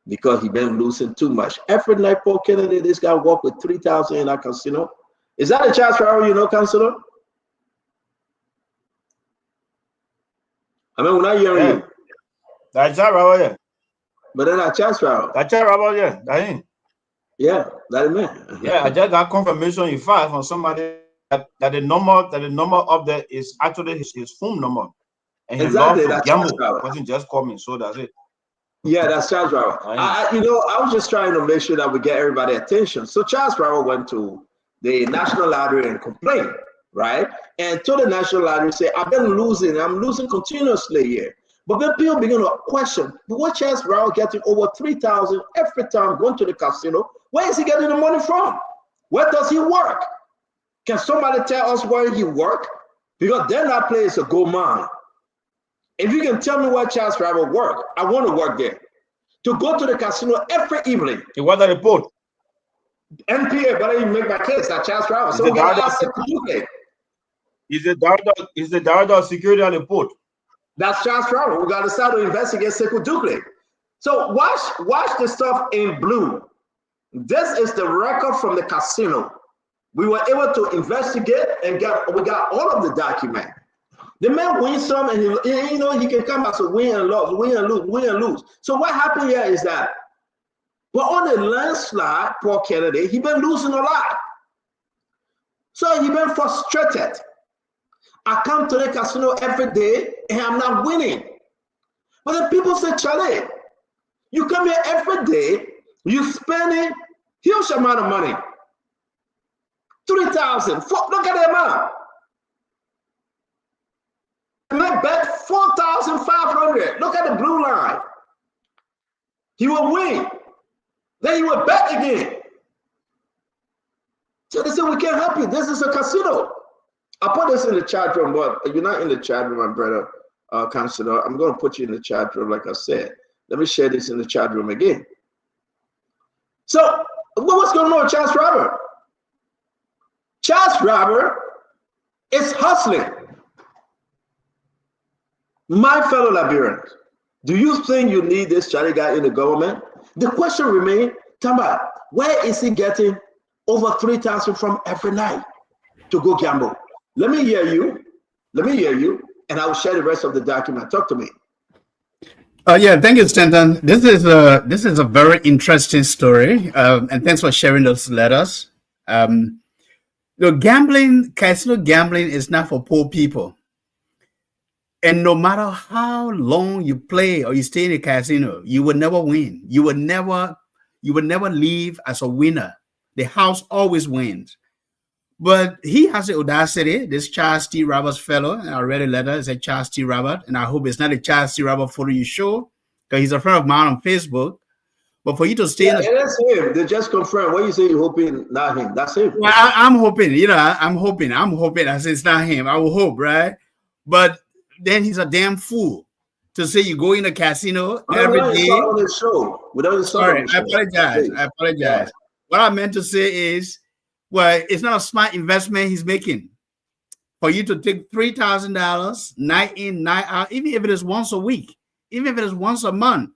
because he been losing too much. Every night, Paul Kennedy, this guy walked with 3,000 in that casino. Is that a Charles Rouse, you know, Councilor? I mean, we're not hearing you. That's Charles Rouse, yeah. But then that Charles Rouse. That's Charles Rouse, yeah. That ain't. Yeah, that man. Yeah, I just got confirmation in fact from somebody that the number up there is actually his phone number. And he loves to gamble. It wasn't just coming, so that's it. Yeah, that's Charles Rouse. I was just trying to make sure that we get everybody's attention. So Charles Rouse went to the National Lottery and complained, right? And to the National Lottery, say, I'm losing continuously here. But then people begin to question, but what Charles Rouse getting over 3,000 every time going to the casino? Where is he getting the money from? Where does he work? Can somebody tell us where he work? Because then that place is a gold mine. If you can tell me where Charles Rouse work, I want to work there. To go to the casino every evening. He was at the port. NPA, but I even make my case that Charles Rouse. So we got to ask him to do it. Is the director of security at the port? That's Charles Rouse. We got to start to investigate Sekou Dukle. So watch the stuff in blue. This is the record from the casino. We were able to investigate and we got all of the document. The man wins some and he can come back to win and lose. So what happened here is that, but on the landslide, Paul Kennedy, he been losing a lot. So he been frustrated. I come to the casino every day and I'm not winning. But then people say, Charlie, you come here every day, you spending huge amount of money. 3,000. Look at the amount. bet 4,500. Look at the blue line. He will win. Then he will bet again. So they said, we can't help you. This is a casino. I put this in the chat room, but you're not in the chat room, my brother, Counselor. I'm going to put you in the chat room, like I said. Let me share this in the chat room again. So, what's going on with Charles Robert? Charles Robert is hustling. My fellow Liberians, do you think you need this Charlie guy in the government? The question remains, Tamba, where is he getting over 3,000 from every night to go gamble? Let me hear you. Let me hear you, and I will share the rest of the document. Talk to me. Yeah, thank you, Stanton. This is a very interesting story, and thanks for sharing those letters. Gambling, casino gambling, is not for poor people. And no matter how long you play or you stay in a casino, you will never win. You will never leave as a winner. The house always wins. But he has the audacity, this Charles T. Roberts fellow, and I read a letter, it said Charles T. Robert, and I hope it's not a Charles T. Robert photo you show, because he's a friend of mine on Facebook. But for you to stay in that's him. They just confirmed. What you say you're hoping, not him. That's him. Well, I'm hoping, I'm hoping. I say it's not him. I will hope, right? But then he's a damn fool to say you go in a casino every day. On the show. Sorry, I apologize. Yeah. What I meant to say is, well, it's not a smart investment he's making. For you to take $3,000 night in, night out, even if it is once a week, even if it is once a month,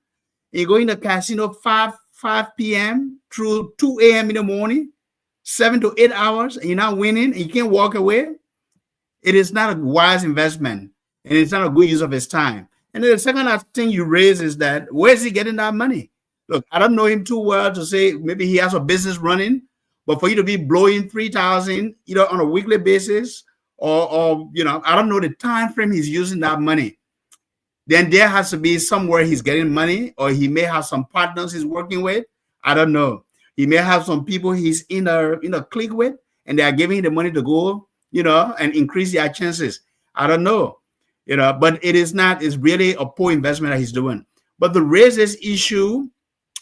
you go in the casino 5 p.m. through 2 a.m. in the morning, 7 to 8 hours, and you're not winning, and you can't walk away. It is not a wise investment, and it's not a good use of his time. And then the second thing you raise is that, where is he getting that money? Look, I don't know him too well to say maybe he has a business running, but for you to be blowing 3,000, on a weekly basis, or I don't know the time frame he's using that money. Then there has to be somewhere he's getting money, or he may have some partners he's working with. I don't know. He may have some people he's in a clique with, and they are giving him the money to go, and increase their chances. I don't know, but it is not. It's really a poor investment that he's doing. But to raise this issue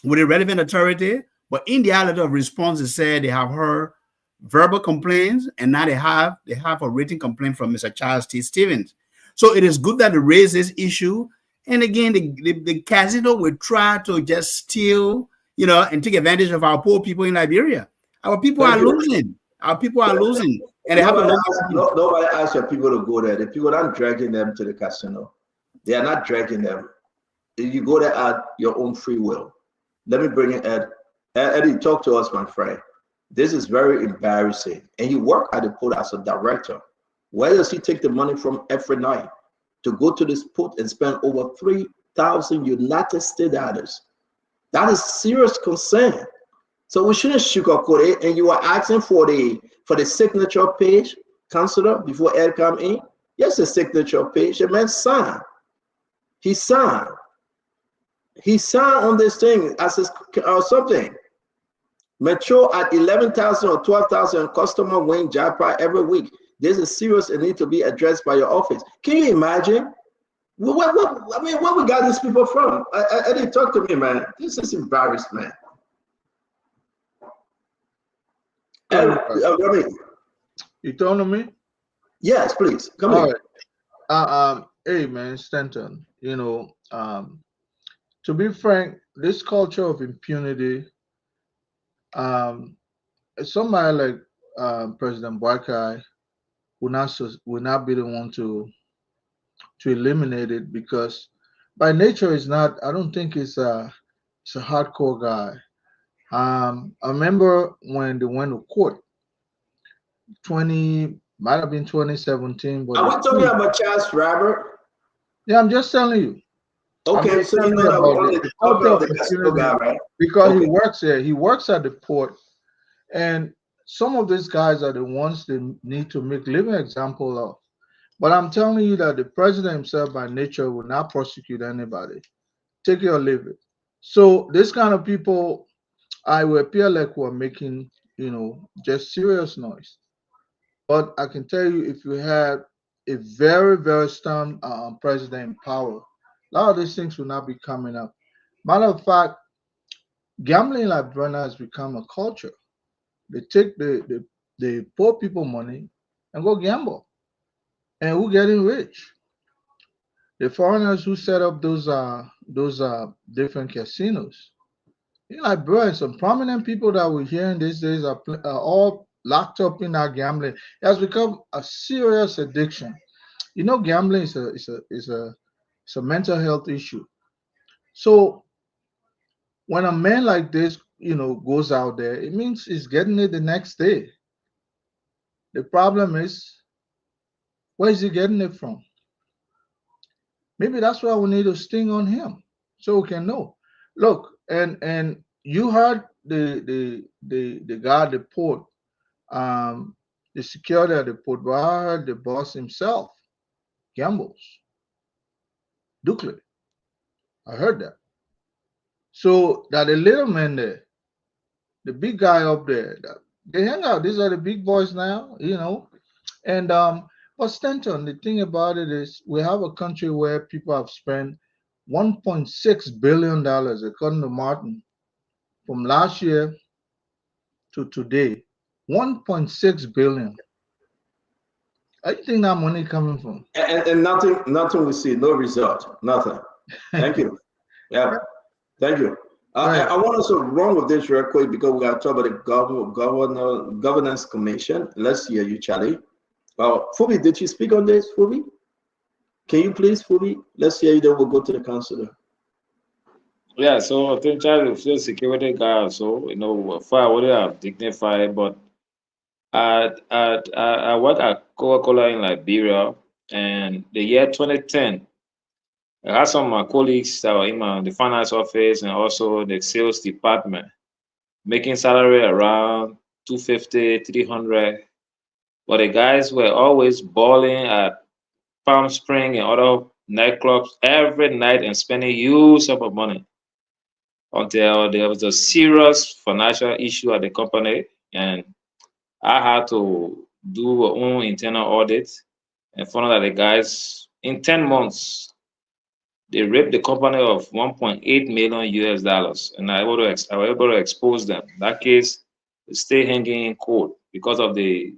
with a relevant authority, but in the letter of response, it said they have heard verbal complaints, and now they have a written complaint from Mr. Charles T. Stevens. So it is good that they raise this issue. And again, the casino will try to just steal, and take advantage of our poor people in Liberia. Our people are losing. Our people are losing. And they have nobody asks your people to go there. The people aren't dragging them to the casino. They are not dragging them. You go there at your own free will. Let me bring in Ed. Eddie, talk to us, my friend. This is very embarrassing. And you work at the port as a director. Where does he take the money from every night to go to this port and spend over 3,000 United States dollars? That is serious concern. So we shouldn't sugarcoat it. And you are asking for the signature page, Counselor, before Ed come in. Yes, the signature page. The man signed. He signed. He signed on this thing as his, something. Metro at 11,000 or 12,000 customer win jackpot every week. This is serious and need to be addressed by your office. Can you imagine? Where we got these people from? Eddie, talk to me, man. This is embarrassment. You talking to me? Yes, please. Come All in. right. Hey, man, Stanton. To be frank, this culture of impunity, somebody like President Boakai will not be the one to eliminate it, because by nature it's not. I don't think it's a hardcore guy. I remember when they went to court, might have been 2017. But are we talking about Charles Robert? Yeah, I'm just telling you. Okay, so you know that we're on the casino guy, right? Because he works there. He works at the port, and some of these guys are the ones they need to make living example of. But I'm telling you that the president himself, by nature, will not prosecute anybody. Take it or leave it. So this kind of people, I will appear like we're making, just serious noise. But I can tell you, if you had a very, very stern president in power, a lot of these things will not be coming up. Matter of fact, gambling like Brenna has become a culture. They take the poor people money and go gamble, and who getting rich? The foreigners who set up those different casinos. You know, like bro, and some prominent people that we're hearing these days are all locked up in that gambling. It has become a serious addiction. You know, gambling is a mental health issue. So when a man like this, goes out there, it means he's getting it the next day. The problem is, where is he getting it from? Maybe that's why we need to sting on him so we can know. Look, and you heard the guy at the port, the security at the port, but I heard the boss himself gambles. Dukley. I heard that. So that the little man there, the big guy up there, they hang out. These are the big boys now. And but Stanton, the thing about it is we have a country where people have spent $1.6 billion, according to Martin, from last year to today. 1.6 billion. I think that money coming from. And nothing we see, no result, nothing. Thank you. Yeah, thank you. I want us to run with this real quick because we got to talk about the governance commission. Let's hear you, Charlie. Fubi, did you speak on this, Fubi? Can you please, Fubi? Let's hear you, then we'll go to the councillor. Yeah, so I think Charlie is a security guy, so far what they have dignified, but I work at Coca-Cola in Liberia, and the year 2010, I had some of my colleagues that were in the finance office and also the sales department making salary around 250, 300, but the guys were always balling at Palm Spring and other nightclubs every night and spending huge sum of money until there was a serious financial issue at the company, and I had to do our own internal audit and found out that the guys in 10 months they raped the company of 1.8 million US dollars, and I was able to expose them. That case is still hanging in court because of the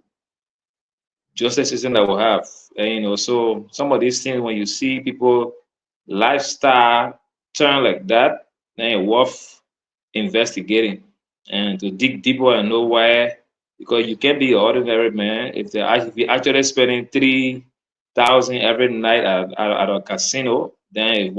justice system that we have. And so some of these things, when you see people lifestyle turn like that, then it's worth investigating and to dig deeper and know why. Because you can't be an ordinary man if you're actually spending 3,000 every night at a casino, then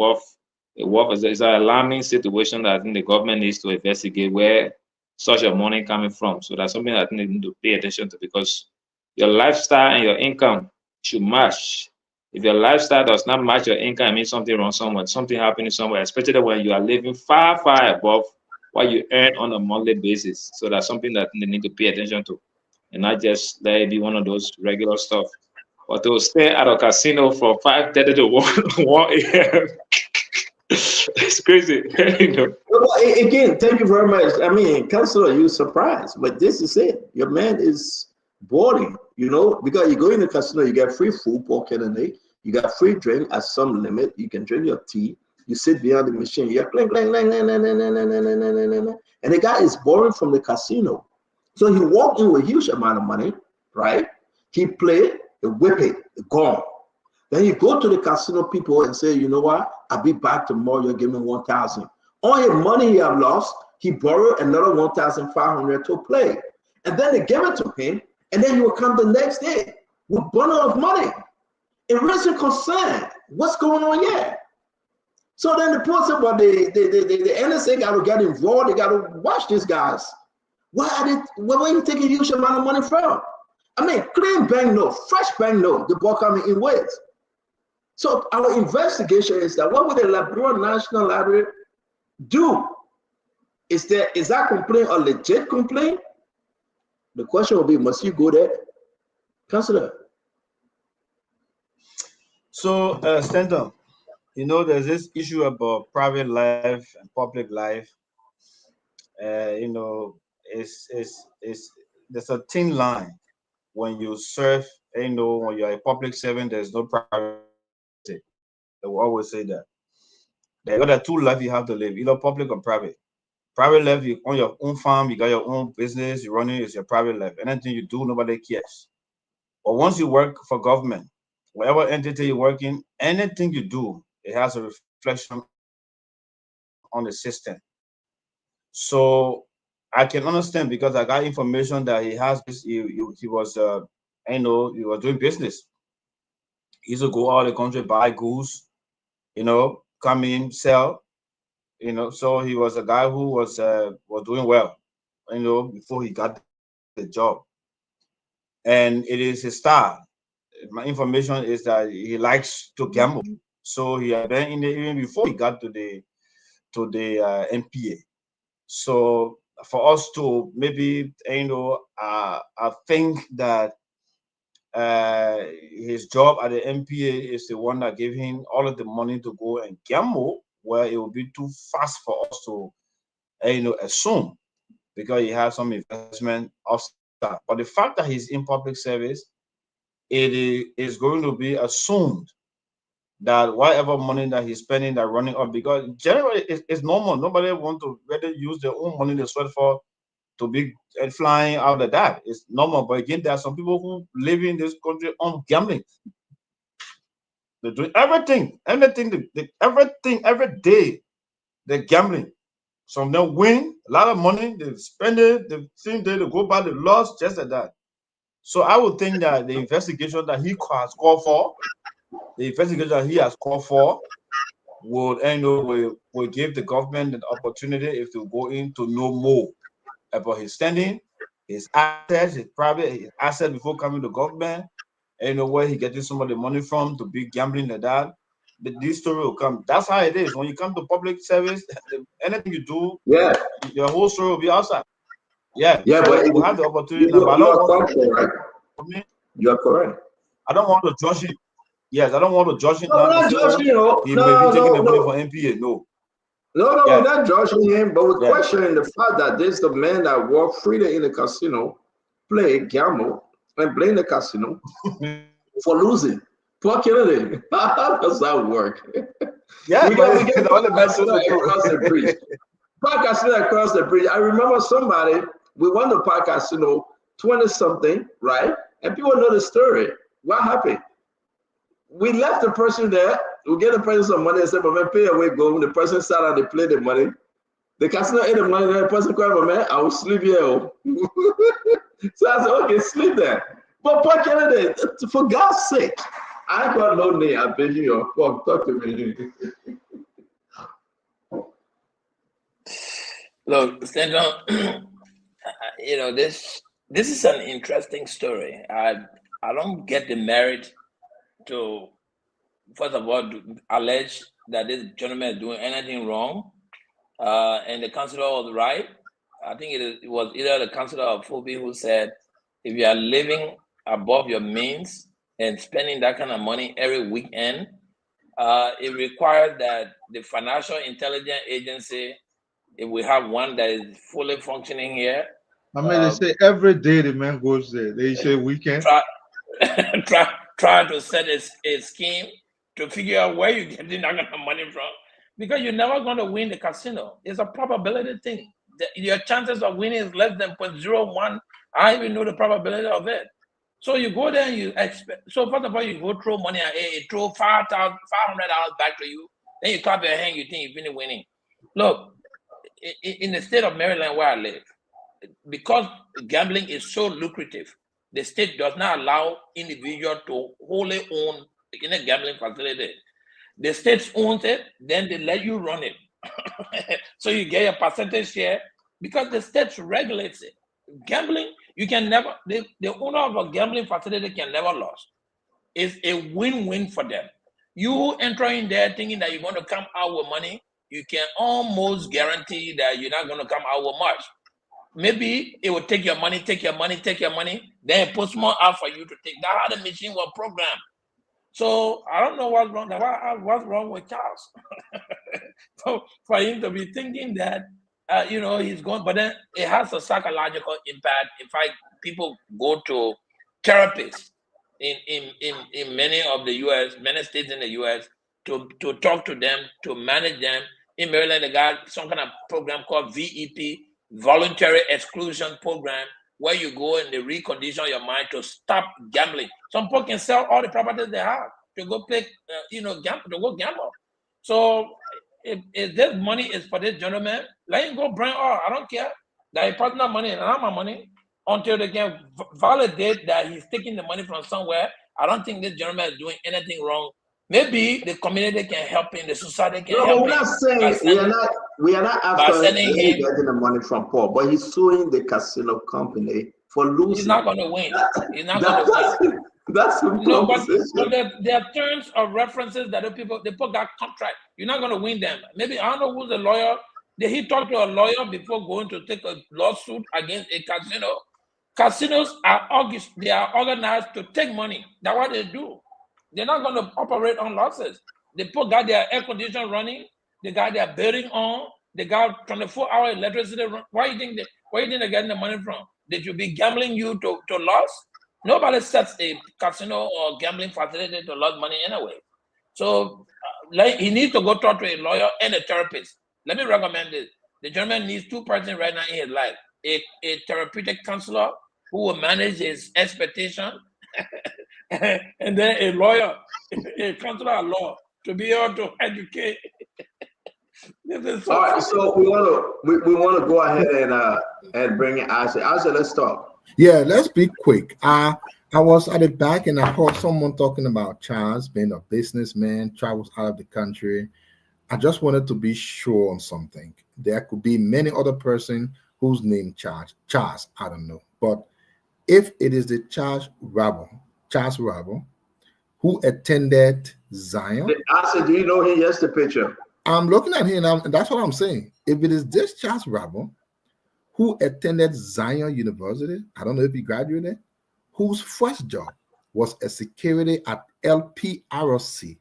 it's an alarming situation that I think the government needs to investigate where such a money coming from. So that's something I think they need to pay attention to, because your lifestyle and your income should match. If your lifestyle does not match your income, it means something wrong somewhere, something happening somewhere, especially when you are living far, far above what you earn on a monthly basis. So that's something that they need to pay attention to, and not just let it be one of those regular stuff. But to stay at a casino from 5:30 to 1 a.m. it's crazy. Again, thank you very much. I mean, Councilor, you're surprised, but this is it. Your man is boarding, because you go in the casino, you get free food, pork and egg, you got free drink at some limit, you can drink your tea, you sit behind the machine, you're clink, clink, clink, and the guy is boring from the casino. So he walked in with a huge amount of money, right? He played, he whip it, gone. Then you go to the casino people and say, you know what? I'll be back tomorrow. You'll give me 1,000. All your money he have lost, he borrowed another 1,500 to play. And then they give it to him, and then he will come the next day with bundle of money. It raises concern. What's going on here? So then the person, but the NSA got to get involved. They got to watch these guys. Where are you taking a huge amount of money from? I mean, clean bank note, fresh bank note, the ball coming in waves. So our investigation is that what would the Liberia National Library do? Is that complaint a legit complaint? The question will be, must you go there? Councillor. So, Stanton, there's this issue about private life and public life. It's there's a thin line when you serve when you're a public servant, there's no privacy. They will always say that. There are two lives you have to live, either public or private. Private life, you own your own farm, you got your own business, you're running, it's your private life. Anything you do, nobody cares. But once you work for government, whatever entity you work in, anything you do, it has a reflection on the system. So I can understand because I got information that he has this. He was, he was doing business. He used to go out of the country, buy goods, come in, sell, So he was a guy who was doing well, before he got the job. And it is his style. My information is that he likes to gamble. So he had been in it even before he got to the NPA. So for us to maybe, I think that his job at the NPA is the one that gave him all of the money to go and gamble, where it would be too fast for us to, assume, because he has some investment outside. But the fact that he's in public service, it is going to be assumed that whatever money that he's spending, that running up, because generally it's normal. Nobody want to rather use their own money they sweat for to be flying out of that. It's normal. But again, there are some people who live in this country on gambling. They're doing everything, everything every day. They're gambling. Some of them win a lot of money, they spend it, they think they go by the loss, just like that. So I would think that the investigation that he has called for, will give the government an opportunity if to go in to know more about his standing, his assets, his assets before coming to government, and where he getting some of the money from to be gambling like that. This story will come. That's how it is. When you come to public service, anything you do, your whole story will be outside. Yeah, Yeah, so but we'll have the opportunity. you But I you don't are want to. correct. You are correct. I don't want to judge him. Yes, I don't want to judge him No, now we're and not say, judging you. he No, may be taking no, the money no. for NPA. No. No, we're not judging him, but we're Yeah. questioning the fact that this is the man that walked freely in the casino, play, gamble, and blame the casino for losing. Poor Kennedy. How does that work? Yeah, we but get the only message across the bridge. Park Casino across the bridge. I remember somebody, we went to Park Casino, 20-something, right? And people know the story. What happened? We left the person there. We get the person some money and said, "My man, pay away, go." When the person sat down, they played the money. The casino ate the money. The person called, "My man, I will sleep here." So I said, "Okay, sleep there." But Park Kennedy, for God's sake, I got no name. I beg you, talk to me. Look, Stanton, this is an interesting story. I don't get the merit to, first of all, allege that this gentleman is doing anything wrong, and the councillor was right. I think it was either the councillor or Phoebe who said, if you are living above your means and spending that kind of money every weekend, it requires that the Financial Intelligence Agency, if we have one that is fully functioning here. I mean, they say every day the man goes there. They say weekend. Try to set a scheme to figure out where you're getting that kind of money from, because you're never going to win the casino. It's a probability thing. Your chances of winning is less than 0.01. I even know the probability of it. So you go there and you expect. So first of all, you go throw money at it, throw $500 back to you. Then you clap your hand, you think you've been winning. Look, in the state of Maryland where I live, because gambling is so lucrative, the state does not allow individuals to wholly own in a gambling facility. The state owns it, then they let you run it. So you get a percentage share because the state regulates it. Gambling, you can never, the owner of a gambling facility can never lose. It's a win-win for them. You enter in there thinking that you're going to come out with money, you can almost guarantee that you're not going to come out with much. Maybe it will take your money, then it puts more out for you to take. That's how the machine was programmed. So I don't know what's wrong. What's wrong with Charles? for him to be thinking that, he's going, but then it has a psychological impact. In fact, people go to therapists. in many of the U.S., many states in the U.S. to talk to them, to manage them. In Maryland, they got some kind of program called VEP, Voluntary Exclusion Program, where you go and they recondition your mind to stop gambling. Some people can sell all the properties they have to go play, to go gamble. So if this money is for this gentleman, let him go bring all. I don't care. That he partner money and not my money until they can validate that he's taking the money from somewhere. I don't think this gentleman is doing anything wrong. Maybe the community can help him, the society can No, help but we're him. not saying we are not after him getting the money from Paul, but he's suing the casino company for losing. He's not going to win. He's not going to win. That's the but there are terms of references that the people got contract. You're not going to win them. Maybe I don't know who's the lawyer. Did he talk to a lawyer before going to take a lawsuit against a casino? Casinos are organized to take money. That's what they do. They're not going to operate on losses. They got their air conditioning running. They got their betting on. They got 24-hour electricity. Where do you think they're getting the money from? They should be gambling you to loss. Nobody sets a casino or gambling facility to lose money anyway. So he needs to go talk to a lawyer and a therapist. Let me recommend this. The gentleman needs two persons right now in his life. A therapeutic counselor who will manage his expectation, and then a lawyer, a counselor of law to be able to educate. All right, so we want to go ahead and bring in Isaac. Isaac, let's talk. Yeah, let's be quick. I was at the back and I heard someone talking about Charles being a businessman, travels out of the country. I just wanted to be sure on something. There could be many other person whose name Charles, I don't know. But if it is the Charles Rabble, who attended Zion. Isaac, do you know him? Yes, the picture. I'm looking at him and that's what I'm saying. If it is this Charles Rabble who attended Zion University, I don't know if he graduated, whose first job was a security at LPRC,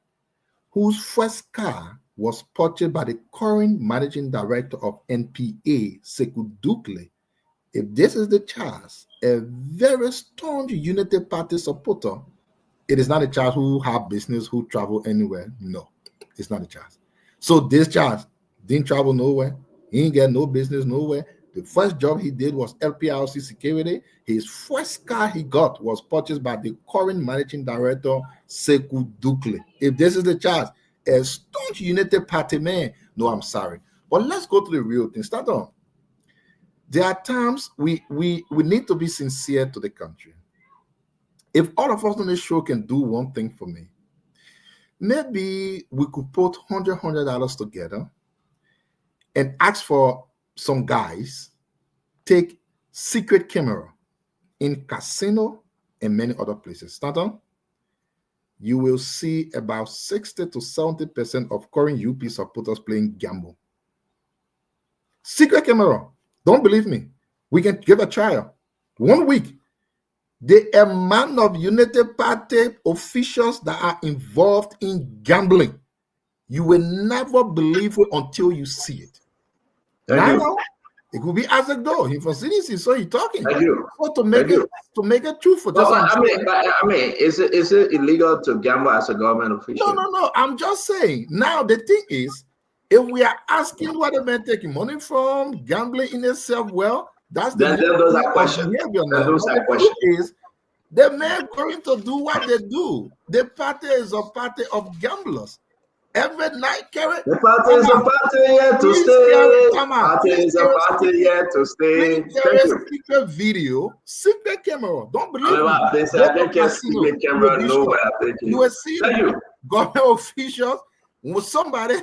whose first car was purchased by the current managing director of NPA, Sekou Dukle. If this is the Charles, a very staunch Unity Party supporter, it is not a Charles who have business, who travel anywhere. No, it's not a Charles. So this Charles didn't travel nowhere. He didn't get no business nowhere. The first job he did was LPRC security. His first car he got was purchased by the current managing director, Sekou Dukle. If this is the Charles, a staunch Unity Party man, no, I'm sorry. But let's go to the real thing. Start on. There are times we need to be sincere to the country. If all of us on this show can do one thing for me, maybe we could put $100 together and ask for some guys take secret camera in casino and many other places. Start on. You will see about 60 to 70% of current UP supporters playing gamble. Secret camera. Don't believe me. We can give a trial. 1 week. The amount of Unity Party officials that are involved in gambling, you will never believe it until you see it. Now, it could be Isaac though. He's from CDC, so he's talking. Thank you. So to make it true for just. I mean, is it illegal to gamble as a government official? No. I'm just saying. Now the thing is, if we are asking where the man taking money from, gambling in itself, well, that's the those are questions. Those are questions. Is the man going to do what they do? The party is a party of gamblers. Every night, Kerry. The party is a party here to stay. Party is a party here to stay. Thank you. Secret video, secret camera. Don't believe me. I think secret camera nowhere. You will see government officials. When somebody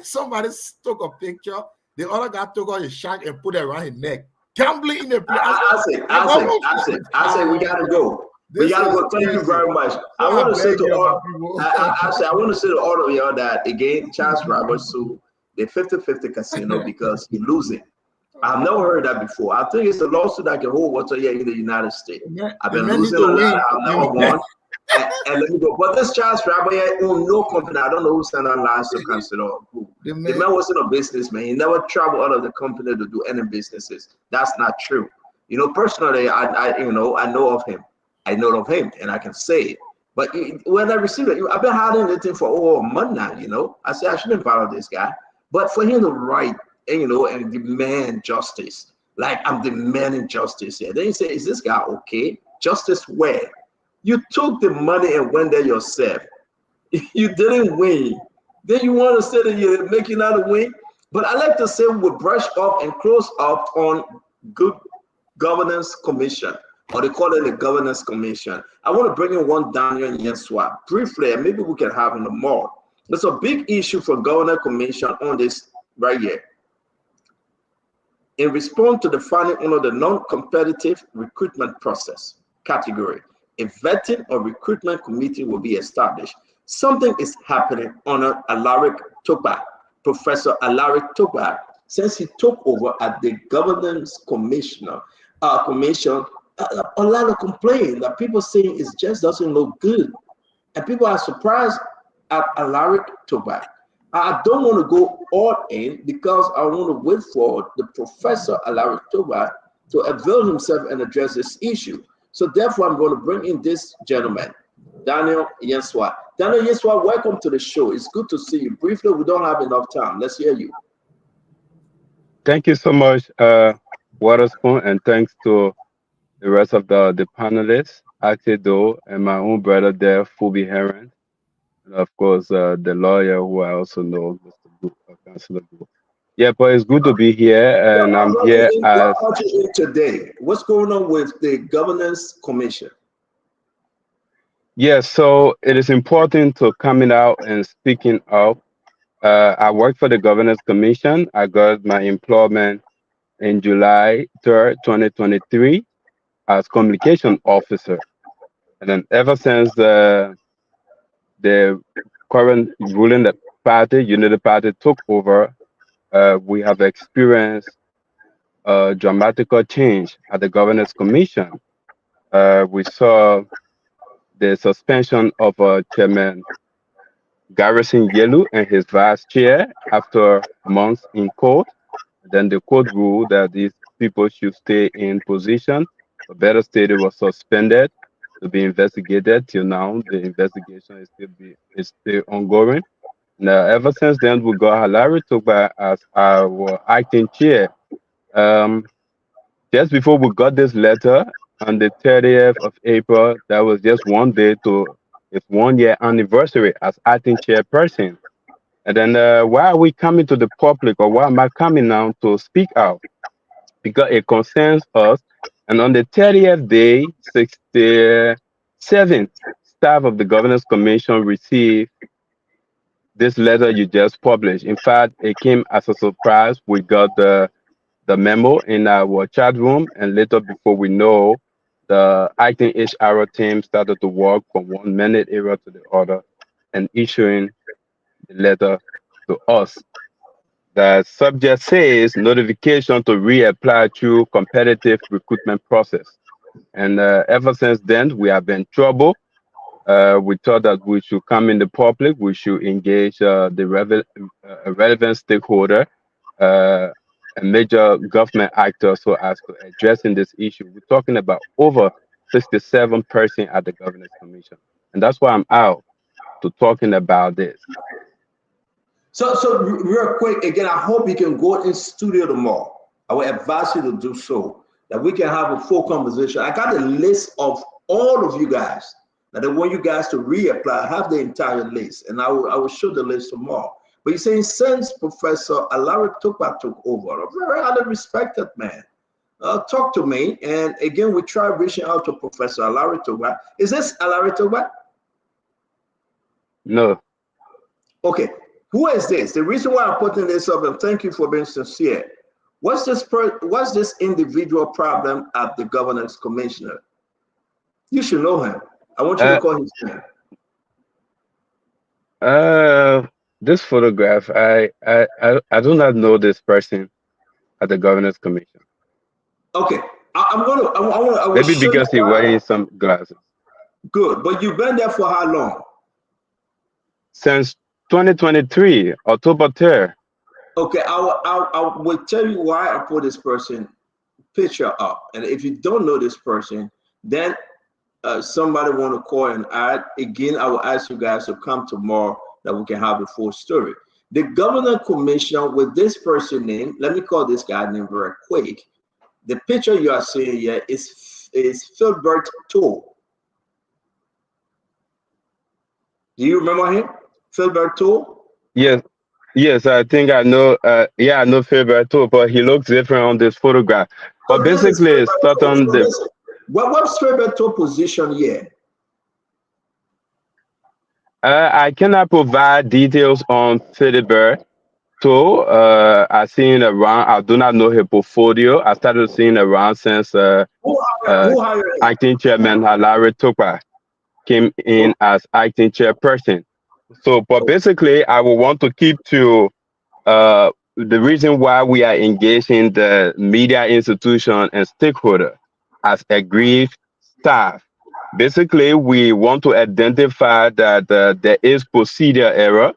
took a picture, the other guy took out his shank and put it around his neck. Gambling in the place. I say we gotta go. We gotta go. Thank you very much. I want to say to all of y'all that again, Charles Roberts sued the 50-50 casino because he's losing. I've never heard that before. I think it's the lawsuit that can hold water here in the United States. I've been losing a lot. I've never won. And let me go. But this Charles Rabbi owned no company. I don't know who sent out lines to consider. The man wasn't a businessman. He never traveled out of the company to do any businesses. That's not true. You know, personally, I know of him. I know of him, and I can say it. But when I received it, I've been hiding the thing for over a month now, you know. I said I shouldn't follow this guy. But for him to write, and, you know, and demand justice, like I'm demanding justice here. Then you say, is this guy okay? Justice where? You took the money and went there yourself. You didn't win. Then you want to say that you're making out a win? But I like to say we brush up and close up on good governance commission, or they call it the governance commission. I want to bring in one Daniel Yenswa briefly, and maybe we can have him more. There's a big issue for governance commission on this right here. In response to the finding under the non-competitive recruitment process category, a vetting or recruitment committee will be established. Something is happening on Alaric Toba, Professor Alaric Toba, since he took over at the governance commission. A lot of complaint that people saying it just doesn't look good, and people are surprised at Alaric Toba. I don't want to go all in because I want to wait for the Professor Alaric Toba to avail himself and address this issue. So therefore, I'm going to bring in this gentleman, Daniel Yenswa. Daniel Yenswa, welcome to the show. It's good to see you. Briefly, we don't have enough time. Let's hear you. Thank you so much, Waterspoon, and thanks to the rest of the panelists, Atedo, and my own brother there, Phoebe Heron, and of course, the lawyer who I also know, Mr. Councilor Gu. Yeah, but it's good to be here, and I'm here as... What you in today? What's going on with the governance commission? Yeah, so it is important to coming out and speaking up. I work for the Governance Commission. I got my employment in July 3rd, 2023 as communication officer. And then ever since the current ruling party, Unity Party, took over, we have experienced a dramatic change at the Governance Commission. We saw the suspension of Chairman Garrison Yelu and his vice chair after months in court. Then the court ruled that these people should stay in position. A better state was suspended to be investigated. Till now, the investigation is still ongoing. Now, ever since then, we got Hilary Toba as our acting chair. Just before we got this letter, on the 30th of April, that was just one day to its 1 year anniversary as acting chairperson. And then why are we coming to the public, or why am I coming now to speak out? Because it concerns us. And on the 30th day, 67 staff of the Governance Commission received this letter you just published. In fact, it came as a surprise. We got the memo in our chat room, and later, before we know, the acting HR team started to work from 1 minute era to the other and issuing the letter to us. The subject says notification to reapply through competitive recruitment process. And ever since then, we have been in trouble. We thought that we should come in the public, we should engage the relevant stakeholder, a major government actor, so as to addressing this issue. We're talking about over 67 persons at the Governance Commission. And that's why I'm out to talking about this. So real quick, again, I hope you can go in studio tomorrow. I will advise you to do so, that we can have a full conversation. I got a list of all of you guys. Now, I want you guys to reapply. I have the entire list, and I will show the list tomorrow. But you're saying since Professor Alaric Toba took over, a very highly respected man, talk to me. And again, we try reaching out to Professor Alaric Toba. Is this Alaric Toba? No. Okay. Who is this? The reason why I'm putting this up, and thank you for being sincere. What's this individual problem at the Governance Commissioner? You should know him. I want you to call his name. This photograph, I do not know this person at the Governance Commission. Okay, I will maybe because he's wearing some glasses. Good, but you've been there for how long? Since 2023, October 3rd. Okay, I will tell you why I put this person picture up. And if you don't know this person, then somebody want to call and add, again, I will ask you guys to come tomorrow that we can have the full story. The Governor Commission with this person name, let me call this guy name very quick. The picture you are seeing here is Philbert Toole. Do you remember him? Philbert Toole? Yes, yes, I think I know. Yeah, I know Faber too, but he looks different on this photograph. But So this is basically, Philbert start Toole. on So the. listen, what's Philbert Toole position here? I cannot provide details on Faber too. I seen around. I do not know his portfolio. I started seeing around since uh, Who hired him? acting chairman Larry Tupa came in as acting chairperson. So, but basically, I will want to keep to the reason why we are engaging the media institution and stakeholder as aggrieved staff. Basically, we want to identify that there is procedure error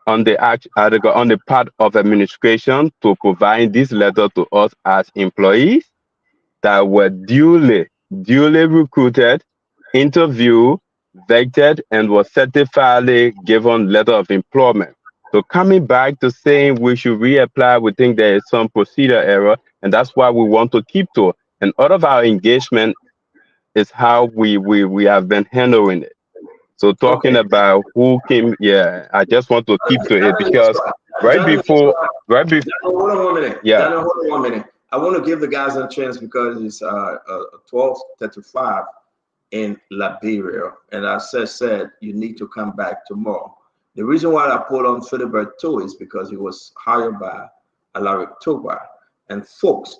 on the article on the part of administration to provide this letter to us as employees that were duly recruited, interviewed, vetted, and was certifiedly given letter of employment. So coming back to saying we should reapply, we think there is some procedure error, and that's why we want to keep to it. And out of our engagement is how we have been handling it. So talking Okay. about who came, yeah, I just want to keep to it Daniel because Yeshua. right Daniel before, Yeshua. right before, Daniel, hold on 1 minute. yeah. Daniel, hold on 1 minute. I want to give the guys a chance because it's 12:35 in Liberia, and I said you need to come back tomorrow. The reason why I put on Philibert too is because he was hired by Alaric Toba, and folks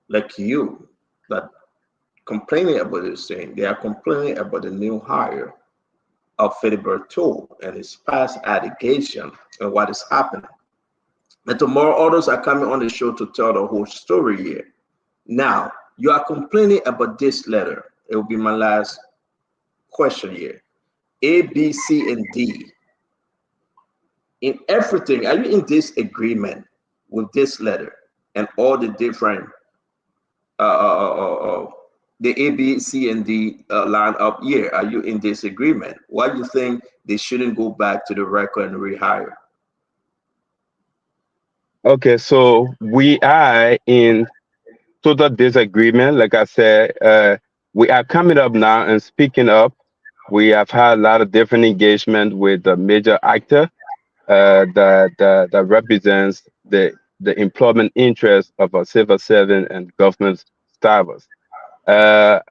like you that complaining about this thing, they are complaining about the new hire of Philibert too and his past allegation and what is happening. And tomorrow, others are coming on the show to tell the whole story here. Now, you are complaining about this letter. It will be my last question here. A, B, C, and D. In everything, are you in disagreement with this letter and all the different, the A, B, C, and D line up here? Are you in disagreement? Why do you think they shouldn't go back to the record and rehire? Okay, so we are in total disagreement. Like I said, we are coming up now and speaking up. We have had a lot of different engagement with the major actor that represents the employment interests of our civil servant and government staffers.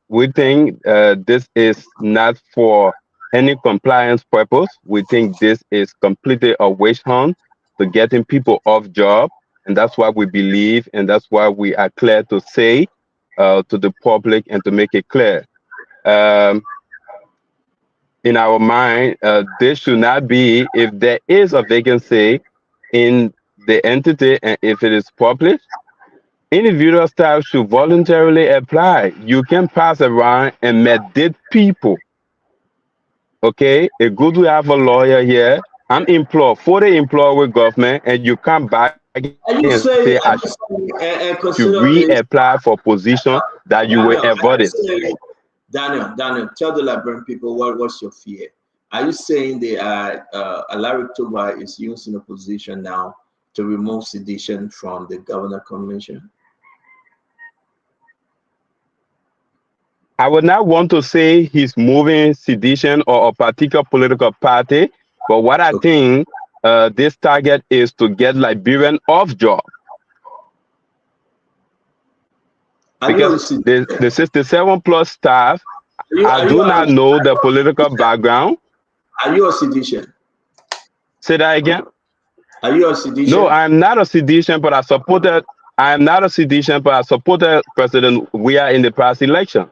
We think this is not for any compliance purpose. We think this is completely a witch hunt to getting people off job, and that's why we believe, and that's why we are clear to say to the public and to make it clear. Um, in our mind, this should not be if there is a vacancy in the entity and if it is published. Individual staff should voluntarily apply. You can pass around and mandate people. Okay, a good we have a lawyer here. I'm employed, fully employed with government, and you come back and say I Are you saying, and should consider this, reapply for position that you were Daniel, are you avoided. saying, Daniel, tell the Liberian people what's your fear? Are you saying that Alaric Toba is using a position now to remove sedition from the governor convention? I would not want to say he's moving sedition or a particular political party, but what I think this target is to get Liberian off job. Because the 67 plus staff, I do not know the political background. Are you a sedition? Say that again. Are you a sedition? No, I'm not a sedition, but I supported. I am not a sedition, but I supported President Weah in the past election.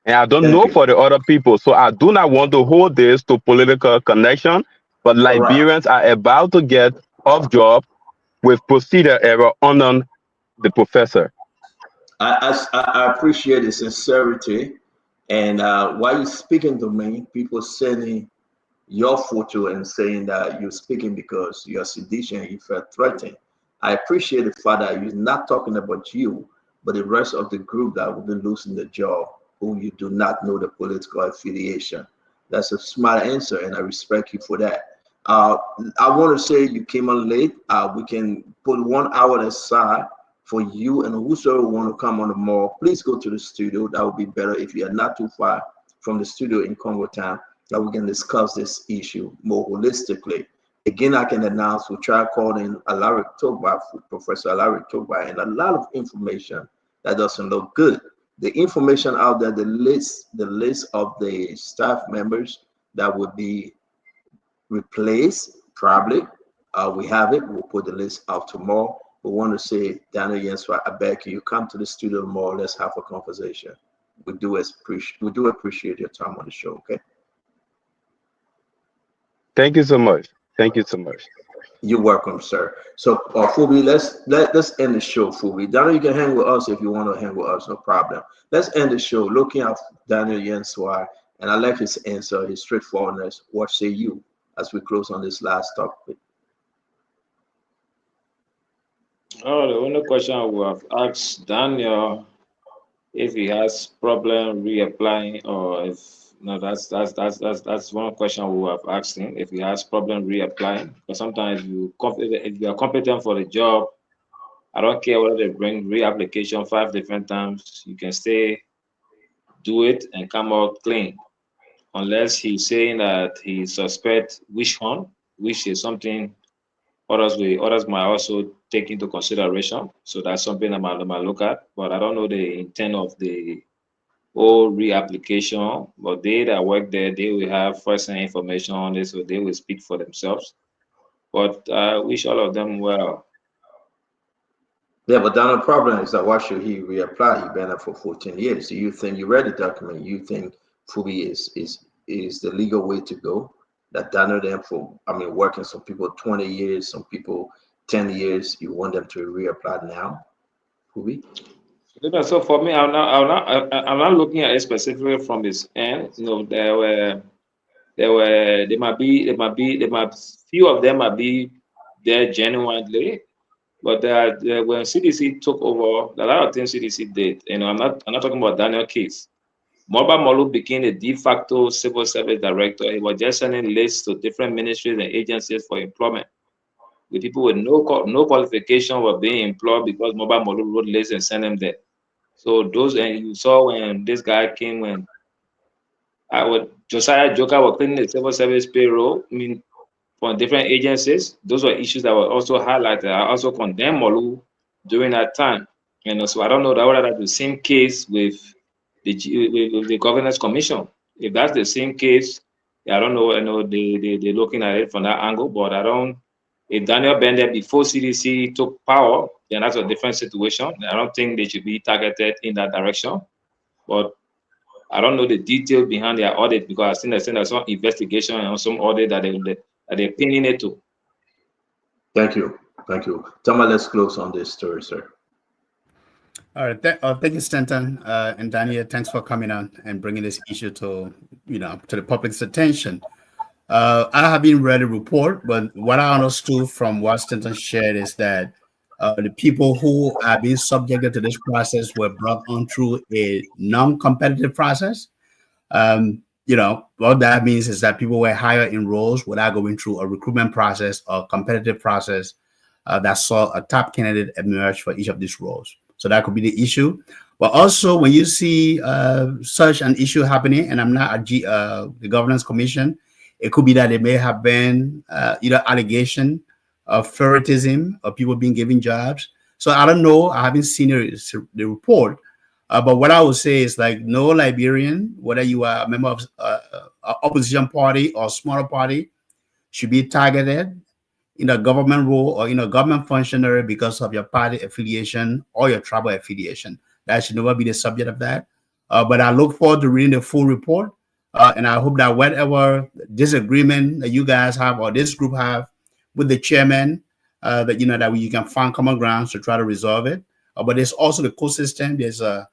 And I don't know for the other people. So I do not want to hold this to political connection, but Liberians are about to get off job with procedure error on the professor. I appreciate the sincerity. And while you're speaking to me, people sending your photo and saying that you're speaking because you're sedition, you felt threatened. I appreciate the fact that you're not talking about you, but the rest of the group that will be losing the job who you do not know the political affiliation. That's a smart answer, and I respect you for that. I want to say you came on late. We can put 1 hour aside for you and whosoever want to come on the mall. Please go to the studio. That would be better if you are not too far from the studio in Congo Town, that we can discuss this issue more holistically. Again, I can announce we try calling Alaric Togba, Professor Alaric Togba, and a lot of information that doesn't look good. The information out there, the list of the staff members that would be replaced, probably. We have it. We'll put the list out tomorrow. We want to say, Daniel Yenswa, I beg you, come to the studio tomorrow. Let's have a conversation. We do appreciate your time on the show. Okay. Thank you so much. Thank you so much. You're welcome, sir. So, Fubi, let's end the show, Fubi. Daniel, you can hang with us if you want to hang with us, no problem. Let's end the show looking at Daniel Yenswa, and I like his answer, his straightforwardness. What say you as we close on this last topic? Oh, the only question I would have asked Daniel if he has problem reapplying, or if no, that's one question we would have asked him if he has problem reapplying. Because sometimes if you are competent for the job, I don't care whether they bring reapplication 5 different times, you can stay do it and come out clean, unless he's saying that he suspects which one, which is something others might also take into consideration. So that's something I might look at, but I don't know the intent of the whole reapplication. But they that work there, they will have first-hand information on this, so they will speak for themselves. But I wish all of them well. Yeah, but the problem is that why should he reapply? He been there for 14 years. Do you think you read the document? You think Fubi is the legal way to go? That Daniel them for, I mean, working some people 20 years, some people 10 years. You want them to reapply now, Fubi? So for me, I'm not looking at it specifically from his end. You know, there might be few of them might be there genuinely, but when CDC took over, a lot of things CDC did. You know, I'm not talking about Daniel case. Moba Molu became a de facto civil service director. He was just sending lists to different ministries and agencies for employment. The people with no qualification were being employed because Moba Molu wrote lists and sent them there. So those, and you saw when this guy came, when Josiah Joker was cleaning the civil service payroll, I mean, from different agencies, those were issues that were also highlighted. I also condemned Molu during that time. And so I don't know whether that's the same case with the governance commission. If that's the same case, I don't know. I know they're looking at it from that angle, but I don't. If Daniel Bender before CDC took power, then that's a different situation. I don't think they should be targeted in that direction. But I don't know the detail behind their audit, because I think there's some investigation and some audit that they're pinning it to. Thank you. Tama, let's close on this story, sir. All right, thank you, Stanton and Daniel. Thanks for coming on and bringing this issue to the public's attention. I haven't read a report, but what I understood from what Stanton shared is that the people who are being subjected to this process were brought on through a non-competitive process. What that means is that people were hired in roles without going through a recruitment process or competitive process that saw a top candidate emerge for each of these roles. So that could be the issue. But also, when you see such an issue happening, and I'm not the governance commission, it could be that it may have been either allegation of favoritism or people being given jobs. So I don't know. I haven't seen the report. But what I would say is, like, no Liberian, whether you are a member of an opposition party or smaller party, should be targeted in a government role or in a government functionary because of your party affiliation or your tribal affiliation. That should never be the subject of that. But I look forward to reading the full report. And I hope that whatever disagreement that you guys have or this group have with the chairman, that you can find common grounds to try to resolve it. But there's also the court system. There's a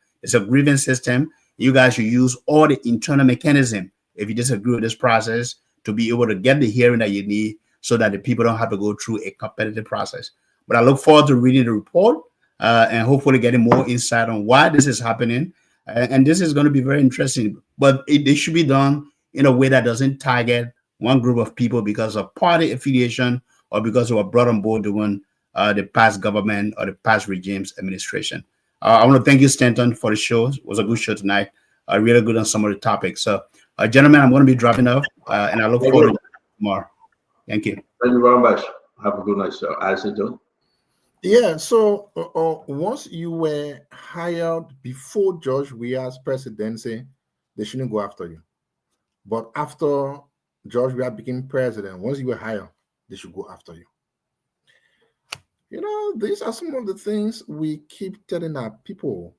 grievance system. You guys should use all the internal mechanism if you disagree with this process to be able to get the hearing that you need, so that the people don't have to go through a competitive process. But I look forward to reading the report and hopefully getting more insight on why this is happening. And this is going to be very interesting. But it should be done in a way that doesn't target one group of people because of party affiliation or because they were brought on board during the past government or the past regime's administration. I want to thank you, Stanton, for the show. It was a good show tonight. Really good on some of the topics. So, gentlemen, I'm going to be dropping off, and I look forward to more. Thank you. Thank you very much. Have a good night, sir. Isaac, Joe. Yeah, so once you were hired before George Weah's presidency, they shouldn't go after you. But after George Weah became president, once you were hired, they should go after you. You know, these are some of the things we keep telling our people.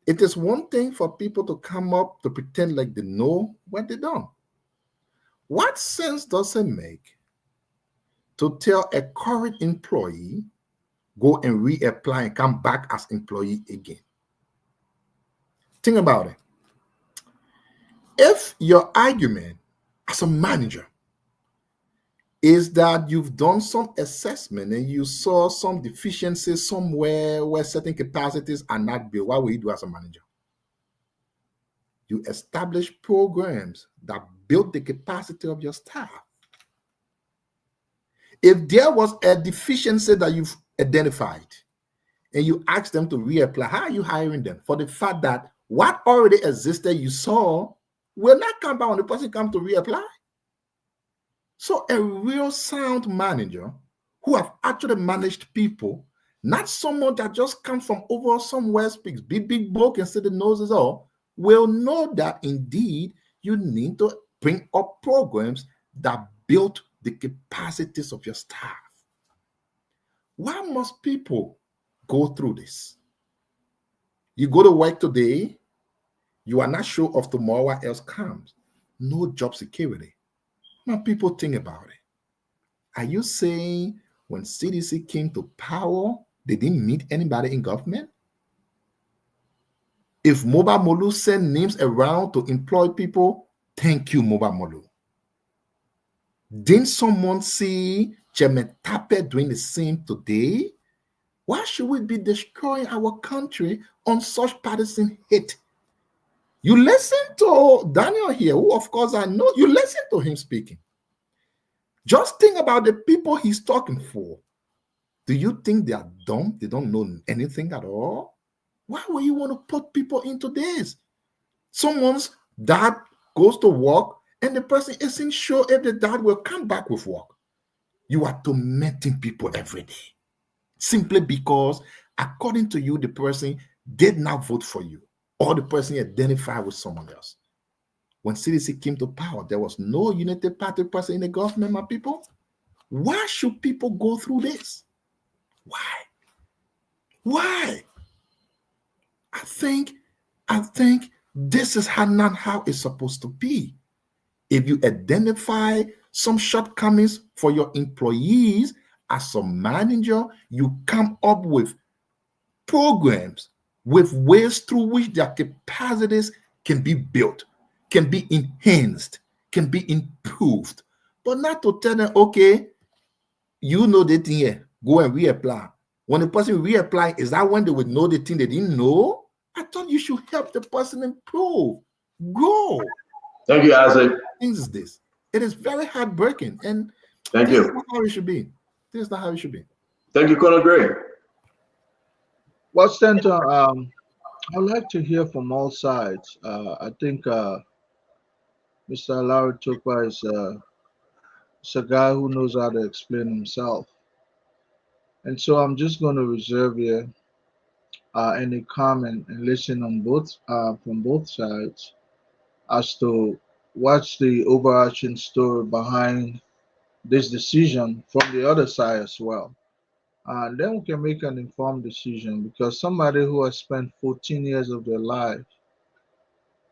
It is one thing for people to come up to pretend like they know what they don't. What sense does it make to tell a current employee go and reapply and come back as employee again? Think about it. If your argument as a manager is that you've done some assessment and you saw some deficiencies somewhere where certain capacities are not built, what will you do as a manager? You establish programs that build the capacity of your staff. If there was a deficiency that you've identified and you ask them to reapply, how are you hiring them? For the fact that what already existed you saw will not come back when the person comes to reapply. So a real sound manager who have actually managed people, not someone that just comes from over somewhere, speaks big book and say the noses all, will know that indeed you need to bring up programs that build the capacities of your staff. Why must people go through this? You go to work today, you are not sure of tomorrow what else comes. No job security. Now people think about it. Are you saying when CDC came to power, they didn't meet anybody in government? If Mobile Molu sent names around to employ people, thank you, Mobile Molu. Didn't someone see Chemetape doing the same today? Why should we be destroying our country on such partisan hate? You listen to Daniel here, who of course I know, you listen to him speaking. Just think about the people he's talking for. Do you think they are dumb? They don't know anything at all? Why would you want to put people into this? Someone's dad goes to work and the person isn't sure if the dad will come back with work. You are tormenting people every day simply because, according to you, the person did not vote for you or the person identified with someone else. When CDC came to power, there was no United Party person in the government, my people. Why should people go through this? Why? I think this is not how it's supposed to be. If you identify some shortcomings for your employees as a manager, you come up with programs, with ways through which their capacities can be built, can be enhanced, can be improved. But not to tell them, okay, you know the thing here, go and reapply. When the person reapply, is that when they would know the thing they didn't know? I thought you should help the person improve, grow. Thank you, Isaac. Things is this. It is very heartbreaking, and thank you. This is not how it should be. This is not how it should be. Thank you, Colonel Gray. Well, Senator, I'd like to hear from all sides. I think Mr. Larry Tukwa is a guy who knows how to explain himself. And so I'm just going to reserve here any comment and listen on both from both sides as to what's the overarching story behind this decision from the other side as well. And then we can make an informed decision, because somebody who has spent 14 years of their life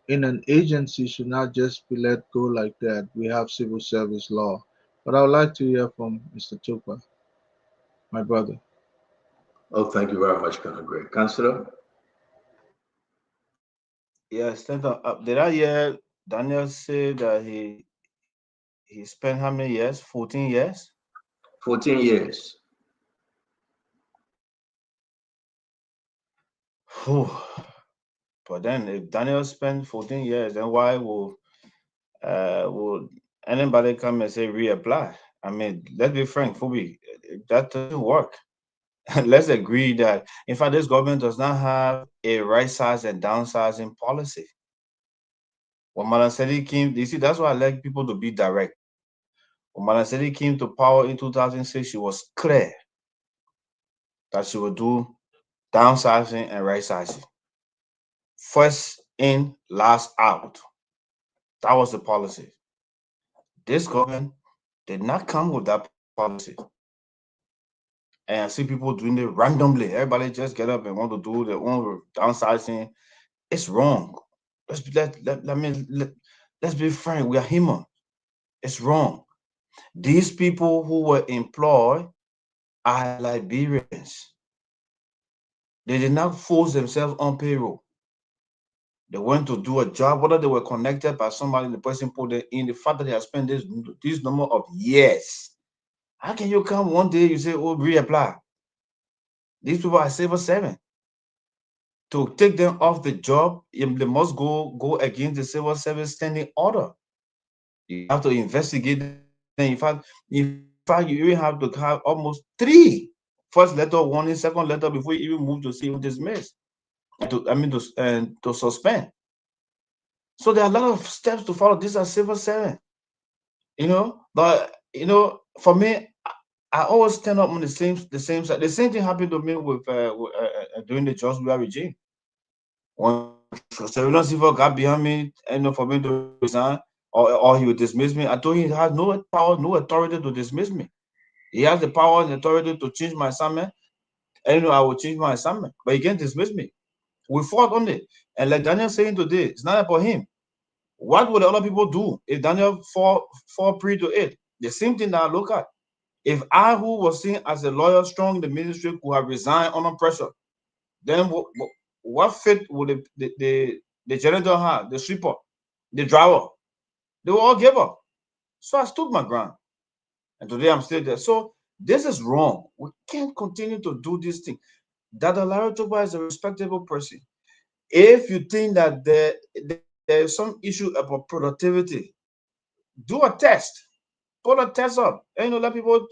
in an agency should not just be let go like that. We have civil service law. But I would like to hear from Mr. Tukwa, my brother. Oh, thank you very much, Colonel Gray. Councillor? Yes, did I hear Daniel say that he spent how many years? 14 years? 14 years. Whew. But then if Daniel spent 14 years, then why will anybody come and say reapply? I mean, let's be frank, Phoebe, that doesn't work. Let's agree that, in fact, this government does not have a right size and downsizing policy. When Malaseli came, you see, that's why I like people to be direct. When Malaseli came to power in 2006, she was clear that she would do downsizing and right sizing. First in, last out. That was the policy. This government did not come with that policy. And I see people doing it randomly. Everybody just get up and want to do their own downsizing. It's wrong. Let's be frank. We are human. It's wrong. These people who were employed are Liberians. They did not force themselves on payroll. They went to do a job, whether they were connected by somebody, the person put it in. The fact that they have spent this number of years. How can you come one day, you say, oh, reapply? These people are civil servant. To take them off the job, they must go against the civil service standing order. You have to investigate them. In fact, you even have to have almost 3 first letter warning, second letter before you even move to civil dismiss. To suspend. So there are a lot of steps to follow. These are civil servant. But for me, I always stand up on the same side. The same thing happened to me with during the George Weah regime. When surveillance civil got behind me, for me to resign or he would dismiss me, I told him he had no power, no authority to dismiss me. He has the power and authority to change my assignment, and I will change my assignment, but he can't dismiss me. We fought on it, and like Daniel saying today, it's not about him. What would the other people do if Daniel fall prey to it? The same thing that I look at. If I, who was seen as a lawyer strong in the ministry, could have resigned under pressure, then what fit would the janitor have, the sweeper, the driver? They will all give up. So I stood my ground. And today I'm still there. So this is wrong. We can't continue to do this thing. Dada Larry Toba is a respectable person. If you think that there is some issue about productivity, do a test. Put a test up. Let people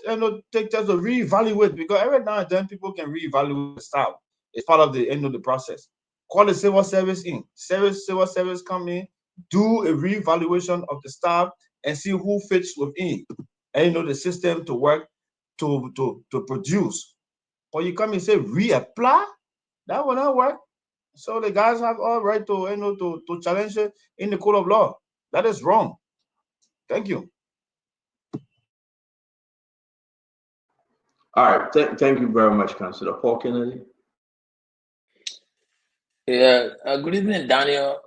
take tests to reevaluate, because every now and then people can reevaluate the staff. It's part of the the process. Call the civil service in. Civil service come in, do a reevaluation of the staff and see who fits within. And the system to work to produce. But you come and say reapply, that will not work. So the guys have all right to to challenge it in the court of law. That is wrong. Thank you. All right. Thank you very much, Councillor Paul Kennedy. Yeah. Good evening, Daniel.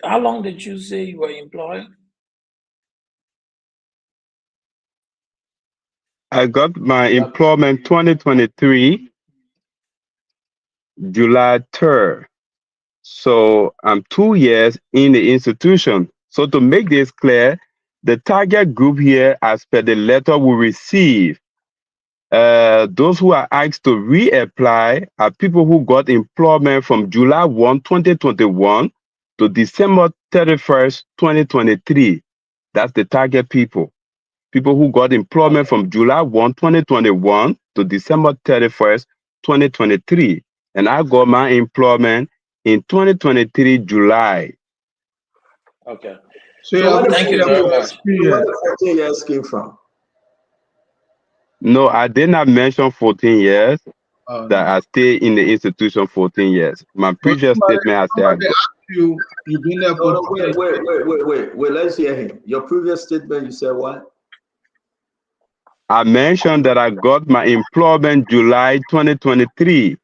How long did you say you were employed? I got my employment 2023, July 3rd. So I'm 2 years in the institution. So to make this clear, the target group here, as per the letter we receive, those who are asked to reapply are people who got employment from July 1, 2021 to December 31st, 2023. That's the target people. People who got employment from July 1, 2021 to December 31st, 2023. And I got my employment in 2023, July. Okay. So thank you very much. Where the 14 years came from? No, I did not mention 14 years. That I stay in the institution 14 years. My previous statement I said you've been there for wait. Let's hear him. Your previous statement, you said what? I mentioned that I got my employment July 2023.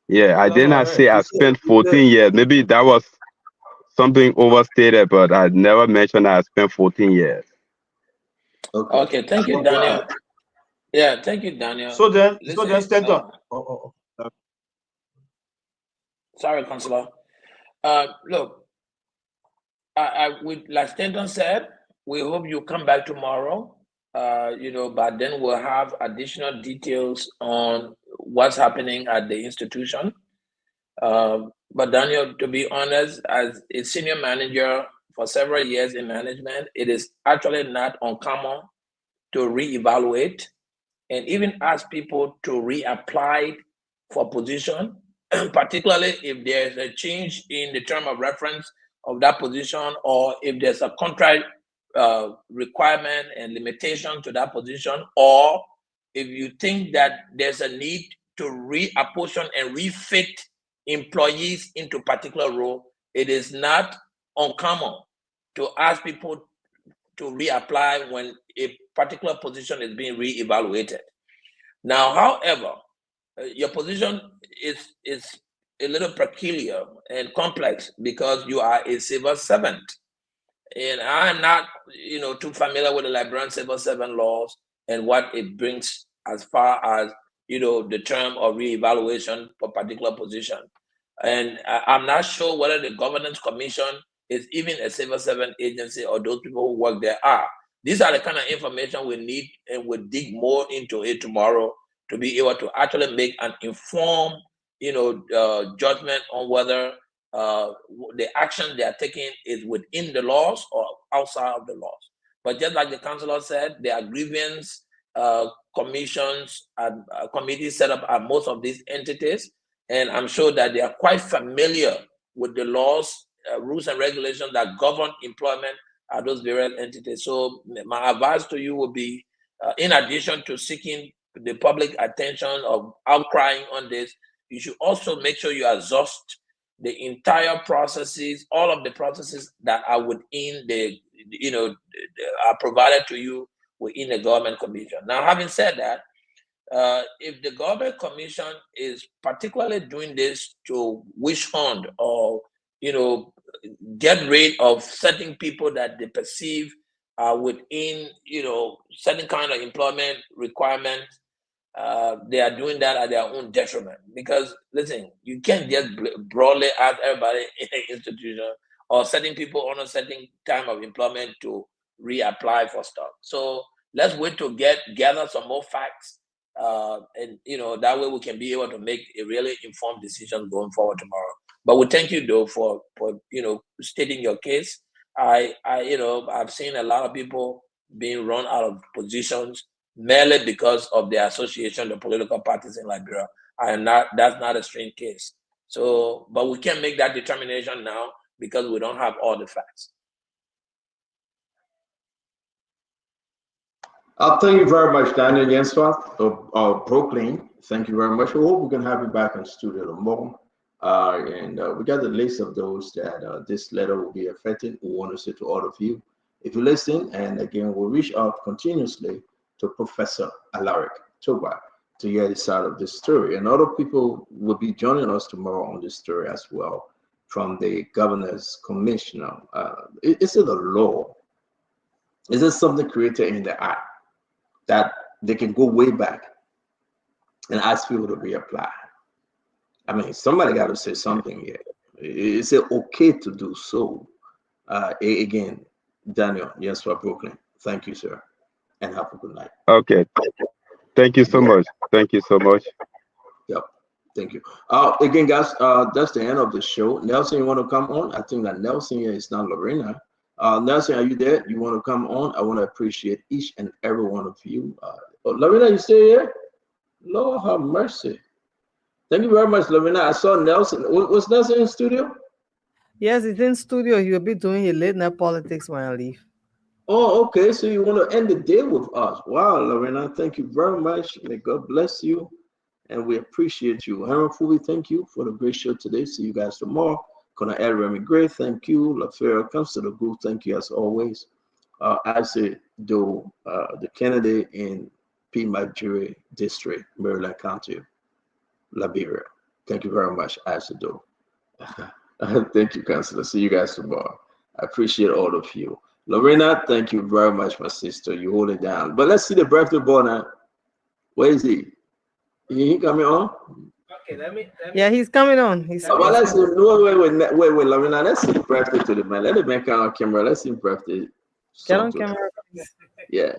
Yeah, I did not say I spent 14 years. Maybe that was something overstated, but I never mentioned I spent 14 years. Okay, thank you, Daniel. Yeah, thank you, Daniel. So then stand up. Sorry, Councillor. Look, like Stanton said, we hope you come back tomorrow. But then we'll have additional details on what's happening at the institution. But Daniel, to be honest, as a senior manager for several years in management, it is actually not uncommon to reevaluate and even ask people to reapply for position, particularly if there's a change in the term of reference of that position, or if there's a contract requirement and limitation to that position, or if you think that there's a need to reapportion and refit employees into particular role. It is not uncommon to ask people to reapply when a particular position is being reevaluated. Now, however, your position is a little peculiar and complex because you are a civil servant. And I'm not, too familiar with the Liberian civil servant laws and what it brings as far as, the term of reevaluation for particular position. And I'm not sure whether the Governance Commission is even a civil servant agency or those people who work there are. These are the kind of information we need, and we'll dig more into it tomorrow to be able to actually make an informed, judgment on whether the action they are taking is within the laws or outside of the laws. But just like the councillor said, there are grievance commissions and committees set up at most of these entities, and I'm sure that they are quite familiar with the laws, rules and regulations that govern employment at those various entities. So my advice to you would be, in addition to seeking the public attention of outcrying on this, you should also make sure you exhaust the entire processes, all of the processes that are within the, are provided to you within the government commission. Now, having said that, if the government commission is particularly doing this to wish hunt or, get rid of certain people that they perceive are within, certain kind of employment requirements, they are doing that at their own detriment. Because listen, you can't just broadly ask everybody in an institution or certain people on a certain time of employment to reapply for stuff. So let's wait to gather some more facts, and that way we can be able to make a really informed decision going forward tomorrow. But we thank you though for stating your case. I've seen a lot of people being run out of positions merely because of their association, the political parties in Liberia. That's not a strange case. So, but we can't make that determination now because we don't have all the facts. Thank you very much, Daniel Jensworth of Brooklyn. Thank you very much. We hope we can have you back in studio tomorrow. And we got the list of those that this letter will be affecting. We want to say to all of you, if you listen, and again, we'll reach out continuously to Professor Alaric Toba to hear the side of this story. And other people will be joining us tomorrow on this story as well from the Governor's Commissioner. Is it a law? Is it something created in the act that they can go way back and ask people to reapply? I mean, somebody got to say something here. Is it okay to do so? Again, Daniel, yes, for Brooklyn. Thank you, sir, and have a good night. Okay. Thank you so much. Thank you so much. Yep. Thank you. Again, guys, that's the end of the show. Nelson, you want to come on? I think that Nelson here is not Lorena. Nelson, are you there? You want to come on? I want to appreciate each and every one of you. Lorena, you stay here? Lord have mercy. Thank you very much, Lorena. I saw Nelson. Was Nelson in studio? Yes, he's in studio. He'll be doing his late night politics when I leave. Oh, okay. So you want to end the day with us. Wow, Lorena, thank you very much. May God bless you. And we appreciate you. Henry Fubi, thank you for the great show today. See you guys tomorrow. Kona Ed Remy Gray, thank you. LaFera comes to the group. Thank you as always. I say do the candidate in P. Majure District, Maryland County, Liberia. Thank you very much, Asido. Thank you, Councilor. See you guys tomorrow. I appreciate all of you. Lorena, thank you very much, my sister. You hold it down. But let's see the birthday boy now. Where is he? He coming on? Okay, let me. Yeah, he's coming on. He's let's see. Wait, Lorena. Let's see birthday to the man. Let the man come on camera. Let's see birthday. Get on camera. Yeah.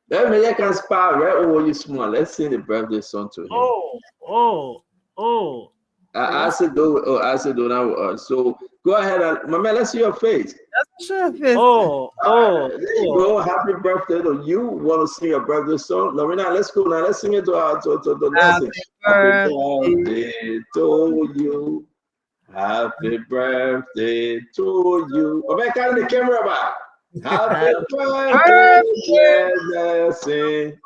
That man, you can spy right over you small. Let's see the birthday song to him. Oh. I said though. Oh, I said though now. So go ahead, my man. Let's see your face. That's your face. There you go. Happy birthday to you. Want to sing a birthday song, Lorena? Let's go now. Let's sing it to Nelson. Happy birthday to you. Happy birthday to you. Oh, man, carry the camera back. Happy birthday, dear Nelson.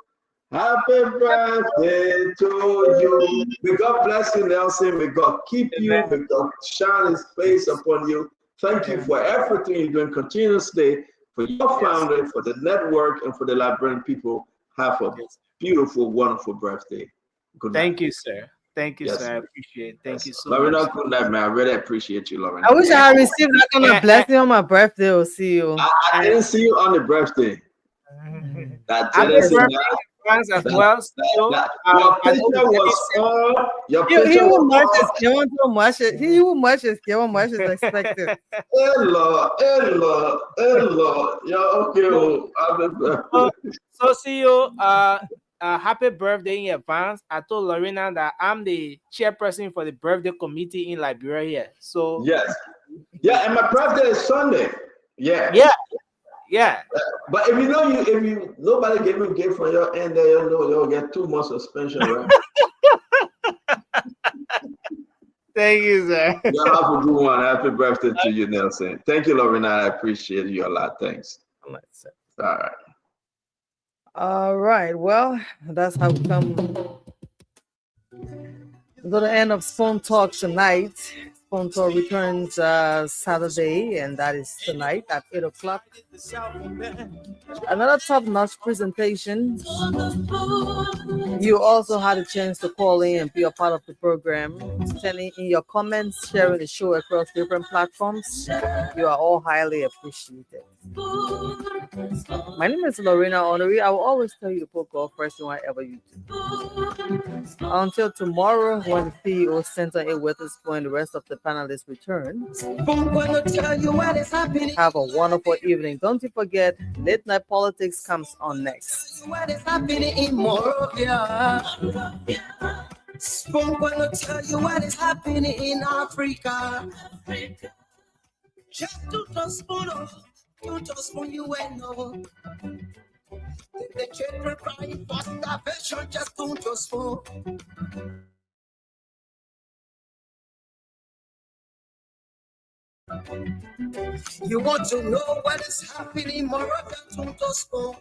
Happy birthday to you. May God bless you, Nelson. May God keep you. May God shine his face upon you. Thank you for everything you're doing continuously for your founder, for the network, and for the Liberian people. Have a beautiful, wonderful birthday. Good night. Thank you, sir. Thank you, Yes, sir. I appreciate it. Thank you so Lorena, much. good night, man. I really appreciate you, Lorena. I wish I had received that kind of blessing on my birthday. Or see you. I didn't see you on the birthday. That Happy jealousy, birthday, fans as well. Your picture was on. Your picture will match was his skin. Will match it. He will match his skin. Will match his expected. Hello. Yeah, okay. So see you. Happy birthday in advance. I told Lorena that I'm the chairperson for the birthday committee in Liberia here. So yes, yeah, and my birthday is Sunday. Yeah. But if you nobody gave you a gift from your end, there you'll get 2 months suspension, right? Thank you, sir. You have a good one. Happy birthday to you, Nelson. Thank you, Lorena. I appreciate you a lot. Thanks. All right. All right. Well, that's how we come to the end of Spoon Talk tonight. Spoon Talk returns Saturday, and that is tonight at 8 o'clock. Another top-notch presentation. You also had a chance to call in and be a part of the program, sending in your comments, sharing the show across different platforms. You are all highly appreciated. My name is Lorena Honoré. I will always tell you to put God first in whatever you do. Until tomorrow, when the CEO Center A with us and the rest of the panelists return. Have a wonderful evening. Don't you forget, Late Night Politics comes on next. What is happening in Morovia? Spunk will tell you what is happening in Africa. Just to spoon you and know. The children crying for starvation, just to spoon. You want to know what is happening in Morovia, to spoon.